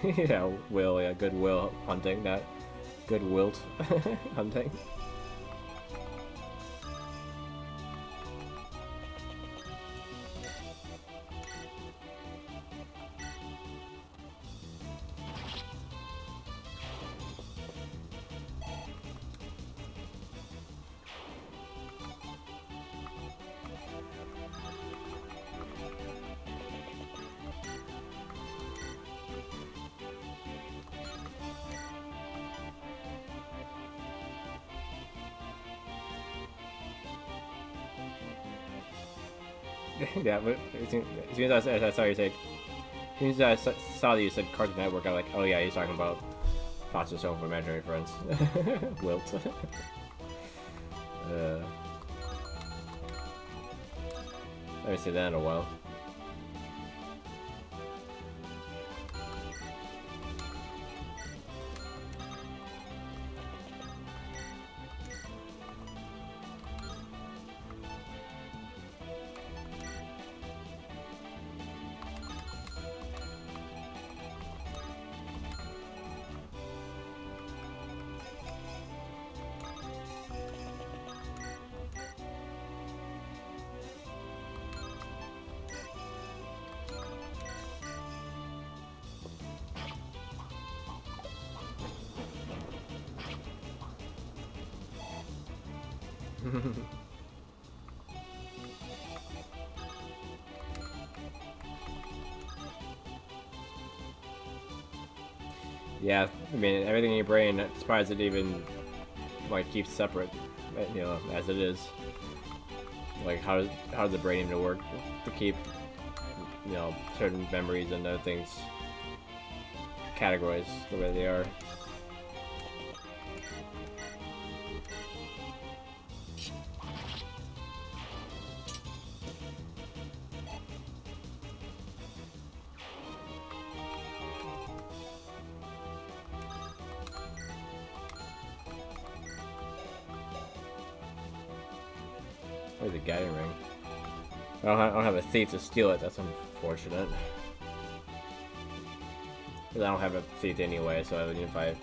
yeah. Yeah, Will, yeah, good Will hunting, not good Wilt hunting. Yeah, but as soon as I saw you say, as soon as I saw that you said Cartoon Network, I was like, oh yeah, he's talking about Foster's Home for Imaginary Friends. Wilt. I haven't seen that in a while. Yeah, I mean, everything in your brain, I'm surprised it even, like, keeps separate, you know, as it is. Like, how does the brain even work to keep, you know, certain memories and other things categorized the way they are? Where's the guiding ring? I don't have a thief to steal it. That's unfortunate. Because I don't have a thief anyway, so I would if I...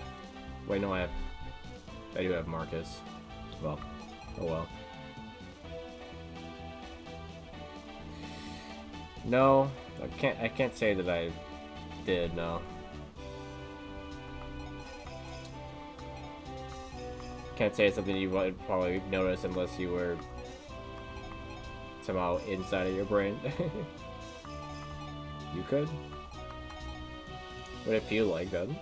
Wait, no, I do have Marcus. Well, oh well. No, I can't say that I did, no. Can't say it's something you would probably notice unless you were somehow inside of your brain. You could? What would it feel like then?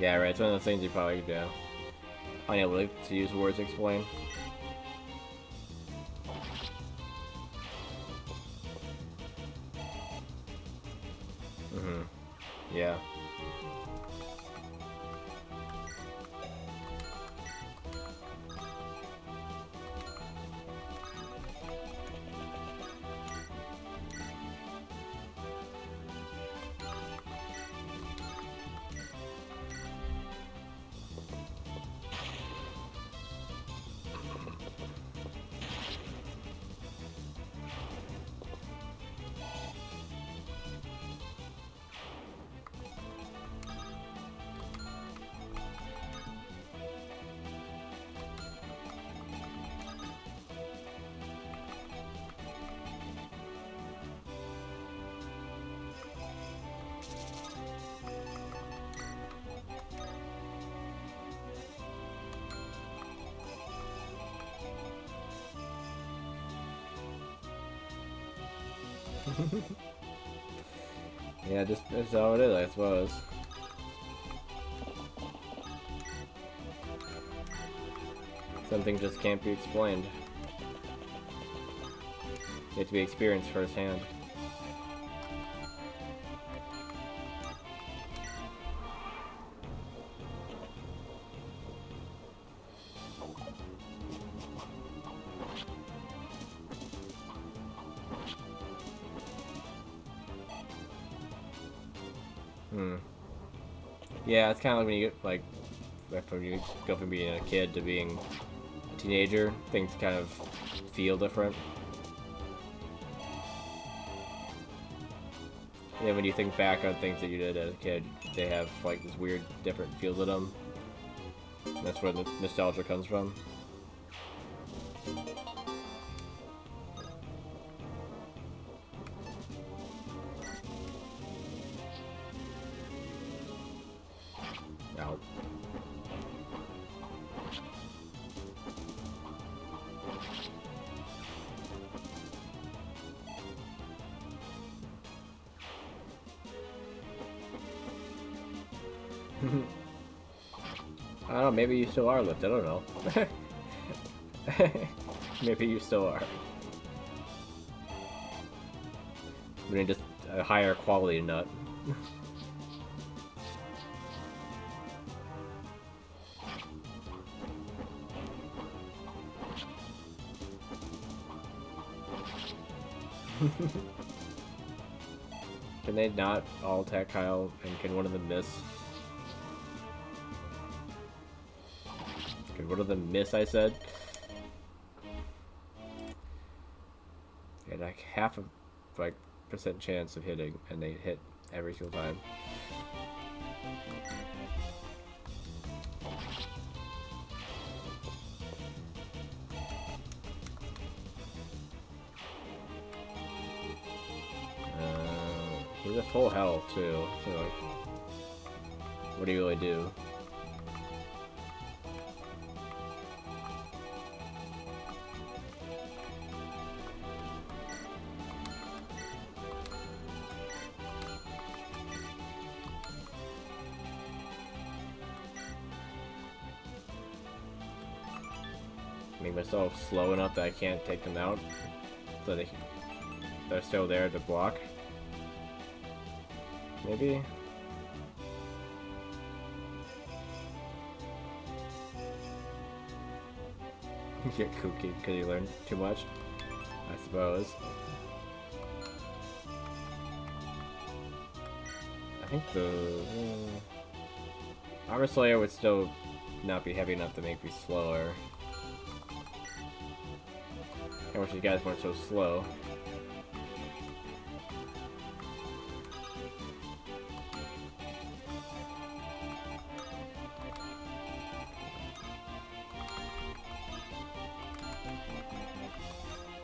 Yeah, right, it's one of those things you probably do. Unable to use words to explain. Yeah. Yeah, just that's how it is, I suppose. Some things just can't be explained. You have to be experienced firsthand. Yeah, it's kind of like when you get, like, when you go from being a kid to being a teenager, things kind of feel different. Yeah, when you think back on things that you did as a kid, they have, like, this weird, different feel to them. And that's where the nostalgia comes from. Ow. I don't know, maybe you still are lift, I don't know. Maybe you still are. I mean, just a higher quality nut. Can they not all attack Kyle, and can one of them miss? Can one of them miss, I said? They had like half a percent chance of hitting, and they hit every single time. He's at full health too, so like, what do you really do? Make myself slow enough that I can't take them out, so they're still there to block. Maybe? You get kooky because you learn too much, I suppose. I think the Armor Slayer would still not be heavy enough to make me slower. I wish you guys weren't so slow.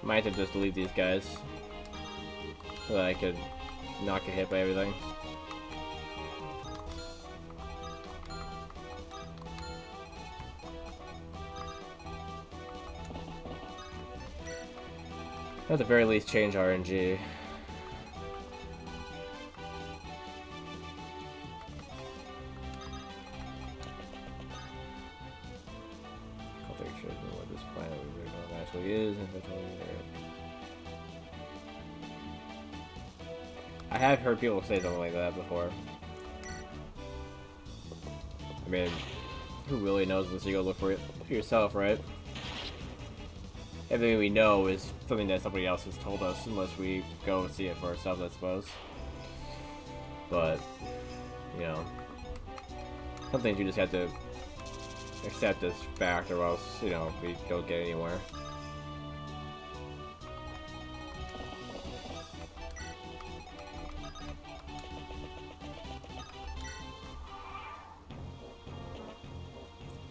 Might have to just delete these guys so that I could not get hit by everything. At the very least, change RNG. What this planet actually is. I have heard people say something like that before. I mean, who really knows unless you go look for it for yourself, right? Everything we know is something that somebody else has told us, unless we go see it for ourselves, I suppose. But, you know, some things you just have to accept as fact, or else, you know, we don't get anywhere.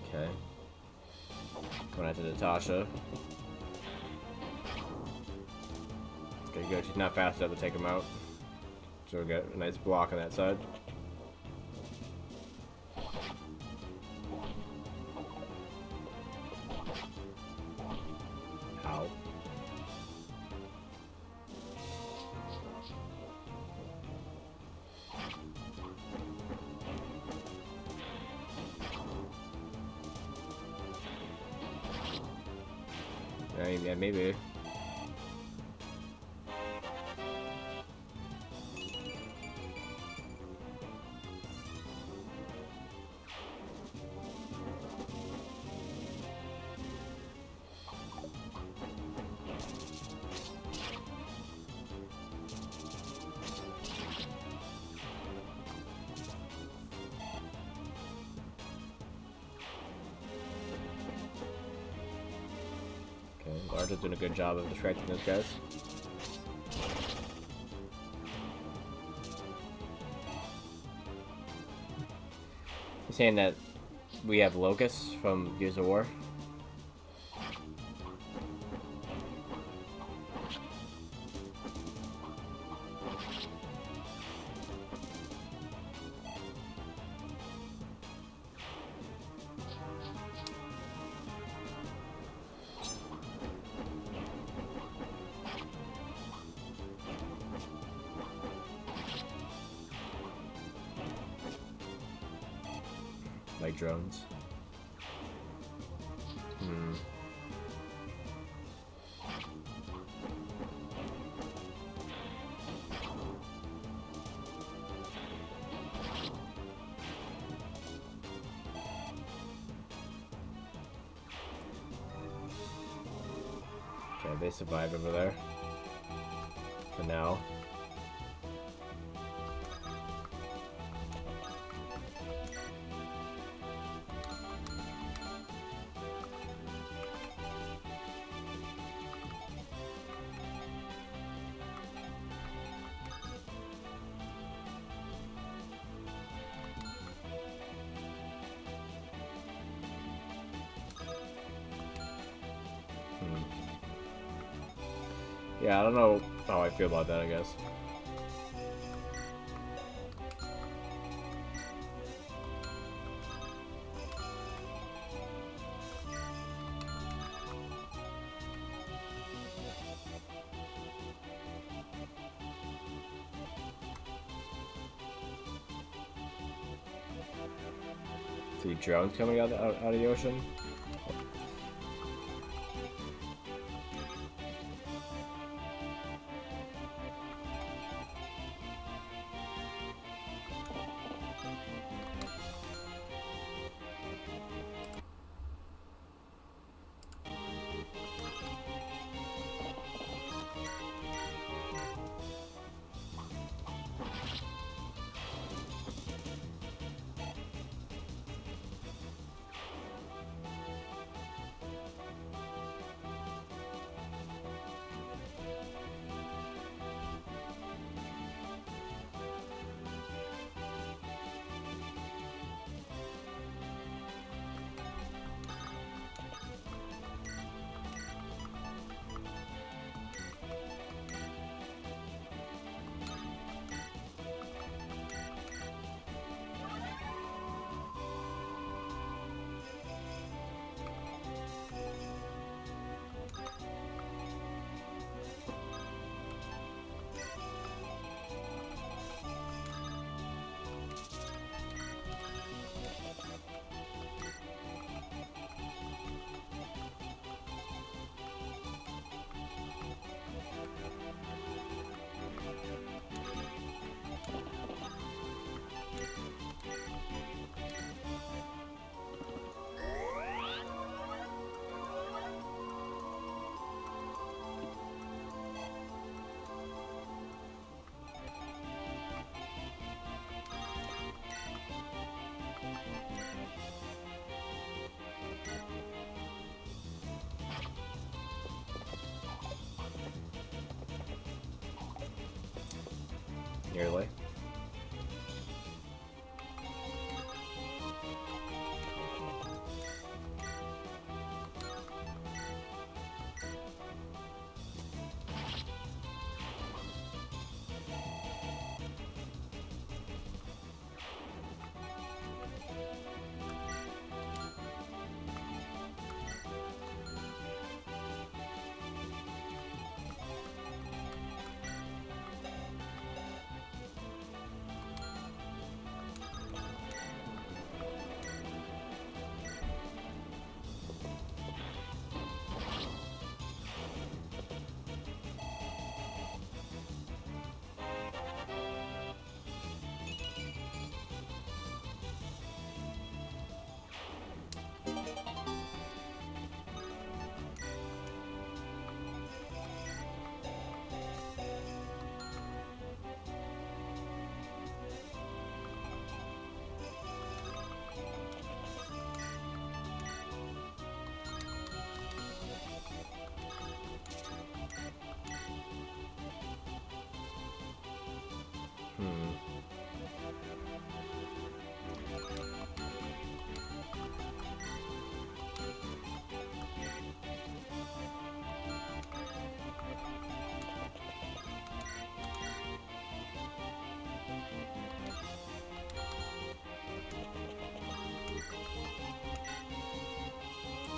Okay. Going out to Natasha. Okay, good. She's not fast enough to take him out. So we'll get a nice block on that side. Ow. I mean, yeah, maybe. Arthur's doing a good job of distracting those guys. He's saying that we have locusts from Gears of War. Like drones. Okay, they survived over there. For now. Yeah, I don't know how I feel about that, I guess. See drones coming out of the ocean? Nearly.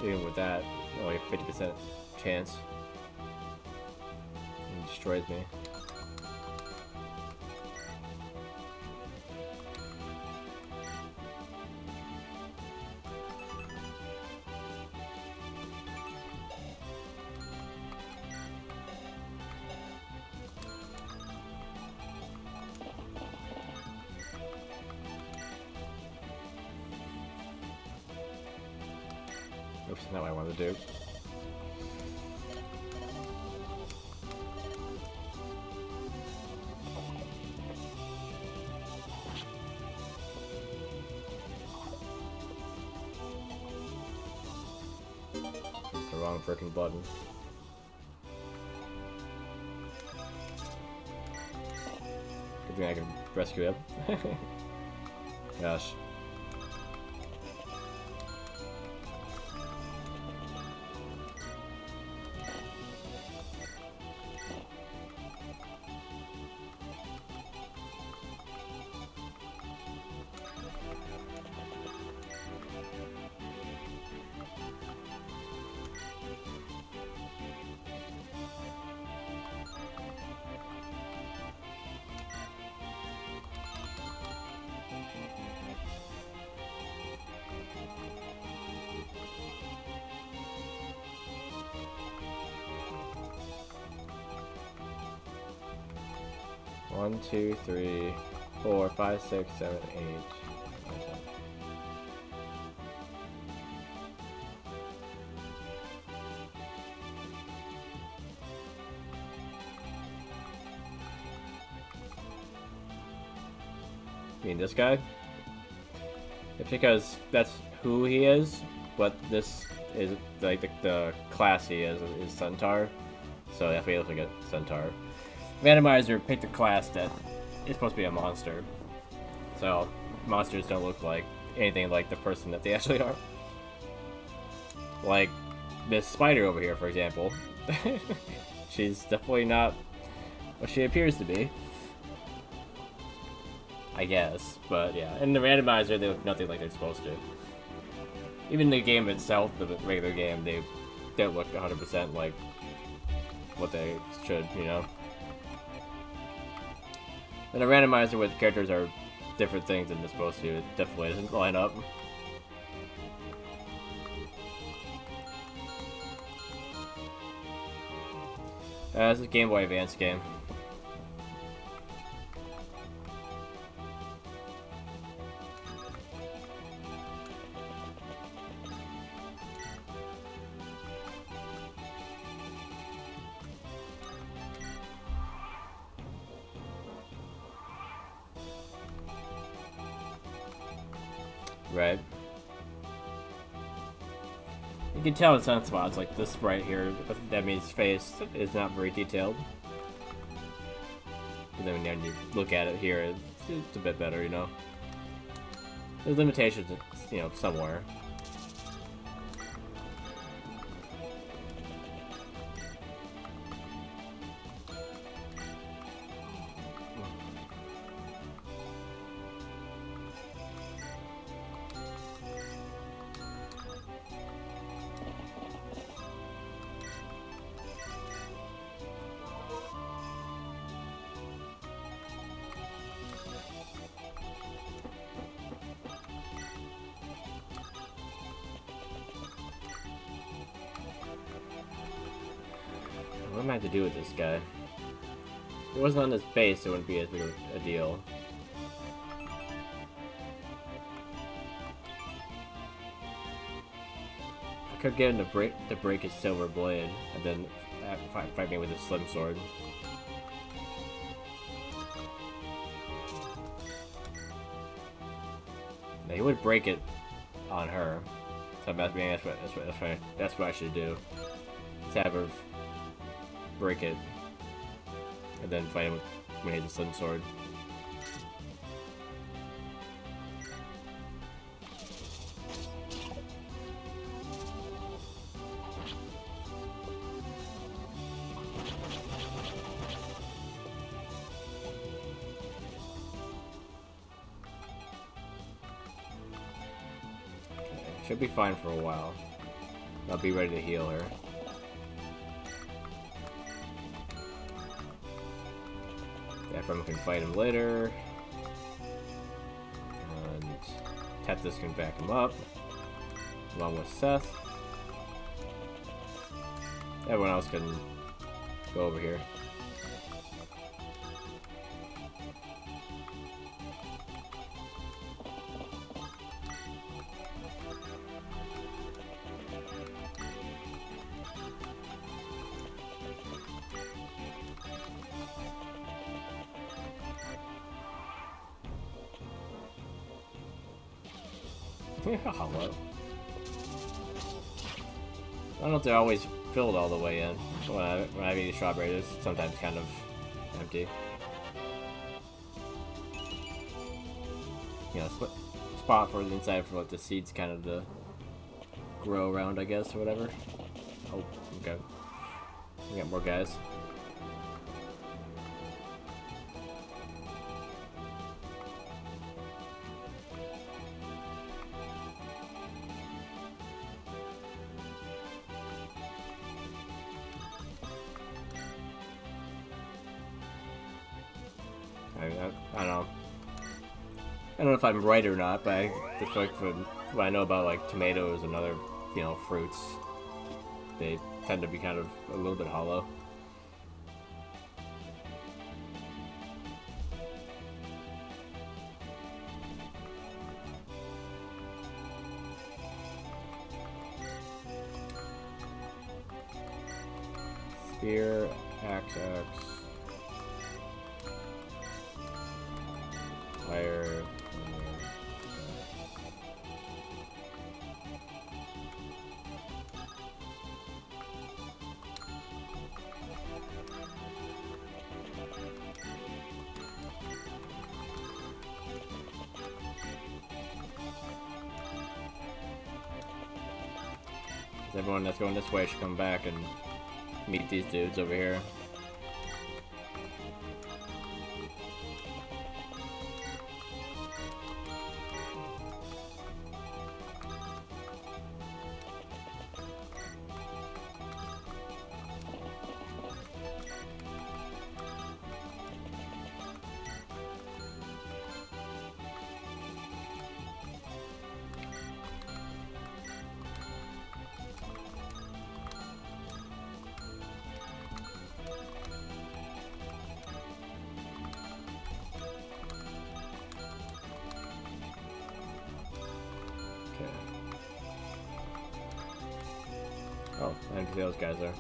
Even with that, only 50% chance. It destroys me. Oops, not what I wanted to do. It's the wrong freaking button. Good thing I can rescue him. Gosh. One, two, three, 4, 5, 6, 7, 8, 9, 10. You mean this guy? It's because that's who he is, but this is like the class he is Centaur, so definitely looks like a Centaur. Randomizer picked a class that is supposed to be a monster, so monsters don't look like anything like the person that they actually are. Like this spider over here, for example. She's definitely not what she appears to be, I guess, but yeah. In the randomizer, they look nothing like they're supposed to. Even the game itself, the regular game, they don't look 100% like what they should, you know? And a randomizer with characters are different things than they're supposed to. It definitely doesn't line up. This is a Game Boy Advance game. Right. You can tell in sunspots, like this sprite here, that means face is not very detailed. But then when you look at it here, it's a bit better, you know? There's limitations, you know, somewhere. What am I to do with this guy? If it wasn't on this base, it wouldn't be as big a deal. I could get him to break his silver blade, and then fight me with his slim sword. Now, he would break it on her, so that's what I should do. Just have her break it, and then fight him when he has a slim sword. Should be fine for a while. I'll be ready to heal her. Ephraim can fight him later. And Tethys can back him up, along with Seth. Everyone else can go over here. Hello. I don't know if they're always filled all the way in. When I eat strawberries, it's sometimes kind of empty. You know, spot for the inside for like the seeds kind of to grow around, I guess, or whatever. Oh, okay. We got more guys. I don't know. I don't know if I'm right or not, but I just like from what I know about like tomatoes and other, you know, fruits, they tend to be kind of a little bit hollow. Spear, axe. Fire. Everyone that's going this way should come back and meet these dudes over here. Oh, I didn't see those guys there.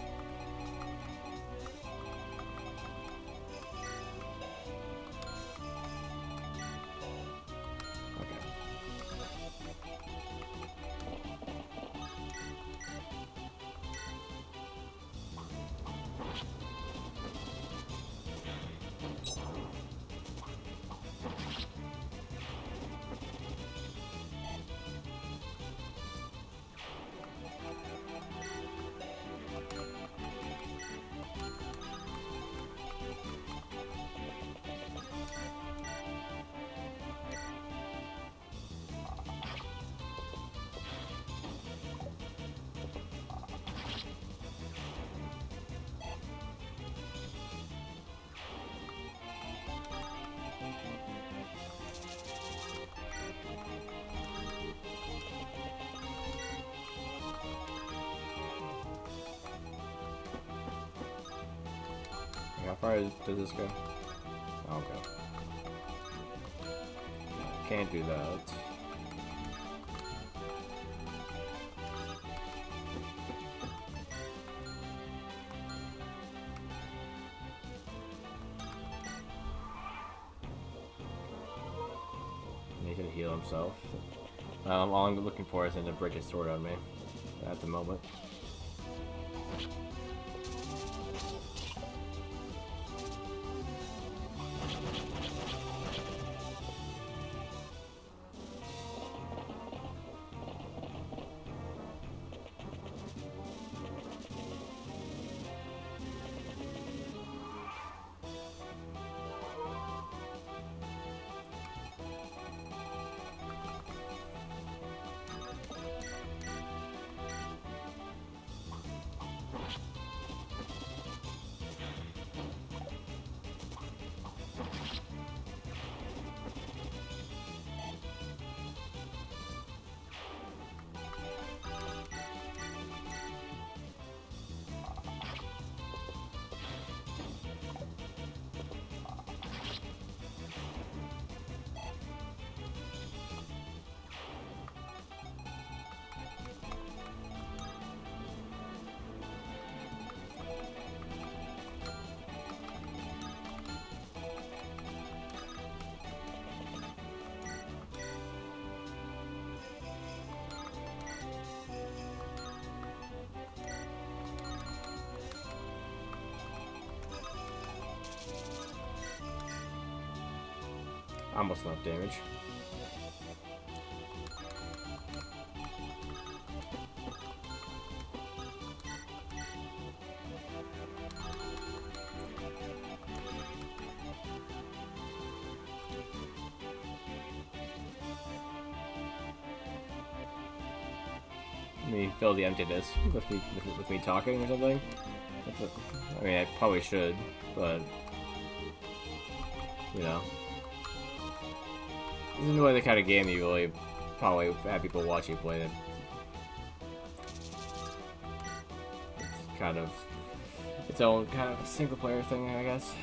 How far does this go? Oh, okay. Can't do that. He can heal himself. All I'm looking for is him to break his sword on me at the moment. almost enough damage. Let me fill the emptiness with me talking or something. I mean, I probably should, but you know, this isn't really the kind of game you really probably have people watch you play it. It's kind of its own kind of single player thing, I guess.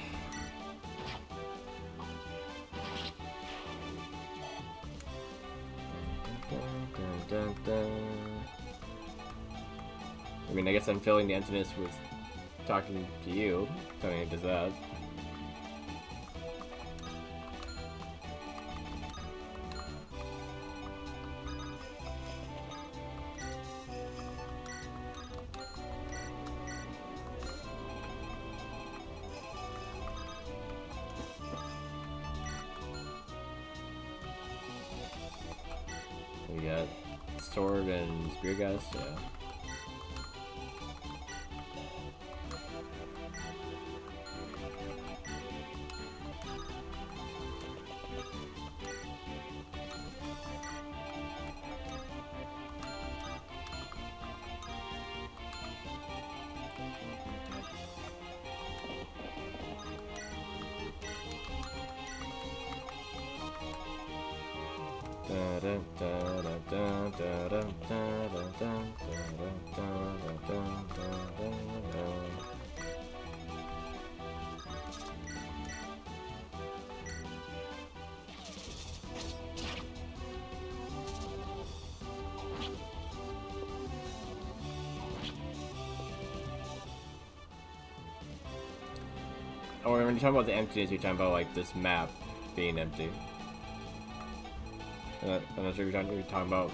I mean, I guess I'm filling the emptiness with talking to you. I mean, it does that. We got sword and spear guys, yeah. Or when you're talking about the emptiness, you're talking about like this map being empty. I'm not sure if you're talking about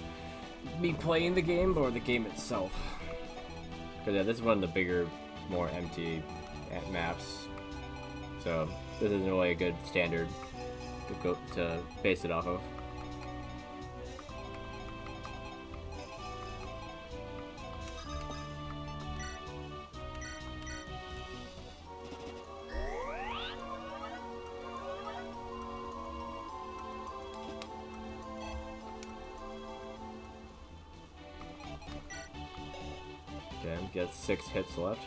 me playing the game or the game itself. Because yeah, this is one of the bigger, more empty maps. So this isn't really a good standard to base it off of. Okay, got 6 hits left.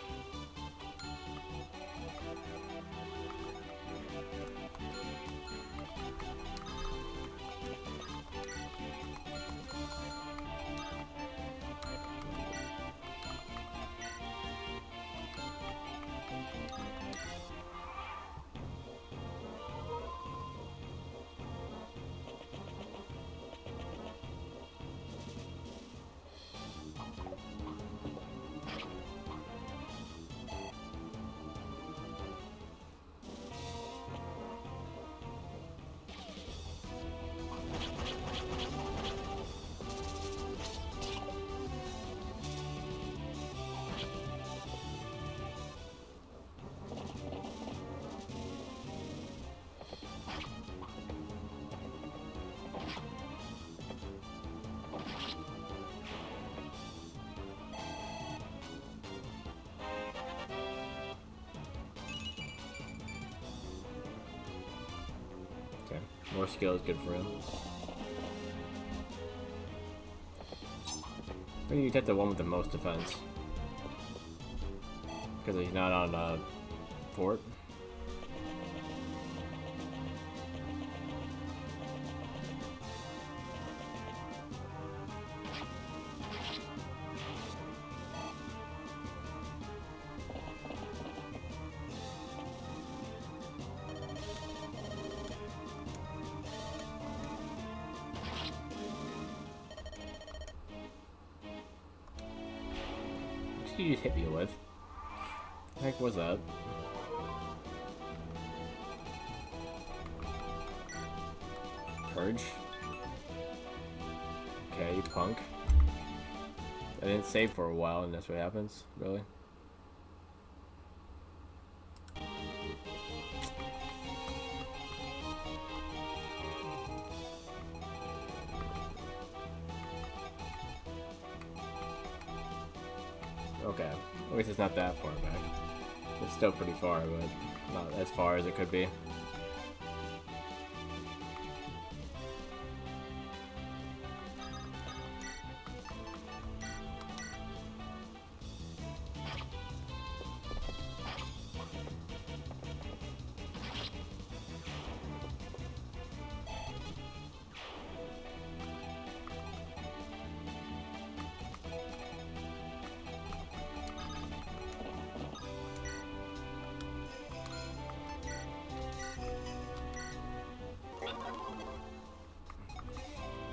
Okay, more skill is good for him. I think you take the one with the most defense. Because he's not on fort. What did you just hit me with? What the heck was that? Purge? Okay, you punk. I didn't save for a while and that's what happens? Really? Okay. At least it's not that far back. It's still pretty far, but not as far as it could be.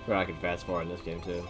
Or I can fast forward in this game too.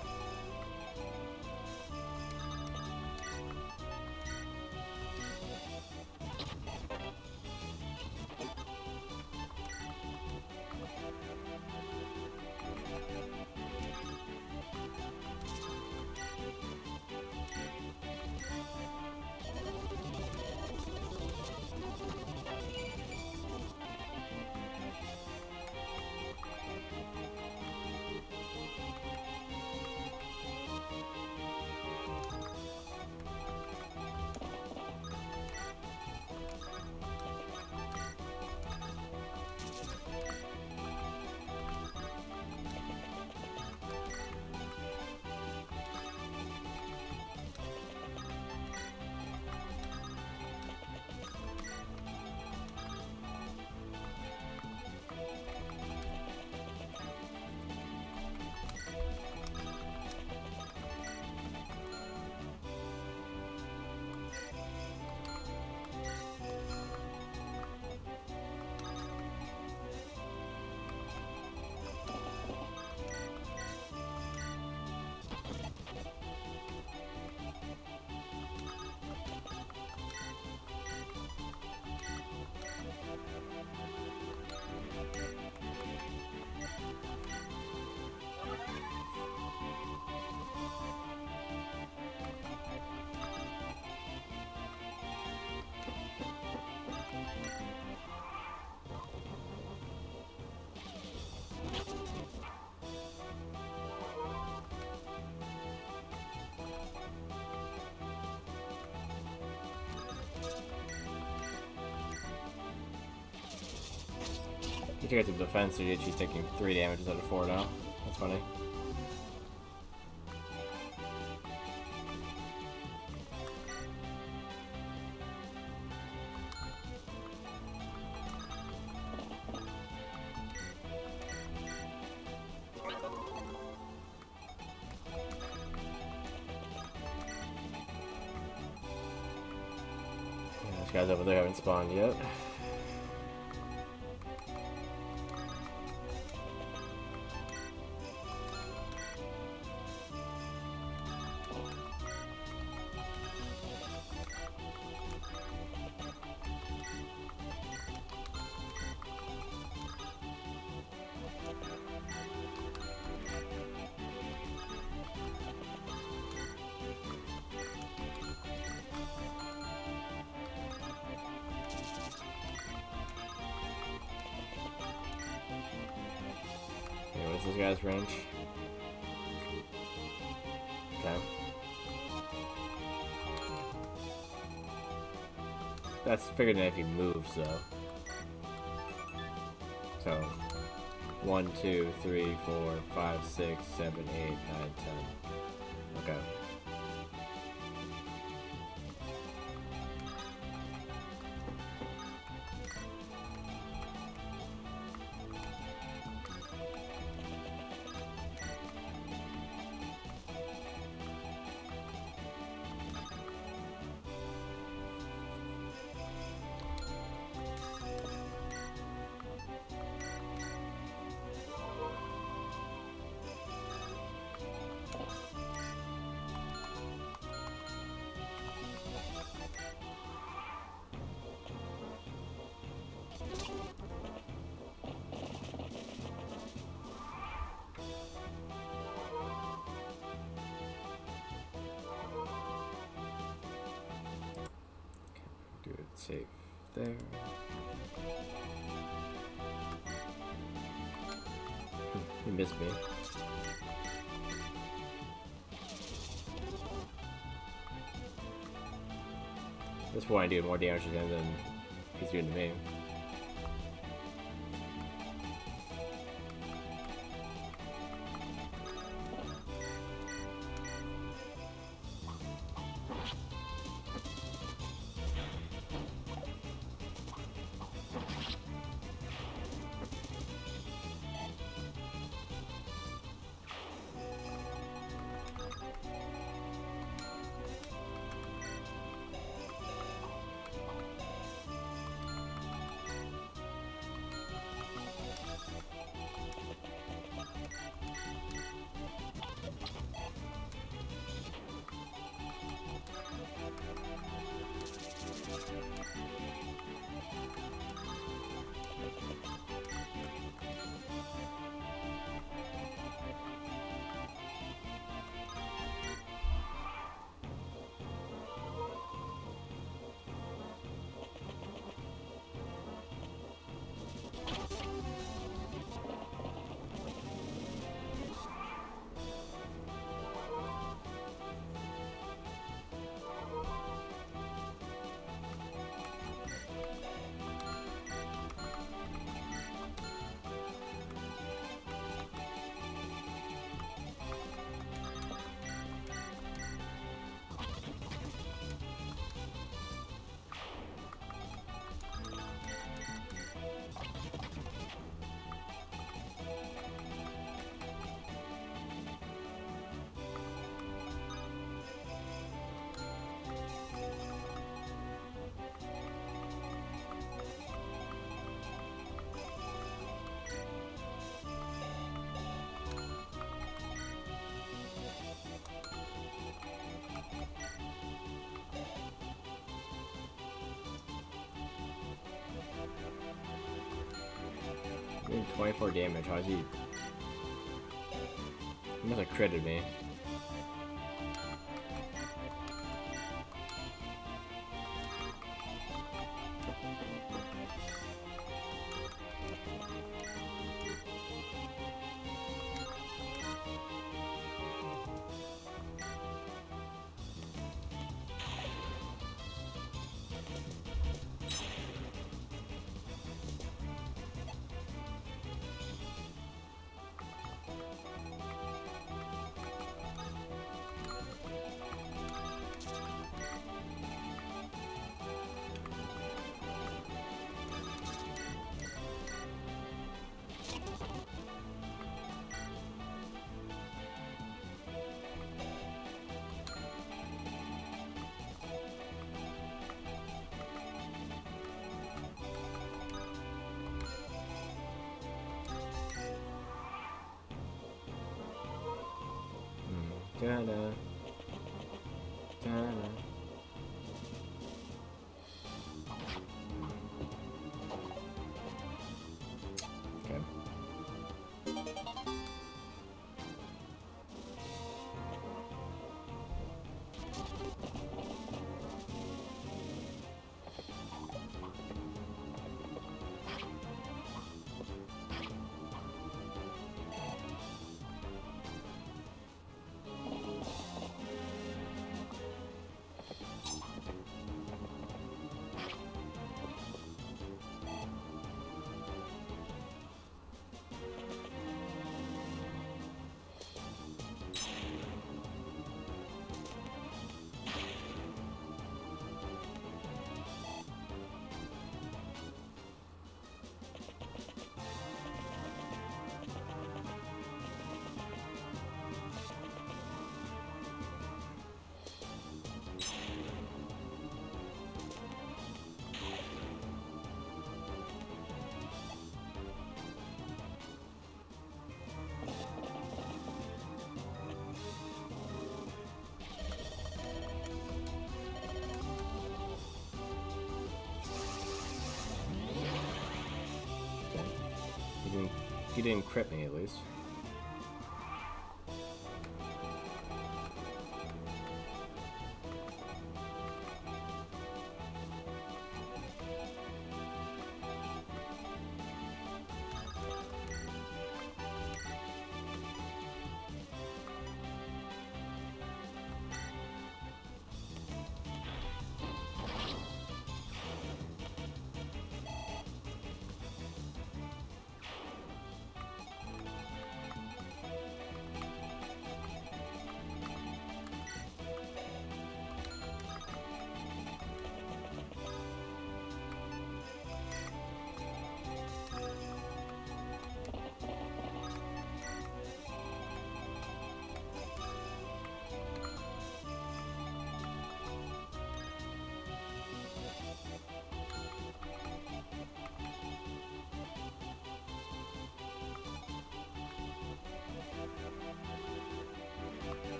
You take it to defense, so she's taking 3 damage instead of 4 now. That's funny. Yeah, those guys over there haven't spawned yet. Okay, what is this guy's range? Okay. That's bigger than if he moves, though. So, 1, 2, 3, 4, 5, 6, 7, 8, 9, 10. Okay. Do it safe there. You missed me. At this point, I do more damage to him than he's doing to me. Doing 24 damage. How is he? He must have critted me. Da-da. Da-da. Okay. He didn't crit me, at least.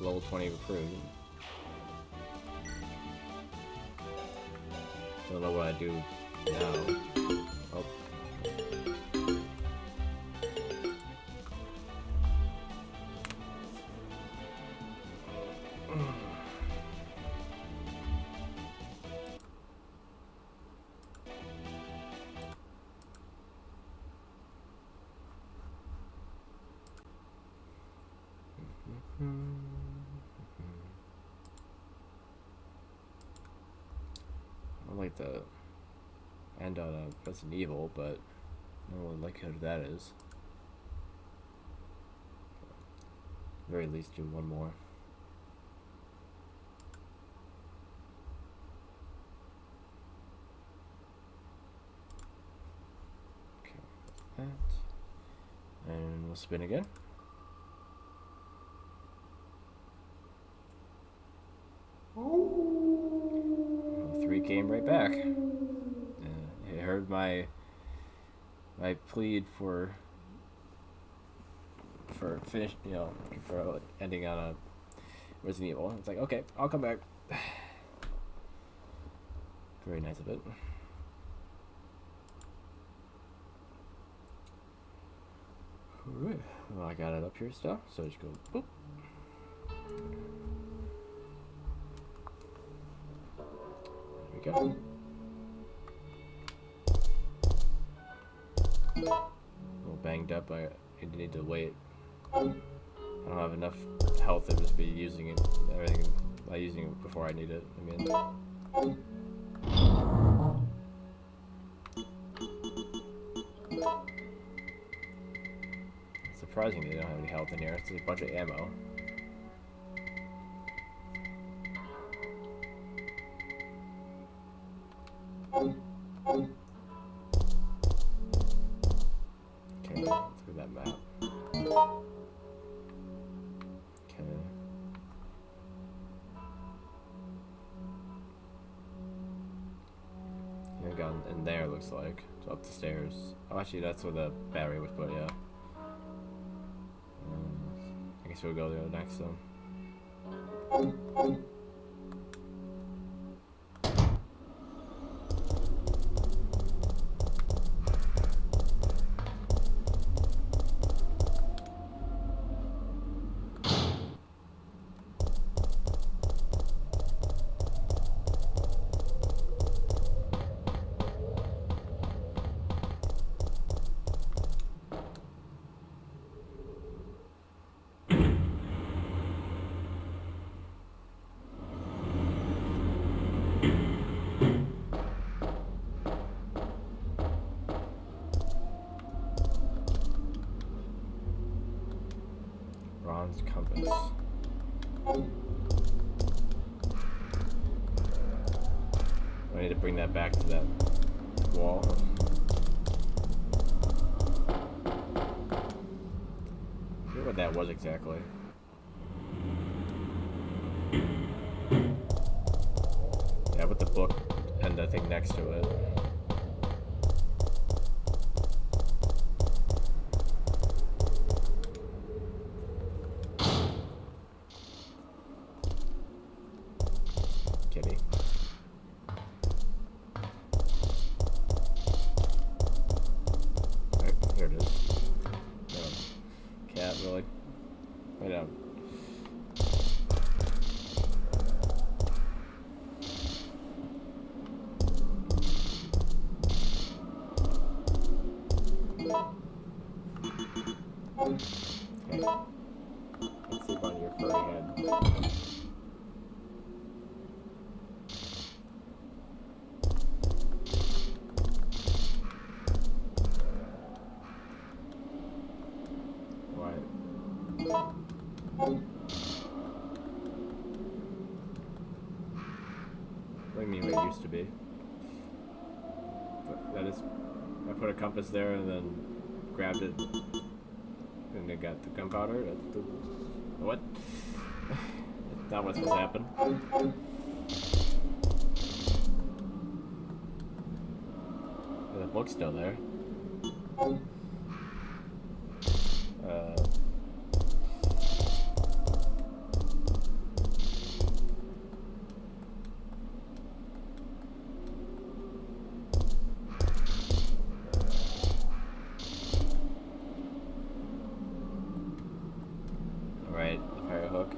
Level 20 approved. Don't know what I do now. Oh. I like the end on Resident Evil, but I don't really like who that is. At the very least, do one more. Okay, that. And we'll spin again. 3 came right back. It heard my plead for finish, for ending on a Resident Evil. It's like, okay, I'll come back. Very nice of it. Alright, well, I got it up here still, so just go boop. There we go. A little banged up. I need to wait. I don't have enough health to just be using it. Everything by using it before I need it. I mean. It's surprising they don't have any health in here. It's a bunch of ammo. Okay, let's look at that map. Okay. Yeah, gone in there, looks like. So up the stairs. Oh, actually, that's where the battery was put, yeah. I guess we'll go there next, then. Compass. I need to bring that back to that wall. I forget what that was exactly. Yeah, with the book and the thing next to it. What do you mean what it used to be? But that is, I put a compass there and then grabbed it. And they got the gunpowder. That's the... What? That's not what's supposed to happen. The book's still there. Right, the fire hook.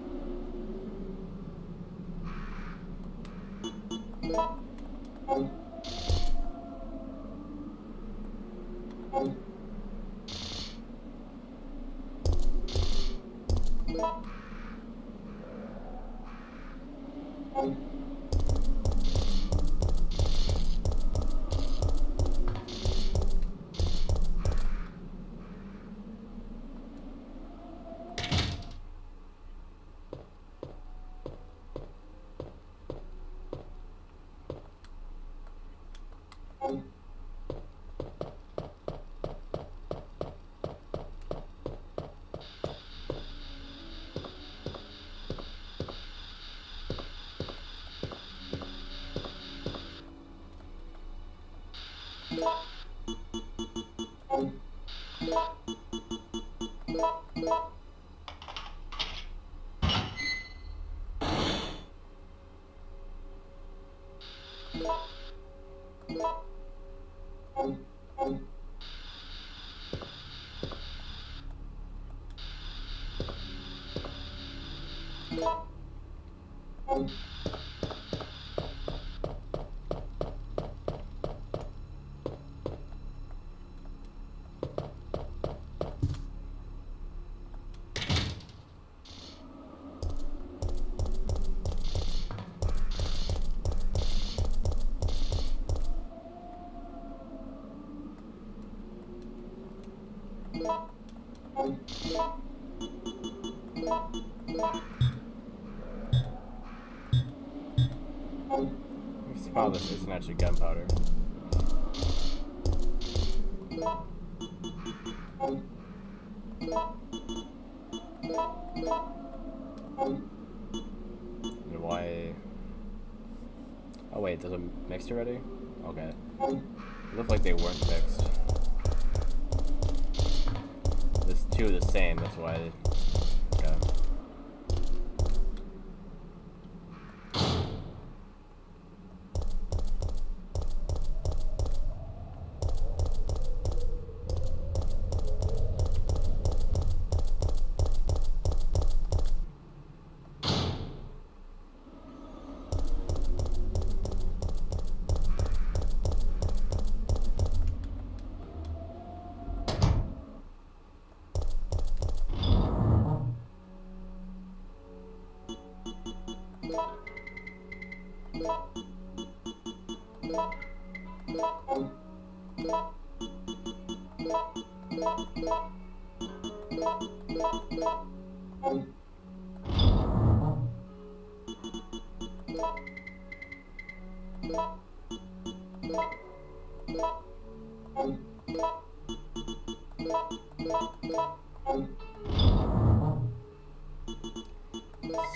Oh, this isn't actually gunpowder. And why? Oh wait, there's a mixed already? Okay. It looked like they weren't mixed. There's two of the same, that's why. Okay.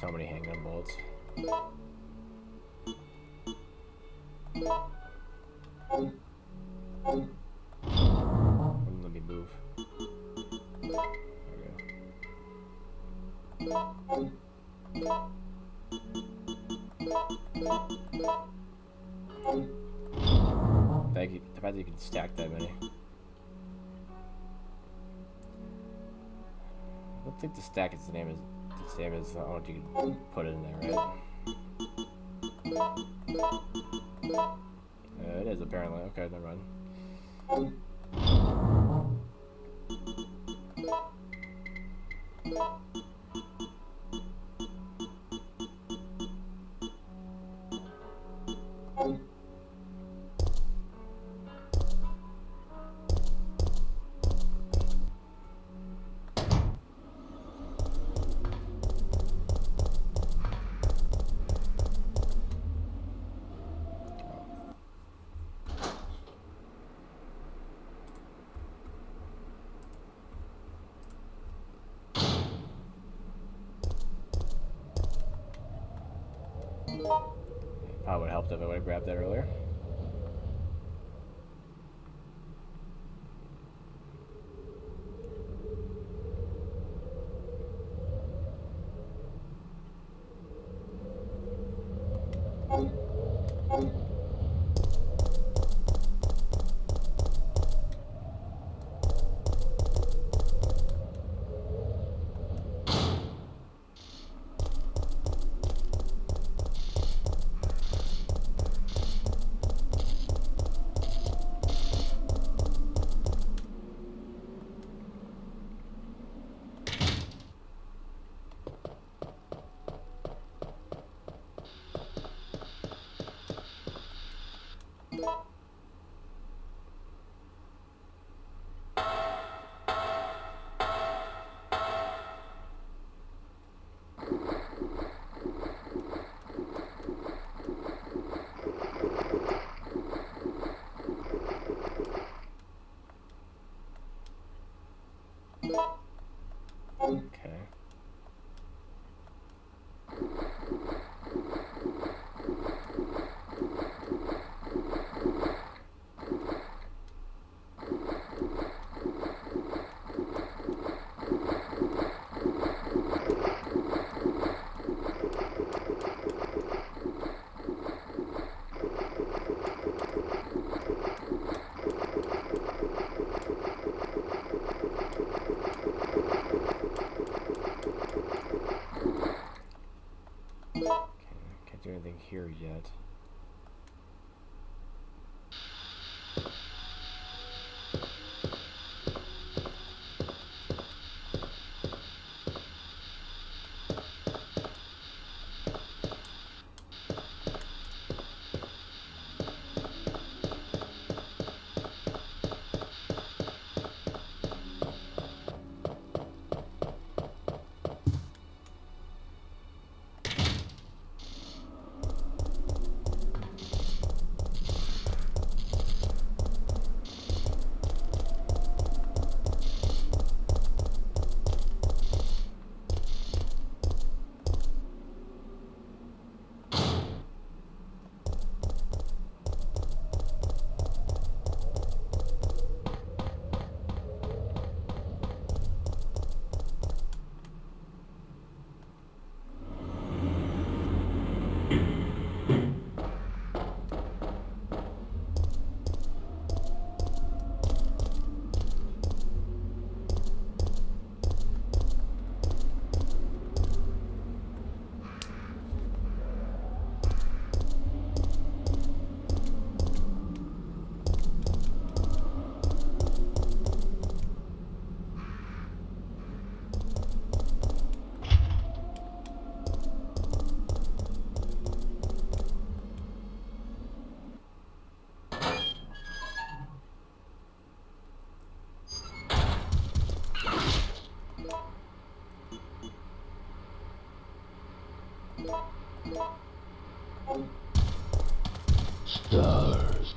So many handgun bolts. Wouldn't let me move. Thank you. The fact that you can stack that many. I don't think the stack is the same as what you can put in there, right? It is apparently. Okay, never mind. Probably would have helped if I would have grabbed that earlier. Okay. Can't do anything here yet. Stars.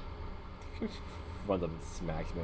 One of them smacks me.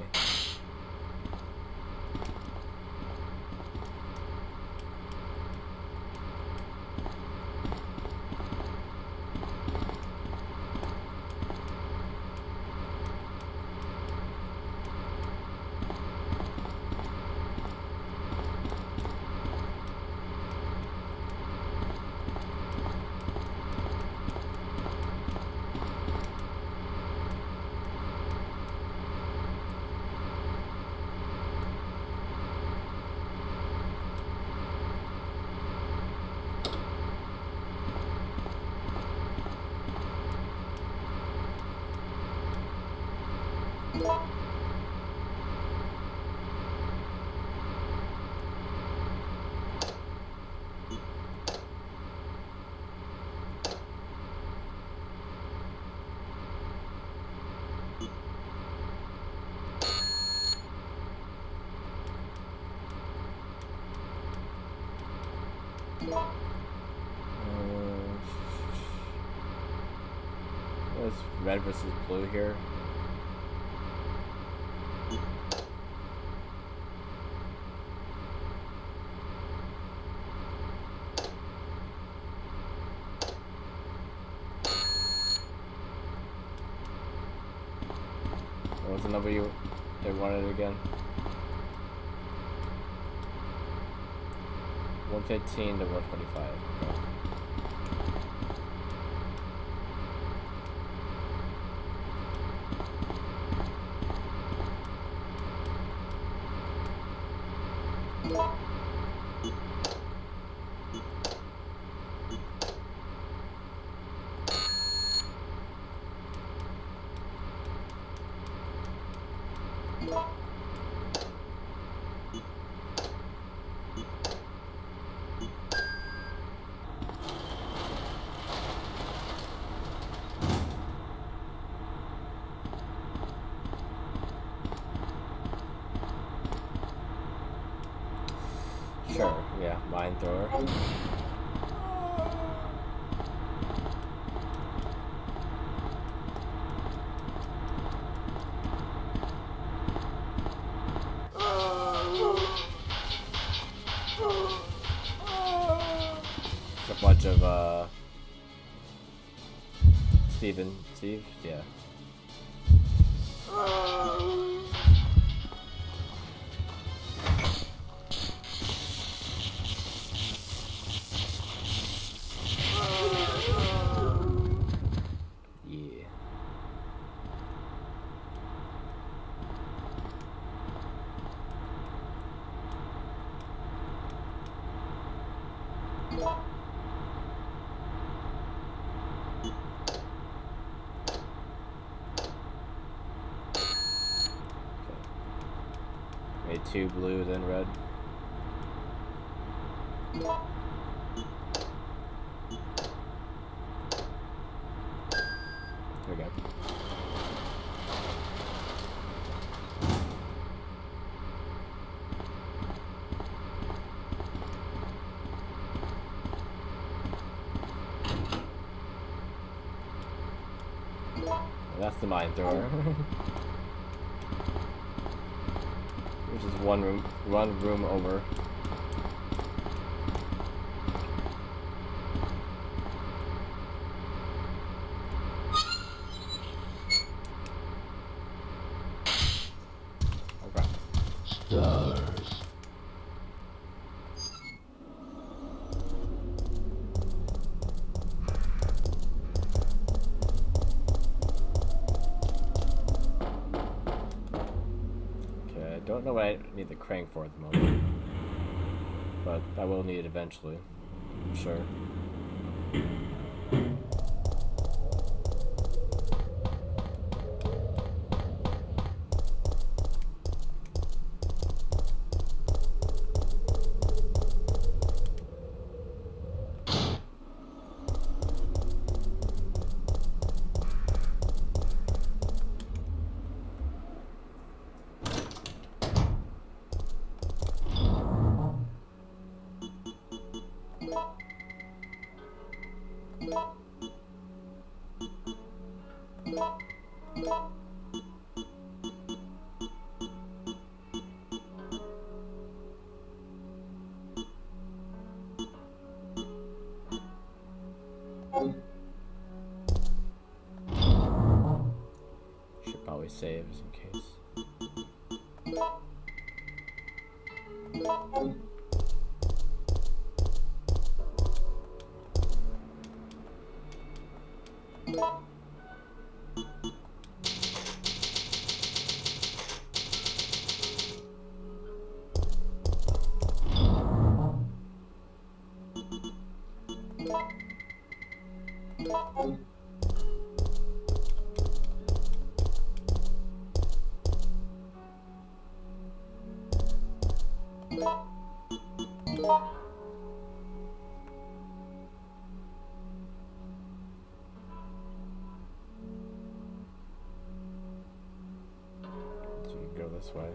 What's red versus blue here? What was the number they wanted again? 115 to 125. Okay. Sure, yeah, mine thrower. It's a bunch of, Steve, yeah. Yeah. Made 2 blue, then red. Here we go. That's the mine thrower. Which is one room over. Okay. Stars. Okay, I don't know what I need the crank for at the moment, but I will need it eventually, I'm sure. Should probably save just in case. So you can go this way.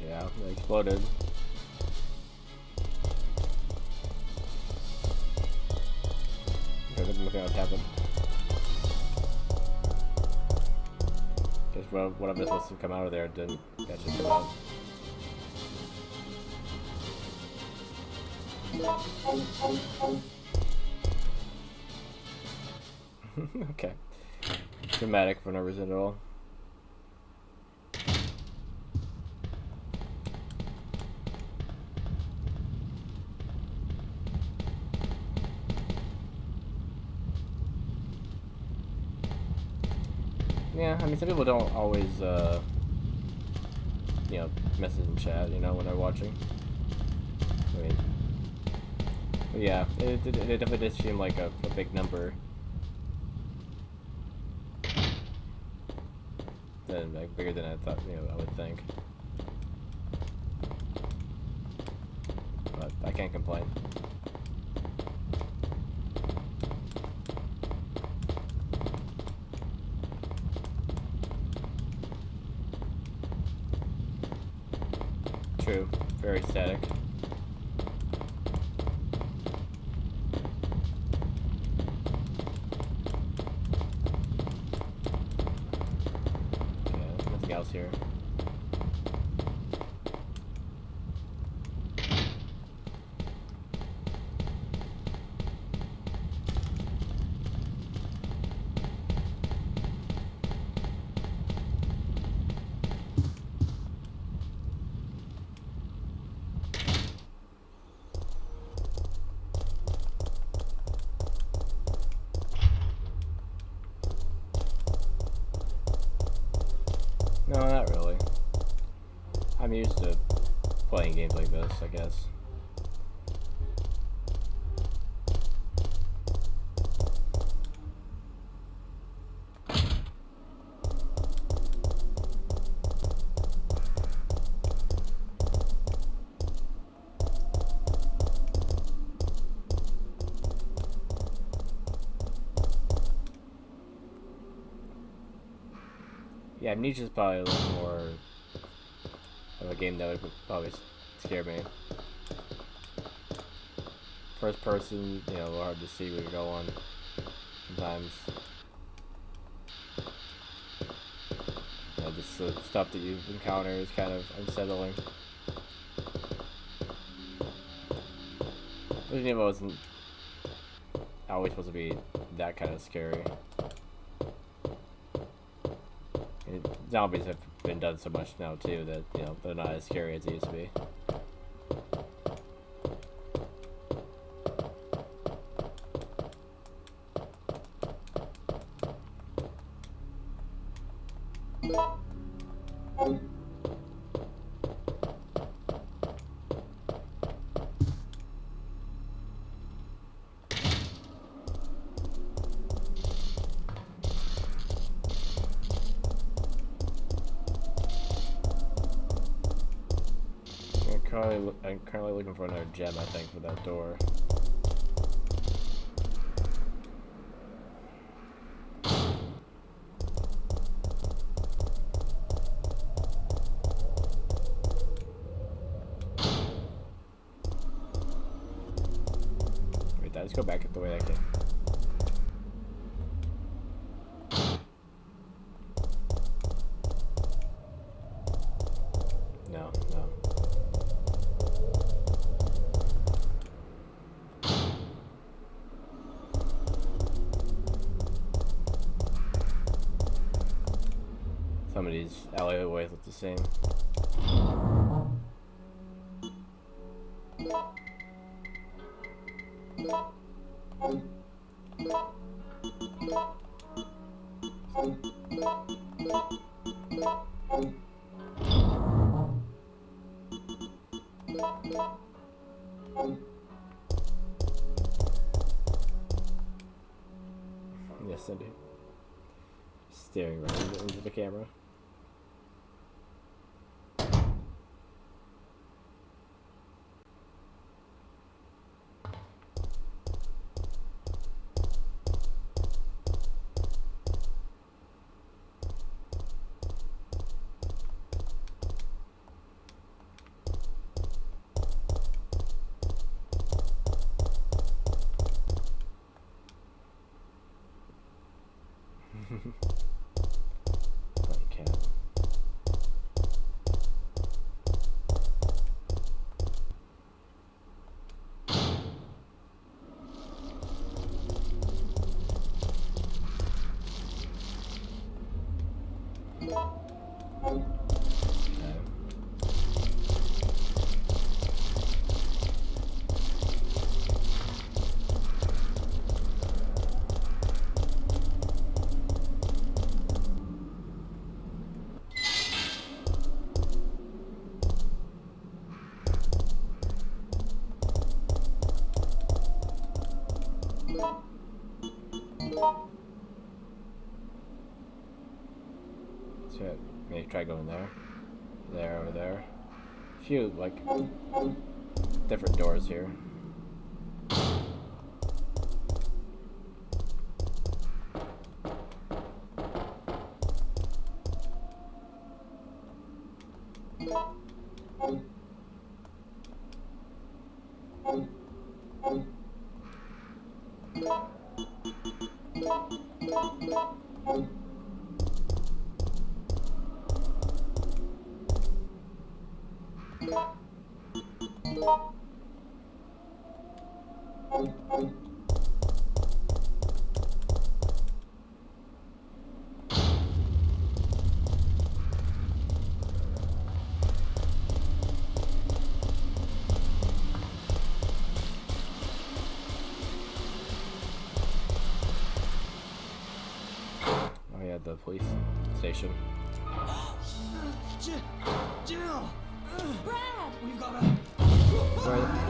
Yeah, it exploded. Okay, nothing else happened. Guess whatever was supposed to come out of there didn't actually come out. Okay. Dramatic for no reason at all. Yeah, I mean, some people don't always, you know, message in chat, you know, when they're watching. I mean, but yeah, it definitely did seem like a big number. Than, like, bigger than I thought, you know, I would think. But I can't complain. True. Very static. Okay, nothing else here. No, not really. I'm used to playing games like this, I guess. Yeah, Amnesia's probably a little more of a game that would probably scare me. First person, you know, a little hard to see where you're going sometimes. You know, just the stuff that you encounter is kind of unsettling. Resident Evil wasn't always supposed to be that kind of scary. Zombies have been done so much now too that, you know, they're not as scary as they used to be. I'm currently looking for another gem, I think, for that door. Wait, let's go back the way I came. No, no. Some of these alleyways look the same. Yes, Cindy. Staring right into the camera. Funny cat. So maybe try going there. There, over there. A few, like, different doors here. The police station. Jill! Brad! We've got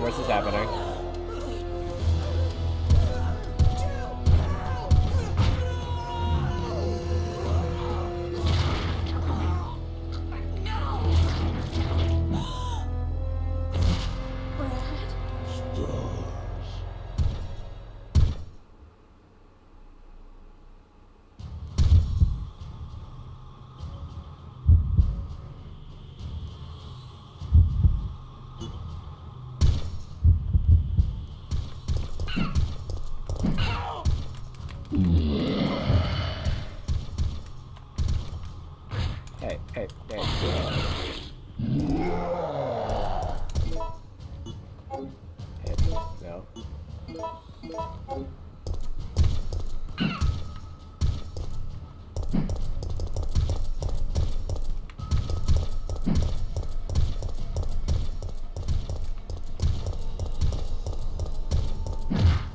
Where's this happening? Hey, hey, hey. Hey, no.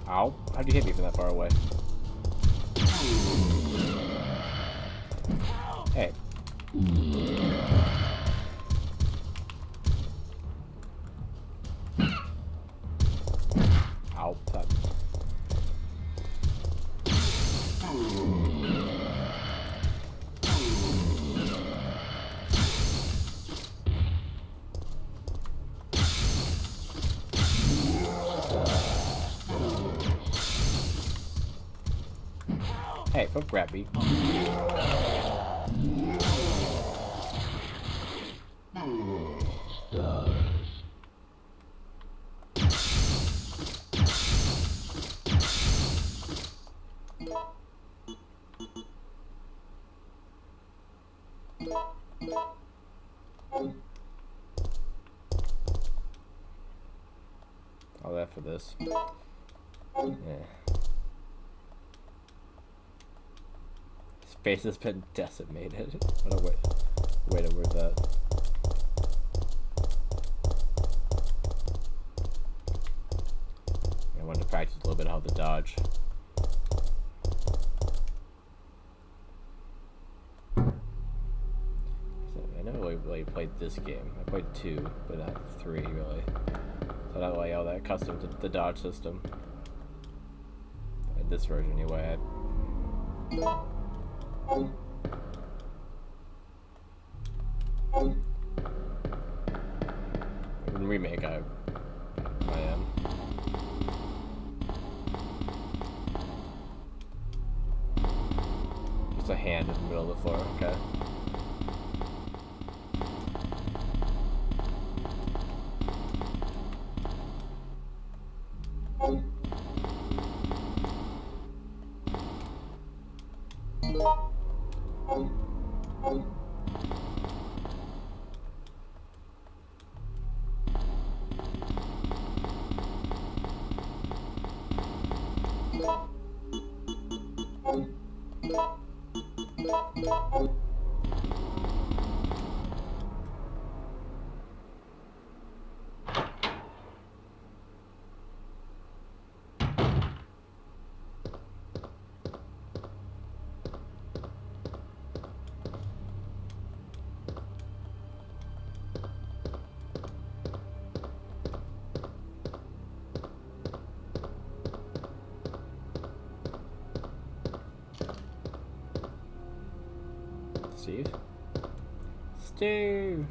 Ow. How'd you hit me from that far away? Hey. Ow. That. Hey, don't grab me. All that for this. Yeah. Space has been decimated. What a way to word that. I wanted to practice a little bit how to dodge. I never really played this game. I played 2, but not 3 really. So not like all that accustomed to the dodge system. In this version anyway. In remake I am. Just a hand in the middle of the floor, okay. Steve? Steve!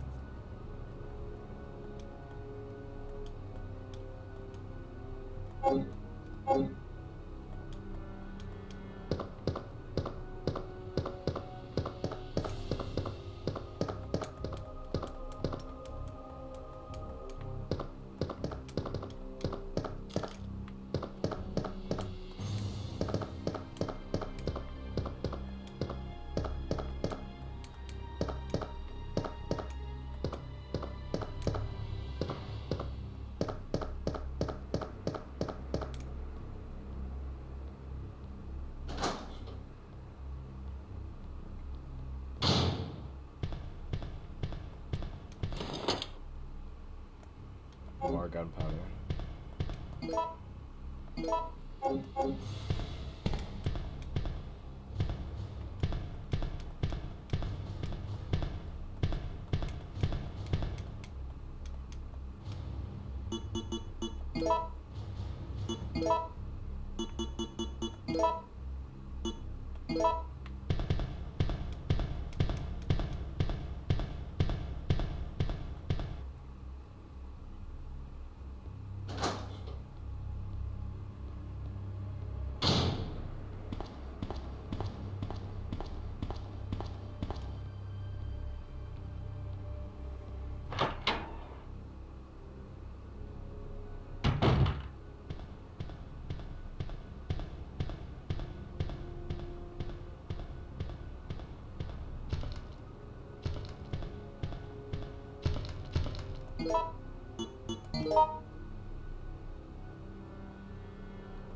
More gunpowder.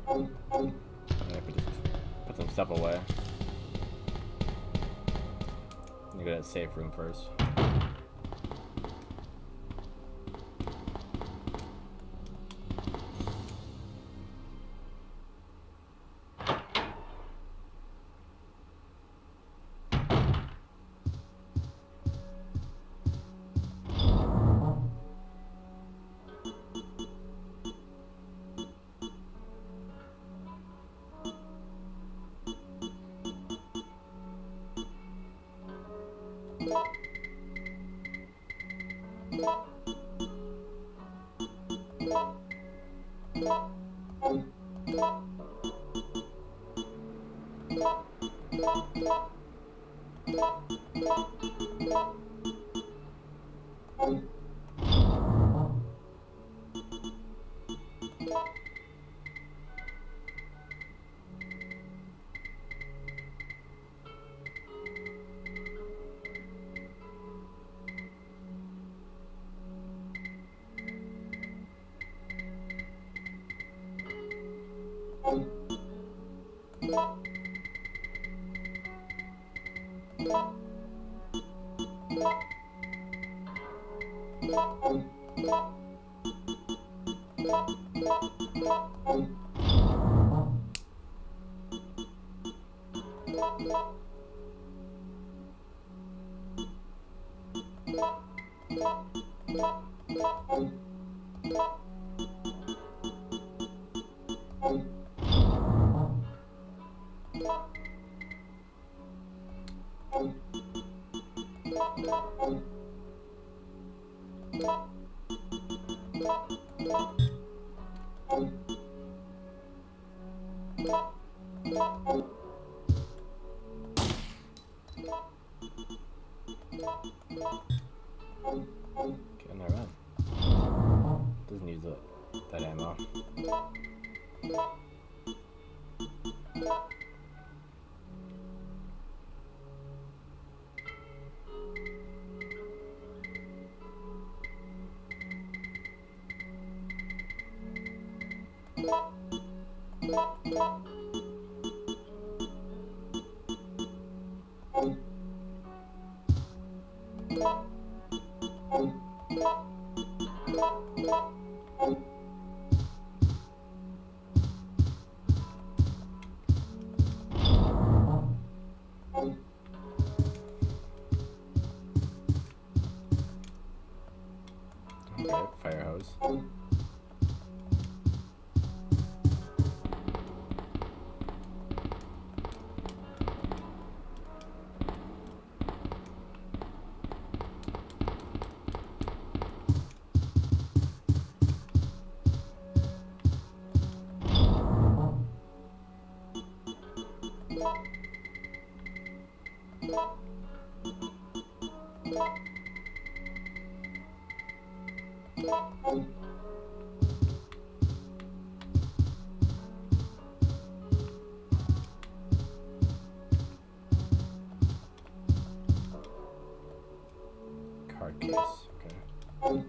Yeah, put some stuff away. Let me go to that safe room first. Getting our run. Doesn't use that ammo. Okay, fire hose. Card case, okay.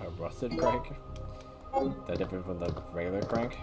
A rusted crank? That different from the regular crank?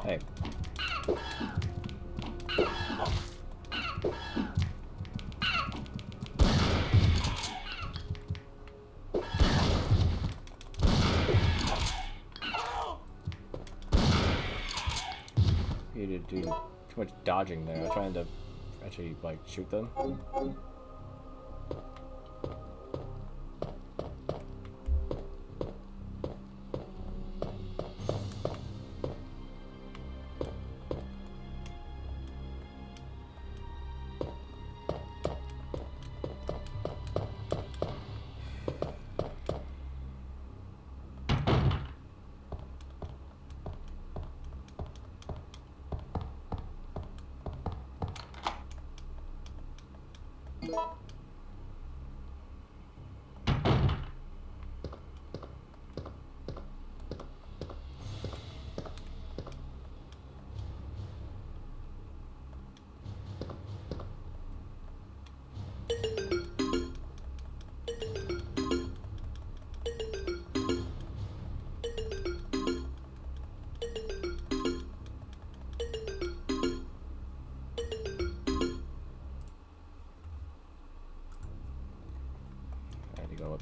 Hey. need to do too much dodging there. I'm trying to actually like shoot them.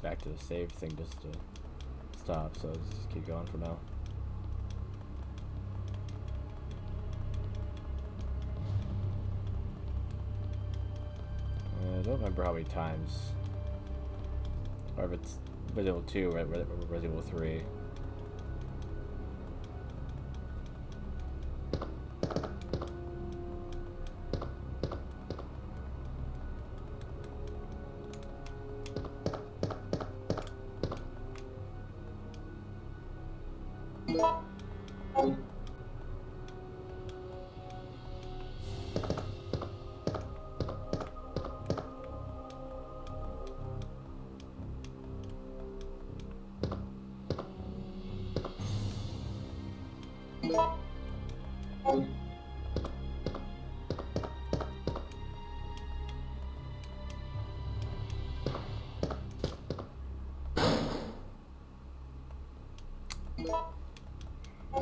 Back to the save thing just to stop, so let's just keep going for now. I don't remember how many times, or if it's Resident Evil 2 or Resident Evil 3.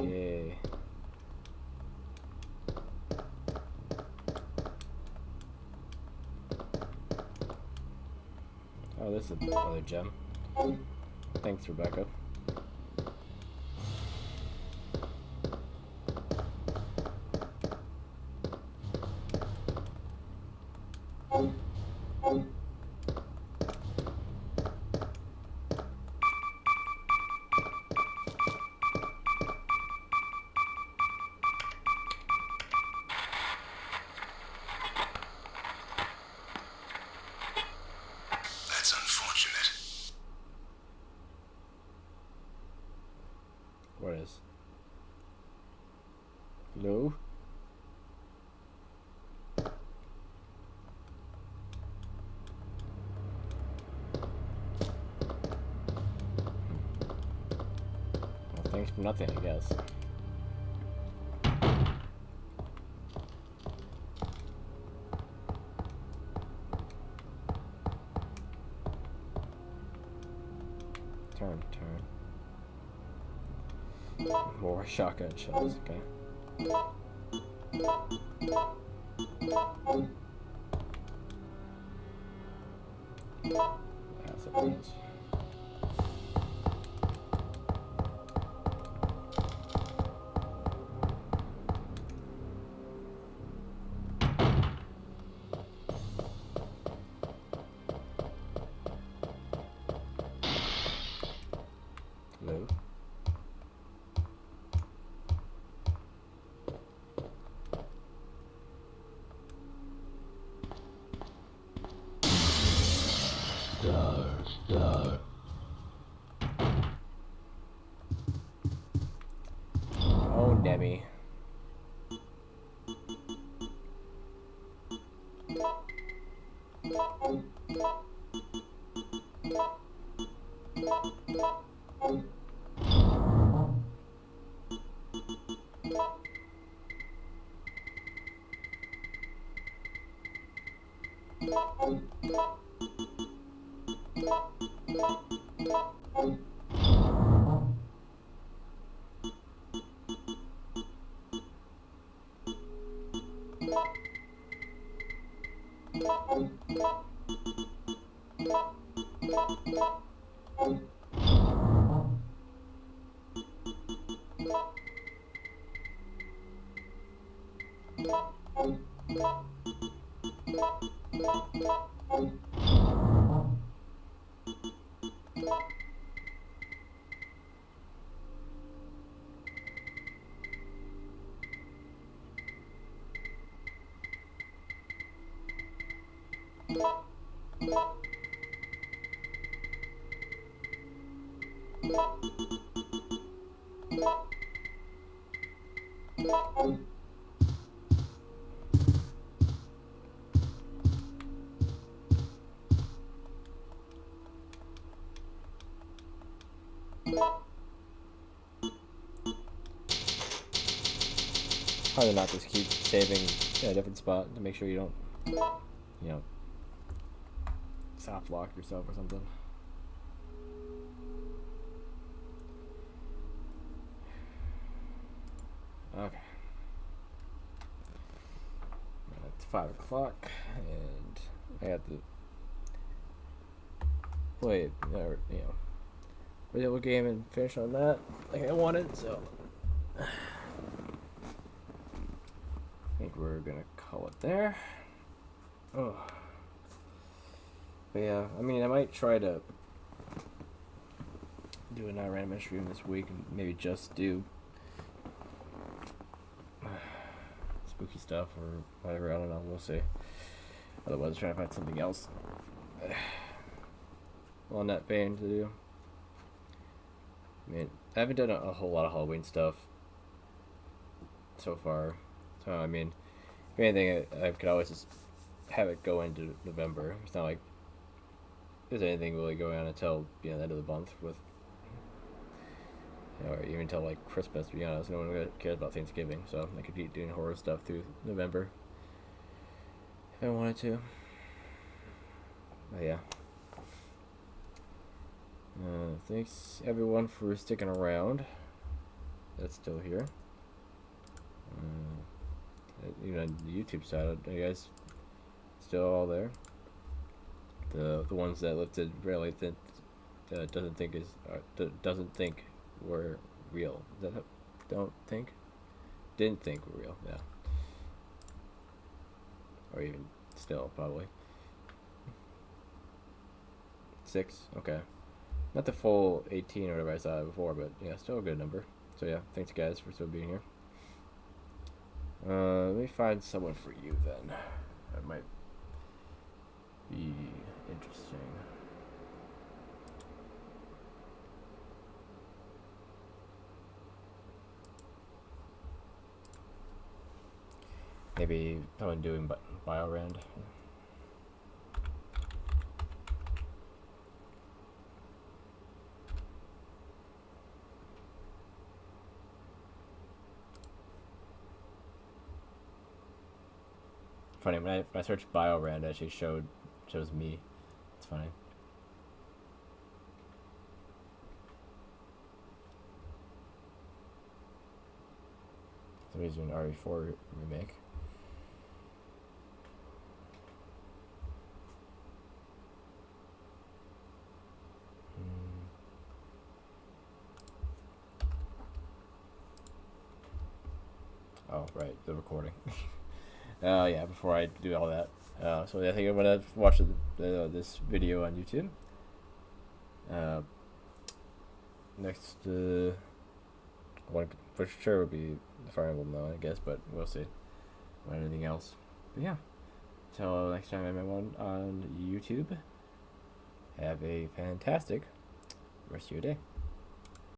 Yay. Oh, this is another gem. Thanks, Rebecca. What is? Hello? Well, thanks for nothing, I guess. Turn. More shotgun shells, okay. That's it means. Hello? Oh, Demi. Probably not just keep saving in a different spot to make sure you don't, you know, soft lock yourself or something. Okay. It's 5 o'clock, and I have to play, video game and finish on that like I wanted, so I think we're gonna call it there. Oh. But yeah, I mean, I might try to do a non-random stream this week and maybe just do spooky stuff or whatever. I don't know. We'll see. Otherwise, try to find something else on that vein to do. I mean, I haven't done a whole lot of Halloween stuff so far. So, I mean, if anything, I could always just have it go into November. It's not like there's anything really going on until the end of the month with, or even until like Christmas. To be honest, no one really cares about Thanksgiving, so I could keep doing horror stuff through November if I wanted to. But yeah. Thanks everyone for sticking around. That's still here. Even on the YouTube side, are you guys still all there? The ones that lifted really doesn't think we're real. Is that didn't think we're real? Yeah. Or even still probably 6. Okay. Not the full 18 or whatever I saw before, but yeah, still a good number. So yeah, thanks guys for still being here. Let me find someone for you then. That might be interesting. Maybe someone doing Biorand. Funny, when I searched Biorand, it actually shows me. It's funny. Somebody's doing RE4 remake. Oh, right, the recording. Yeah, before I do all that. So I think I'm gonna watch this video on YouTube. Next one for sure would be the Fire Emblem though, I guess, but we'll see. Or anything else. But yeah. Till next time everyone on YouTube. Have a fantastic rest of your day.